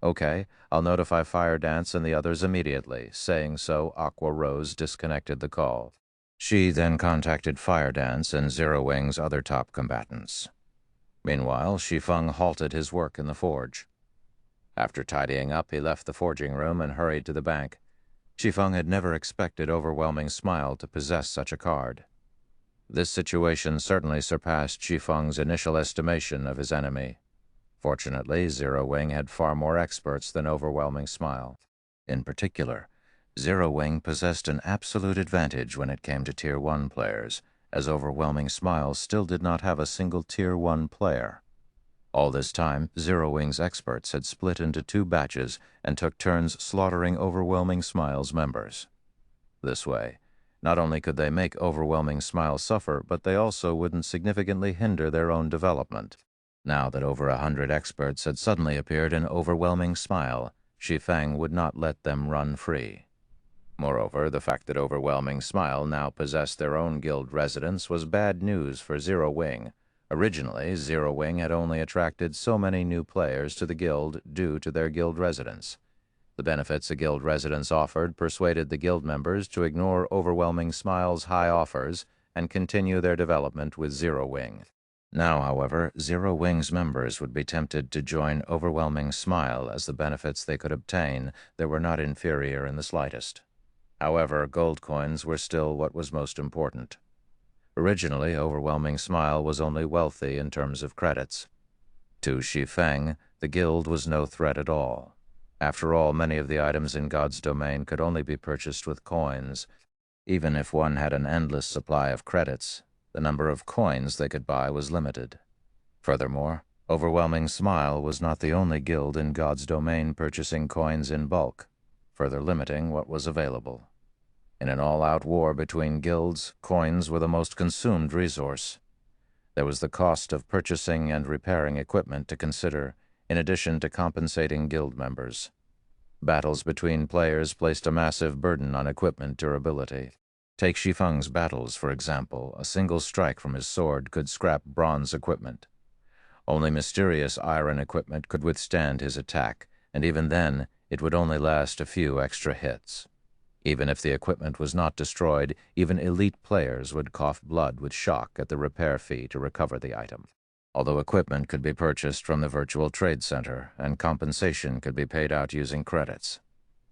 "Okay, I'll notify Fire Dance and the others immediately." Saying so, Aqua Rose disconnected the call. She then contacted Fire Dance and Zero Wing's other top combatants. Meanwhile, Shi Feng halted his work in the forge. After tidying up, he left the forging room and hurried to the bank. Shi Feng had never expected Overwhelming Smile to possess such a card. This situation certainly surpassed Shi Feng's initial estimation of his enemy. Fortunately, Zero Wing had far more experts than Overwhelming Smile. In particular, Zero Wing possessed an absolute advantage when it came to Tier 1 players, as Overwhelming Smile still did not have a single Tier 1 player. All this time, Zero Wing's experts had split into 2 batches and took turns slaughtering Overwhelming Smile's members. This way, not only could they make Overwhelming Smile suffer, but they also wouldn't significantly hinder their own development. Now that over 100 experts had suddenly appeared in Overwhelming Smile, Shi Feng would not let them run free. Moreover, the fact that Overwhelming Smile now possessed their own guild residence was bad news for Zero Wing. Originally, Zero Wing had only attracted so many new players to the guild due to their guild residence. The benefits a guild residence offered persuaded the guild members to ignore Overwhelming Smile's high offers and continue their development with Zero Wing. Now, however, Zero Wing's members would be tempted to join Overwhelming Smile as the benefits they could obtain there were not inferior in the slightest. However, gold coins were still what was most important. Originally, Overwhelming Smile was only wealthy in terms of credits. To Shi Feng, the guild was no threat at all. After all, many of the items in God's domain could only be purchased with coins. Even if one had an endless supply of credits, the number of coins they could buy was limited. Furthermore, Overwhelming Smile was not the only guild in God's domain purchasing coins in bulk, further limiting what was available. In an all-out war between guilds, coins were the most consumed resource. There was the cost of purchasing and repairing equipment to consider, in addition to compensating guild members. Battles between players placed a massive burden on equipment durability. Take Shi Feng's battles, for example. A single strike from his sword could scrap bronze equipment. Only mysterious iron equipment could withstand his attack, and even then, it would only last a few extra hits. Even if the equipment was not destroyed, even elite players would cough blood with shock at the repair fee to recover the item. Although equipment could be purchased from the virtual trade center, and compensation could be paid out using credits,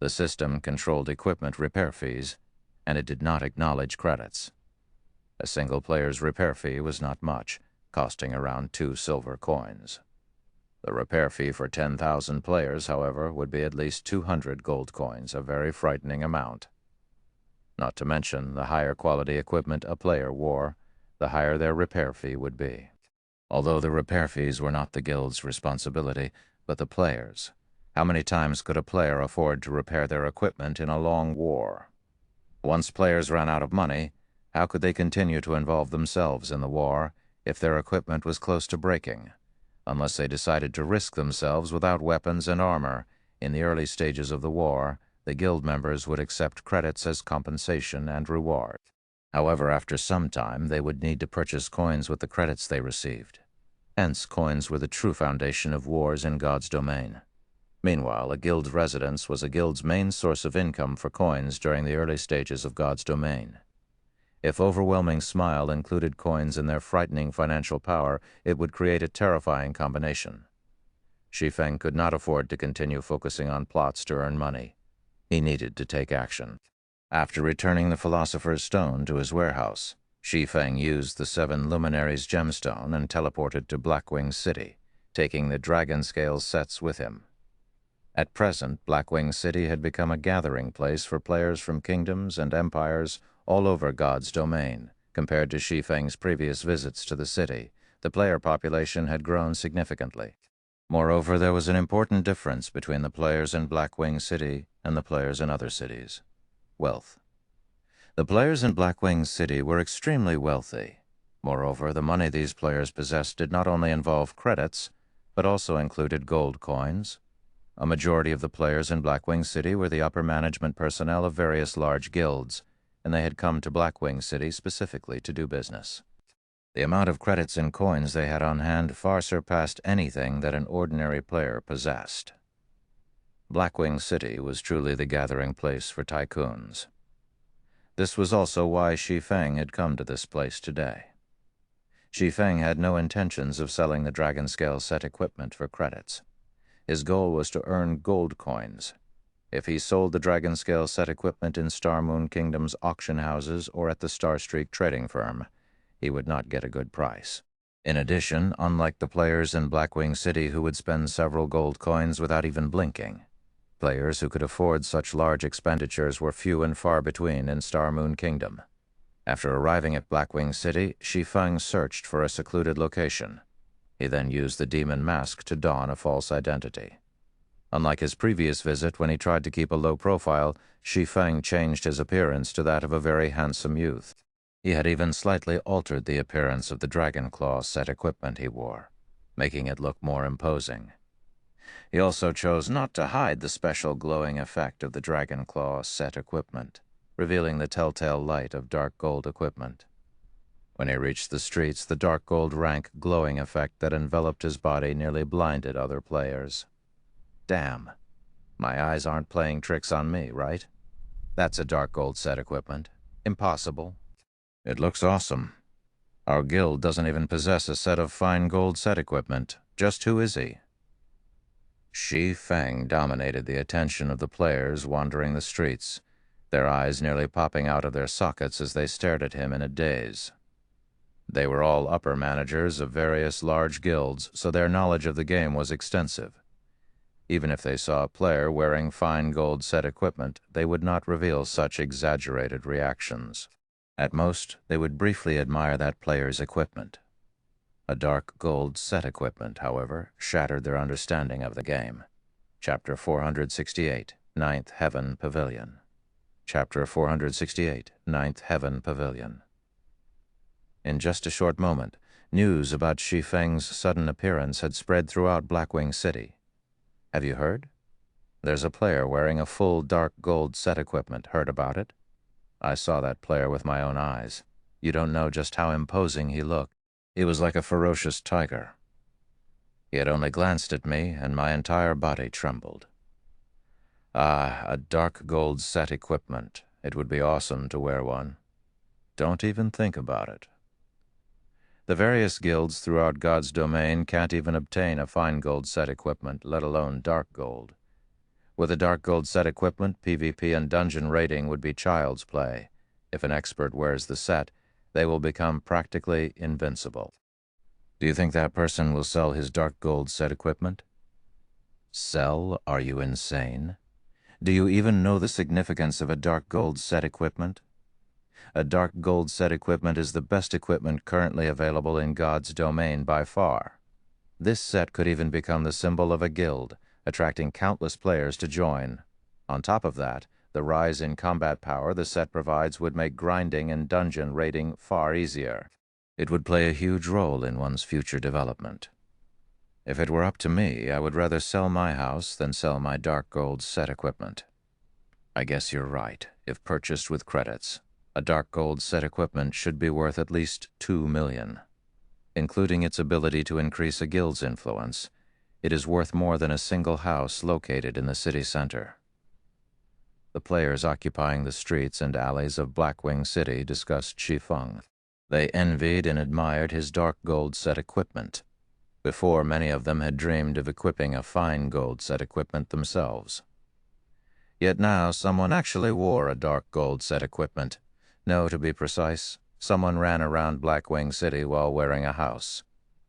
the system controlled equipment repair fees, and it did not acknowledge credits. A single player's repair fee was not much, costing around 2 silver coins. The repair fee for 10,000 players, however, would be at least 200 gold coins, a very frightening amount. Not to mention the higher quality equipment a player wore, the higher their repair fee would be. Although the repair fees were not the guild's responsibility, but the players'. How many times could a player afford to repair their equipment in a long war? Once players ran out of money, how could they continue to involve themselves in the war if their equipment was close to breaking? Unless they decided to risk themselves without weapons and armor. In the early stages of the war, the guild members would accept credits as compensation and reward. However, after some time, they would need to purchase coins with the credits they received. Hence, coins were the true foundation of wars in God's domain. Meanwhile, a guild's residence was a guild's main source of income for coins during the early stages of God's domain. If Overwhelming Smile included coins in their frightening financial power, it would create a terrifying combination. Shi Feng could not afford to continue focusing on plots to earn money. He needed to take action. After returning the Philosopher's Stone to his warehouse, Shi Feng used the 7 Luminaries gemstone and teleported to Blackwing City, taking the Dragon Scale sets with him. At present, Blackwing City had become a gathering place for players from kingdoms and empires all over God's domain. Compared to Shi Feng's previous visits to the city, the player population had grown significantly. Moreover, there was an important difference between the players in Blackwing City and the players in other cities: wealth. The players in Blackwing City were extremely wealthy. Moreover, the money these players possessed did not only involve credits, but also included gold coins. A majority of the players in Blackwing City were the upper management personnel of various large guilds, and they had come to Blackwing City specifically to do business. The amount of credits and coins they had on hand far surpassed anything that an ordinary player possessed. Blackwing City was truly the gathering place for tycoons. This was also why Shi Feng had come to this place today. Shi Feng had no intentions of selling the Dragon Scale set equipment for credits. His goal was to earn gold coins. If he sold the Dragon Scale set equipment in Star Moon Kingdom's auction houses or at the Starstreak trading firm, he would not get a good price. In addition, unlike the players in Blackwing City who would spend several gold coins without even blinking, players who could afford such large expenditures were few and far between in Star Moon Kingdom. After arriving at Blackwing City, Shi Feng searched for a secluded location. He then used the demon mask to don a false identity. Unlike his previous visit, when he tried to keep a low profile, Shi Feng changed his appearance to that of a very handsome youth. He had even slightly altered the appearance of the Dragon Claw set equipment he wore, making it look more imposing. He also chose not to hide the special glowing effect of the Dragon Claw set equipment, revealing the telltale light of dark gold equipment. When he reached the streets, the dark gold rank glowing effect that enveloped his body nearly blinded other players. Damn, my eyes aren't playing tricks on me, right? That's a dark gold set equipment. Impossible. It looks awesome. Our guild doesn't even possess a set of fine gold set equipment. Just who is he? Shi Feng dominated the attention of the players wandering the streets, their eyes nearly popping out of their sockets as they stared at him in a daze. They were all upper managers of various large guilds, so their knowledge of the game was extensive. Even if they saw a player wearing fine gold set equipment, they would not reveal such exaggerated reactions. At most, they would briefly admire that player's equipment. A dark gold set equipment, however, shattered their understanding of the game. Chapter 468, Ninth Heaven Pavilion. Chapter 468, Ninth Heaven Pavilion. In just a short moment, news about Shi Feng's sudden appearance had spread throughout Blackwing City. Have you heard? There's a player wearing a full dark gold set equipment. Heard about it? I saw that player with my own eyes. You don't know just how imposing he looked. He was like a ferocious tiger. He had only glanced at me, and my entire body trembled. Ah, a dark gold set equipment. It would be awesome to wear one. Don't even think about it. The various guilds throughout God's domain can't even obtain a fine gold set equipment, let alone dark gold. With a dark gold set equipment, PvP and dungeon raiding would be child's play. If an expert wears the set, they will become practically invincible. Do you think that person will sell his dark gold set equipment? Sell? Are you insane? Do you even know the significance of a dark gold set equipment? A dark gold set equipment is the best equipment currently available in God's domain by far. This set could even become the symbol of a guild, attracting countless players to join. On top of that, the rise in combat power the set provides would make grinding and dungeon raiding far easier. It would play a huge role in one's future development. If it were up to me, I would rather sell my house than sell my dark gold set equipment. I guess you're right. If purchased with credits, a dark gold set equipment should be worth at least 2 million. Including its ability to increase a guild's influence, It is worth more than a single house located in the city center. The players occupying the streets and alleys of Blackwing City discussed Shi Feng. They envied and admired his dark gold set equipment. Before, many of them had dreamed of equipping a fine gold set equipment themselves. Yet now someone actually wore a dark gold set equipment. No, to be precise, someone ran around Blackwing City while wearing a house.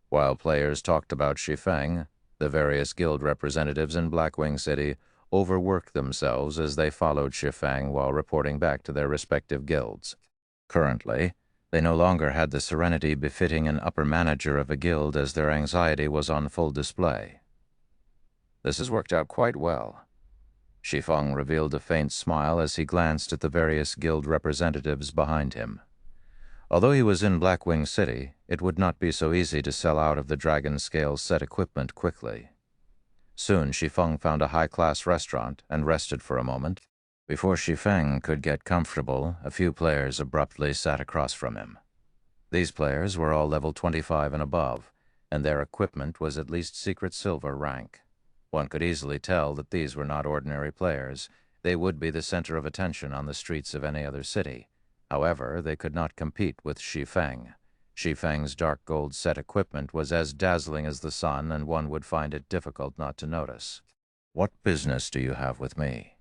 While players talked about Shi Feng, the various guild representatives in Blackwing City overworked themselves as they followed Shi Feng while reporting back to their respective guilds. Currently, they no longer had the serenity befitting an upper manager of a guild, as their anxiety was on full display. "This has worked out quite well." Shi Feng revealed a faint smile as he glanced at the various guild representatives behind him. Although he was in Blackwing City, it would not be so easy to sell out of the Dragon Scale set equipment quickly. Soon Shi Feng found a high-class restaurant and rested for a moment. Before Shi Feng could get comfortable, a few players abruptly sat across from him. These players were all level 25 and above, and their equipment was at least Secret Silver rank. One could easily tell that these were not ordinary players. They would be the center of attention on the streets of any other city. However, they could not compete with Shi Feng. Shi Feng's dark gold set equipment was as dazzling as the sun, and one would find it difficult not to notice. "What business do you have with me?"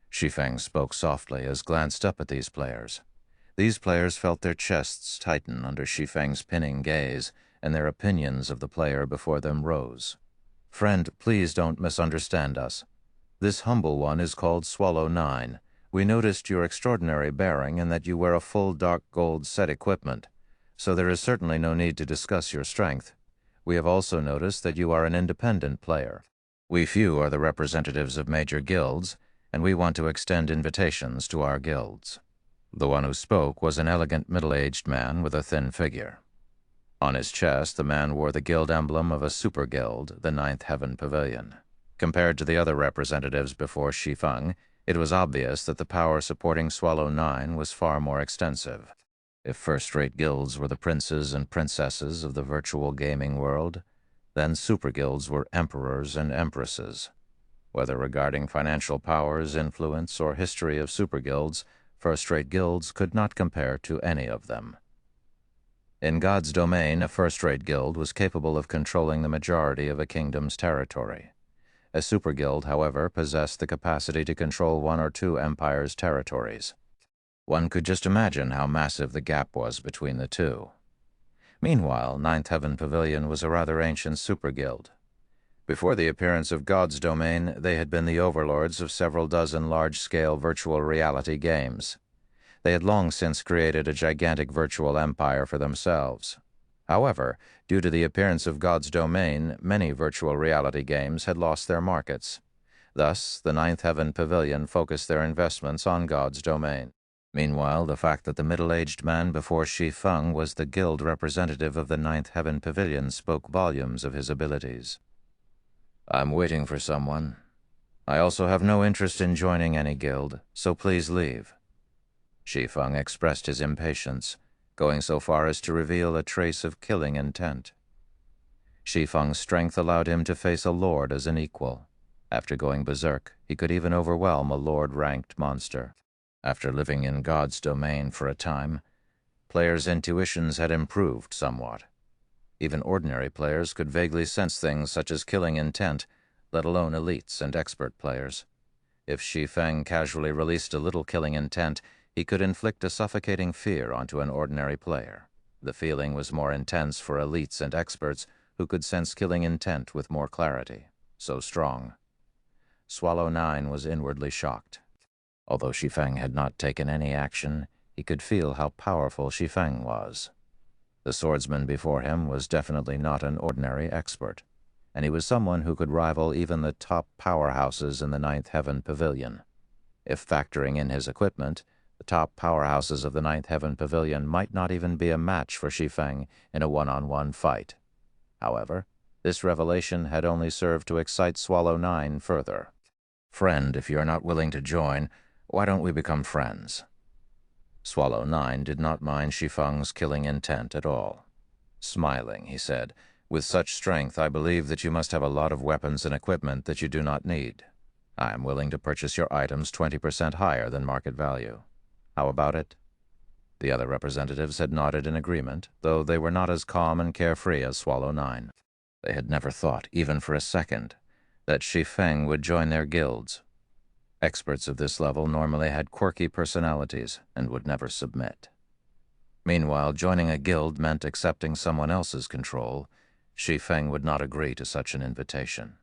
Shi Feng spoke softly as glanced up at these players. These players felt their chests tighten under Shi Feng's pinning gaze, and their opinions of the player before them rose. "Friend, please don't misunderstand us. This humble one is called Swallow 9. We noticed your extraordinary bearing and that you wear a full dark gold set equipment, so there is certainly no need to discuss your strength. We have also noticed that you are an independent player. We few are the representatives of major guilds, and we want to extend invitations to our guilds." The one who spoke was an elegant middle-aged man with a thin figure. On his chest, the man wore the guild emblem of a super guild, the Ninth Heaven Pavilion. Compared to the other representatives before Shi Feng, it was obvious that the power supporting Swallow 9 was far more extensive. If first-rate guilds were the princes and princesses of the virtual gaming world, then super guilds were emperors and empresses. Whether regarding financial powers, influence, or history of super guilds, first-rate guilds could not compare to any of them. In God's domain, a first-rate guild was capable of controlling the majority of a kingdom's territory. A super guild, however, possessed the capacity to control one or two empires' territories. One could just imagine how massive the gap was between the two. Meanwhile, Ninth Heaven Pavilion was a rather ancient super guild. Before the appearance of God's domain, they had been the overlords of several dozen large-scale virtual reality games. They had long since created a gigantic virtual empire for themselves. However, due to the appearance of God's domain, many virtual reality games had lost their markets. Thus, the Ninth Heaven Pavilion focused their investments on God's domain. Meanwhile, the fact that the middle-aged man before Shi Feng was the guild representative of the Ninth Heaven Pavilion spoke volumes of his abilities. "I'm waiting for someone. I also have no interest in joining any guild, so please leave." Shi Feng expressed his impatience, going so far as to reveal a trace of killing intent. Shi Feng's strength allowed him to face a lord as an equal. After going berserk, he could even overwhelm a lord-ranked monster. After living in God's domain for a time, players' intuitions had improved somewhat. Even ordinary players could vaguely sense things such as killing intent, let alone elites and expert players. If Shi Feng casually released a little killing intent, he could inflict a suffocating fear onto an ordinary player. The feeling was more intense for elites and experts who could sense killing intent with more clarity. So strong. Swallow 9 was inwardly shocked. Although Shi Feng had not taken any action, he could feel how powerful Shi Feng was. The swordsman before him was definitely not an ordinary expert, and he was someone who could rival even the top powerhouses in the Ninth Heaven Pavilion. If factoring in his equipment, the top powerhouses of the Ninth Heaven Pavilion might not even be a match for Shi Feng in a one-on-one fight. However, this revelation had only served to excite Swallow 9 further. "Friend, if you're not willing to join, why don't we become friends?" Swallow 9 did not mind Shi Feng's killing intent at all. Smiling, he said, With such strength, I believe that you must have a lot of weapons and equipment that you do not need. I am willing to purchase your items 20% higher than market value. How about it?" The other representatives had nodded in agreement, though they were not as calm and carefree as Swallow 9. They had never thought, even for a second, that Shi Feng would join their guilds. Experts of this level normally had quirky personalities and would never submit. Meanwhile, joining a guild meant accepting someone else's control. Shi Feng would not agree to such an invitation.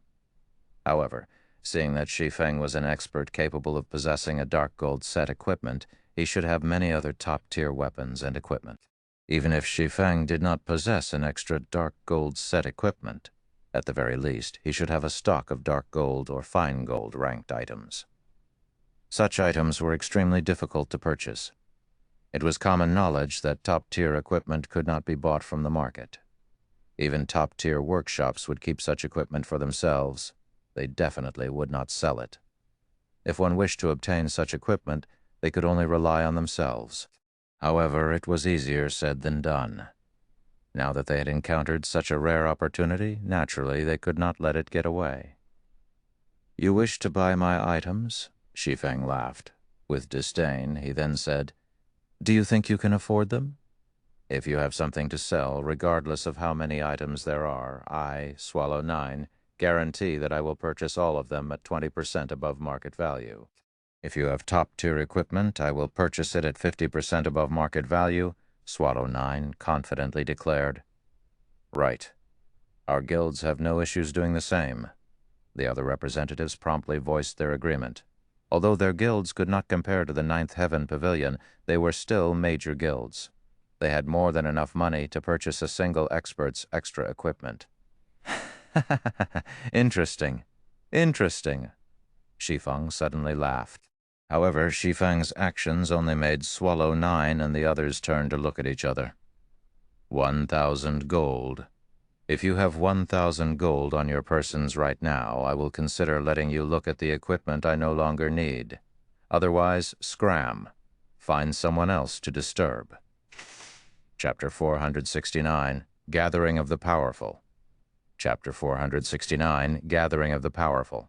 However, seeing that Shi Feng was an expert capable of possessing a dark gold set equipment, he should have many other top-tier weapons and equipment. Even if Shi Feng did not possess an extra dark gold set equipment, at the very least, he should have a stock of dark gold or fine gold ranked items. Such items were extremely difficult to purchase. It was common knowledge that top-tier equipment could not be bought from the market. Even top-tier workshops would keep such equipment for themselves. They definitely would not sell it. If one wished to obtain such equipment, they could only rely on themselves. However, it was easier said than done. Now that they had encountered such a rare opportunity, naturally they could not let it get away. "You wish to buy my items?" Shi Feng laughed. With disdain, he then said, "Do you think you can afford them? If you have something to sell, regardless of how many items there are, I, Swallow 9, guarantee that I will purchase all of them at 20% above market value. If you have top-tier equipment, I will purchase it at 50% above market value," Swallow 9 confidently declared. "Right. Our guilds have no issues doing the same." The other representatives promptly voiced their agreement. Although their guilds could not compare to the Ninth Heaven Pavilion, they were still major guilds. They had more than enough money to purchase a single expert's extra equipment. Interesting. Interesting. Shi Feng suddenly laughed. However, Shi Feng's actions only made Swallow 9 and the others turn to look at each other. 1,000 gold. If you have 1,000 gold on your persons right now, I will consider letting you look at the equipment I no longer need. Otherwise, scram. Find someone else to disturb. Chapter 469, Gathering of the Powerful. Chapter 469, Gathering of the Powerful.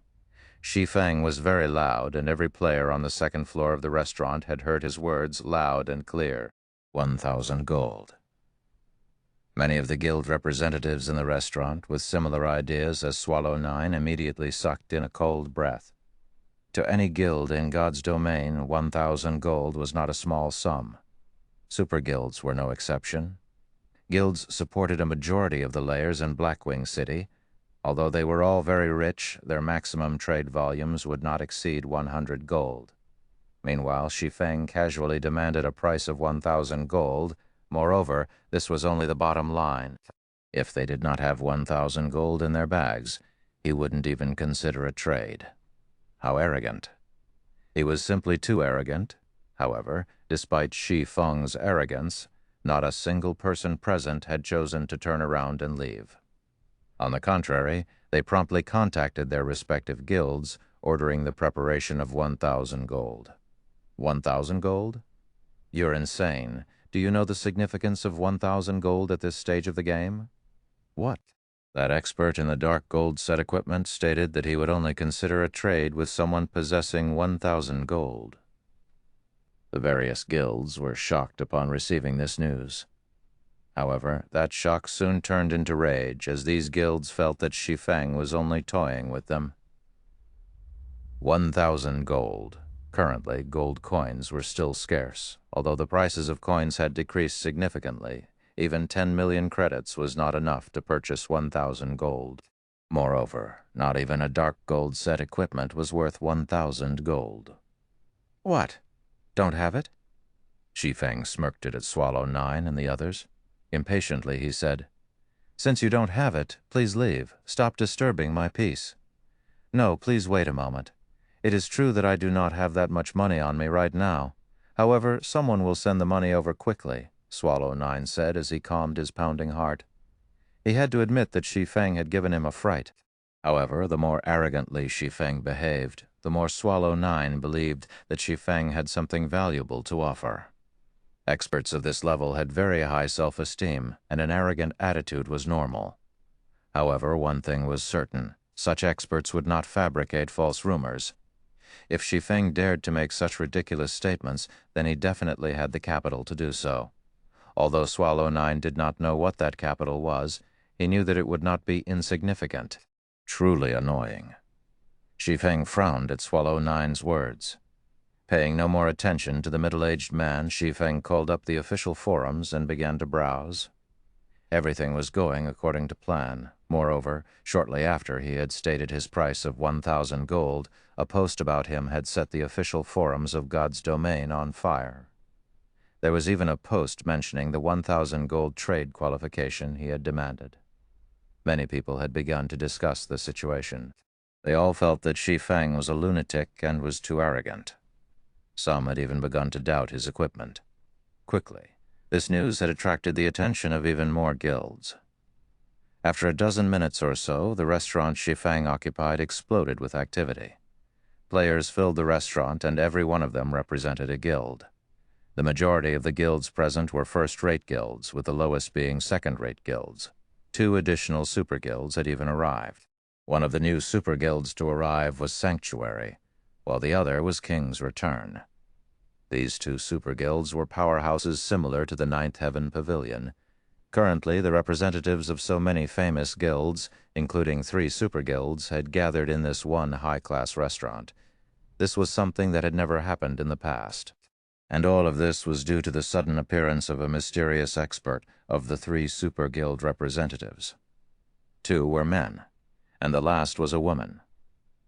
Shi Feng was very loud, and every player on the second floor of the restaurant had heard his words loud and clear. 1,000 gold. Many of the guild representatives in the restaurant, with similar ideas as Swallow 9, immediately sucked in a cold breath. To any guild in God's domain, 1,000 gold was not a small sum. Super guilds were no exception. Guilds supported a majority of the layers in Blackwing City. Although they were all very rich, their maximum trade volumes would not exceed 100 gold. Meanwhile, Shi Feng casually demanded a price of 1,000 gold. Moreover, this was only the bottom line. If they did not have 1,000 gold in their bags, he wouldn't even consider a trade. How arrogant. He was simply too arrogant. However, despite Shi Feng's arrogance, not a single person present had chosen to turn around and leave. On the contrary, they promptly contacted their respective guilds, ordering the preparation of 1,000 gold. 1,000 gold? You're insane. Do you know the significance of 1,000 gold at this stage of the game? What? That expert in the dark gold set equipment stated that he would only consider a trade with someone possessing 1,000 gold. The various guilds were shocked upon receiving this news. However, that shock soon turned into rage, as these guilds felt that Shi Feng was only toying with them. 1,000 gold. Currently, gold coins were still scarce. Although the prices of coins had decreased significantly, even 10 million credits was not enough to purchase 1,000 gold. Moreover, not even a dark gold set equipment was worth 1,000 gold. What? Don't have it? Shi Feng smirked at Swallow 9 and the others. Impatiently, he said, "Since you don't have it, please leave. Stop disturbing my peace." "No, please wait a moment. It is true that I do not have that much money on me right now. However, someone will send the money over quickly," Swallow 9 said as he calmed his pounding heart. He had to admit that Shi Feng had given him a fright. However, the more arrogantly Shi Feng behaved, the more Swallow 9 believed that Shi Feng had something valuable to offer. Experts of this level had very high self-esteem, and an arrogant attitude was normal. However, one thing was certain. Such experts would not fabricate false rumors. If Shi Feng dared to make such ridiculous statements, then he definitely had the capital to do so. Although Swallow Nine did not know what that capital was, he knew that it would not be insignificant. Truly annoying. Shi Feng frowned at Swallow Nine's words. Paying no more attention to the middle-aged man, Shi Feng called up the official forums and began to browse. Everything was going according to plan. Moreover, shortly after he had stated his price of 1,000 gold, a post about him had set the official forums of God's domain on fire. There was even a post mentioning the 1,000 gold trade qualification he had demanded. Many people had begun to discuss the situation. They all felt that Shi Feng was a lunatic and was too arrogant. Some had even begun to doubt his equipment. Quickly, this news had attracted the attention of even more guilds. After a dozen minutes or so, the restaurant Shi Feng occupied exploded with activity. Players filled the restaurant, and every one of them represented a guild. The majority of the guilds present were first-rate guilds, with the lowest being second-rate guilds. 2 additional super guilds had even arrived. One of the new super guilds to arrive was Sanctuary, while the other was King's Return. These 2 super guilds were powerhouses similar to the Ninth Heaven Pavilion. Currently, the representatives of so many famous guilds, including 3 super guilds, had gathered in this one high-class restaurant. This was something that had never happened in the past. And all of this was due to the sudden appearance of a mysterious expert of the 3 super guild representatives. 2 were men, and the last was a woman.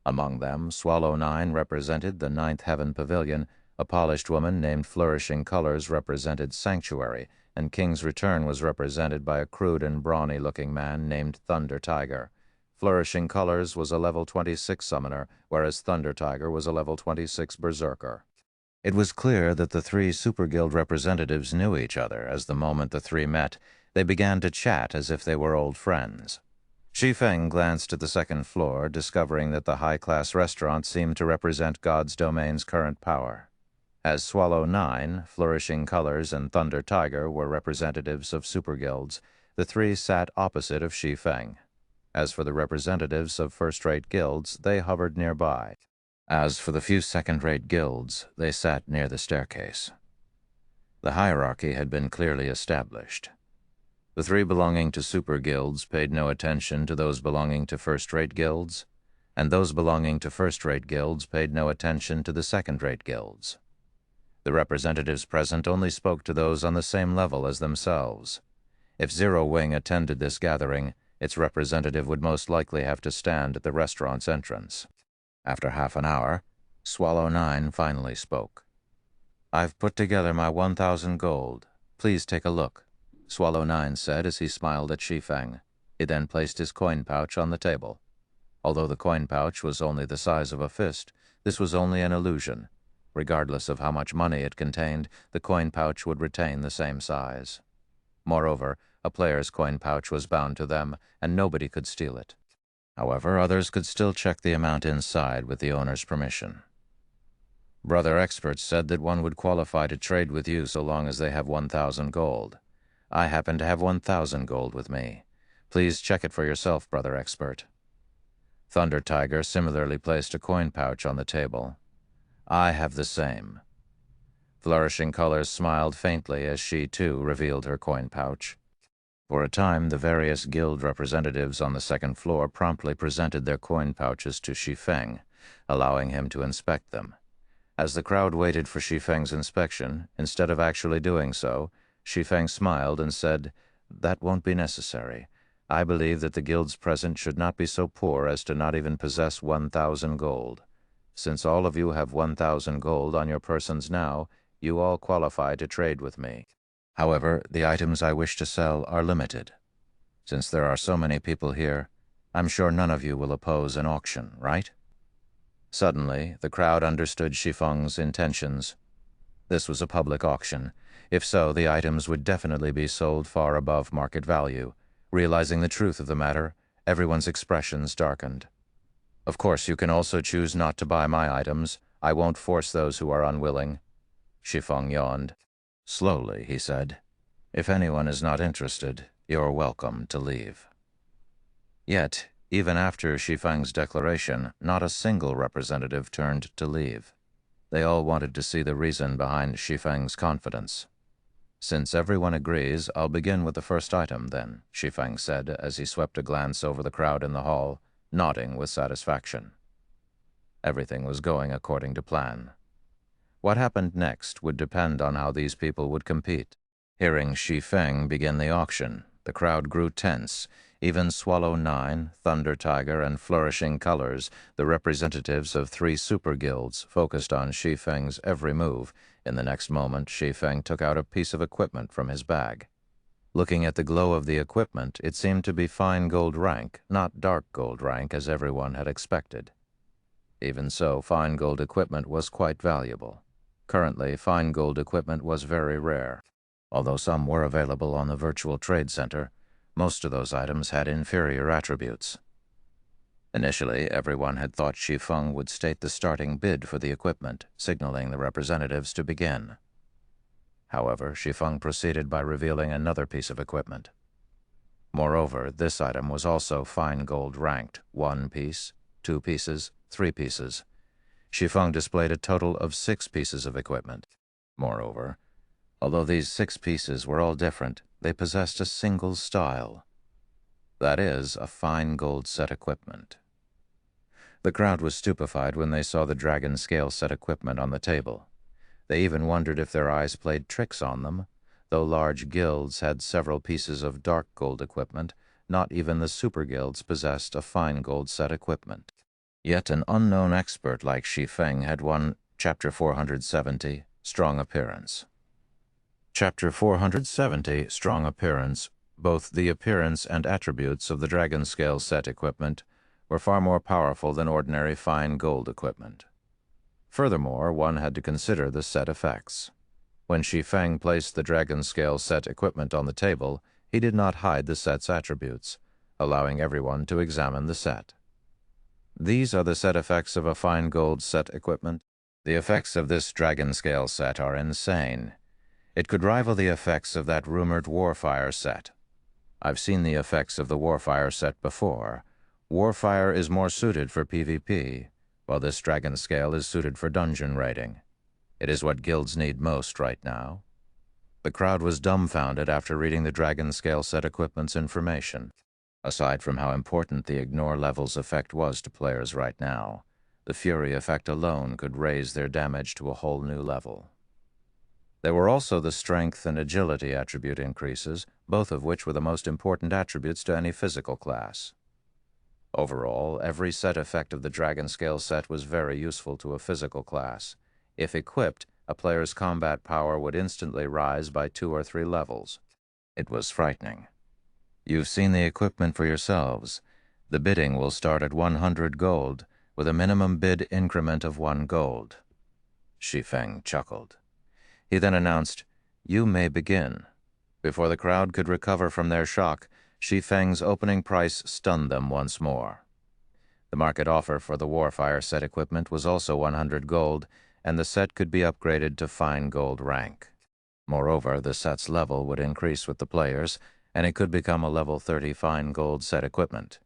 Among them, Swallow Nine represented the Ninth Heaven Pavilion, a polished woman named Flourishing Colors represented Sanctuary, and King's Return was represented by a crude and brawny-looking man named Thunder Tiger. Flourishing Colors was a level 26 summoner, whereas Thunder Tiger was a level 26 berserker. It was clear that the 3 super guild representatives knew each other, as the moment the 3 met, they began to chat as if they were old friends. Shi Feng glanced at the second floor, discovering that the high-class restaurant seemed to represent God's domain's current power. As Swallow Nine, Flourishing Colors, and Thunder Tiger were representatives of super guilds, the 3 sat opposite of Shi Feng. As for the representatives of first-rate guilds, they hovered nearby. As for the few second-rate guilds, they sat near the staircase. The hierarchy had been clearly established. The 3 belonging to super guilds paid no attention to those belonging to first-rate guilds, and those belonging to first-rate guilds paid no attention to the second-rate guilds. The representatives present only spoke to those on the same level as themselves. If Zero Wing attended this gathering, its representative would most likely have to stand at the restaurant's entrance. After half an hour, Swallow Nine finally spoke. "I've put together my 1,000 gold. Please take a look," Swallow Nine said as he smiled at Shi Feng. He then placed his coin pouch on the table. Although the coin pouch was only the size of a fist, this was only an illusion. Regardless of how much money it contained, the coin pouch would retain the same size. Moreover, a player's coin pouch was bound to them, and nobody could steal it. However, others could still check the amount inside with the owner's permission. Brother experts said that one would qualify to trade with you so long as they have 1,000 gold. I happen to have 1,000 gold with me. Please check it for yourself, brother expert. Thunder Tiger similarly placed a coin pouch on the table. I have the same. Flourishing Colors smiled faintly as she, too, revealed her coin pouch. For a time, the various guild representatives on the second floor promptly presented their coin pouches to Shi Feng, allowing him to inspect them. As the crowd waited for Shi Feng's inspection, instead of actually doing so, Shi Feng smiled and said, "That won't be necessary. I believe that the guilds present should not be so poor as to not even possess 1,000 gold. Since all of you have 1,000 gold on your persons now, you all qualify to trade with me. However, the items I wish to sell are limited. Since there are so many people here, I'm sure none of you will oppose an auction, right?" Suddenly, the crowd understood Shi Feng's intentions. This was a public auction. If so, the items would definitely be sold far above market value. Realizing the truth of the matter, everyone's expressions darkened. "Of course, you can also choose not to buy my items. I won't force those who are unwilling." Shi Feng yawned. Slowly, he said, "If anyone is not interested, you're welcome to leave." Yet, even after Shi Feng's declaration, not a single representative turned to leave. They all wanted to see the reason behind Shi Feng's confidence. "Since everyone agrees, I'll begin with the first item, then," Shi Feng said as he swept a glance over the crowd in the hall, nodding with satisfaction. Everything was going according to plan. What happened next would depend on how these people would compete. Hearing Shi Feng begin the auction, the crowd grew tense. Even Swallow 9, Thunder Tiger, and Flourishing Colors, the representatives of 3 super guilds, focused on Shi Feng's every move. In the next moment, Shi Feng took out a piece of equipment from his bag. Looking at the glow of the equipment, it seemed to be fine gold rank, not dark gold rank as everyone had expected. Even so, fine gold equipment was quite valuable. Currently, fine gold equipment was very rare. Although some were available on the virtual trade center, most of those items had inferior attributes. Initially, everyone had thought Shi Feng would state the starting bid for the equipment, signaling the representatives to begin. However, Shi Feng proceeded by revealing another piece of equipment. Moreover, this item was also fine gold ranked, 1 piece, 2 pieces, 3 pieces. Shi Feng displayed a total of 6 pieces of equipment. Moreover, although these 6 pieces were all different, they possessed a single style. That is, a fine gold set equipment. The crowd was stupefied when they saw the dragon scale set equipment on the table. They even wondered if their eyes played tricks on them. Though large guilds had several pieces of dark gold equipment, not even the super guilds possessed a fine gold set equipment. Yet an unknown expert like Shi Feng had won Chapter 470, Strong Appearance. Chapter 470, Strong Appearance. Both the appearance and attributes of the dragon scale set equipment were far more powerful than ordinary fine gold equipment. Furthermore, one had to consider the set effects. When Shi Feng placed the dragon scale set equipment on the table, he did not hide the set's attributes, allowing everyone to examine the set. These are the set effects of a fine gold set equipment. The effects of this dragon scale set are insane. It could rival the effects of that rumored Warfire set. I've seen the effects of the Warfire set before. Warfire is more suited for PvP, while this dragon scale is suited for dungeon raiding. It is what guilds need most right now. The crowd was dumbfounded after reading the dragon scale set equipment's information. Aside from how important the ignore levels effect was to players right now, the Fury effect alone could raise their damage to a whole new level. There were also the strength and agility attribute increases, both of which were the most important attributes to any physical class. Overall, every set effect of the dragon scale set was very useful to a physical class. If equipped, a player's combat power would instantly rise by 2 or 3 levels. It was frightening. You've seen the equipment for yourselves. The bidding will start at 100 gold, with a minimum bid increment of 1 gold. Shi Feng chuckled. He then announced, "You may begin." Before the crowd could recover from their shock, Shi Feng's opening price stunned them once more. The market offer for the Warfire set equipment was also 100 gold, and the set could be upgraded to fine gold rank. Moreover, the set's level would increase with the players, and it could become a level 30 fine gold set equipment.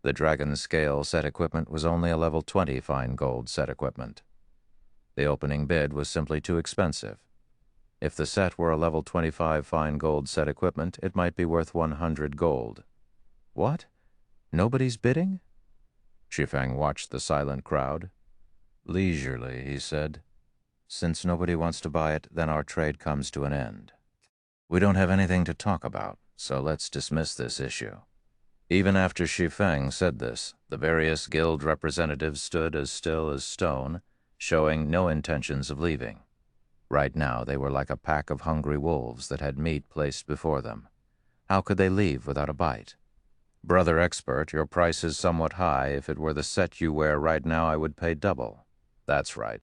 The Dragon Scale set equipment was only a level 20 fine gold set equipment. The opening bid was simply too expensive. If the set were a level 25 fine gold set equipment, it might be worth 100 gold. What? Nobody's bidding? Shi Feng watched the silent crowd. Leisurely, he said. Since nobody wants to buy it, then our trade comes to an end. We don't have anything to talk about, so let's dismiss this issue. Even after Shi Feng said this, the various guild representatives stood as still as stone, showing no intentions of leaving. Right now, they were like a pack of hungry wolves that had meat placed before them. How could they leave without a bite? Brother expert, your price is somewhat high. If it were the set you wear right now, I would pay double. That's right.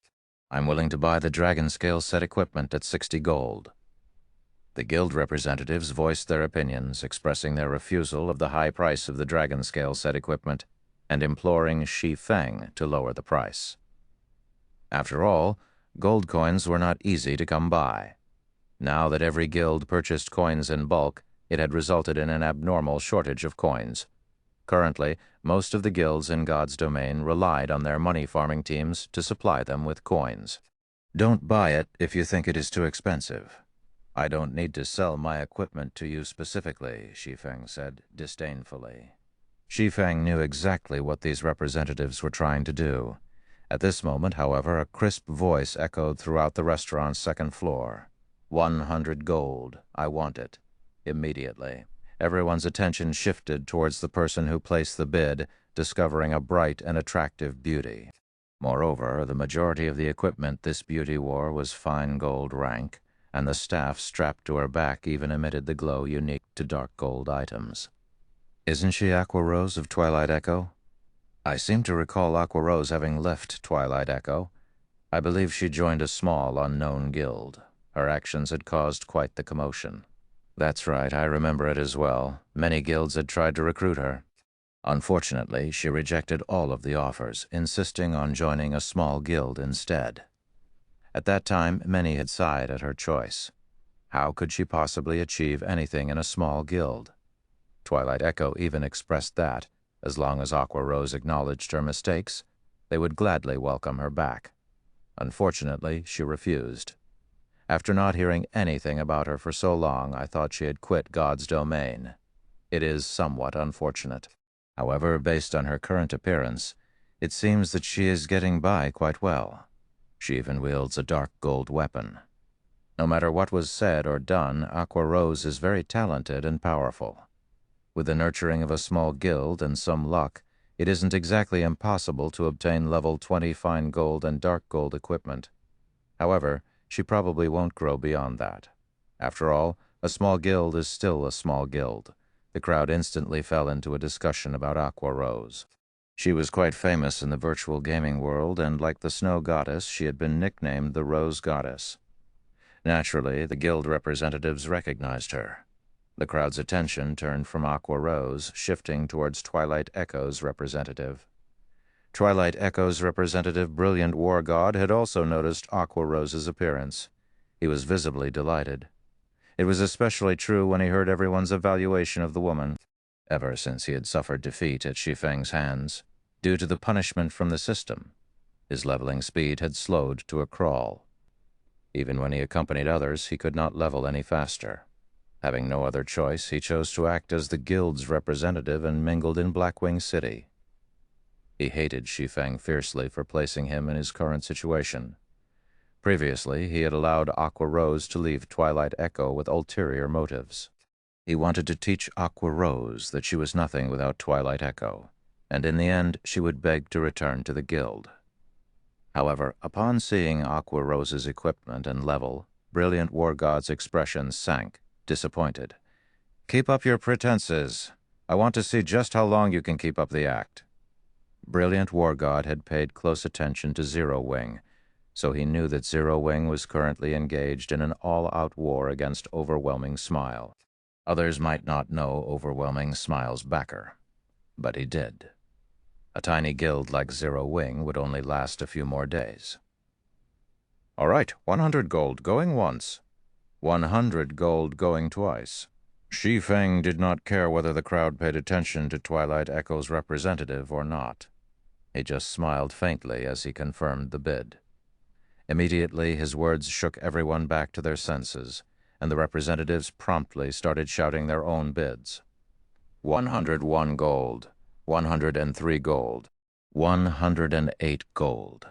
I'm willing to buy the Dragon Scale set equipment at 60 gold. The guild representatives voiced their opinions, expressing their refusal of the high price of the Dragon Scale set equipment and imploring Shi Feng to lower the price. After all, gold coins were not easy to come by. Now that every guild purchased coins in bulk, it had resulted in an abnormal shortage of coins. Currently, most of the guilds in God's domain relied on their money farming teams to supply them with coins. Don't buy it if you think it is too expensive. I don't need to sell my equipment to you specifically, Shi Feng said disdainfully. Shi Feng knew exactly what these representatives were trying to do. At this moment, however, a crisp voice echoed throughout the restaurant's second floor. 100 gold. I want it. Immediately, everyone's attention shifted towards the person who placed the bid, discovering a bright and attractive beauty. Moreover, the majority of the equipment this beauty wore was fine gold rank, and the staff strapped to her back even emitted the glow unique to dark gold items. Isn't she Aqua Rose of Twilight Echo? I seem to recall Aqua Rose having left Twilight Echo. I believe she joined a small, unknown guild. Her actions had caused quite the commotion. That's right, I remember it as well. Many guilds had tried to recruit her. Unfortunately, she rejected all of the offers, insisting on joining a small guild instead. At that time, many had sighed at her choice. How could she possibly achieve anything in a small guild? Twilight Echo even expressed that, as long as Aqua Rose acknowledged her mistakes, they would gladly welcome her back. Unfortunately, she refused. After not hearing anything about her for so long, I thought she had quit God's domain. It is somewhat unfortunate. However, based on her current appearance, it seems that she is getting by quite well. She even wields a dark gold weapon. No matter what was said or done, Aqua Rose is very talented and powerful. With the nurturing of a small guild and some luck, it isn't exactly impossible to obtain level 20 fine gold and dark gold equipment. However, she probably won't grow beyond that. After all, a small guild is still a small guild. The crowd instantly fell into a discussion about Aqua Rose. She was quite famous in the virtual gaming world, and like the snow goddess, she had been nicknamed the Rose Goddess. Naturally, the guild representatives recognized her. The crowd's attention turned from Aqua Rose, shifting towards Twilight Echo's representative. Twilight Echo's representative, Brilliant War God, had also noticed Aqua Rose's appearance. He was visibly delighted. It was especially true when he heard everyone's evaluation of the woman. Ever since he had suffered defeat at Shi Feng's hands, due to the punishment from the system, his leveling speed had slowed to a crawl. Even when he accompanied others, he could not level any faster. Having no other choice, he chose to act as the guild's representative and mingled in Blackwing City. He hated Shi Feng fiercely for placing him in his current situation. Previously, he had allowed Aqua Rose to leave Twilight Echo with ulterior motives. He wanted to teach Aqua Rose that she was nothing without Twilight Echo, and in the end she would beg to return to the guild. However, upon seeing Aqua Rose's equipment and level, Brilliant War God's expression sank, disappointed. "Keep up your pretenses. I want to see just how long you can keep up the act." Brilliant War God had paid close attention to Zero Wing, so he knew that Zero Wing was currently engaged in an all-out war against Overwhelming Smile. Others might not know Overwhelming Smile's backer, but he did. A tiny guild like Zero Wing would only last a few more days. "All right, 100 gold going once. 100 gold going twice." Shi Feng did not care whether the crowd paid attention to Twilight Echo's representative or not. He just smiled faintly as he confirmed the bid. Immediately, his words shook everyone back to their senses, and the representatives promptly started shouting their own bids. 101 gold, 103 gold, 108 gold.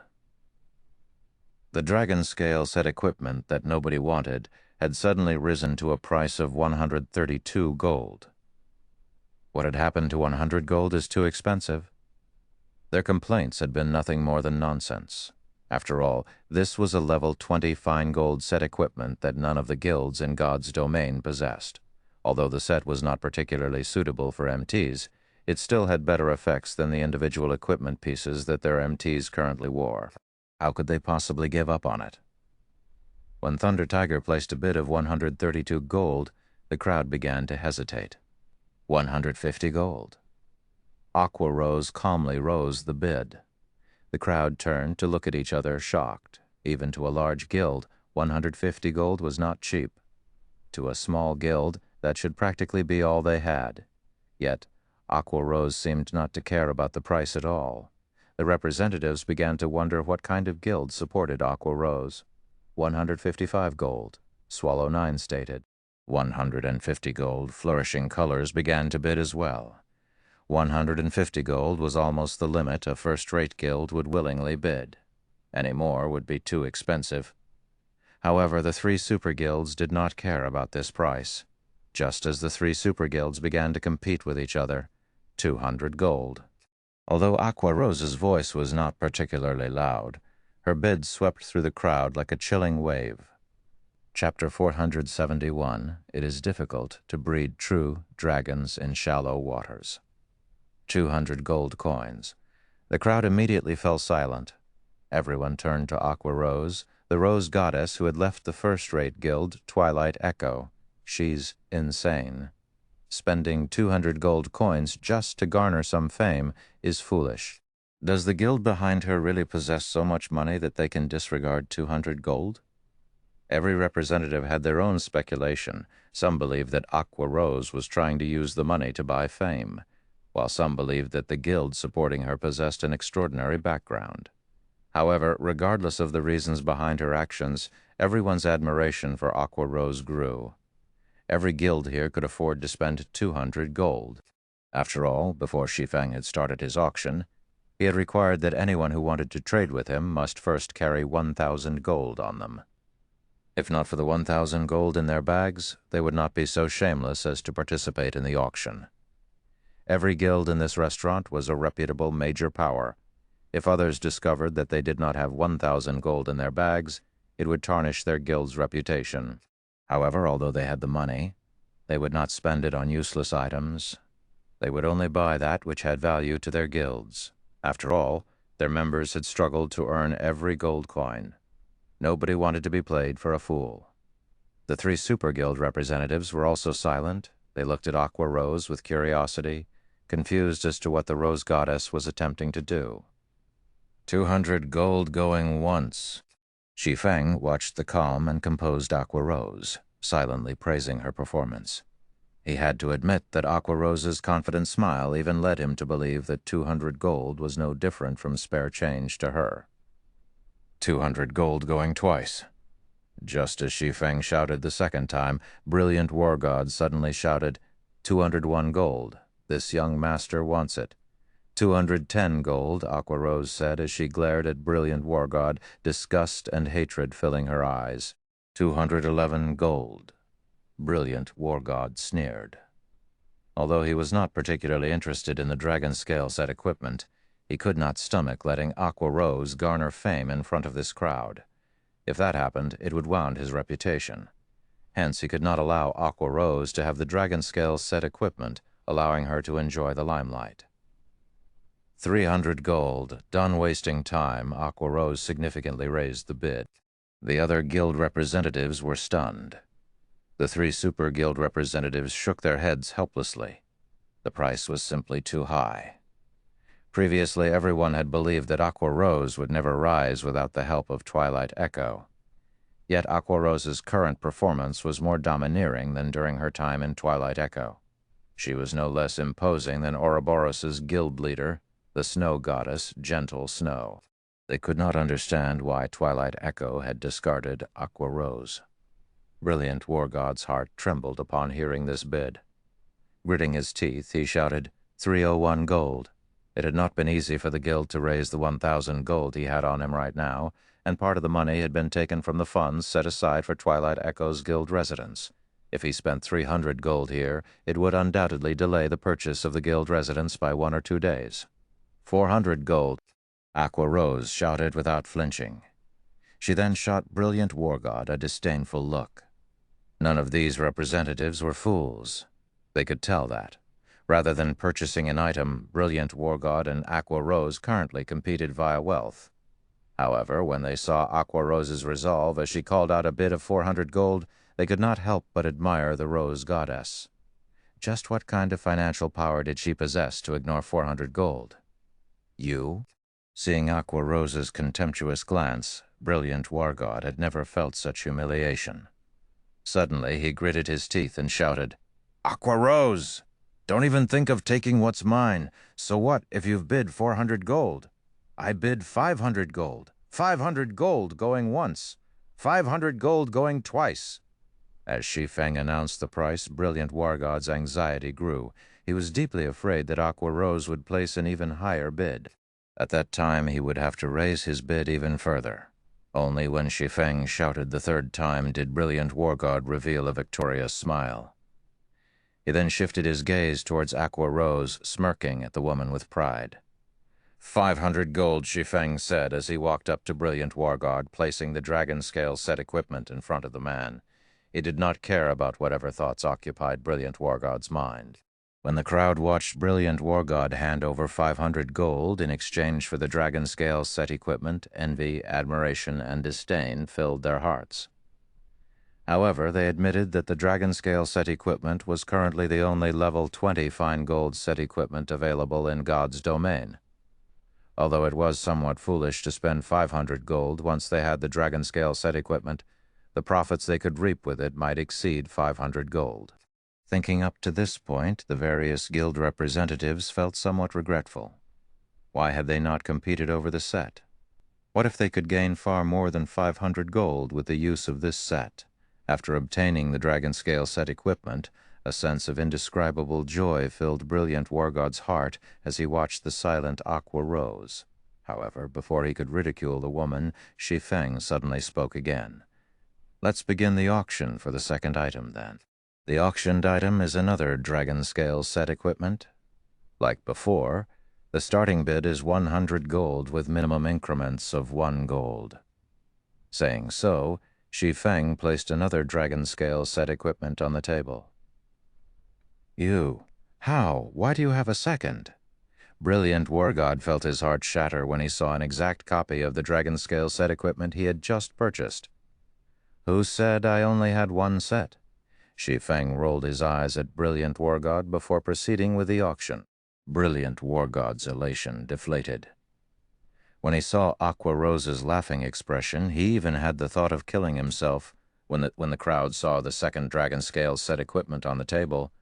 The dragon scale set equipment that nobody wanted had suddenly risen to a price of 132 gold. What had happened to 100 gold is too expensive. Their complaints had been nothing more than nonsense. After all, this was a level 20 fine gold set equipment that none of the guilds in God's domain possessed. Although the set was not particularly suitable for MTs, it still had better effects than the individual equipment pieces that their MTs currently wore. How could they possibly give up on it? When Thunder Tiger placed a bid of 132 gold, the crowd began to hesitate. 150 gold. Aqua Rose calmly rose the bid. The crowd turned to look at each other, shocked. Even to a large guild, 150 gold was not cheap. To a small guild, that should practically be all they had. Yet, Aqua Rose seemed not to care about the price at all. The representatives began to wonder what kind of guild supported Aqua Rose. 155 gold, Swallow 9 stated. 150 gold, Flourishing Colors began to bid as well. 150 gold was almost the limit a first-rate guild would willingly bid. Any more would be too expensive. However, the 3 super guilds did not care about this price, just as the 3 super guilds began to compete with each other. 200 gold. Although Aqua Rose's voice was not particularly loud, her bid swept through the crowd like a chilling wave. Chapter 471, It is difficult to breed true dragons in shallow waters. 200 gold coins. The crowd immediately fell silent. Everyone turned to Aqua Rose, the rose goddess who had left the first-rate guild, Twilight Echo. She's insane. Spending 200 gold coins just to garner some fame is foolish. Does the guild behind her really possess so much money that they can disregard 200 gold? Every representative had their own speculation. Some believed that Aqua Rose was trying to use the money to buy fame, while some believed that the guild supporting her possessed an extraordinary background. However, regardless of the reasons behind her actions, everyone's admiration for Aqua Rose grew. Every guild here could afford to spend 200 gold. After all, before Shi Feng had started his auction, he had required that anyone who wanted to trade with him must first carry 1,000 gold on them. If not for the 1,000 gold in their bags, they would not be so shameless as to participate in the auction. Every guild in this restaurant was a reputable major power. If others discovered that they did not have 1,000 gold in their bags, it would tarnish their guild's reputation. However, although they had the money, they would not spend it on useless items. They would only buy that which had value to their guilds. After all, their members had struggled to earn every gold coin. Nobody wanted to be played for a fool. The 3 super guild representatives were also silent. They looked at Aqua Rose with curiosity, confused as to what the rose goddess was attempting to do. 200 gold going once. Shi Feng watched the calm and composed Aqua Rose, silently praising her performance. He had to admit that Aqua Rose's confident smile even led him to believe that 200 gold was no different from spare change to her. 200 gold going twice. Just as Shi Feng shouted the second time, Brilliant War God suddenly shouted, 201 gold. This young master wants it. 210 gold, Aqua Rose said as she glared at Brilliant War God, disgust and hatred filling her eyes. 211 gold. Brilliant War God sneered. Although he was not particularly interested in the dragon scale set equipment, he could not stomach letting Aqua Rose garner fame in front of this crowd. If that happened, it would wound his reputation. Hence, he could not allow Aqua Rose to have the dragon scale set equipment, allowing her to enjoy the limelight. 300 gold. Done wasting time, Aqua Rose significantly raised the bid. The other guild representatives were stunned. The 3 super guild representatives shook their heads helplessly. The price was simply too high. Previously, everyone had believed that Aqua Rose would never rise without the help of Twilight Echo. Yet Aqua Rose's current performance was more domineering than during her time in Twilight Echo. She was no less imposing than Ouroboros's guild leader, the snow goddess, Gentle Snow. They could not understand why Twilight Echo had discarded Aqua Rose. Brilliant War God's heart trembled upon hearing this bid. Gritting his teeth, he shouted, 301 gold. It had not been easy for the guild to raise the 1,000 gold he had on him right now, and part of the money had been taken from the funds set aside for Twilight Echo's guild residence. If he spent 300 gold here, it would undoubtedly delay the purchase of the guild residence by 1 or 2 days. 400 gold, Aqua Rose shouted without flinching. She then shot Brilliant War God a disdainful look. None of these representatives were fools. They could tell that. Rather than purchasing an item, Brilliant War God and Aqua Rose currently competed via wealth. However, when they saw Aqua Rose's resolve as she called out a bid of 400 gold, they could not help but admire the Rose Goddess. Just what kind of financial power did she possess to ignore 400 gold? You? Seeing Aqua Rose's contemptuous glance, Brilliant War God had never felt such humiliation. Suddenly, he gritted his teeth and shouted, Aqua Rose! Don't even think of taking what's mine. So what if you've bid 400 gold? I bid 500 gold. 500 gold going once. 500 gold going twice. As Shi Feng announced the price, Brilliant War God's anxiety grew. He was deeply afraid that Aqua Rose would place an even higher bid. At that time, he would have to raise his bid even further. Only when Shi Feng shouted the third time did Brilliant War God reveal a victorious smile. He then shifted his gaze towards Aqua Rose, smirking at the woman with pride. 500 gold, Shi Feng said as he walked up to Brilliant War God, placing the dragon scale set equipment in front of the man. He did not care about whatever thoughts occupied Brilliant War God's mind. When the crowd watched Brilliant War God hand over 500 gold in exchange for the dragon scale set equipment, envy, admiration, and disdain filled their hearts. However, they admitted that the dragon scale set equipment was currently the only level 20 fine gold set equipment available in God's domain. Although it was somewhat foolish to spend 500 gold once they had the dragon scale set equipment, the profits they could reap with it might exceed 500 gold. Thinking up to this point, the various guild representatives felt somewhat regretful. Why had they not competed over the set? What if they could gain far more than 500 gold with the use of this set? After obtaining the dragon scale set equipment, a sense of indescribable joy filled Brilliant War God's heart as he watched the silent Aqua Rose. However, before he could ridicule the woman, Shi Feng suddenly spoke again. Let's begin the auction for the second item, then. The auctioned item is another dragon scale set equipment. Like before, the starting bid is 100 gold with minimum increments of 1 gold. Saying so, Shi Feng placed another dragon scale set equipment on the table. You? How? Why do you have a second? Brilliant War God felt his heart shatter when he saw an exact copy of the dragon scale set equipment he had just purchased. Who said I only had one set? Shi Feng rolled his eyes at Brilliant War God before proceeding with the auction. Brilliant War God's elation deflated. When he saw Aqua Rose's laughing expression, he even had the thought of killing himself. When the crowd saw the second dragon scale set equipment on the table,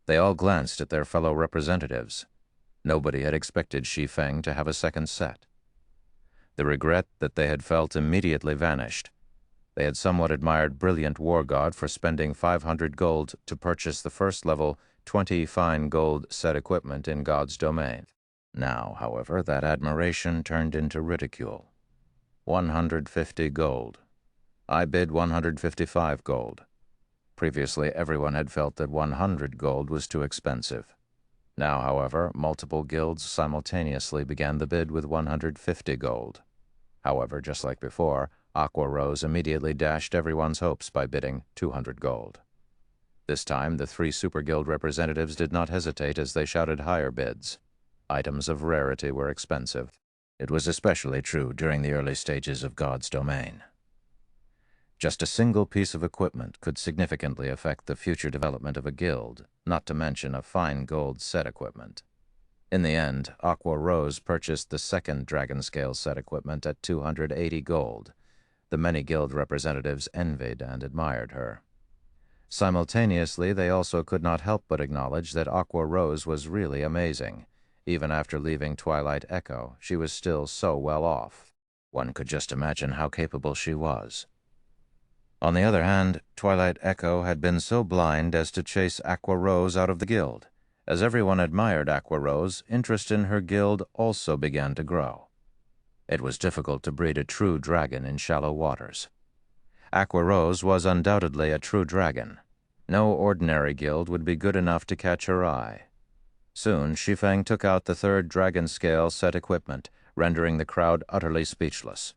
they all glanced at their fellow representatives. Nobody had expected Shi Feng to have a second set. The regret that they had felt immediately vanished. They had somewhat admired Brilliant War God for spending 500 gold to purchase the first level 20 fine gold set equipment in God's domain. Now, however, that admiration turned into ridicule. 150 gold. I bid 155 gold. Previously, everyone had felt that 100 gold was too expensive. Now, however, multiple guilds simultaneously began the bid with 150 gold. However, just like before, Aqua Rose immediately dashed everyone's hopes by bidding 200 gold. This time, the 3 Super Guild representatives did not hesitate as they shouted higher bids. Items of rarity were expensive. It was especially true during the early stages of God's domain. Just a single piece of equipment could significantly affect the future development of a guild, not to mention a fine gold set equipment. In the end, Aqua Rose purchased the second dragon scale set equipment at 280 gold. The many guild representatives envied and admired her. Simultaneously, they also could not help but acknowledge that Aqua Rose was really amazing. Even after leaving Twilight Echo, she was still so well off. One could just imagine how capable she was. On the other hand, Twilight Echo had been so blind as to chase Aqua Rose out of the guild. As everyone admired Aqua Rose, interest in her guild also began to grow. It was difficult to breed a true dragon in shallow waters. Aqua Rose was undoubtedly a true dragon. No ordinary guild would be good enough to catch her eye. Soon, Shi Feng took out the third dragon scale set equipment, rendering the crowd utterly speechless.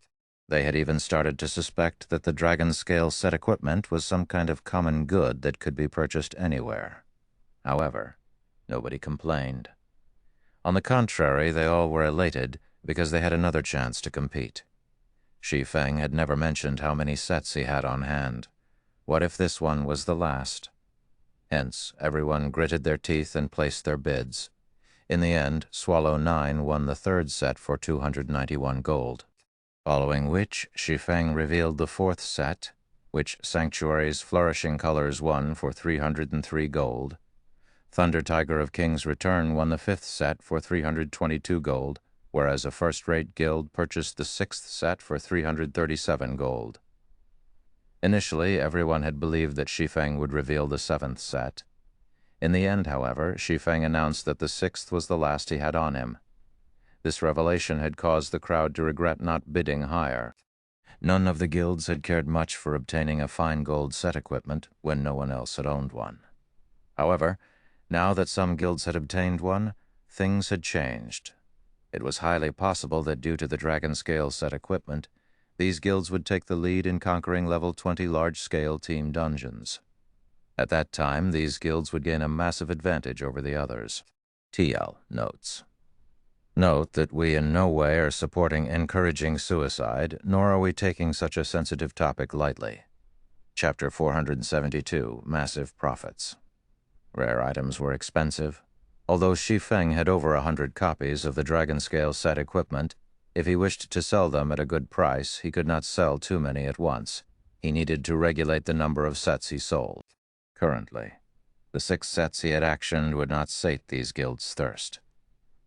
They had even started to suspect that the dragon scale set equipment was some kind of common good that could be purchased anywhere. However, nobody complained. On the contrary, they all were elated because they had another chance to compete. Shi Feng had never mentioned how many sets he had on hand. What if this one was the last? Hence, everyone gritted their teeth and placed their bids. In the end, Swallow 9 won the third set for 291 gold. Following which, Shi Feng revealed the fourth set, which Sanctuary's Flourishing Colors won for 303 gold. Thunder Tiger of King's Return won the 5th set for 322 gold, whereas a first-rate guild purchased the 6th set for 337 gold. Initially, everyone had believed that Shi Feng would reveal the 7th set. In the end, however, Shi Feng announced that the 6th was the last he had on him. This revelation had caused the crowd to regret not bidding higher. None of the guilds had cared much for obtaining a fine gold set equipment when no one else had owned one. However, now that some guilds had obtained one, things had changed. It was highly possible that due to the Dragon Scale set equipment, these guilds would take the lead in conquering level 20 large-scale team dungeons. At that time, these guilds would gain a massive advantage over the others. TL notes. Note that we in no way are supporting encouraging suicide, nor are we taking such a sensitive topic lightly. Chapter 472, Massive Profits. Rare items were expensive. Although Shi Feng had over 100 copies of the Dragon Scale set equipment, if he wished to sell them at a good price, he could not sell too many at once. He needed to regulate the number of sets he sold. Currently, the 6 sets he had actioned would not sate these guilds' thirst.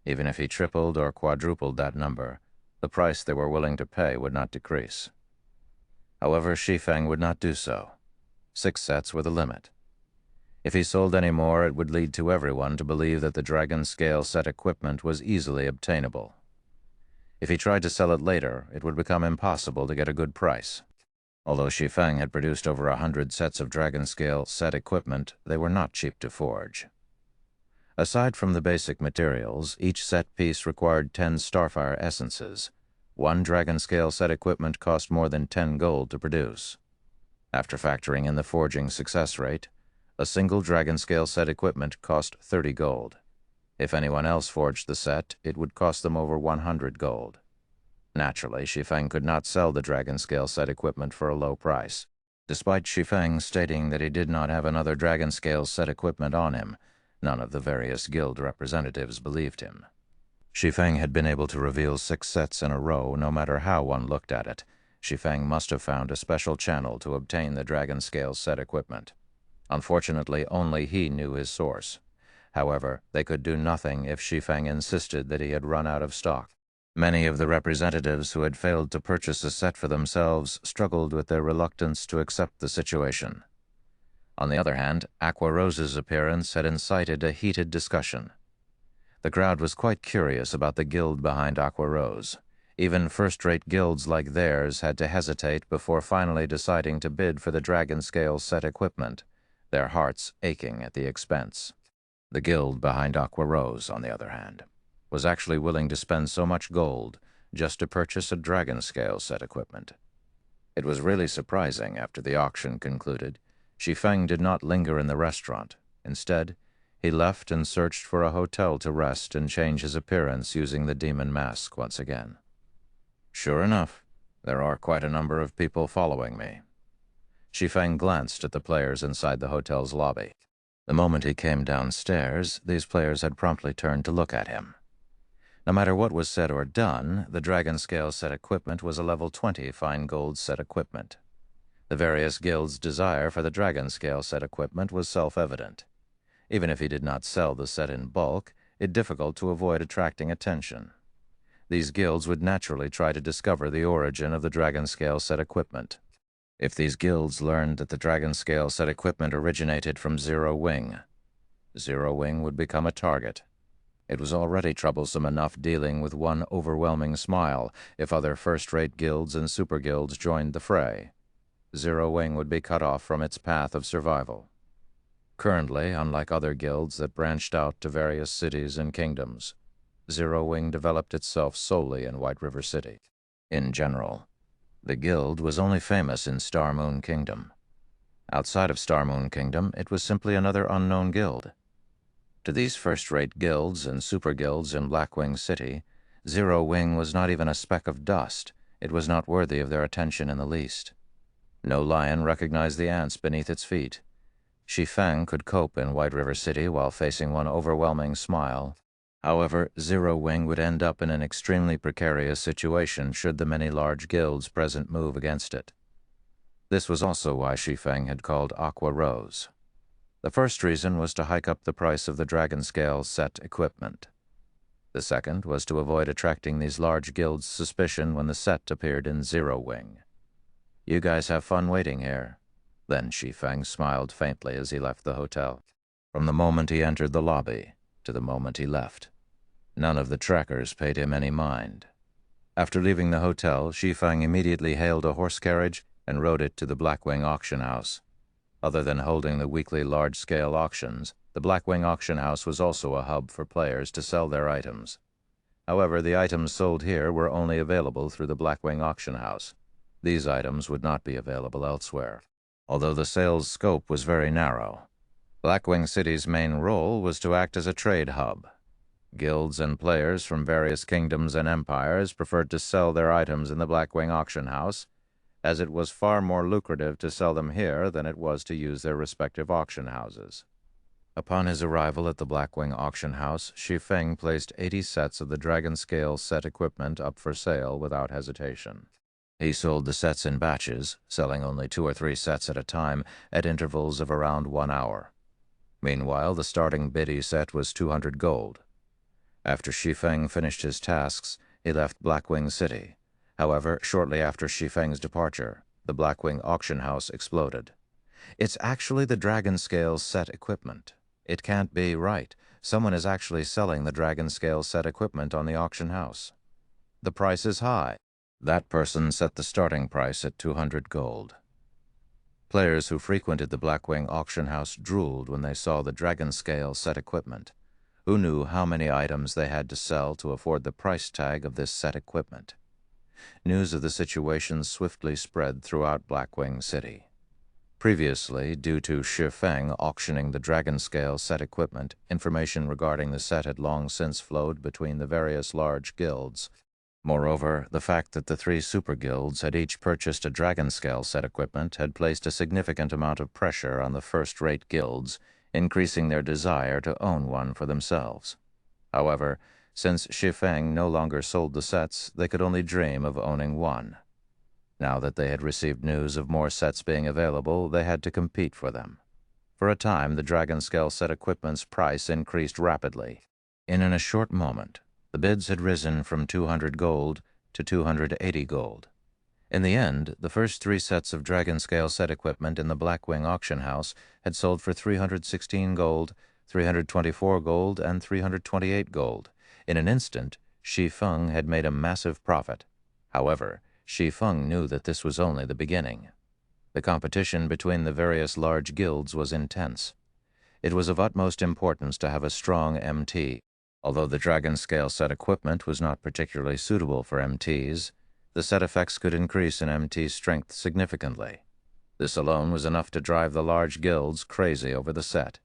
Even if he tripled or quadrupled that number, the price they were willing to pay would not decrease. However, Shi Feng would not do so. 6 sets were the limit. If he sold any more, it would lead to everyone to believe that the Dragon Scale set equipment was easily obtainable. If he tried to sell it later, it would become impossible to get a good price. Although Shi Feng had produced over 100 sets of Dragon Scale set equipment, they were not cheap to forge. Aside from the basic materials, each set piece required 10 Starfire essences. One Dragon Scale set equipment cost more than 10 gold to produce. After factoring in the forging success rate, a single Dragon Scale set equipment cost 30 gold. If anyone else forged the set, it would cost them over 100 gold. Naturally, Shi Feng could not sell the Dragon Scale set equipment for a low price. Despite Shi Feng stating that he did not have another Dragon Scale set equipment on him, none of the various guild representatives believed him. Shi Feng had been able to reveal 6 sets in a row no matter how one looked at it. Shi Feng must have found a special channel to obtain the Dragon Scale set equipment. Unfortunately, only he knew his source. However, they could do nothing if Shi Feng insisted that he had run out of stock. Many of the representatives who had failed to purchase a set for themselves struggled with their reluctance to accept the situation. On the other hand, Aqua Rose's appearance had incited a heated discussion. The crowd was quite curious about the guild behind Aqua Rose. Even first-rate guilds like theirs had to hesitate before finally deciding to bid for the Dragon Scale set equipment, their hearts aching at the expense. The guild behind Aqua Rose, on the other hand, was actually willing to spend so much gold just to purchase a Dragon Scale set equipment. It was really surprising after the auction concluded. Shi Feng did not linger in the restaurant. Instead, he left and searched for a hotel to rest and change his appearance using the demon mask once again. Sure enough, there are quite a number of people following me. Shi Feng glanced at the players inside the hotel's lobby. The moment he came downstairs, these players had promptly turned to look at him. No matter what was said or done, the Dragon Scale set equipment was a level 20 fine gold set equipment. The various guilds' desire for the Dragon Scale set equipment was self-evident. Even if he did not sell the set in bulk, it was difficult to avoid attracting attention. These guilds would naturally try to discover the origin of the Dragon Scale set equipment. If these guilds learned that the Dragon Scale set equipment originated from Zero Wing, Zero Wing would become a target. It was already troublesome enough dealing with one overwhelming smile if other first-rate guilds and super guilds joined the fray. Zero Wing would be cut off from its path of survival. Currently, unlike other guilds that branched out to various cities and kingdoms, Zero Wing developed itself solely in White River City. In general, the guild was only famous in Star Moon Kingdom. Outside of Star Moon Kingdom, it was simply another unknown guild. To these first-rate guilds and super guilds in Blackwing City, Zero Wing was not even a speck of dust. It was not worthy of their attention in the least. No lion recognized the ants beneath its feet. Shi Feng could cope in White River City while facing one overwhelming smile. However, Zero Wing would end up in an extremely precarious situation should the many large guilds present move against it. This was also why Shi Feng had called Aqua Rose. The first reason was to hike up the price of the Dragon Scale set equipment. The second was to avoid attracting these large guilds' suspicion when the set appeared in Zero Wing. "You guys have fun waiting here." Then Shi Feng smiled faintly as he left the hotel. From the moment he entered the lobby to the moment he left, none of the trackers paid him any mind. After leaving the hotel, Shi Feng immediately hailed a horse carriage and rode it to the Blackwing auction house. Other than holding the weekly large-scale auctions, the Blackwing auction house was also a hub for players to sell their items. However, the items sold here were only available through the Blackwing auction house. These items would not be available elsewhere, although the sales scope was very narrow. Blackwing City's main role was to act as a trade hub. Guilds and players from various kingdoms and empires preferred to sell their items in the Blackwing auction house, as it was far more lucrative to sell them here than it was to use their respective auction houses. Upon his arrival at the Blackwing auction house, Shi Feng placed 80 sets of the Dragon Scale set equipment up for sale without hesitation. He sold the sets in batches, selling only 2 or 3 sets at a time at intervals of around 1 hour. Meanwhile, the starting biddy set was 200 gold. After Shi Feng finished his tasks, he left Blackwing City. However, shortly after Shi Feng's departure, the Blackwing auction house exploded. "It's actually the Dragon Scale set equipment. It can't be right. Someone is actually selling the Dragon Scale set equipment on the auction house. The price is high." That person set the starting price at 200 gold. Players who frequented the Blackwing auction house drooled when they saw the Dragon Scale set equipment. Who knew how many items they had to sell to afford the price tag of this set equipment? News of the situation swiftly spread throughout Blackwing City. Previously, due to Shi Feng auctioning the Dragon Scale set equipment, information regarding the set had long since flowed between the various large guilds. Moreover, the fact that the 3 super guilds had each purchased a Dragon Scale set equipment had placed a significant amount of pressure on the first-rate guilds, increasing their desire to own one for themselves. However, since Shi Feng no longer sold the sets, they could only dream of owning one. Now that they had received news of more sets being available, they had to compete for them. For a time, the Dragon Scale set equipment's price increased rapidly. In a short moment, the bids had risen from 200 gold to 280 gold. In the end, the first 3 sets of Dragon Scale set equipment in the Blackwing auction house had sold for 316 gold, 324 gold, and 328 gold. In an instant, Shi Feng had made a massive profit. However, Shi Feng knew that this was only the beginning. The competition between the various large guilds was intense. It was of utmost importance to have a strong MT. Although the Dragon Scale set equipment was not particularly suitable for MTs, the set effects could increase an MT's strength significantly. This alone was enough to drive the large guilds crazy over the set.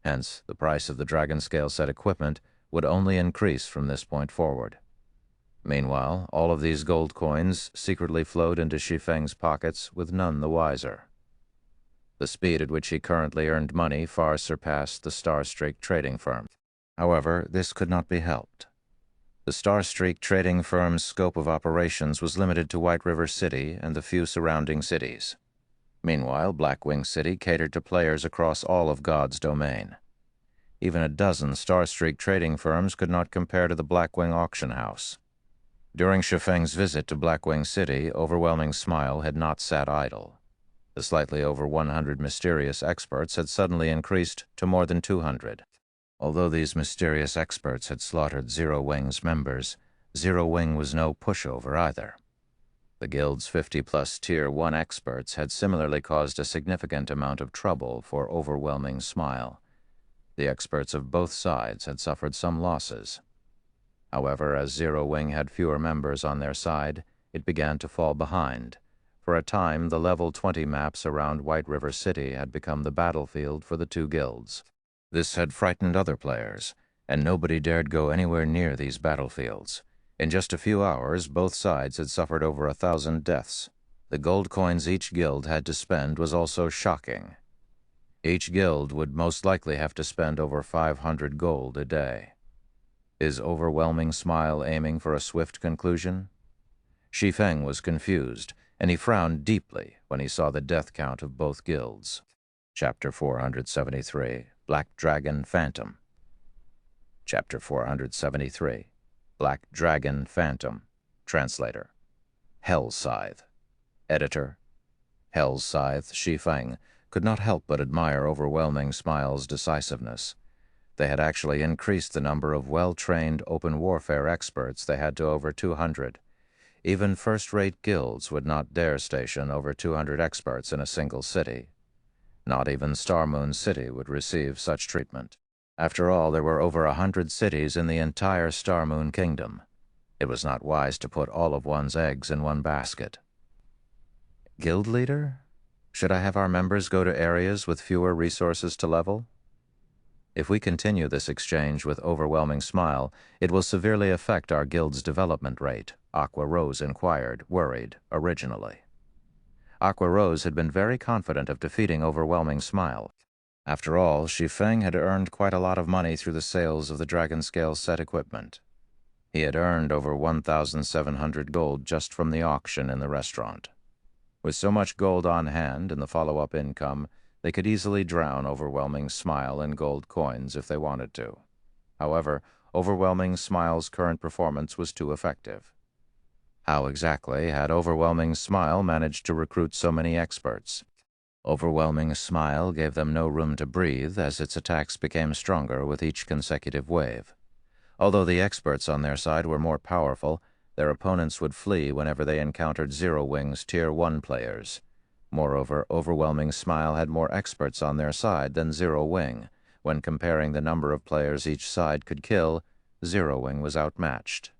Hence, the price of the Dragon Scale set equipment would only increase from this point forward. Meanwhile, all of these gold coins secretly flowed into Shi Feng's pockets, with none the wiser. The speed at which he currently earned money far surpassed the Star Streak trading firm. However, this could not be helped. The Star Streak trading firm's scope of operations was limited to White River City and the few surrounding cities. Meanwhile, Blackwing City catered to players across all of God's domain. Even a dozen Star Streak trading firms could not compare to the Blackwing auction house. During Shi Feng's visit to Blackwing City, Overwhelming Smile had not sat idle. The slightly over 100 mysterious experts had suddenly increased to more than 200. Although these mysterious experts had slaughtered Zero Wing's members, Zero Wing was no pushover either. The guild's 50-plus Tier 1 experts had similarly caused a significant amount of trouble for Overwhelming Smile. The experts of both sides had suffered some losses. However, as Zero Wing had fewer members on their side, it began to fall behind. For a time, the level 20 maps around White River City had become the battlefield for the 2 guilds. This had frightened other players, and nobody dared go anywhere near these battlefields. In just a few hours, both sides had suffered over 1,000 deaths. The gold coins each guild had to spend was also shocking. Each guild would most likely have to spend over 500 gold a day. Is Overwhelming Smile aiming for a swift conclusion? Shi Feng was confused, and he frowned deeply when he saw the death count of both guilds. Chapter 473, Black Dragon Phantom. Chapter 473, Black Dragon Phantom. Translator. Hell Scythe. Editor. Hell's Scythe, Shi Feng, could not help but admire Overwhelming Smile's decisiveness. They had actually increased the number of well-trained open warfare experts they had to over 200. Even first-rate guilds would not dare station over 200 experts in a single city. Not even Star Moon City would receive such treatment. After all, there were over 100 cities in the entire Star Moon Kingdom. It was not wise to put all of one's eggs in one basket. Guild leader? Should I have our members go to areas with fewer resources to level? If we continue this exchange with Overwhelming Smile, it will severely affect our guild's development rate, Aqua Rose inquired, worried, originally. Aqua Rose had been very confident of defeating Overwhelming Smile. After all, Shi Feng had earned quite a lot of money through the sales of the Dragon Scale set equipment. He had earned over 1,700 gold just from the auction in the restaurant. With so much gold on hand and the follow-up income, they could easily drown Overwhelming Smile in gold coins if they wanted to. However, Overwhelming Smile's current performance was too effective. How exactly had Overwhelming Smile managed to recruit so many experts? Overwhelming Smile gave them no room to breathe as its attacks became stronger with each consecutive wave. Although the experts on their side were more powerful, their opponents would flee whenever they encountered Zero Wing's Tier 1 players. Moreover, Overwhelming Smile had more experts on their side than Zero Wing. When comparing the number of players each side could kill, Zero Wing was outmatched.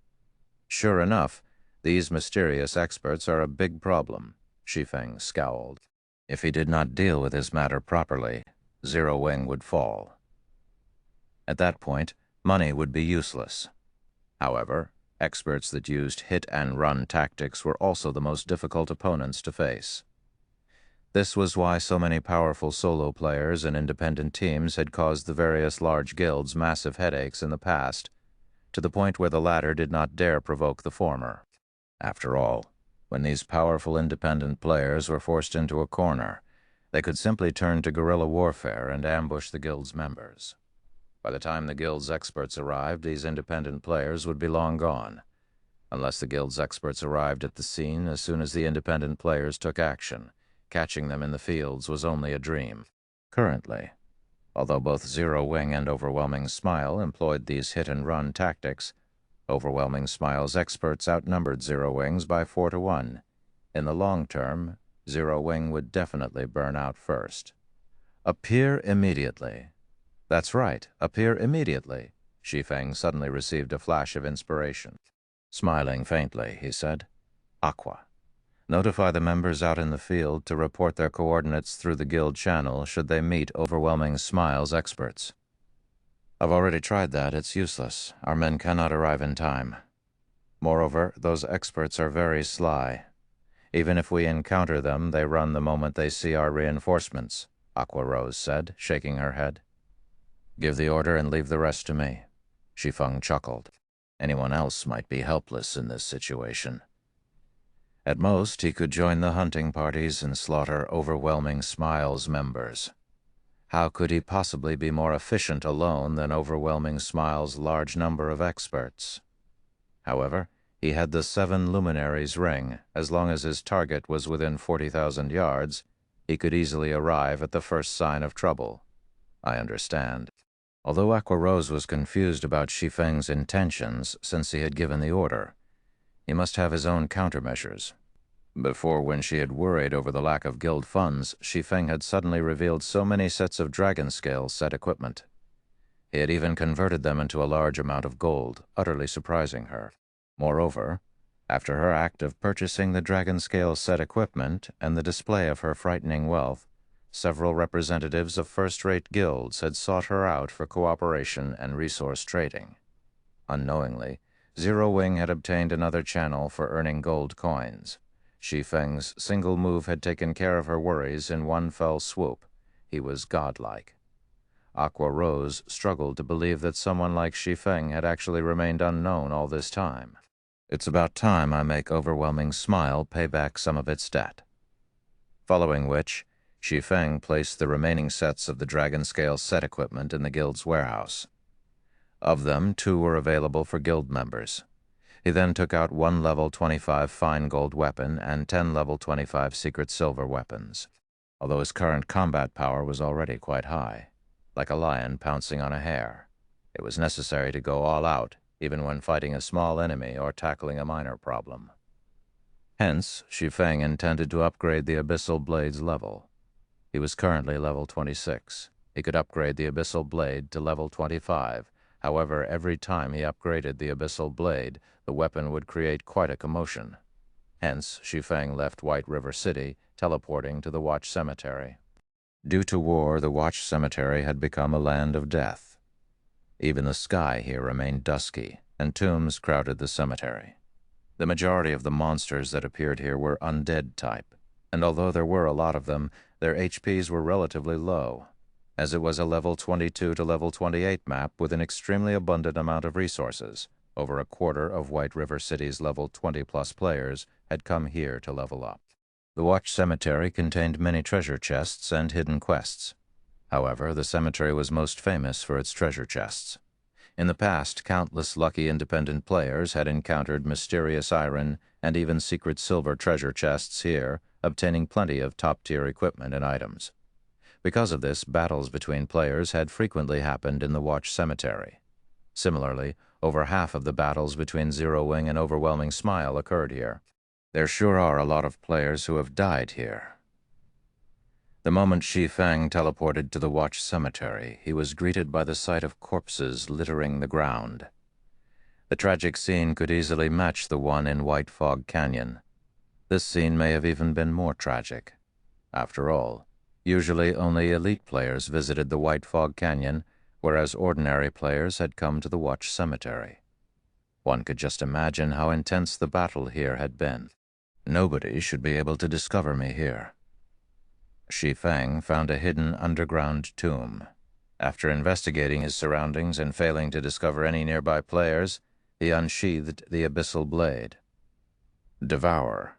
Sure enough, these mysterious experts are a big problem, Shi Feng scowled. If he did not deal with his matter properly, Zero Wing would fall. At that point, money would be useless. However, experts that used hit-and-run tactics were also the most difficult opponents to face. This was why so many powerful solo players and independent teams had caused the various large guilds massive headaches in the past, to the point where the latter did not dare provoke the former. After all, when these powerful independent players were forced into a corner, they could simply turn to guerrilla warfare and ambush the guild's members. By the time the guild's experts arrived, these independent players would be long gone, unless the guild's experts arrived at the scene as soon as the independent players took action. Catching them in the fields was only a dream. Currently, although both Zero Wing and Overwhelming Smile employed these hit-and-run tactics, Overwhelming Smile's experts outnumbered Zero Wing's by 4 to 1. In the long term, Zero Wing would definitely burn out first. Appear immediately. That's right, appear immediately. Shi Feng suddenly received a flash of inspiration. Smiling faintly, he said, Aqua. Notify the members out in the field to report their coordinates through the guild channel should they meet Overwhelming Smile's experts. I've already tried that. It's useless. Our men cannot arrive in time. Moreover, those experts are very sly. Even if we encounter them, they run the moment they see our reinforcements, Aqua Rose said, shaking her head. Give the order and leave the rest to me. Shi Feng chuckled. Anyone else might be helpless in this situation. At most, he could join the hunting parties and slaughter Overwhelming Smile's members. How could he possibly be more efficient alone than Overwhelming Smile's large number of experts? However, he had the 7 Luminaries ring. As long as his target was within 40,000 yards, he could easily arrive at the first sign of trouble. I understand. Although Aqua Rose was confused about Shi Feng's intentions since he had given the order, he must have his own countermeasures. Before, when she had worried over the lack of guild funds, Shi Feng had suddenly revealed so many sets of Dragon Scale set equipment. He had even converted them into a large amount of gold, utterly surprising her. Moreover, after her act of purchasing the Dragon Scale set equipment and the display of her frightening wealth, several representatives of first-rate guilds had sought her out for cooperation and resource trading. Unknowingly, Zero Wing had obtained another channel for earning gold coins. Shi Feng's single move had taken care of her worries in one fell swoop. He was godlike. Aqua Rose struggled to believe that someone like Shi Feng had actually remained unknown all this time. It's about time I make Overwhelming Smile pay back some of its debt. Following which, Shi Feng placed the remaining sets of the Dragon Scale set equipment in the guild's warehouse. Of them, 2 were available for guild members. He then took out 1 level 25 fine gold weapon and 10 level 25 secret silver weapons, although his current combat power was already quite high. Like a lion pouncing on a hare, it was necessary to go all out, even when fighting a small enemy or tackling a minor problem. Hence, Shi Feng intended to upgrade the Abyssal Blade's level. He was currently level 26. He could upgrade the Abyssal Blade to level 25. However, every time he upgraded the Abyssal Blade, the weapon would create quite a commotion. Hence, Shi Feng left White River City, teleporting to the Watch Cemetery. Due to war, the Watch Cemetery had become a land of death. Even the sky here remained dusky, and tombs crowded the cemetery. The majority of the monsters that appeared here were undead type, and although there were a lot of them, their HPs were relatively low, as it was a level 22 to level 28 map with an extremely abundant amount of resources. Over a quarter of White River City's level 20-plus players had come here to level up. The Watch Cemetery contained many treasure chests and hidden quests. However, the cemetery was most famous for its treasure chests. In the past, countless lucky independent players had encountered mysterious iron and even secret silver treasure chests here, obtaining plenty of top-tier equipment and items. Because of this, battles between players had frequently happened in the Watch Cemetery. Similarly, over half of the battles between Zero Wing and Overwhelming Smile occurred here. There sure are a lot of players who have died here. The moment Shi Feng teleported to the Watch Cemetery, he was greeted by the sight of corpses littering the ground. The tragic scene could easily match the one in White Fog Canyon. This scene may have even been more tragic. After all, usually only elite players visited the White Fog Canyon, whereas ordinary players had come to the Watch Cemetery. One could just imagine how intense the battle here had been. Nobody should be able to discover me here. Shi Feng found a hidden underground tomb. After investigating his surroundings and failing to discover any nearby players, he unsheathed the Abyssal Blade. Devour.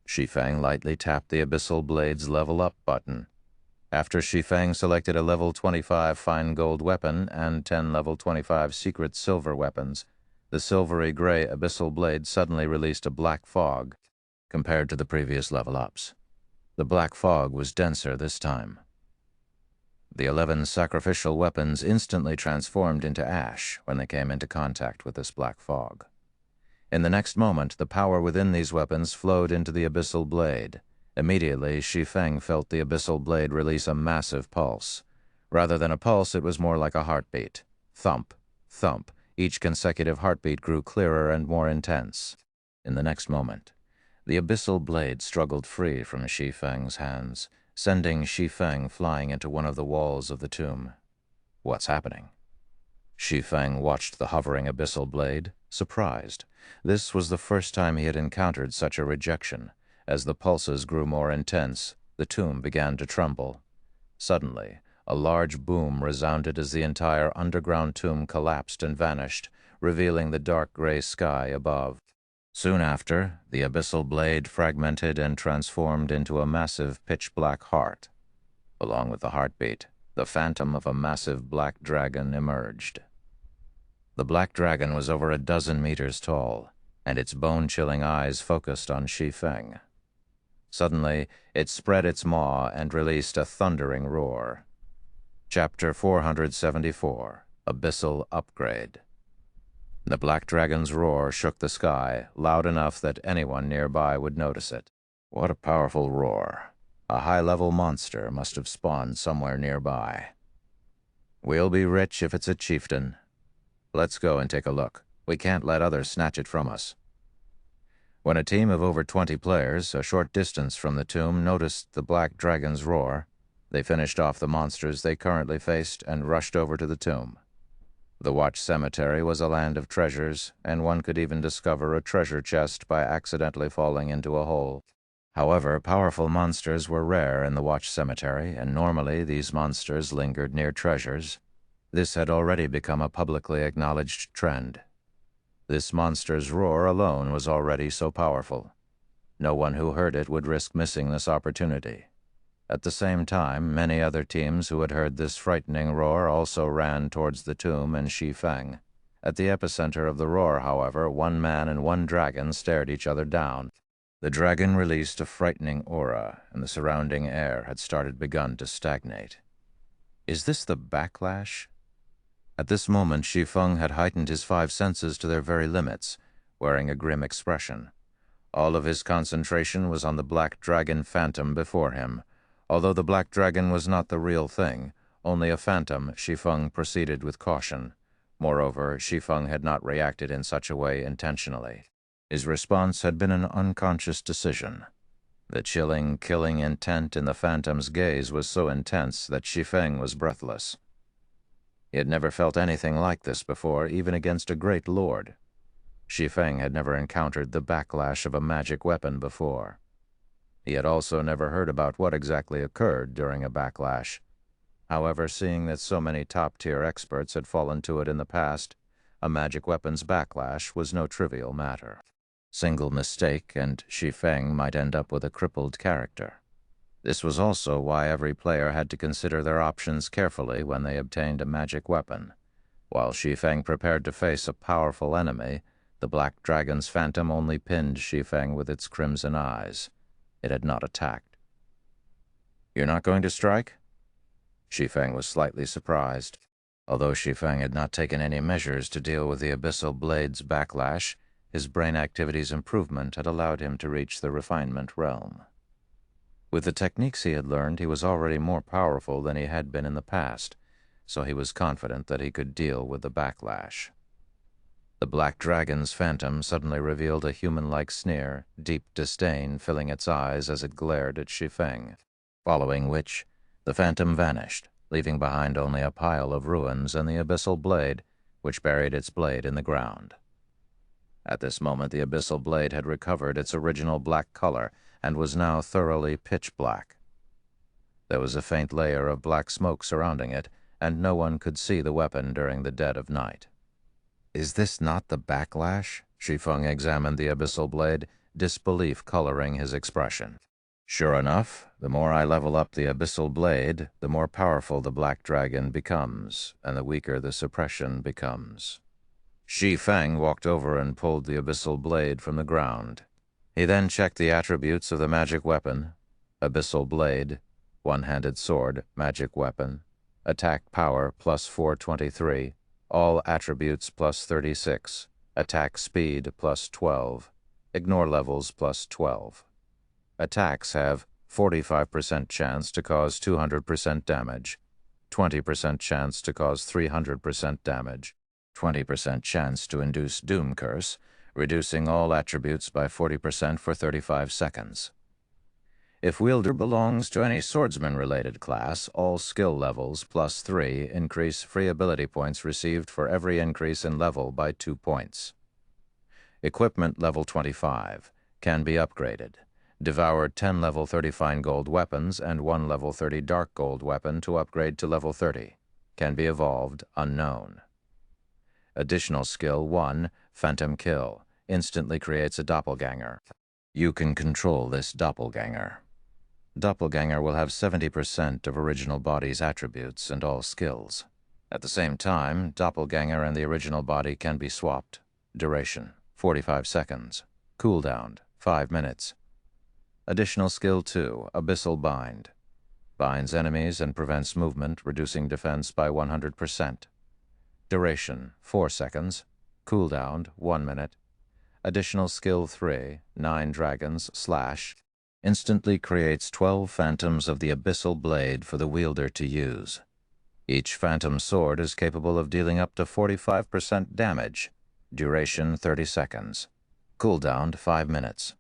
Shi Feng lightly tapped the Abyssal Blade's Level Up button. After Shi Feng selected a level 25 fine gold weapon and 10 level 25 secret silver weapons, the silvery gray Abyssal Blade suddenly released a black fog compared to the previous level-ups. The black fog was denser this time. The 11 sacrificial weapons instantly transformed into ash when they came into contact with this black fog. In the next moment, the power within these weapons flowed into the Abyssal Blade. Immediately, Shi Feng felt the Abyssal Blade release a massive pulse. Rather than a pulse, it was more like a heartbeat. Thump, thump. Each consecutive heartbeat grew clearer and more intense. In the next moment, the Abyssal Blade struggled free from Shi Feng's hands, sending Shi Feng flying into one of the walls of the tomb. What's happening? Shi Feng watched the hovering Abyssal Blade, surprised. This was the first time he had encountered such a rejection. As the pulses grew more intense, the tomb began to tremble. Suddenly, a large boom resounded as the entire underground tomb collapsed and vanished, revealing the dark gray sky above. Soon after, the Abyssal Blade fragmented and transformed into a massive pitch-black heart. Along with the heartbeat, the phantom of a massive black dragon emerged. The black dragon was over a dozen meters tall, and its bone-chilling eyes focused on Shi Feng. Suddenly, it spread its maw and released a thundering roar. Chapter 474, Abyssal Upgrade. The black dragon's roar shook the sky, loud enough that anyone nearby would notice it. What a powerful roar. A high-level monster must have spawned somewhere nearby. We'll be rich if it's a chieftain. Let's go and take a look. We can't let others snatch it from us. When a team of over 20 players, a short distance from the tomb, noticed the black dragon's roar, they finished off the monsters they currently faced and rushed over to the tomb. The Watch Cemetery was a land of treasures, and one could even discover a treasure chest by accidentally falling into a hole. However, powerful monsters were rare in the Watch Cemetery, and normally these monsters lingered near treasures. This had already become a publicly acknowledged trend. This monster's roar alone was already so powerful. No one who heard it would risk missing this opportunity. At the same time, many other teams who had heard this frightening roar also ran towards the tomb and Shi Feng. At the epicenter of the roar, however, one man and one dragon stared each other down. The dragon released a frightening aura, and the surrounding air had begun to stagnate. Is this the backlash? At this moment, Shi Feng had heightened his 5 senses to their very limits, wearing a grim expression. All of his concentration was on the black dragon phantom before him. Although the black dragon was not the real thing, only a phantom, Shi Feng proceeded with caution. Moreover, Shi Feng had not reacted in such a way intentionally. His response had been an unconscious decision. The chilling, killing intent in the phantom's gaze was so intense that Shi Feng was breathless. He had never felt anything like this before, even against a great lord. Shi Feng had never encountered the backlash of a magic weapon before. He had also never heard about what exactly occurred during a backlash. However, seeing that so many top-tier experts had fallen to it in the past, a magic weapon's backlash was no trivial matter. Single mistake, and Shi Feng might end up with a crippled character. This was also why every player had to consider their options carefully when they obtained a magic weapon. While Shi Feng prepared to face a powerful enemy, the Black Dragon's phantom only pinned Shi Feng with its crimson eyes. It had not attacked. "You're not going to strike?" Shi Feng was slightly surprised. Although Shi Feng had not taken any measures to deal with the Abyssal Blade's backlash, his brain activity's improvement had allowed him to reach the refinement realm. With the techniques he had learned, he was already more powerful than he had been in the past, so he was confident that he could deal with the backlash. The Black Dragon's phantom suddenly revealed a human-like sneer, deep disdain filling its eyes as it glared at Shi Feng, following which the phantom vanished, leaving behind only a pile of ruins and the Abyssal Blade, which buried its blade in the ground. At this moment, the Abyssal Blade had recovered its original black color and was now thoroughly pitch black. There was a faint layer of black smoke surrounding it, and no one could see the weapon during the dead of night. "Is this not the backlash?" Shi Feng examined the Abyssal Blade, disbelief coloring his expression. "Sure enough, the more I level up the Abyssal Blade, the more powerful the Black Dragon becomes, and the weaker the suppression becomes." Shi Feng walked over and pulled the Abyssal Blade from the ground. He then checked the attributes of the magic weapon: Abyssal Blade, one-handed sword, magic weapon, attack power plus 423, all attributes plus 36, attack speed plus 12, ignore levels plus 12. Attacks have 45% chance to cause 200% damage, 20% chance to cause 300% damage, 20% chance to induce Doom Curse, reducing all attributes by 40% for 35 seconds. If wielder belongs to any swordsman-related class, all skill levels plus 3 increase free ability points received for every increase in level by 2 points. Equipment level 25 can be upgraded. Devoured 10 level 30 fine gold weapons and 1 level 30 dark gold weapon to upgrade to level 30. Can be evolved unknown. Additional skill 1, Phantom Kill, instantly creates a doppelganger. You can control this doppelganger. Doppelganger will have 70% of original body's attributes and all skills. At the same time, doppelganger and the original body can be swapped. Duration 45 seconds. Cooldown 5 minutes. Additional skill 2, Abyssal Bind. Binds enemies and prevents movement, reducing defense by 100%. Duration 4 seconds. Cooldown 1 minute. Additional skill 3, 9 dragons slash. Instantly creates 12 phantoms of the Abyssal Blade for the wielder to use. Each phantom sword is capable of dealing up to 45% damage. Duration 30 seconds. Cooldown 5 minutes.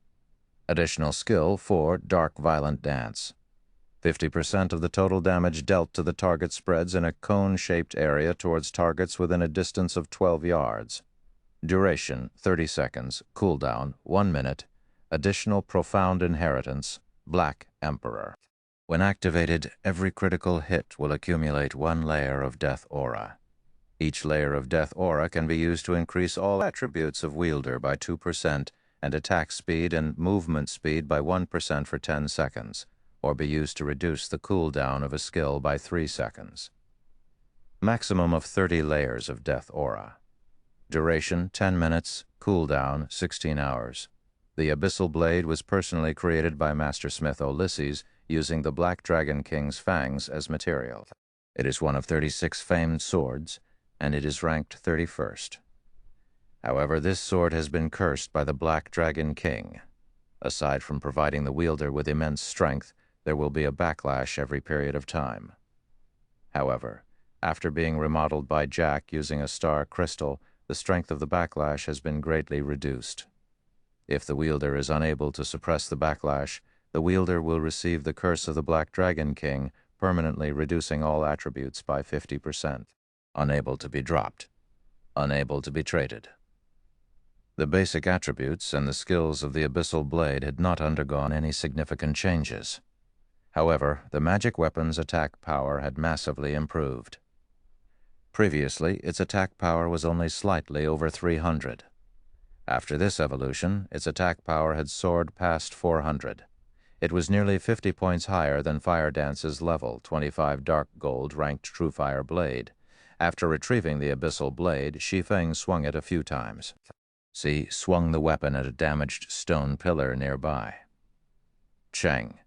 Additional skill 4, Dark Violent Dance. 50% of the total damage dealt to the target spreads in a cone-shaped area towards targets within a distance of 12 yards. Duration 30 seconds. Cooldown 1 minute. Additional Profound Inheritance, Black Emperor. When activated, every critical hit will accumulate 1 layer of Death Aura. Each layer of Death Aura can be used to increase all attributes of wielder by 2% and attack speed and movement speed by 1% for 10 seconds. or be used to reduce the cooldown of a skill by 3 seconds. Maximum of 30 layers of Death Aura. Duration 10 minutes, cooldown 16 hours. The Abyssal Blade was personally created by Mastersmith Ulysses using the Black Dragon King's fangs as material. It is one of 36 famed swords, and it is ranked 31st. However, this sword has been cursed by the Black Dragon King. Aside from providing the wielder with immense strength, there will be a backlash every period of time. However, after being remodeled by Jack using a star crystal, the strength of the backlash has been greatly reduced. If the wielder is unable to suppress the backlash, the wielder will receive the curse of the Black Dragon King, permanently reducing all attributes by 50%. Unable to be dropped. Unable to be traded. The basic attributes and the skills of the Abyssal Blade had not undergone any significant changes. However, the magic weapon's attack power had massively improved. Previously, its attack power was only slightly over 300. After this evolution, its attack power had soared past 400. It was nearly 50 points higher than Fire Dance's level 25 Dark Gold ranked True Fire Blade. After retrieving the Abyssal Blade, Shi Feng swung it a few times. She swung the weapon at a damaged stone pillar nearby. Cheng.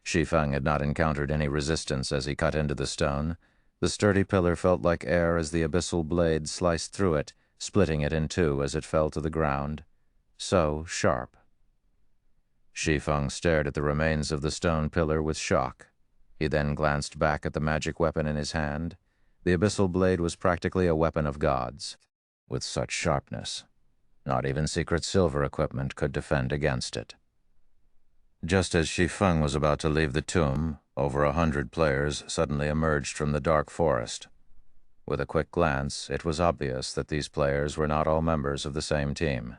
Shi Feng had not encountered any resistance as he cut into the stone. The sturdy pillar felt like air as the Abyssal Blade sliced through it, splitting it in two as it fell to the ground. So sharp. Shi Feng stared at the remains of the stone pillar with shock. He then glanced back at the magic weapon in his hand. The Abyssal Blade was practically a weapon of gods. With such sharpness, not even secret silver equipment could defend against it. Just as Shi Feng was about to leave the tomb, over 100 players suddenly emerged from the dark forest. With a quick glance, it was obvious that these players were not all members of the same team.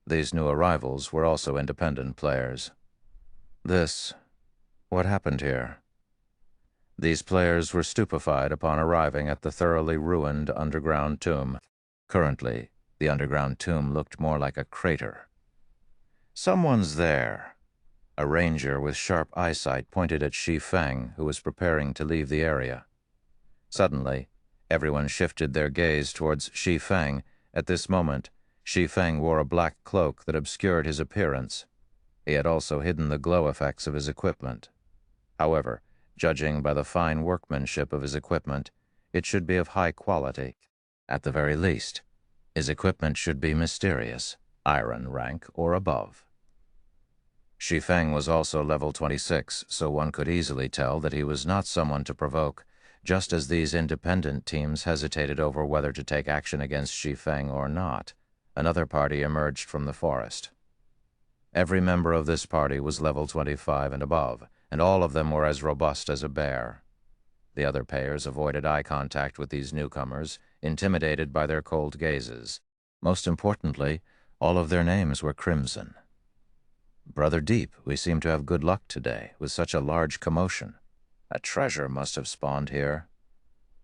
These new arrivals were also independent players. What happened here? These players were stupefied upon arriving at the thoroughly ruined underground tomb. Currently, the underground tomb looked more like a crater. "Someone's there." A ranger with sharp eyesight pointed at Shi Feng, who was preparing to leave the area. Suddenly, everyone shifted their gaze towards Shi Feng. At this moment, Shi Feng wore a black cloak that obscured his appearance. He had also hidden the glow effects of his equipment. However, judging by the fine workmanship of his equipment, it should be of high quality. At the very least, his equipment should be mysterious, iron rank or above. Shi Feng was also level 26, so one could easily tell that he was not someone to provoke, just as these independent teams hesitated over whether to take action against Shi Feng or not. Another party emerged from the forest. Every member of this party was level 25 and above, and all of them were as robust as a bear. The other players avoided eye contact with these newcomers, intimidated by their cold gazes. Most importantly, all of their names were crimson. "Brother Deep, we seem to have good luck today, with such a large commotion. A treasure must have spawned here."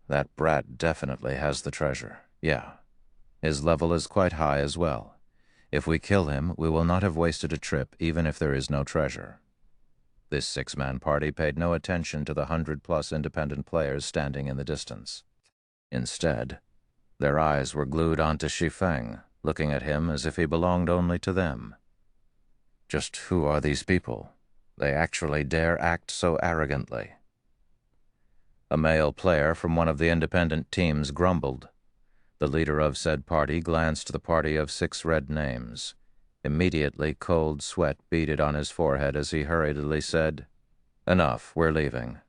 "That brat definitely has the treasure. Yeah. His level is quite high as well. If we kill him, we will not have wasted a trip, even if there is no treasure." This six-man party paid no attention to the 100-plus independent players standing in the distance. Instead, their eyes were glued onto Shi Feng, looking at him as if he belonged only to them. Just who are these people? They actually dare act so arrogantly. A male player from one of the independent teams grumbled. The leader of said party glanced at the party of 6 red names. Immediately, cold sweat beaded on his forehead as he hurriedly said, "Enough, we're leaving.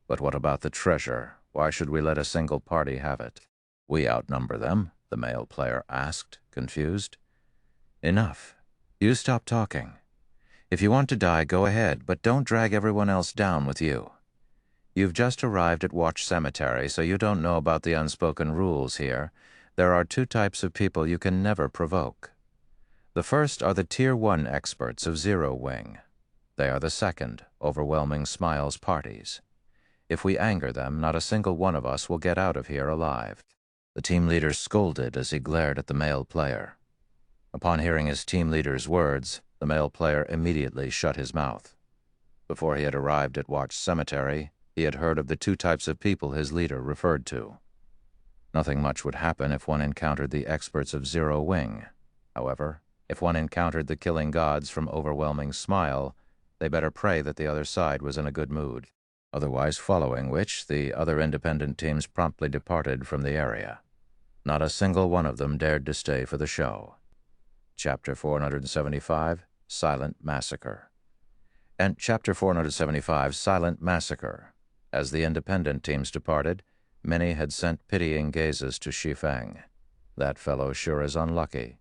But what about the treasure? Why should we let a single party have it?" "We outnumber them," the male player asked, confused. "Enough. You stop talking. If you want to die, go ahead, but don't drag everyone else down with you. You've just arrived at Watch Cemetery, so you don't know about the unspoken rules here. There are 2 types of people you can never provoke. The first are the Tier 1 experts of Zero Wing. They are the second, Overwhelming Smiles parties. If we anger them, not a single one of us will get out of here alive." The team leader scolded as he glared at the male player. Upon hearing his team leader's words, the male player immediately shut his mouth. Before he had arrived at Watch Cemetery, he had heard of the two types of people his leader referred to. Nothing much would happen if one encountered the experts of Zero Wing. However, if one encountered the killing gods from Overwhelming Smile, they better pray that the other side was in a good mood. Otherwise, following which, the other independent teams promptly departed from the area. Not a single one of them dared to stay for the show. Chapter 475, Silent Massacre. And Chapter 475, Silent Massacre. As the independent teams departed, many had sent pitying gazes to Shi Feng. That fellow sure is unlucky.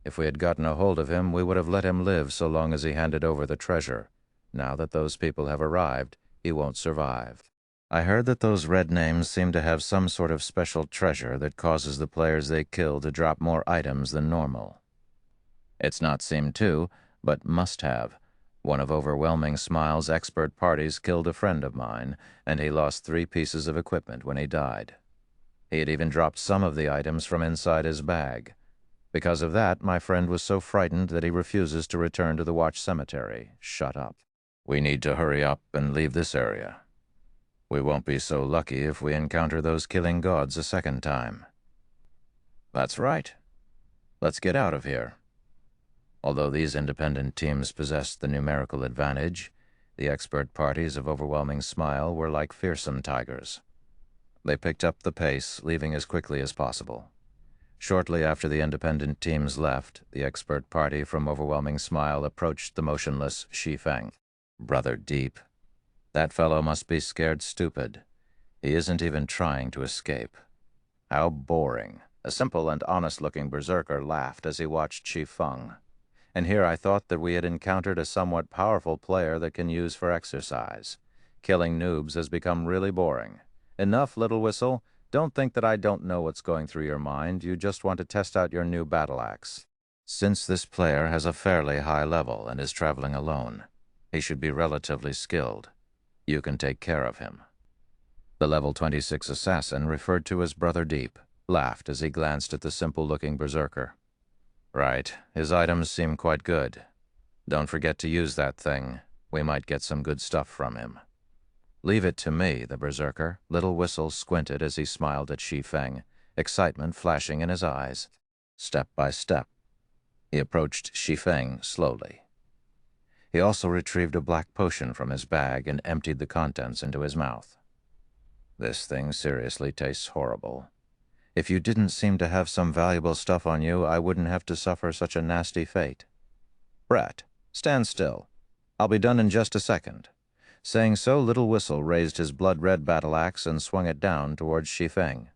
If we had gotten a hold of him, we would have let him live so long as he handed over the treasure. Now that those people have arrived, he won't survive. I heard that those red names seem to have some sort of special treasure that causes the players they kill to drop more items than normal. It's not seemed to, but must have. One of Overwhelming Smile's expert parties killed a friend of mine, and he lost 3 pieces of equipment when he died. He had even dropped some of the items from inside his bag. Because of that, my friend was so frightened that he refuses to return to the Watch Cemetery. Shut up. We need to hurry up and leave this area. We won't be so lucky if we encounter those killing gods a second time. That's right. Let's get out of here. Although these independent teams possessed the numerical advantage, the expert parties of Overwhelming Smile were like fearsome tigers. They picked up the pace, leaving as quickly as possible. Shortly after the independent teams left, the expert party from Overwhelming Smile approached the motionless Shi Feng. Brother Deep. That fellow must be scared stupid. He isn't even trying to escape. How boring. A simple and honest-looking berserker laughed as he watched Shi Feng. And here I thought that we had encountered a somewhat powerful player that can use for exercise. Killing noobs has become really boring. Enough, Little Whistle. Don't think that I don't know what's going through your mind. You just want to test out your new battle axe. Since this player has a fairly high level and is traveling alone, he should be relatively skilled. You can take care of him. The level 26 assassin, referred to as Brother Deep, laughed as he glanced at the simple-looking berserker. Right, his items seem quite good. Don't forget to use that thing. We might get some good stuff from him. Leave it to me, the berserker. Little Whistle squinted as he smiled at Shi Feng, excitement flashing in his eyes. Step by step, he approached Shi Feng slowly. He also retrieved a black potion from his bag and emptied the contents into his mouth. This thing seriously tastes horrible. If you didn't seem to have some valuable stuff on you, I wouldn't have to suffer such a nasty fate. Brat, stand still. I'll be done in just a second. Saying so, Little Whistle raised his blood-red battle axe and swung it down towards Shi Feng.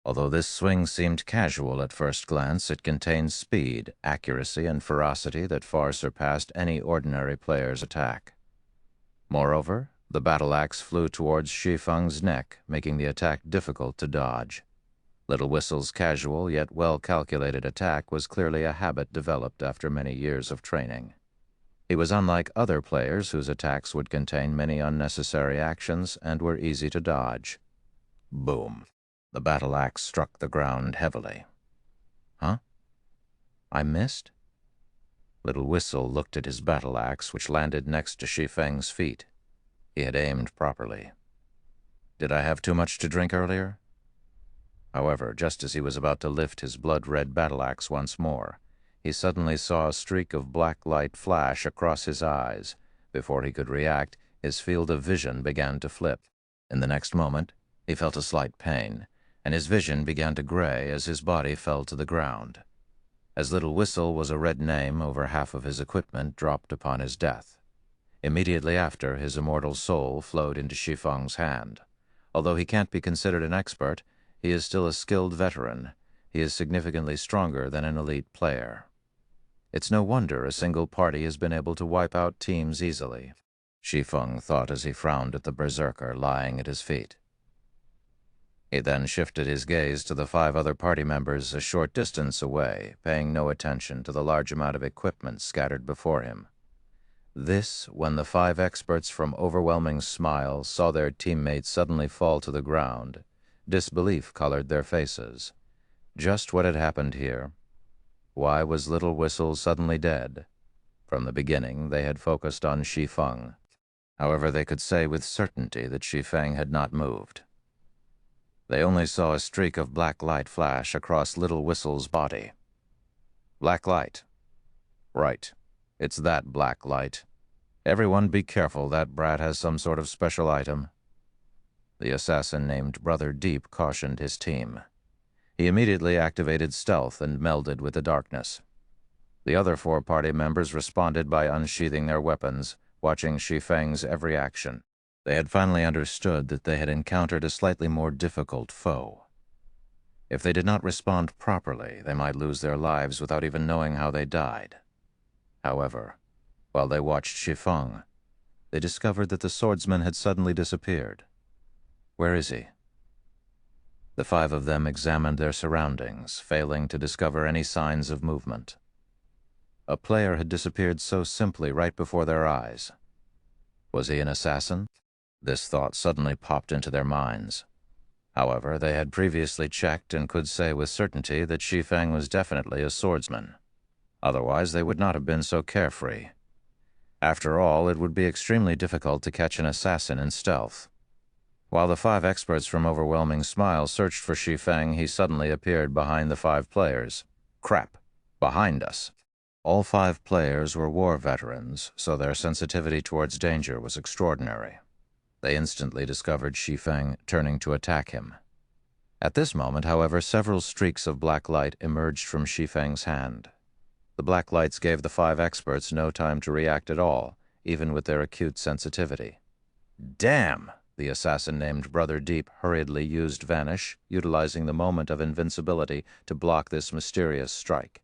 Although this swing seemed casual at first glance, it contained speed, accuracy, and ferocity that far surpassed any ordinary player's attack. Moreover, the battle axe flew towards Shi Feng's neck, making the attack difficult to dodge. Little Whistle's casual yet well-calculated attack was clearly a habit developed after many years of training. He was unlike other players whose attacks would contain many unnecessary actions and were easy to dodge. Boom. The battle axe struck the ground heavily. Huh? I missed? Little Whistle looked at his battle axe, which landed next to Shi Feng's feet. He had aimed properly. Did I have too much to drink earlier? However, just as he was about to lift his blood-red battle axe once more, he suddenly saw a streak of black light flash across his eyes. Before he could react, his field of vision began to flip. In the next moment, he felt a slight pain, and his vision began to gray as his body fell to the ground. As Little Whistle was a red name, over half of his equipment dropped upon his death. Immediately after, his immortal soul flowed into Shi Feng's hand. Although he can't be considered an expert, he is still a skilled veteran. He is significantly stronger than an elite player. It's no wonder a single party has been able to wipe out teams easily, Shi Feng thought as he frowned at the berserker lying at his feet. He then shifted his gaze to the 5 other party members a short distance away, paying no attention to the large amount of equipment scattered before him. This, when the 5 experts from Overwhelming Smile saw their teammates suddenly fall to the ground, disbelief colored their faces. Just what had happened here? Why was Little Whistle suddenly dead? From the beginning, they had focused on Shi Feng. However, they could say with certainty that Shi Feng had not moved. They only saw a streak of black light flash across Little Whistle's body. Black light. Right. It's that black light. Everyone be careful, that brat has some sort of special item. The assassin named Brother Deep cautioned his team. He immediately activated stealth and melded with the darkness. The other 4 party members responded by unsheathing their weapons, watching Shi Feng's every action. They had finally understood that they had encountered a slightly more difficult foe. If they did not respond properly, they might lose their lives without even knowing how they died. However, while they watched Shi Feng, they discovered that the swordsman had suddenly disappeared. Where is he? The 5 of them examined their surroundings, failing to discover any signs of movement. A player had disappeared so simply right before their eyes. Was he an assassin? This thought suddenly popped into their minds. However, they had previously checked and could say with certainty that Shi Feng was definitely a swordsman. Otherwise, they would not have been so carefree. After all, it would be extremely difficult to catch an assassin in stealth. While the 5 experts from Overwhelming Smile searched for Shi Feng, he suddenly appeared behind the 5 players. Crap! Behind us! All 5 players were war veterans, so their sensitivity towards danger was extraordinary. They instantly discovered Shi Feng turning to attack him. At this moment, however, several streaks of black light emerged from Shi Feng's hand. The black lights gave the 5 experts no time to react at all, even with their acute sensitivity. Damn! The assassin named Brother Deep hurriedly used Vanish, utilizing the moment of invincibility to block this mysterious strike.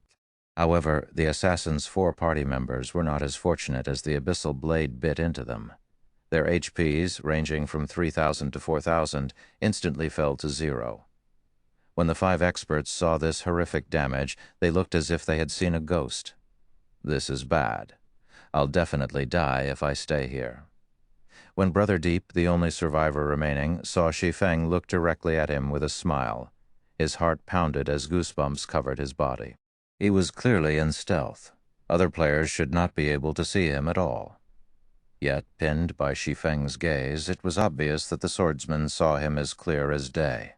However, the assassin's 4 party members were not as fortunate as the abyssal blade bit into them. Their HPs, ranging from 3,000 to 4,000, instantly fell to 0. When the 5 experts saw this horrific damage, they looked as if they had seen a ghost. This is bad. I'll definitely die if I stay here. When Brother Deep, the only survivor remaining, saw Shi Feng look directly at him with a smile, his heart pounded as goosebumps covered his body. He was clearly in stealth. Other players should not be able to see him at all. Yet, pinned by Shi Feng's gaze, it was obvious that the swordsman saw him as clear as day.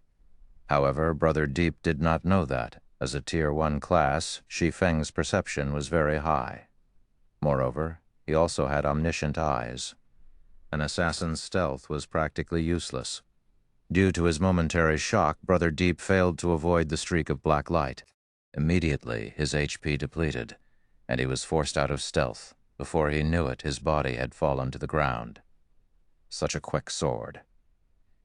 However, Brother Deep did not know that. As a Tier 1 class, Shi Feng's perception was very high. Moreover, he also had omniscient eyes. An assassin's stealth was practically useless. Due to his momentary shock, Brother Deep failed to avoid the streak of black light. Immediately, his HP depleted, and he was forced out of stealth. Before he knew it, his body had fallen to the ground. Such a quick sword.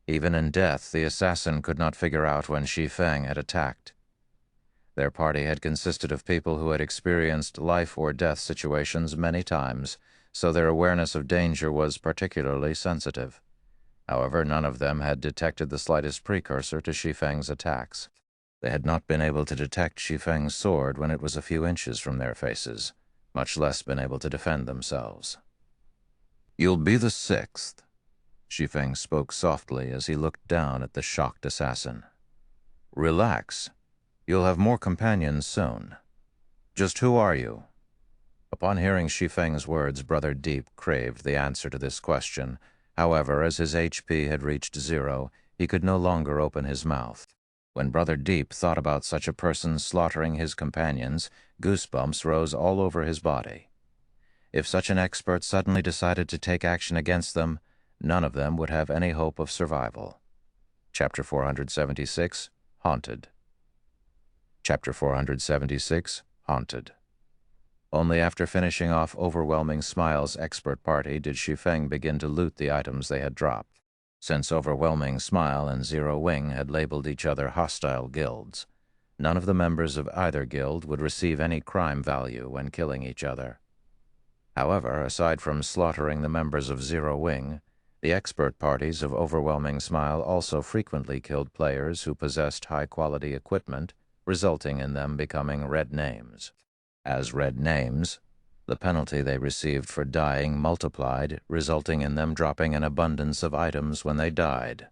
Even in death, the assassin could not figure out when Shi Feng had attacked. Their party had consisted of people who had experienced life-or-death situations many times, so their awareness of danger was particularly sensitive. However, none of them had detected the slightest precursor to Shi Feng's attacks. They had not been able to detect Shi Feng's sword when it was a few inches from their faces, much less been able to defend themselves. "You'll be the 6th, Shi Feng spoke softly as he looked down at the shocked assassin. "Relax. You'll have more companions soon. Just who are you?" Upon hearing Shi Feng's words, Brother Deep craved the answer to this question. However, as his HP had reached 0, he could no longer open his mouth. When Brother Deep thought about such a person slaughtering his companions, goosebumps rose all over his body. If such an expert suddenly decided to take action against them, none of them would have any hope of survival. Chapter 476, Haunted. Chapter 476, Haunted. Only after finishing off Overwhelming Smile's expert party did Shi Feng begin to loot the items they had dropped. Since Overwhelming Smile and Zero Wing had labeled each other hostile guilds, none of the members of either guild would receive any crime value when killing each other. However, aside from slaughtering the members of Zero Wing, the expert parties of Overwhelming Smile also frequently killed players who possessed high-quality equipment, resulting in them becoming red names. As red names, the penalty they received for dying multiplied, resulting in them dropping an abundance of items when they died.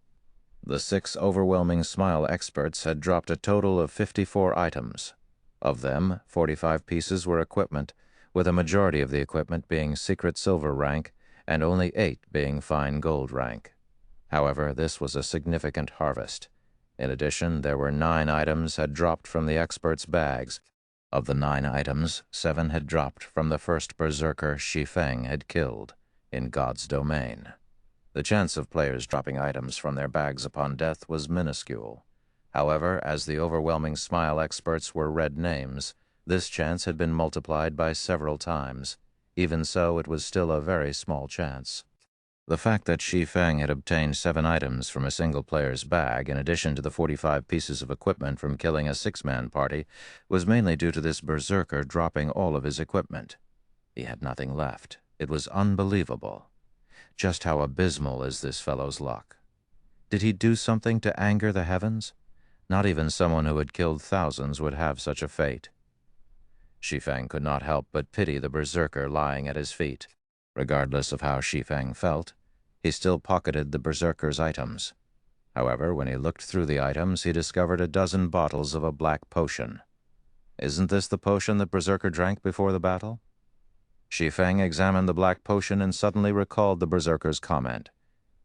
The 6 Overwhelming Smile experts had dropped a total of 54 items. Of them, 45 pieces were equipment, with a majority of the equipment being secret silver rank and only 8 being fine gold rank. However, this was a significant harvest. In addition, there were 9 items had dropped from the experts' bags. Of the 9 items, 7 had dropped from the first berserker Shi Feng had killed in God's domain. The chance of players dropping items from their bags upon death was minuscule. However, as the overwhelming smile experts were read names, this chance had been multiplied by several times. Even so, it was still a very small chance. The fact that Shi Feng had obtained 7 items from a single player's bag, in addition to the 45 pieces of equipment from killing a 6-man party, was mainly due to this berserker dropping all of his equipment. He had nothing left. It was unbelievable. Just how abysmal is this fellow's luck? Did he do something to anger the heavens? Not even someone who had killed thousands would have such a fate. Shi Feng could not help but pity the berserker lying at his feet. Regardless of how Shi Feng felt, he still pocketed the berserker's items. However, when he looked through the items, he discovered a dozen bottles of a black potion. Isn't this the potion that berserker drank before the battle? Shi Feng examined the black potion and suddenly recalled the berserker's comment.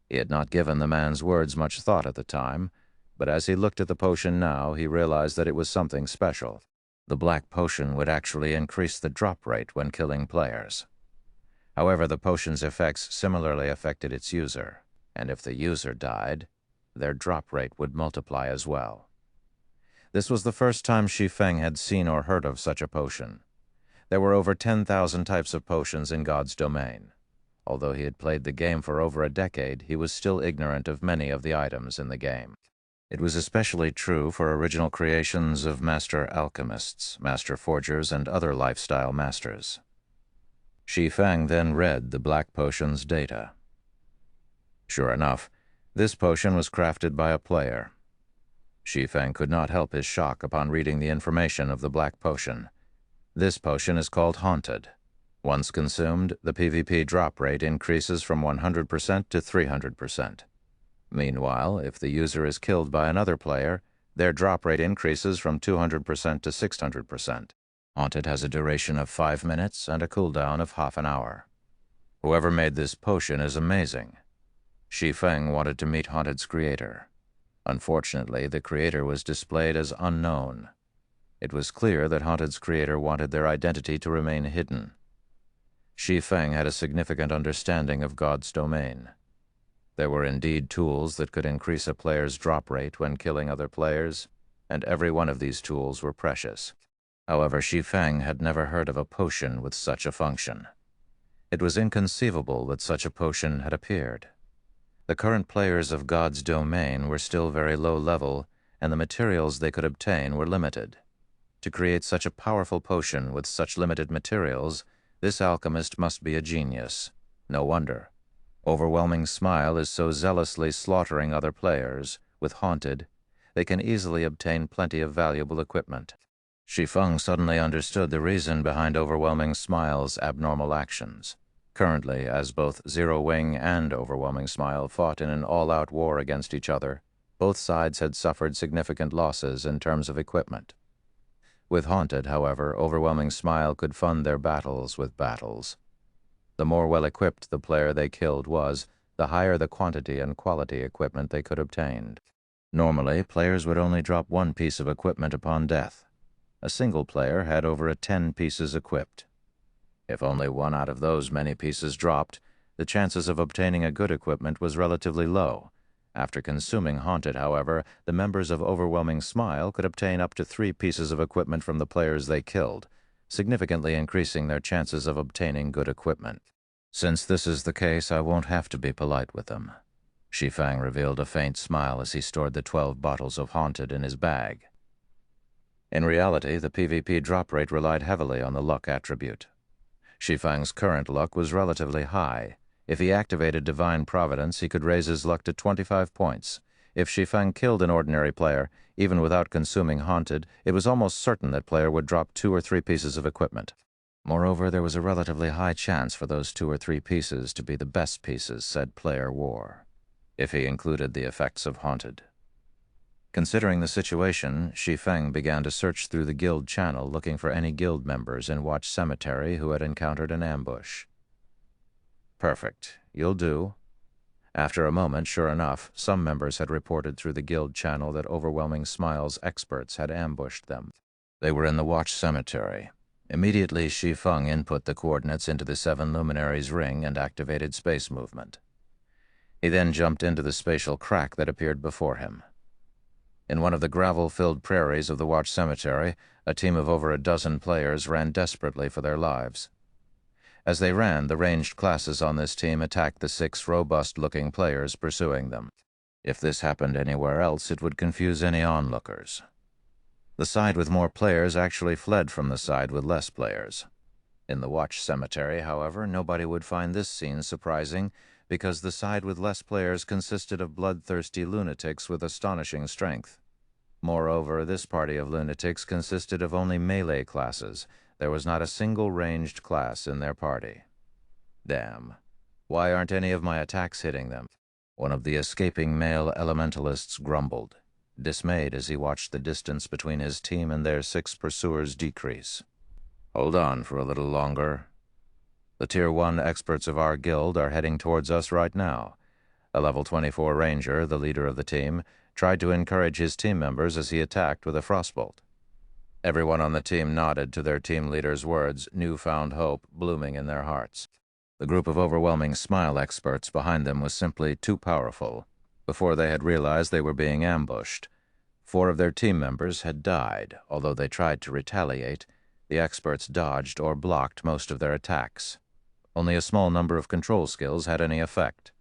He had not given the man's words much thought at the time, but as he looked at the potion now, he realized that it was something special. The black potion would actually increase the drop rate when killing players. However, the potion's effects similarly affected its user, and if the user died, their drop rate would multiply as well. This was the first time Shi Feng had seen or heard of such a potion. There were over 10,000 types of potions in God's domain. Although he had played the game for over a decade, he was still ignorant of many of the items in the game. It was especially true for original creations of master alchemists, master forgers, and other lifestyle masters. Shi Feng then read the black potion's data. Sure enough, this potion was crafted by a player. Shi Feng could not help his shock upon reading the information of the black potion. This potion is called Haunted. Once consumed, the PvP drop rate increases from 100% to 300%. Meanwhile, if the user is killed by another player, their drop rate increases from 200% to 600%. Haunted has a duration of 5 minutes and a cooldown of half an hour. Whoever made this potion is amazing. Shi Feng wanted to meet Haunted's creator. Unfortunately, the creator was displayed as unknown. It was clear that Haunted's creator wanted their identity to remain hidden. Shi Feng had a significant understanding of God's domain. There were indeed tools that could increase a player's drop rate when killing other players, and every one of these tools were precious. However, Shi Feng had never heard of a potion with such a function. It was inconceivable that such a potion had appeared. The current players of God's domain were still very low level, and the materials they could obtain were limited. To create such a powerful potion with such limited materials, this alchemist must be a genius. No wonder. Overwhelming Smile is so zealously slaughtering other players. With Haunted, they can easily obtain plenty of valuable equipment. Shi Feng suddenly understood the reason behind Overwhelming Smile's abnormal actions. Currently, as both Zero Wing and Overwhelming Smile fought in an all-out war against each other, both sides had suffered significant losses in terms of equipment. With Haunted, however, Overwhelming Smile could fund their battles with battles. The more well-equipped the player they killed was, the higher the quantity and quality equipment they could obtain. Normally, players would only drop 1 piece of equipment upon death. A single player had over 10 pieces equipped. If only 1 out of those many pieces dropped, the chances of obtaining a good equipment was relatively low. After consuming Haunted, however, the members of Overwhelming Smile could obtain up to 3 pieces of equipment from the players they killed, significantly increasing their chances of obtaining good equipment. Since this is the case, I won't have to be polite with them. Shi Feng revealed a faint smile as he stored the 12 bottles of Haunted in his bag. In reality, the PvP drop rate relied heavily on the luck attribute. Shi Feng's current luck was relatively high. If he activated Divine Providence, he could raise his luck to 25 points. If Shi Feng killed an ordinary player, even without consuming Haunted, it was almost certain that player would drop 2 or 3 pieces of equipment. Moreover, there was a relatively high chance for those 2 or 3 pieces to be the best pieces said player wore, if he included the effects of Haunted. Considering the situation, Shi Feng began to search through the guild channel looking for any guild members in Watch Cemetery who had encountered an ambush. Perfect. You'll do. After a moment, sure enough, some members had reported through the guild channel that Overwhelming Smile's experts had ambushed them. They were in the Watch Cemetery. Immediately, Shi Feng input the coordinates into the Seven Luminaries ring and activated space movement. He then jumped into the spatial crack that appeared before him. In one of the gravel-filled prairies of the Watch Cemetery, a team of over a dozen players ran desperately for their lives. As they ran, the ranged classes on this team attacked the 6 robust-looking players pursuing them. If this happened anywhere else, it would confuse any onlookers. The side with more players actually fled from the side with less players. In the Watch Cemetery, however, nobody would find this scene surprising because the side with less players consisted of bloodthirsty lunatics with astonishing strength. Moreover, this party of lunatics consisted of only melee classes. There was not a single ranged class in their party. Damn. Why aren't any of my attacks hitting them? One of the escaping male elementalists grumbled, dismayed as he watched the distance between his team and their 6 pursuers decrease. Hold on for a little longer. The Tier 1 experts of our guild are heading towards us right now. A level 24 ranger, the leader of the team, tried to encourage his team members as he attacked with a frostbolt. Everyone on the team nodded to their team leader's words, newfound hope blooming in their hearts. The group of Overwhelming Smile experts behind them was simply too powerful. Before they had realized they were being ambushed, 4 of their team members had died. Although they tried to retaliate, the experts dodged or blocked most of their attacks. Only a small number of control skills had any effect.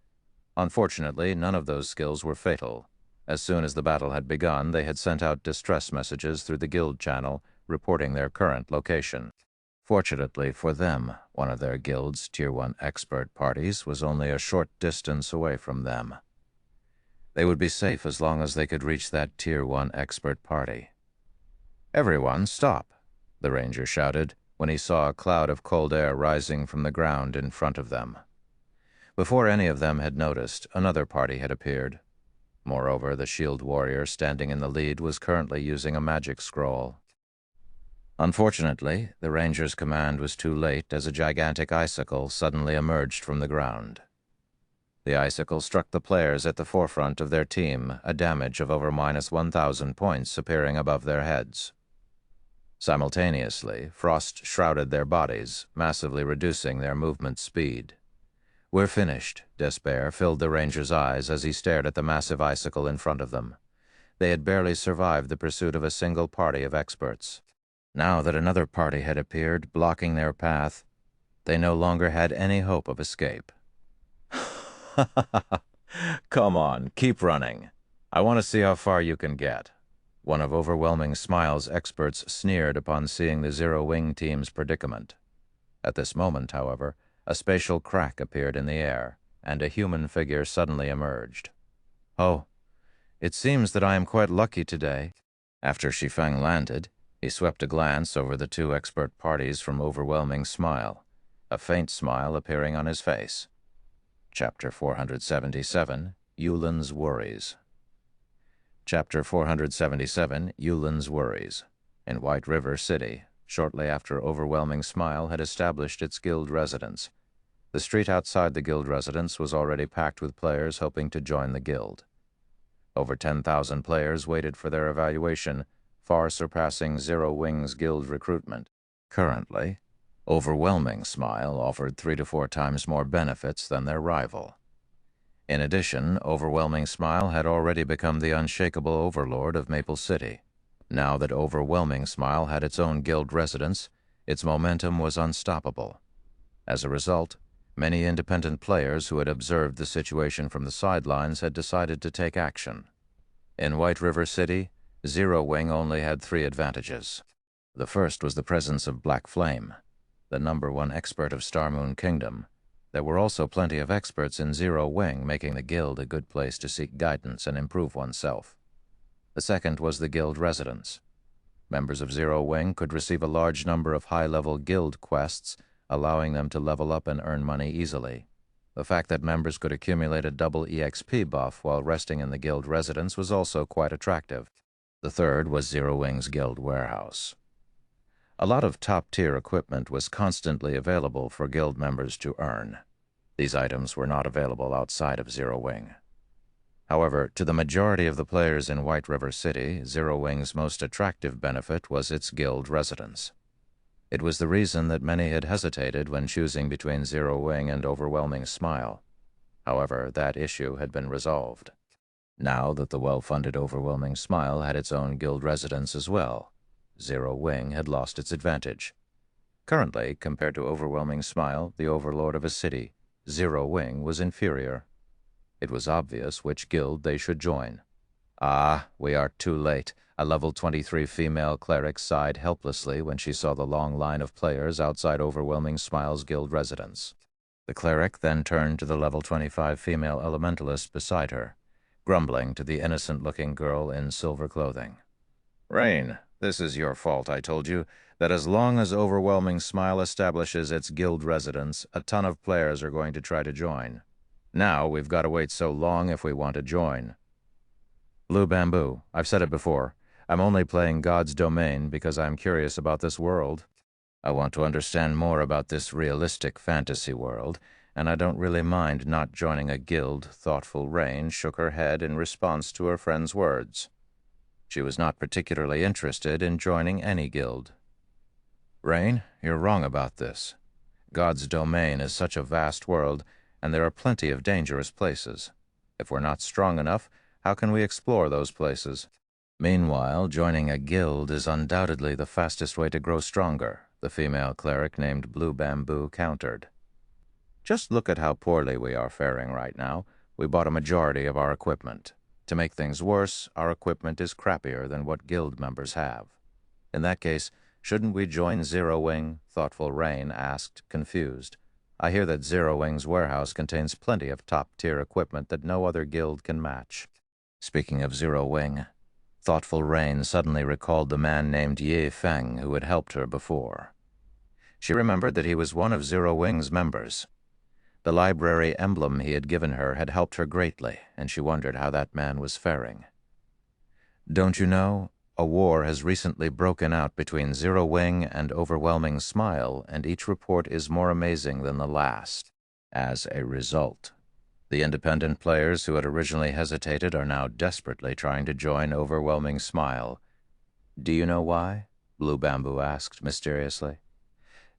Unfortunately, none of those skills were fatal. As soon as the battle had begun, they had sent out distress messages through the guild channel, reporting their current location. Fortunately for them, one of their guild's Tier 1 expert parties was only a short distance away from them. They would be safe as long as they could reach that Tier 1 expert party. "Everyone, stop!" the ranger shouted when he saw a cloud of cold air rising from the ground in front of them. Before any of them had noticed, another party had appeared. Moreover, the shield warrior standing in the lead was currently using a magic scroll. Unfortunately, the ranger's command was too late as a gigantic icicle suddenly emerged from the ground. The icicle struck the players at the forefront of their team, a damage of over -1,000 points appearing above their heads. Simultaneously, frost shrouded their bodies, massively reducing their movement speed. "We're finished." Despair filled the ranger's eyes as he stared at the massive icicle in front of them. They had barely survived the pursuit of a single party of experts. Now that another party had appeared, blocking their path, they no longer had any hope of escape. "Come on, keep running. I want to see how far you can get." One of Overwhelming Smile's experts sneered upon seeing the Zero Wing team's predicament. At this moment, however, a spatial crack appeared in the air, and a human figure suddenly emerged. "Oh, it seems that I am quite lucky today." After Shi Feng landed, he swept a glance over the 2 expert parties from Overwhelming Smile, a faint smile appearing on his face. Chapter 477, Yulin's Worries. Chapter 477, Yulin's Worries. In White River City, shortly after Overwhelming Smile had established its guild residence, the street outside the guild residence was already packed with players hoping to join the guild. Over 10,000 players waited for their evaluation, far surpassing Zero Wing's guild recruitment. Currently, Overwhelming Smile offered 3 to 4 times more benefits than their rival. In addition, Overwhelming Smile had already become the unshakable overlord of Maple City. Now that Overwhelming Smile had its own guild residence, its momentum was unstoppable. As a result, many independent players who had observed the situation from the sidelines had decided to take action. In White River City, Zero Wing only had 3 advantages. The first was the presence of Black Flame, the #1 expert of Star Moon Kingdom. There were also plenty of experts in Zero Wing, making the guild a good place to seek guidance and improve oneself. The second was the guild residence. Members of Zero Wing could receive a large number of high-level guild quests, allowing them to level up and earn money easily. The fact that members could accumulate a double EXP buff while resting in the guild residence was also quite attractive. The third was Zero Wing's guild warehouse. A lot of top-tier equipment was constantly available for guild members to earn. These items were not available outside of Zero Wing. However, to the majority of the players in White River City, Zero Wing's most attractive benefit was its guild residence. It was the reason that many had hesitated when choosing between Zero Wing and Overwhelming Smile. However, that issue had been resolved. Now that the well-funded Overwhelming Smile had its own guild residence as well, Zero Wing had lost its advantage. Currently, compared to Overwhelming Smile, the overlord of a city, Zero Wing was inferior. It was obvious which guild they should join. Ah, we are too late. A level 23 female cleric sighed helplessly when she saw the long line of players outside Overwhelming Smile's guild residence. The cleric then turned to the level 25 female elementalist beside her, grumbling to the innocent-looking girl in silver clothing. "Rain, this is your fault, I told you, that as long as Overwhelming Smile establishes its guild residence, a ton of players are going to try to join. Now we've got to wait so long if we want to join." "Blue Bamboo, I've said it before. I'm only playing God's Domain because I'm curious about this world. I want to understand more about this realistic fantasy world, and I don't really mind not joining a guild." Thoughtful Rain shook her head in response to her friend's words. She was not particularly interested in joining any guild. "Rain, you're wrong about this. God's Domain is such a vast world, and there are plenty of dangerous places. If we're not strong enough, how can we explore those places? Meanwhile, joining a guild is undoubtedly the fastest way to grow stronger," the female cleric named Blue Bamboo countered. "Just look at how poorly we are faring right now. We bought a majority of our equipment. To make things worse, our equipment is crappier than what guild members have. In that case, shouldn't we join Zero Wing?" Thoughtful Rain asked, confused. "I hear that Zero Wing's warehouse contains plenty of top-tier equipment that no other guild can match." Speaking of Zero Wing, Thoughtful Rain suddenly recalled the man named Shi Feng who had helped her before. She remembered that he was one of Zero Wing's members. The library emblem he had given her had helped her greatly, and she wondered how that man was faring. "Don't you know? A war has recently broken out between Zero Wing and Overwhelming Smile, and each report is more amazing than the last. As a result, the independent players who had originally hesitated are now desperately trying to join Overwhelming Smile." "Do you know why?" Blue Bamboo asked mysteriously.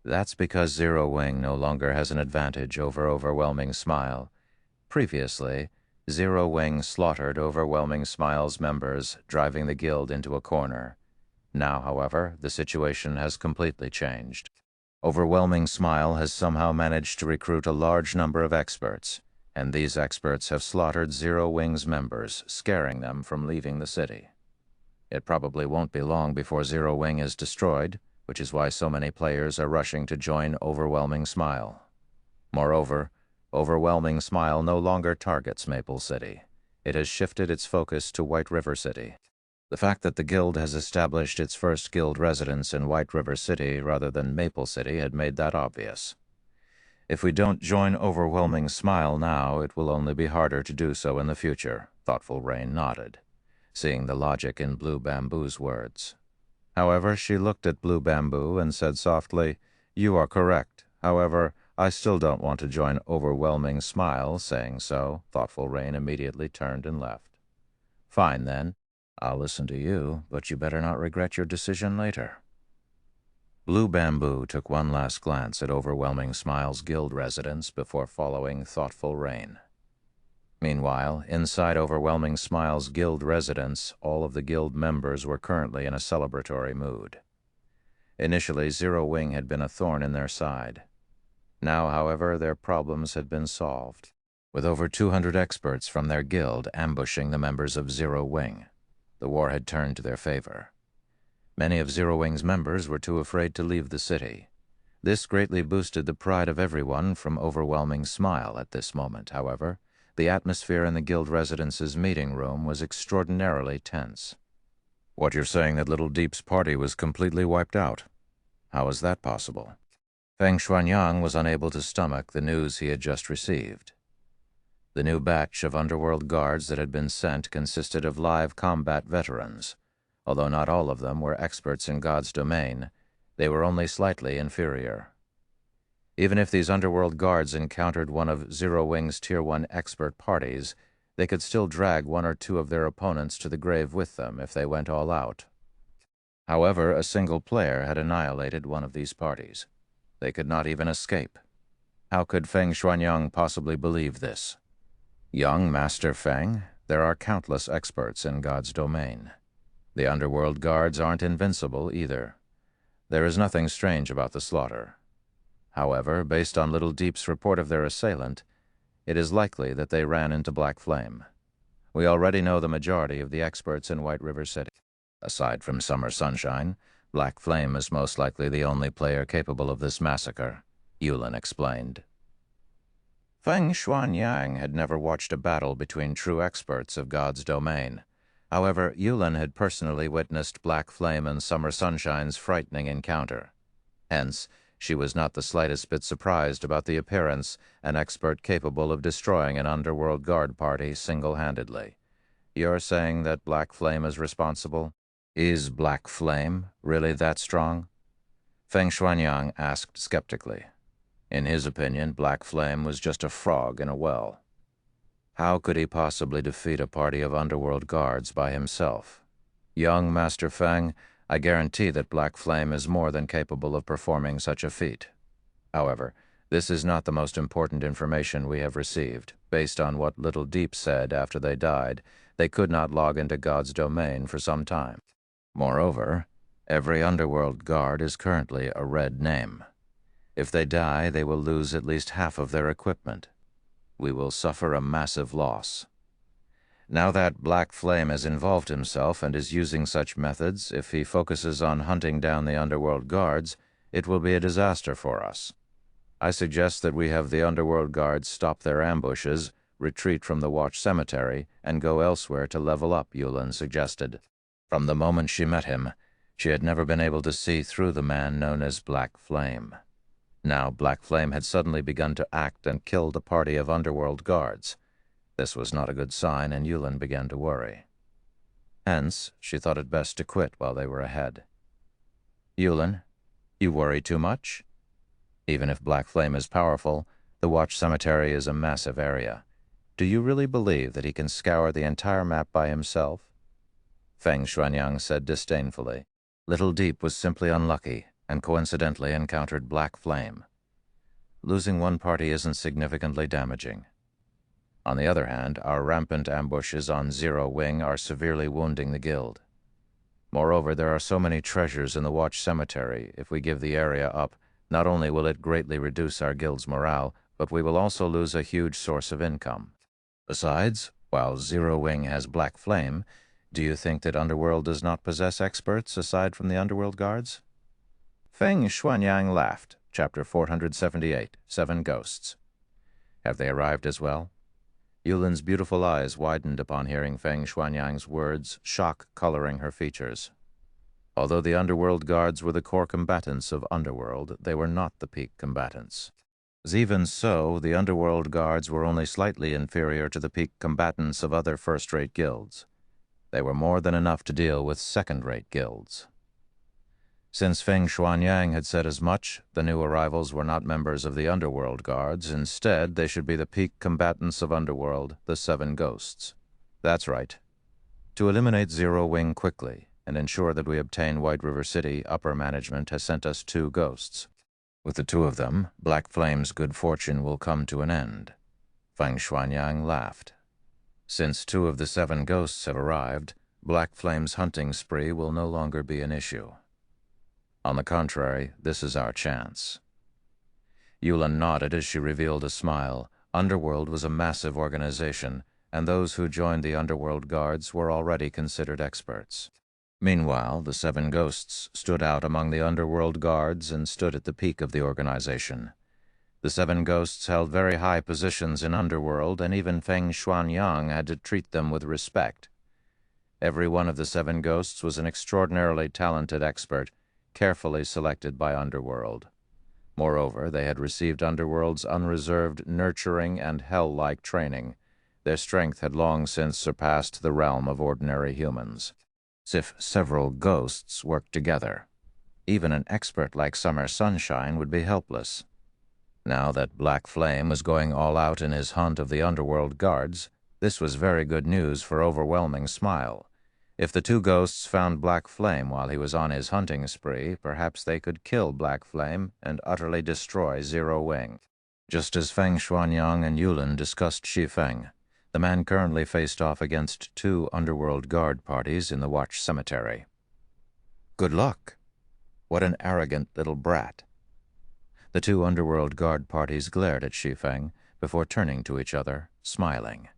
"That's because Zero Wing no longer has an advantage over Overwhelming Smile. Previously, Zero Wing slaughtered Overwhelming Smile's members, driving the guild into a corner. Now, however, the situation has completely changed. Overwhelming Smile has somehow managed to recruit a large number of experts, and these experts have slaughtered Zero Wing's members, scaring them from leaving the city. It probably won't be long before Zero Wing is destroyed, which is why so many players are rushing to join Overwhelming Smile. Moreover, Overwhelming Smile no longer targets Maple City. It has shifted its focus to White River City. The fact that the guild has established its first guild residence in White River City rather than Maple City had made that obvious. If we don't join Overwhelming Smile now, it will only be harder to do so in the future." Thoughtful Rain nodded, seeing the logic in Blue Bamboo's words. However, she looked at Blue Bamboo and said softly, "You are correct. However, I still don't want to join Overwhelming Smile." Saying so, Thoughtful Rain immediately turned and left. "Fine, then. I'll listen to you, but you better not regret your decision later." Blue Bamboo took one last glance at Overwhelming Smile's guild residence before following Thoughtful Rain. Meanwhile, inside Overwhelming Smile's guild residence, all of the guild members were currently in a celebratory mood. Initially, Zero Wing had been a thorn in their side. Now, however, their problems had been solved, with over 200 experts from their guild ambushing the members of Zero Wing. The war had turned to their favor. Many of Zero Wing's members were too afraid to leave the city. This greatly boosted the pride of everyone from Overwhelming Smile at this moment, however. The atmosphere in the guild residence's meeting room was extraordinarily tense. "What, you're saying that Little Deep's party was completely wiped out? How is that possible?" Feng Xuanyang was unable to stomach the news he had just received. The new batch of underworld guards that had been sent consisted of live combat veterans. Although not all of them were experts in God's Domain, they were only slightly inferior. Even if these underworld guards encountered one of Zero Wing's Tier 1 expert parties, they could still drag one or two of their opponents to the grave with them if they went all out. However, a single player had annihilated one of these parties. They could not even escape. How could Feng Xuanyang possibly believe this? Young Master Feng, there are countless experts in God's domain. The underworld guards aren't invincible either. There is nothing strange about the slaughter. However, based on Little Deep's report of their assailant, it is likely that they ran into Black Flame. We already know the majority of the experts in White River City. Aside from Summer Sunshine, Black Flame is most likely the only player capable of this massacre, Yulin explained. Feng Xuanyang had never watched a battle between true experts of God's domain. However, Yulin had personally witnessed Black Flame and Summer Sunshine's frightening encounter. Hence, she was not the slightest bit surprised about the appearance an expert capable of destroying an underworld guard party single-handedly. You're saying that Black Flame is responsible? Is Black Flame really that strong? Feng Xuanyang asked skeptically. In his opinion, Black Flame was just a frog in a well. How could he possibly defeat a party of underworld guards by himself? Young Master Feng, I guarantee that Black Flame is more than capable of performing such a feat. However, this is not the most important information we have received. Based on what Little Deep said after they died, they could not log into God's domain for some time. Moreover, every underworld guard is currently a red name. If they die, they will lose at least half of their equipment. We will suffer a massive loss. Now that Black Flame has involved himself and is using such methods, if he focuses on hunting down the underworld guards, it will be a disaster for us. I suggest that we have the underworld guards stop their ambushes, retreat from the Watch Cemetery, and go elsewhere to level up, Yulin suggested. From the moment she met him, she had never been able to see through the man known as Black Flame. Now Black Flame had suddenly begun to act and killed a party of underworld guards. This was not a good sign, and Yulin began to worry. Hence, she thought it best to quit while they were ahead. Yulin, you worry too much? Even if Black Flame is powerful, the Watch Cemetery is a massive area. Do you really believe that he can scour the entire map by himself? Feng Xuanyang said disdainfully. Little Deep was simply unlucky and coincidentally encountered Black Flame. Losing one party isn't significantly damaging. On the other hand, our rampant ambushes on Zero Wing are severely wounding the guild. Moreover, there are so many treasures in the Watch Cemetery. If we give the area up, not only will it greatly reduce our guild's morale, but we will also lose a huge source of income. Besides, while Zero Wing has Black Flame, do you think that Underworld does not possess experts aside from the Underworld guards? Feng Xuanyang laughed. Chapter 478, 7 Ghosts. Have they arrived as well? Yulin's beautiful eyes widened upon hearing Feng Xuanyang's words, shock coloring her features. Although the Underworld guards were the core combatants of Underworld, they were not the peak combatants. Even so, the Underworld guards were only slightly inferior to the peak combatants of other first-rate guilds. They were more than enough to deal with second-rate guilds. Since Feng Xuanyang had said as much, the new arrivals were not members of the Underworld guards. Instead, they should be the peak combatants of Underworld, the 7 Ghosts. That's right. To eliminate Zero Wing quickly and ensure that we obtain White River City, upper management has sent us 2 ghosts. With the 2 of them, Black Flame's good fortune will come to an end. Feng Xuanyang laughed. Since 2 of the 7 ghosts have arrived, Black Flame's hunting spree will no longer be an issue. On the contrary, this is our chance. Yulin nodded as she revealed a smile. Underworld was a massive organization, and those who joined the Underworld guards were already considered experts. Meanwhile, the 7 ghosts stood out among the Underworld guards and stood at the peak of the organization. The 7 ghosts held very high positions in Underworld, and even Feng Xuanyang had to treat them with respect. Every one of the 7 ghosts was an extraordinarily talented expert, carefully selected by Underworld. Moreover, they had received Underworld's unreserved nurturing and hell-like training. Their strength had long since surpassed the realm of ordinary humans. As if several ghosts worked together. Even an expert like Summer Sunshine would be helpless. Now that Black Flame was going all out in his hunt of the underworld guards, this was very good news for Overwhelming Smile. If the two ghosts found Black Flame while he was on his hunting spree, perhaps they could kill Black Flame and utterly destroy Zero Wing. Just as Feng Xuanyang and Yulin discussed Shi Feng, the man currently faced off against two underworld guard parties in the Watch Cemetery. Good luck. What an arrogant little brat. The two underworld guard parties glared at Shi Feng before turning to each other, smiling.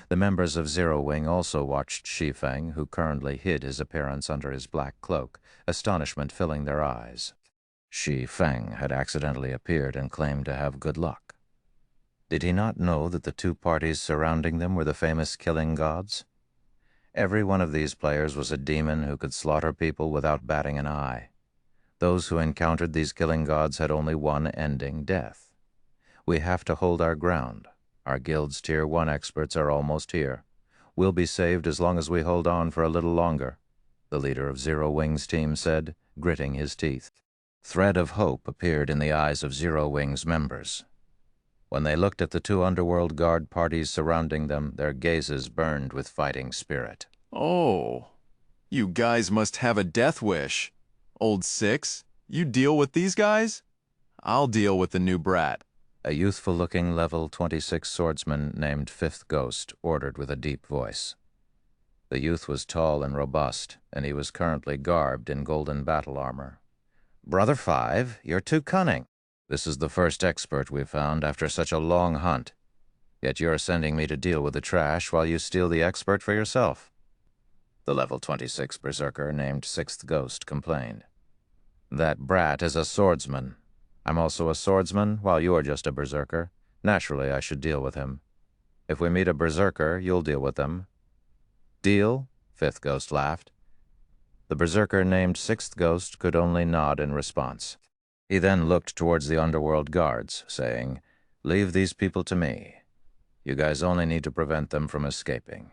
The members of Zero Wing also watched Shi Feng, who currently hid his appearance under his black cloak, astonishment filling their eyes. Shi Feng had accidentally appeared and claimed to have good luck. Did he not know that the two parties surrounding them were the famous killing gods? Every one of these players was a demon who could slaughter people without batting an eye. Those who encountered these killing gods had only one ending, death. We have to hold our ground. Our guild's Tier 1 experts are almost here. We'll be saved as long as we hold on for a little longer, the leader of Zero Wing's team said, gritting his teeth. Thread of hope appeared in the eyes of Zero Wing's members. When they looked at the two underworld guard parties surrounding them, their gazes burned with fighting spirit. Oh, you guys must have a death wish. Old Six, you deal with these guys? I'll deal with the new brat. A youthful-looking level 26 swordsman named Fifth Ghost ordered with a deep voice. The youth was tall and robust, and he was currently garbed in golden battle armor. Brother Five, you're too cunning. This is the first expert we've found after such a long hunt. Yet you're sending me to deal with the trash while you steal the expert for yourself. The level 26 berserker named Sixth Ghost complained. That brat is a swordsman. I'm also a swordsman, while you're just a berserker. Naturally, I should deal with him. If we meet a berserker, you'll deal with them. Deal? Fifth Ghost laughed. The berserker named Sixth Ghost could only nod in response. He then looked towards the underworld guards, saying, Leave these people to me. You guys only need to prevent them from escaping.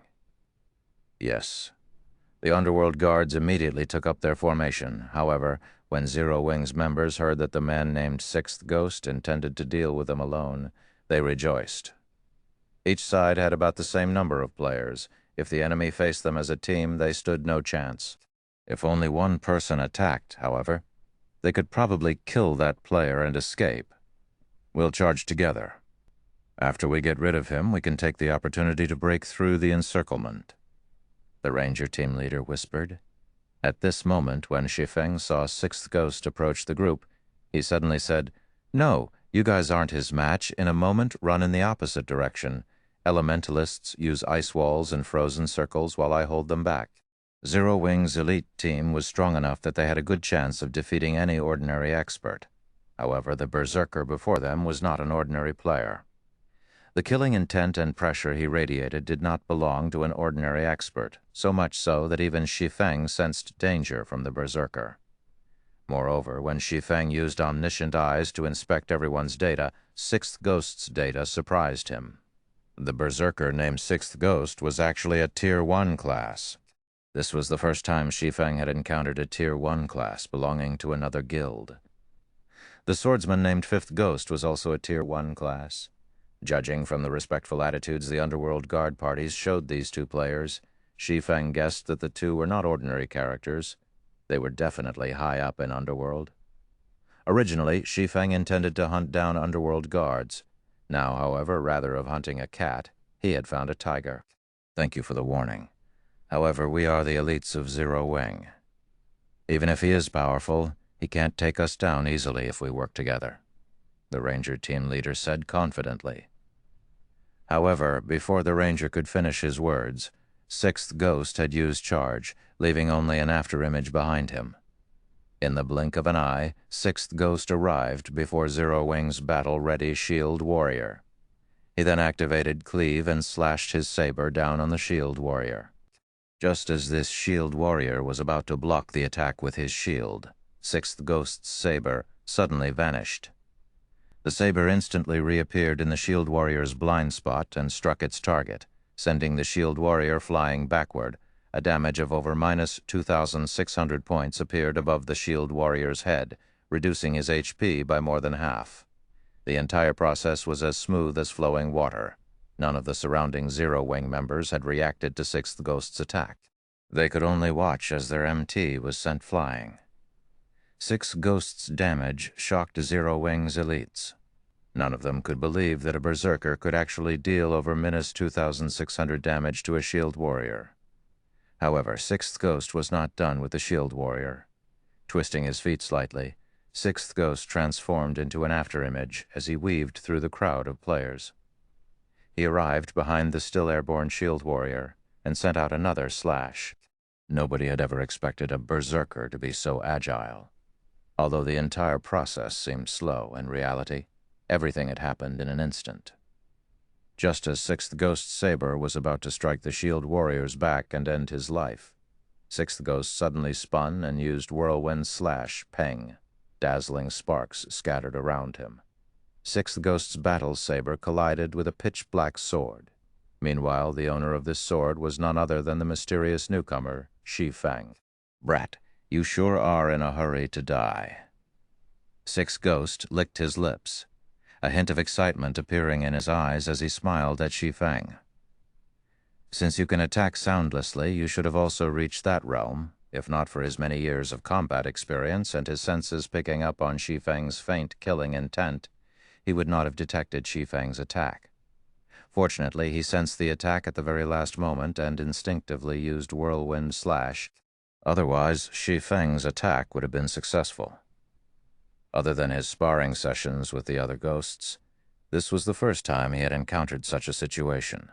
Yes. The underworld guards immediately took up their formation. However, when Zero Wing's members heard that the man named Sixth Ghost intended to deal with them alone, they rejoiced. Each side had about the same number of players. If the enemy faced them as a team, they stood no chance. If only one person attacked, however, they could probably kill that player and escape. We'll charge together. After we get rid of him, we can take the opportunity to break through the encirclement, the Ranger team leader whispered. At this moment, when Shi Feng saw Sixth Ghost approach the group, he suddenly said, No, you guys aren't his match. In a moment, run in the opposite direction. Elementalists use ice walls and frozen circles while I hold them back. Zero Wing's elite team was strong enough that they had a good chance of defeating any ordinary expert. However, the berserker before them was not an ordinary player. The killing intent and pressure he radiated did not belong to an ordinary expert, so much so that even Shi Feng sensed danger from the berserker. Moreover, when Shi Feng used omniscient eyes to inspect everyone's data, Sixth Ghost's data surprised him. The berserker named Sixth Ghost was actually a Tier 1 class. This was the first time Shi Feng had encountered a Tier 1 class belonging to another guild. The swordsman named Fifth Ghost was also a Tier 1 class. Judging from the respectful attitudes the underworld guard parties showed these two players, Shi Feng guessed that the two were not ordinary characters. They were definitely high up in underworld. Originally, Shi Feng intended to hunt down underworld guards. Now, however, rather of hunting a cat, he had found a tiger. Thank you for the warning. However, we are the elites of Zero Wing. Even if he is powerful, he can't take us down easily if we work together, the Ranger team leader said confidently. However, before the Ranger could finish his words, Sixth Ghost had used charge, leaving only an afterimage behind him. In the blink of an eye, Sixth Ghost arrived before Zero Wing's battle-ready shield warrior. He then activated Cleave and slashed his saber down on the shield warrior. Just as this shield warrior was about to block the attack with his shield, Sixth Ghost's saber suddenly vanished. The saber instantly reappeared in the shield warrior's blind spot and struck its target, sending the shield warrior flying backward. A damage of over minus 2,600 points appeared above the shield warrior's head, reducing his HP by more than half. The entire process was as smooth as flowing water. None of the surrounding Zero Wing members had reacted to Sixth Ghost's attack. They could only watch as their MT was sent flying. Sixth Ghost's damage shocked Zero Wing's elites. None of them could believe that a berserker could actually deal over -2,600 damage to a shield warrior. However, Sixth Ghost was not done with the shield warrior. Twisting his feet slightly, Sixth Ghost transformed into an afterimage as he weaved through the crowd of players. He arrived behind the still airborne shield warrior and sent out another slash. Nobody had ever expected a berserker to be so agile. Although the entire process seemed slow, in reality, everything had happened in an instant. Just as Sixth Ghost's saber was about to strike the shield warrior's back and end his life, Sixth Ghost suddenly spun and used Whirlwind Slash Peng. Dazzling sparks scattered around him. Sixth Ghost's battle saber collided with a pitch-black sword. Meanwhile, the owner of this sword was none other than the mysterious newcomer, Shi Feng. "Brat, you sure are in a hurry to die." Sixth Ghost licked his lips, a hint of excitement appearing in his eyes as he smiled at Shi Feng. "Since you can attack soundlessly, you should have also reached that realm. If not for his many years of combat experience and his senses picking up on Shi Feng's faint killing intent, he would not have detected Shi Feng's attack. Fortunately, he sensed the attack at the very last moment and instinctively used Whirlwind Slash. Otherwise, Shi Feng's attack would have been successful. Other than his sparring sessions with the other ghosts, this was the first time he had encountered such a situation.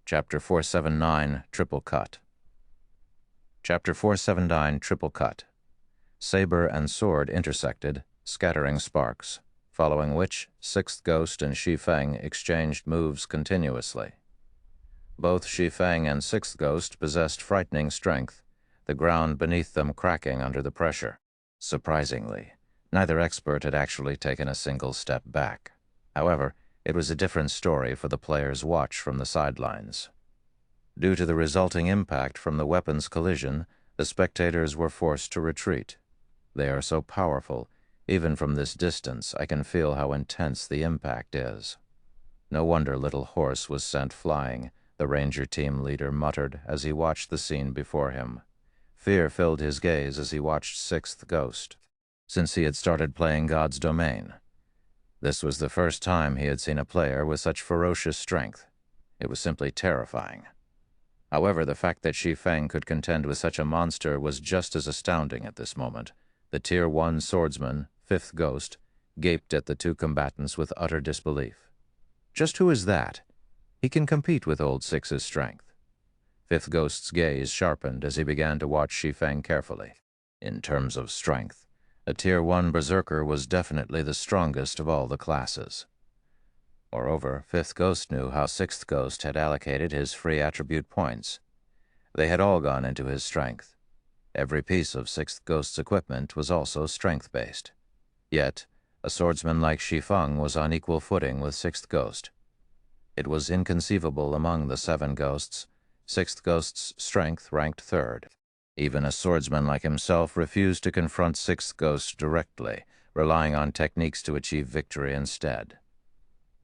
Chapter 479, Triple Cut. Chapter 479, Triple Cut. Saber and sword intersected, scattering sparks, following which Sixth Ghost and Shi Feng exchanged moves continuously. Both Shi Feng and Sixth Ghost possessed frightening strength, the ground beneath them cracking under the pressure. Surprisingly, neither expert had actually taken a single step back. However, it was a different story for the players' watch from the sidelines. Due to the resulting impact from the weapons' collision, the spectators were forced to retreat. They are so powerful, even from this distance I can feel how intense the impact is. No wonder Little Horse was sent flying, the Ranger team leader muttered as he watched the scene before him. Fear filled his gaze as he watched Sixth Ghost, since he had started playing God's Domain. This was the first time he had seen a player with such ferocious strength. It was simply terrifying. However, the fact that Shi Feng could contend with such a monster was just as astounding at this moment. The Tier 1 swordsman, Fifth Ghost, gaped at the two combatants with utter disbelief. Just who is that? He can compete with Old Six's strength. Fifth Ghost's gaze sharpened as he began to watch Shi Feng carefully. In terms of strength, a Tier 1 berserker was definitely the strongest of all the classes. Moreover, Fifth Ghost knew how Sixth Ghost had allocated his free attribute points. They had all gone into his strength. Every piece of Sixth Ghost's equipment was also strength-based. Yet, a swordsman like Shi Feng was on equal footing with Sixth Ghost. It was inconceivable among the 7 ghosts. Sixth Ghost's strength ranked 3rd. Even a swordsman like himself refused to confront Sixth Ghost directly, relying on techniques to achieve victory instead.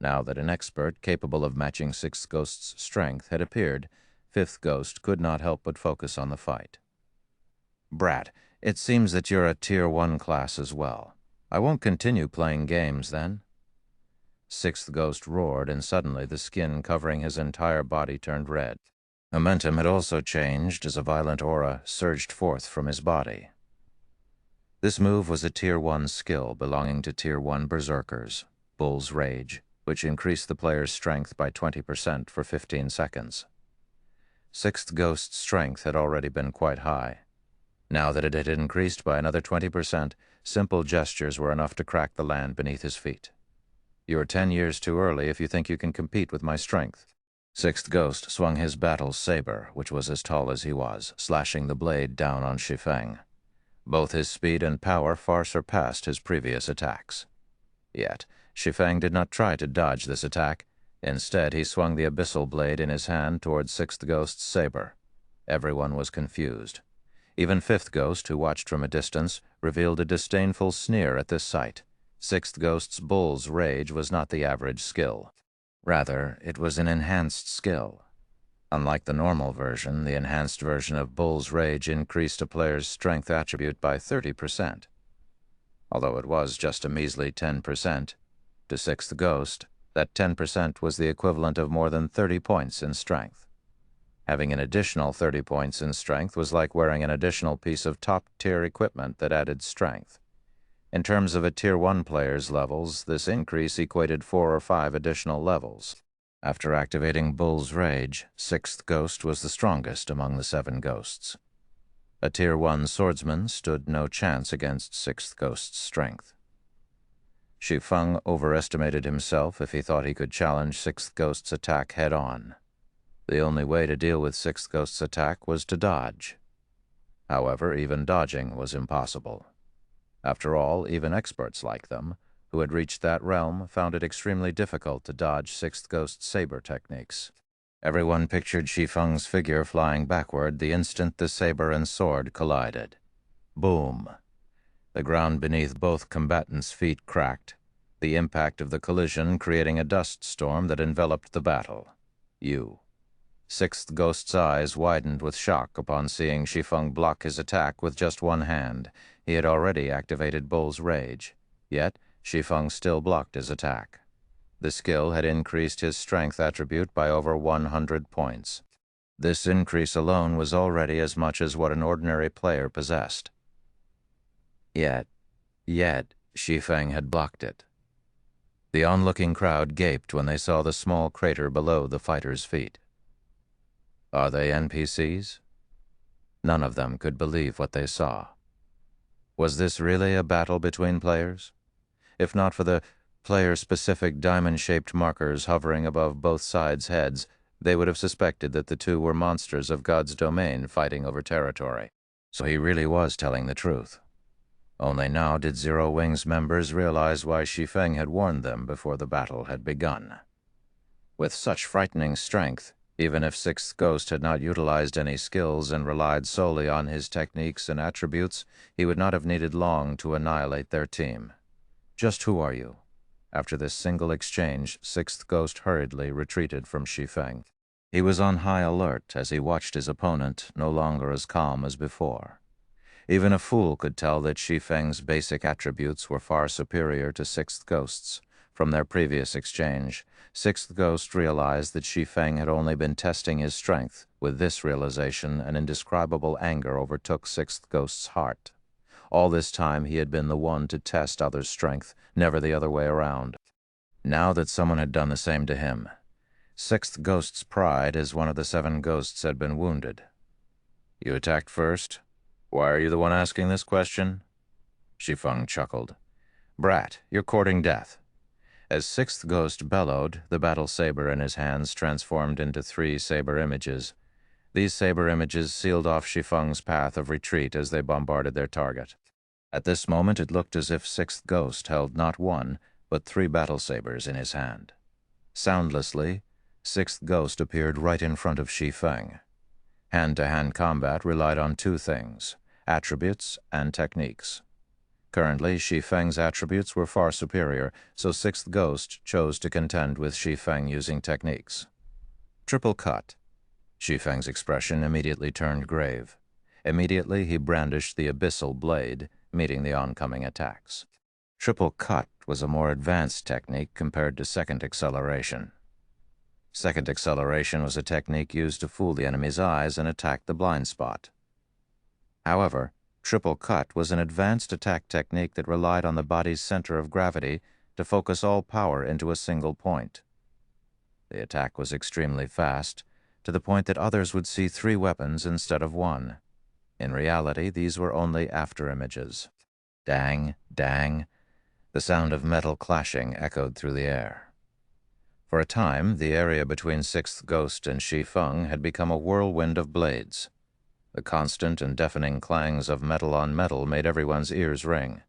Now that an expert capable of matching Sixth Ghost's strength had appeared, Fifth Ghost could not help but focus on the fight. "Brat, it seems that you're a Tier 1 class as well. I won't continue playing games, then." Sixth Ghost roared, and suddenly the skin covering his entire body turned red. Momentum had also changed as a violent aura surged forth from his body. This move was a Tier 1 skill belonging to Tier 1 berserkers, Bull's Rage, which increased the player's strength by 20% for 15 seconds. Sixth Ghost's strength had already been quite high. Now that it had increased by another 20%, simple gestures were enough to crack the land beneath his feet. "You're 10 years too early if you think you can compete with my strength." Sixth Ghost swung his battle saber, which was as tall as he was, slashing the blade down on Shi Feng. Both his speed and power far surpassed his previous attacks. Yet, Shi Feng did not try to dodge this attack. Instead, he swung the abyssal blade in his hand toward Sixth Ghost's saber. Everyone was confused. Even Fifth Ghost, who watched from a distance, revealed a disdainful sneer at this sight. Sixth Ghost's Bull's Rage was not the average skill. Rather, it was an enhanced skill. Unlike the normal version, the enhanced version of Bull's Rage increased a player's strength attribute by 30%. Although it was just a measly 10%, to Sixth Ghost, that 10% was the equivalent of more than 30 points in strength. Having an additional 30 points in strength was like wearing an additional piece of top-tier equipment that added strength. In terms of a Tier 1 player's levels, this increase equated 4 or 5 additional levels. After activating Bull's Rage, Sixth Ghost was the strongest among the 7 ghosts. A Tier 1 swordsman stood no chance against Sixth Ghost's strength. Shi Feng overestimated himself if he thought he could challenge Sixth Ghost's attack head-on. The only way to deal with Sixth Ghost's attack was to dodge. However, even dodging was impossible. After all, even experts like them, who had reached that realm, found it extremely difficult to dodge Sixth Ghost's saber techniques. Everyone pictured Shi Feng's figure flying backward the instant the saber and sword collided. Boom! The ground beneath both combatants' feet cracked, the impact of the collision creating a dust storm that enveloped the battle. Sixth Ghost's eyes widened with shock upon seeing Shi Feng block his attack with just one hand. He had already activated Bull's Rage, yet Shi Feng still blocked his attack. The skill had increased his strength attribute by over 100 points. This increase alone was already as much as what an ordinary player possessed. Yet, Shi Feng had blocked it. The onlooking crowd gaped when they saw the small crater below the fighter's feet. Are they NPCs? None of them could believe what they saw. Was this really a battle between players? If not for the player-specific diamond-shaped markers hovering above both sides' heads, they would have suspected that the two were monsters of God's domain fighting over territory. So he really was telling the truth. Only now did Zero Wing's members realize why Shi Feng had warned them before the battle had begun. With such frightening strength, even if Sixth Ghost had not utilized any skills and relied solely on his techniques and attributes, he would not have needed long to annihilate their team. Just who are you? After this single exchange, Sixth Ghost hurriedly retreated from Shi Feng. He was on high alert as he watched his opponent, no longer as calm as before. Even a fool could tell that Shi Feng's basic attributes were far superior to Sixth Ghost's. From their previous exchange, Sixth Ghost realized that Shi Feng had only been testing his strength. With this realization, an indescribable anger overtook Sixth Ghost's heart. All this time he had been the one to test others' strength, never the other way around. Now that someone had done the same to him, Sixth Ghost's pride as one of the 7 ghosts had been wounded. You attacked first? Why are you the one asking this question? Shi Feng chuckled. Brat, you're courting death. As Sixth Ghost bellowed, the battle saber in his hands transformed into 3 saber images. These saber images sealed off Shi Feng's path of retreat as they bombarded their target. At this moment it looked as if Sixth Ghost held not 1, but 3 battle sabers in his hand. Soundlessly, Sixth Ghost appeared right in front of Shi Feng. Hand-to-hand combat relied on 2 things, attributes and techniques. Currently, Shi Feng's attributes were far superior, so Sixth Ghost chose to contend with Shi Feng using techniques. Triple cut. Shi Feng's expression immediately turned grave. Immediately, he brandished the abyssal blade, meeting the oncoming attacks. Triple cut was a more advanced technique compared to second acceleration. Second acceleration was a technique used to fool the enemy's eyes and attack the blind spot. However, triple cut was an advanced attack technique that relied on the body's center of gravity to focus all power into a single point. The attack was extremely fast, to the point that others would see 3 weapons instead of 1. In reality, these were only afterimages. Dang, dang. The sound of metal clashing echoed through the air. For a time, the area between Sixth Ghost and Shi Feng had become a whirlwind of blades. The constant and deafening clangs of metal on metal made everyone's ears ring.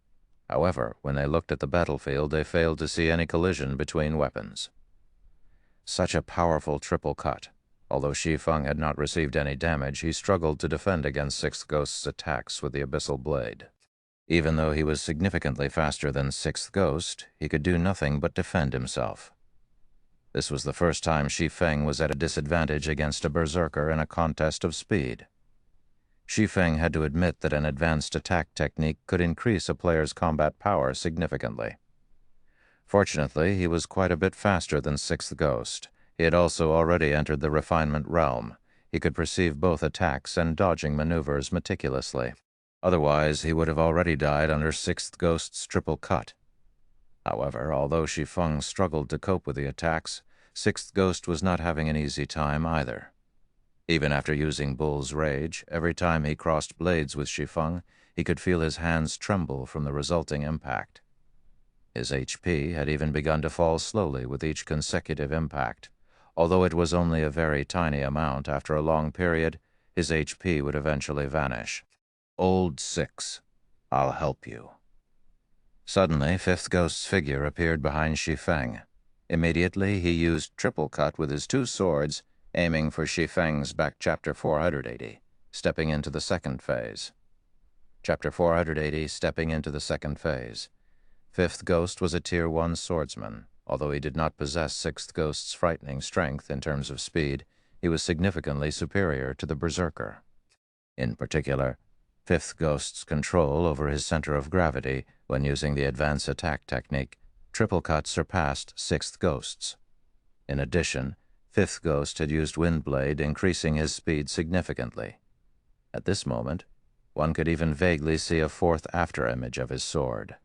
However, when they looked at the battlefield, they failed to see any collision between weapons. Such a powerful triple cut. Although Shi Feng had not received any damage, he struggled to defend against Sixth Ghost's attacks with the abyssal blade. Even though he was significantly faster than Sixth Ghost, he could do nothing but defend himself. This was the first time Shi Feng was at a disadvantage against a berserker in a contest of speed. Shi Feng had to admit that an advanced attack technique could increase a player's combat power significantly. Fortunately, he was quite a bit faster than Sixth Ghost. He had also already entered the refinement realm. He could perceive both attacks and dodging maneuvers meticulously. Otherwise, he would have already died under Sixth Ghost's triple cut. However, although Shi Feng struggled to cope with the attacks, Sixth Ghost was not having an easy time either. Even after using Bull's Rage, every time he crossed blades with Shi Feng, he could feel his hands tremble from the resulting impact. His HP had even begun to fall slowly with each consecutive impact. Although it was only a very tiny amount, after a long period, his HP would eventually vanish. "Old Six, I'll help you." Suddenly, Fifth Ghost's figure appeared behind Shi Feng. Immediately, he used triple cut with his two swords, aiming for Shi Feng's back. Chapter 480, stepping into the second phase. Chapter 480, stepping into the second phase. Fifth Ghost was a Tier 1 swordsman. Although he did not possess Sixth Ghost's frightening strength in terms of speed, he was significantly superior to the berserker. In particular, Fifth Ghost's control over his center of gravity when using the advanced attack technique, triple cut, surpassed Sixth Ghost's. In addition, Fifth Ghost had used Windblade, increasing his speed significantly. At this moment, one could even vaguely see a fourth afterimage of his sword.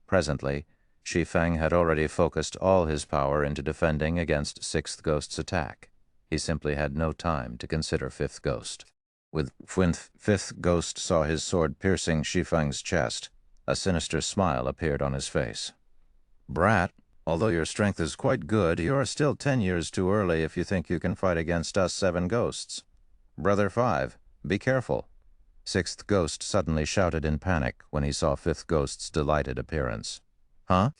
Presently, Shi Feng had already focused all his power into defending against Sixth Ghost's attack. He simply had no time to consider Fifth Ghost. When Fifth Ghost saw his sword piercing Shi Feng's chest, a sinister smile appeared on his face. "Brat, although your strength is quite good, you are still 10 years too early if you think you can fight against us 7 ghosts. Brother 5, be careful." Sixth Ghost suddenly shouted in panic when he saw Fifth Ghost's delighted appearance. "Huh?"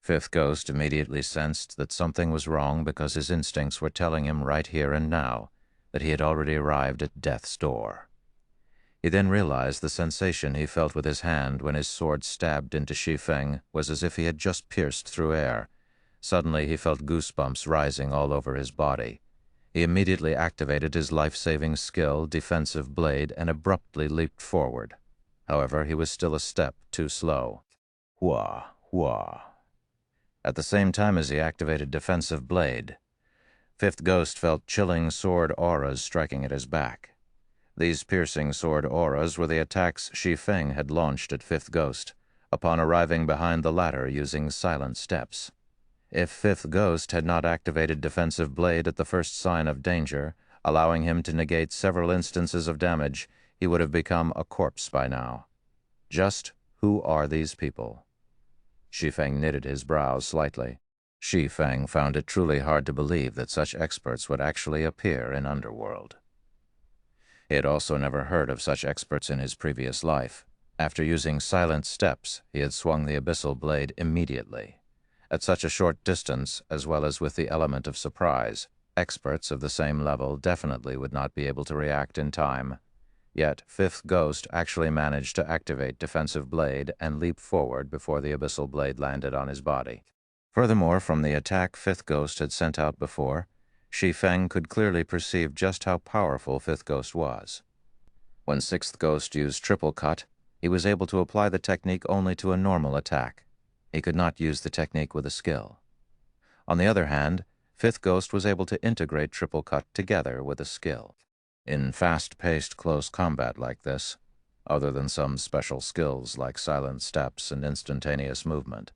Fifth Ghost immediately sensed that something was wrong because his instincts were telling him right here and now that he had already arrived at death's door. He then realized the sensation he felt with his hand when his sword stabbed into Shi Feng was as if he had just pierced through air. Suddenly he felt goosebumps rising all over his body. He immediately activated his life-saving skill, Defensive Blade, and abruptly leaped forward. However, he was still a step too slow. Hua, hua. At the same time as he activated Defensive Blade, Fifth Ghost felt chilling sword auras striking at his back. These piercing sword auras were the attacks Shi Feng had launched at Fifth Ghost upon arriving behind the latter using silent steps. If Fifth Ghost had not activated Defensive Blade at the first sign of danger, allowing him to negate several instances of damage, he would have become a corpse by now. Just who are these people? Shi Feng knitted his brows slightly. Shi Feng found it truly hard to believe that such experts would actually appear in Underworld. He had also never heard of such experts in his previous life. After using silent steps, he had swung the Abyssal Blade immediately. At such a short distance, as well as with the element of surprise, experts of the same level definitely would not be able to react in time. Yet Fifth Ghost actually managed to activate Defensive Blade and leap forward before the Abyssal Blade landed on his body. Furthermore, from the attack Fifth Ghost had sent out before, Shi Feng could clearly perceive just how powerful Fifth Ghost was. When Sixth Ghost used Triple Cut, he was able to apply the technique only to a normal attack. He could not use the technique with a skill. On the other hand, Fifth Ghost was able to integrate Triple Cut together with a skill. In fast-paced close combat like this, other than some special skills like silent steps and instantaneous movement,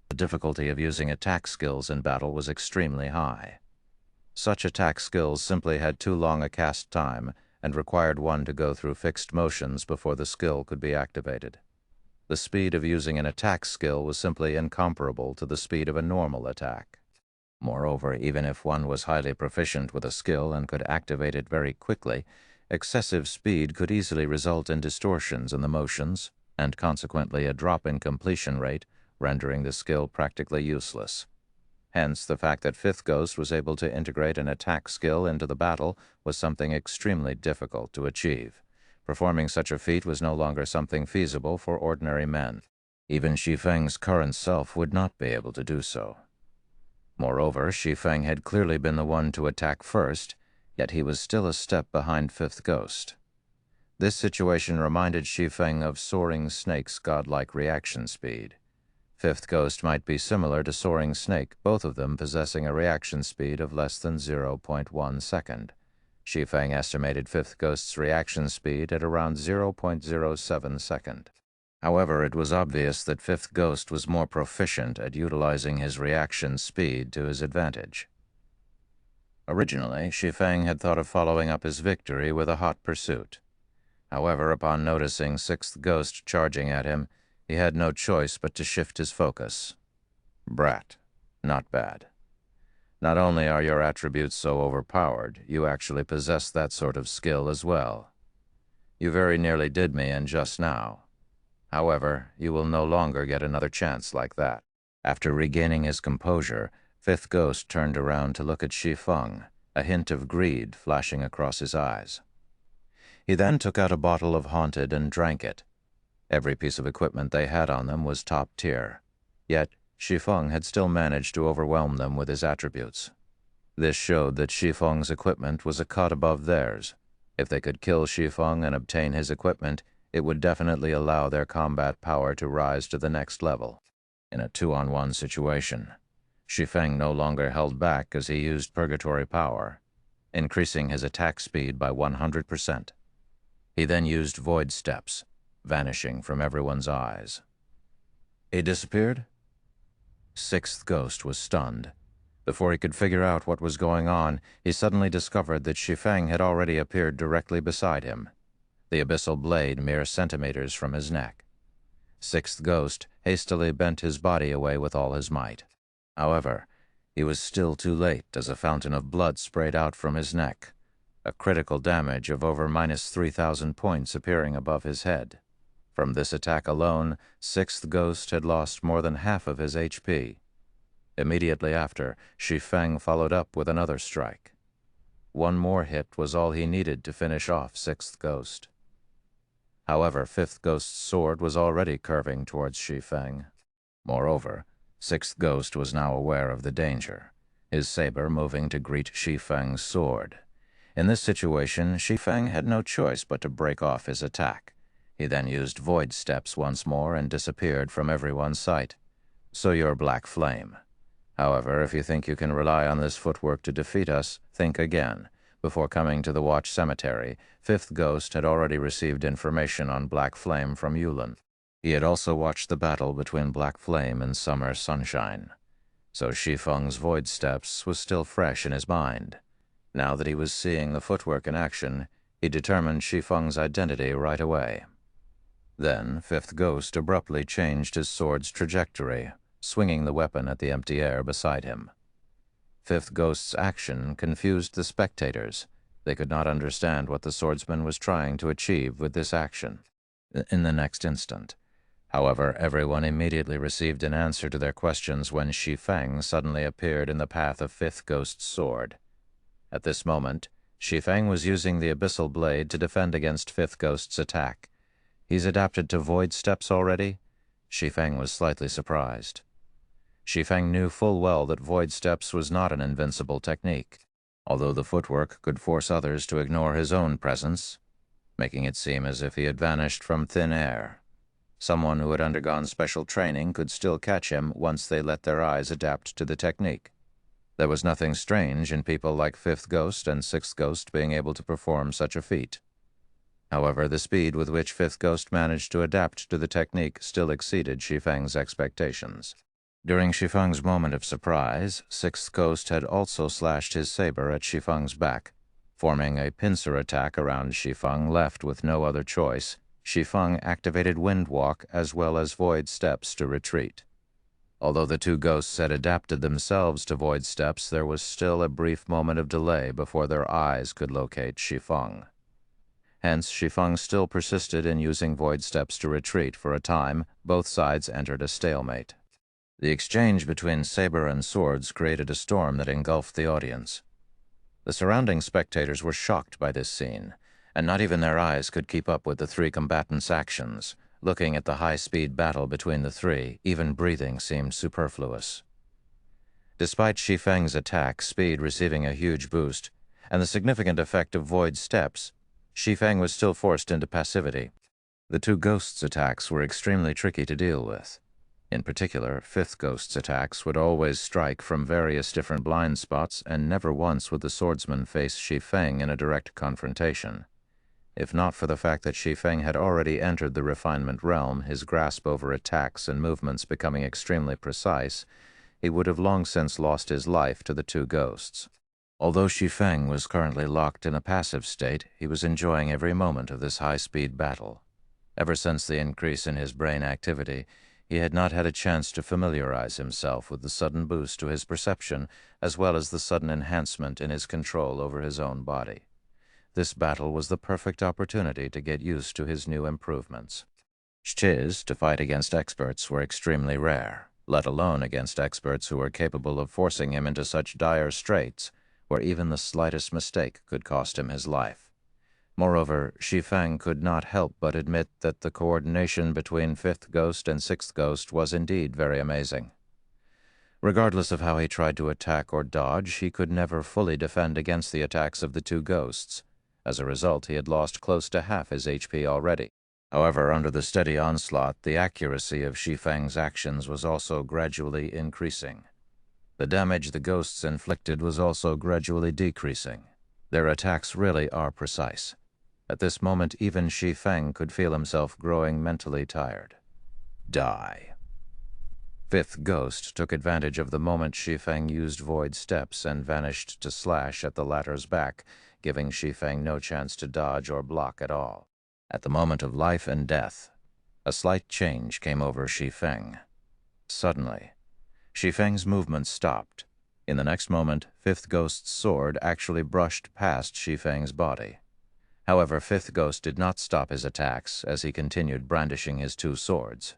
the difficulty of using attack skills in battle was extremely high. Such attack skills simply had too long a cast time and required one to go through fixed motions before the skill could be activated. The speed of using an attack skill was simply incomparable to the speed of a normal attack. Moreover, even if one was highly proficient with a skill and could activate it very quickly, excessive speed could easily result in distortions in the motions, and consequently a drop in completion rate, rendering the skill practically useless. Hence, the fact that Fifth Ghost was able to integrate an attack skill into the battle was something extremely difficult to achieve, Performing such a feat was no longer something feasible for ordinary men. Even Shi Feng's current self would not be able to do so. Moreover, Shi Feng had clearly been the one to attack first, yet he was still a step behind Fifth Ghost. This situation reminded Shi Feng of Soaring Snake's godlike reaction speed. Fifth Ghost might be similar to Soaring Snake, both of them possessing a reaction speed of less than 0.1 second. Shi Feng estimated Fifth Ghost's reaction speed at around 0.07 second. However, it was obvious that Fifth Ghost was more proficient at utilizing his reaction speed to his advantage. Originally, Shi Feng had thought of following up his victory with a hot pursuit. However, upon noticing Sixth Ghost charging at him, he had no choice but to shift his focus. Brat. Not bad. Not only are your attributes so overpowered, you actually possess that sort of skill as well. You very nearly did me in just now. However, you will no longer get another chance like that. After regaining his composure, Fifth Ghost turned around to look at Shi Feng, a hint of greed flashing across his eyes. He then took out a bottle of Haunted and drank it. Every piece of equipment they had on them was top tier, yet Shi Feng had still managed to overwhelm them with his attributes. This showed that Shi Feng's equipment was a cut above theirs. If they could kill Shi Feng and obtain his equipment, it would definitely allow their combat power to rise to the next level. In a 2-on-1 situation, Shi Feng no longer held back as he used Purgatory Power, increasing his attack speed by 100%. He then used Void Steps, vanishing from everyone's eyes. He disappeared? Sixth Ghost was stunned. Before he could figure out what was going on, he suddenly discovered that Shi Feng had already appeared directly beside him, the abyssal blade mere centimeters from his neck. Sixth Ghost hastily bent his body away with all his might. However, he was still too late as a fountain of blood sprayed out from his neck, a critical damage of over -3,000 points appearing above his head. From this attack alone, Sixth Ghost had lost more than half of his HP. Immediately after, Shi Feng followed up with another strike. One more hit was all he needed to finish off Sixth Ghost. However, Fifth Ghost's sword was already curving towards Shi Feng. Moreover, Sixth Ghost was now aware of the danger, his saber moving to greet Shi Feng's sword. In this situation, Shi Feng had no choice but to break off his attack. He then used Void Steps once more and disappeared from everyone's sight. So you're Black Flame. However, if you think you can rely on this footwork to defeat us, think again. Before coming to the Watch Cemetery, Fifth Ghost had already received information on Black Flame from Yulin. He had also watched the battle between Black Flame and Summer Sunshine. So Shi Feng's Void Steps was still fresh in his mind. Now that he was seeing the footwork in action, he determined Shi Feng's identity right away. Then, Fifth Ghost abruptly changed his sword's trajectory, swinging the weapon at the empty air beside him. Fifth Ghost's action confused the spectators. They could not understand what the swordsman was trying to achieve with this action. In the next instant, however, everyone immediately received an answer to their questions when Shi Feng suddenly appeared in the path of Fifth Ghost's sword. At this moment, Shi Feng was using the abyssal blade to defend against Fifth Ghost's attack. He's adapted to Void Steps already? Shi Feng was slightly surprised. Shi Feng knew full well that Void Steps was not an invincible technique, although the footwork could force others to ignore his own presence, making it seem as if he had vanished from thin air. Someone who had undergone special training could still catch him once they let their eyes adapt to the technique. There was nothing strange in people like Fifth Ghost and Sixth Ghost being able to perform such a feat. However, the speed with which Fifth Ghost managed to adapt to the technique still exceeded Shi Feng's expectations. During Shi Feng's moment of surprise, Sixth Ghost had also slashed his saber at Shi Feng's back. Forming a pincer attack around Shi Feng left with no other choice, Shi Feng activated Wind Walk as well as Void Steps to retreat. Although the two ghosts had adapted themselves to Void Steps, there was still a brief moment of delay before their eyes could locate Shi Feng. Hence, Shi Feng still persisted in using Void Steps to retreat. For a time, both sides entered a stalemate. The exchange between saber and swords created a storm that engulfed the audience. The surrounding spectators were shocked by this scene, and not even their eyes could keep up with the three combatants' actions. Looking at the high-speed battle between the three, even breathing seemed superfluous. Despite Shi Feng's attack speed receiving a huge boost, and the significant effect of void steps, Shi Feng was still forced into passivity. The two ghosts' attacks were extremely tricky to deal with. In particular, fifth ghost's attacks would always strike from various different blind spots, and never once would the swordsman face Shi Feng in a direct confrontation. If not for the fact that Shi Feng had already entered the refinement realm, his grasp over attacks and movements becoming extremely precise, he would have long since lost his life to the two ghosts. Although Shi Feng was currently locked in a passive state, he was enjoying every moment of this high-speed battle. Ever since the increase in his brain activity, he had not had a chance to familiarize himself with the sudden boost to his perception, as well as the sudden enhancement in his control over his own body. This battle was the perfect opportunity to get used to his new improvements. Shi's to fight against experts were extremely rare, let alone against experts who were capable of forcing him into such dire straits, where even the slightest mistake could cost him his life. Moreover, Shi Feng could not help but admit that the coordination between Fifth Ghost and Sixth Ghost was indeed very amazing. Regardless of how he tried to attack or dodge, he could never fully defend against the attacks of the two ghosts. As a result, he had lost close to half his HP already. However, under the steady onslaught, the accuracy of Shi Feng's actions was also gradually increasing. The damage the ghosts inflicted was also gradually decreasing. Their attacks really are precise. At this moment, even Shi Feng could feel himself growing mentally tired. Die. Fifth Ghost took advantage of the moment Shi Feng used void steps and vanished to slash at the latter's back, giving Shi Feng no chance to dodge or block at all. At the moment of life and death, a slight change came over Shi Feng. Suddenly, Shi Feng's movement stopped. In the next moment, Fifth Ghost's sword actually brushed past Shi Feng's body. However, Fifth Ghost did not stop his attacks as he continued brandishing his two swords.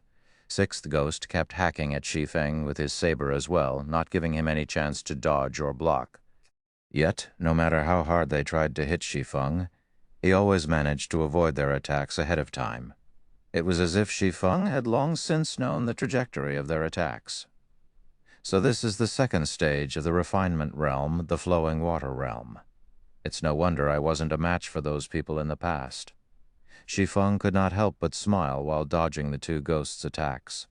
Sixth Ghost kept hacking at Shi Feng with his saber as well, not giving him any chance to dodge or block. Yet, no matter how hard they tried to hit Shi Feng, he always managed to avoid their attacks ahead of time. It was as if Shi Feng had long since known the trajectory of their attacks. So this is the second stage of the refinement realm, the flowing water realm. It's no wonder I wasn't a match for those people in the past. Shi Feng could not help but smile while dodging the two ghosts' attacks.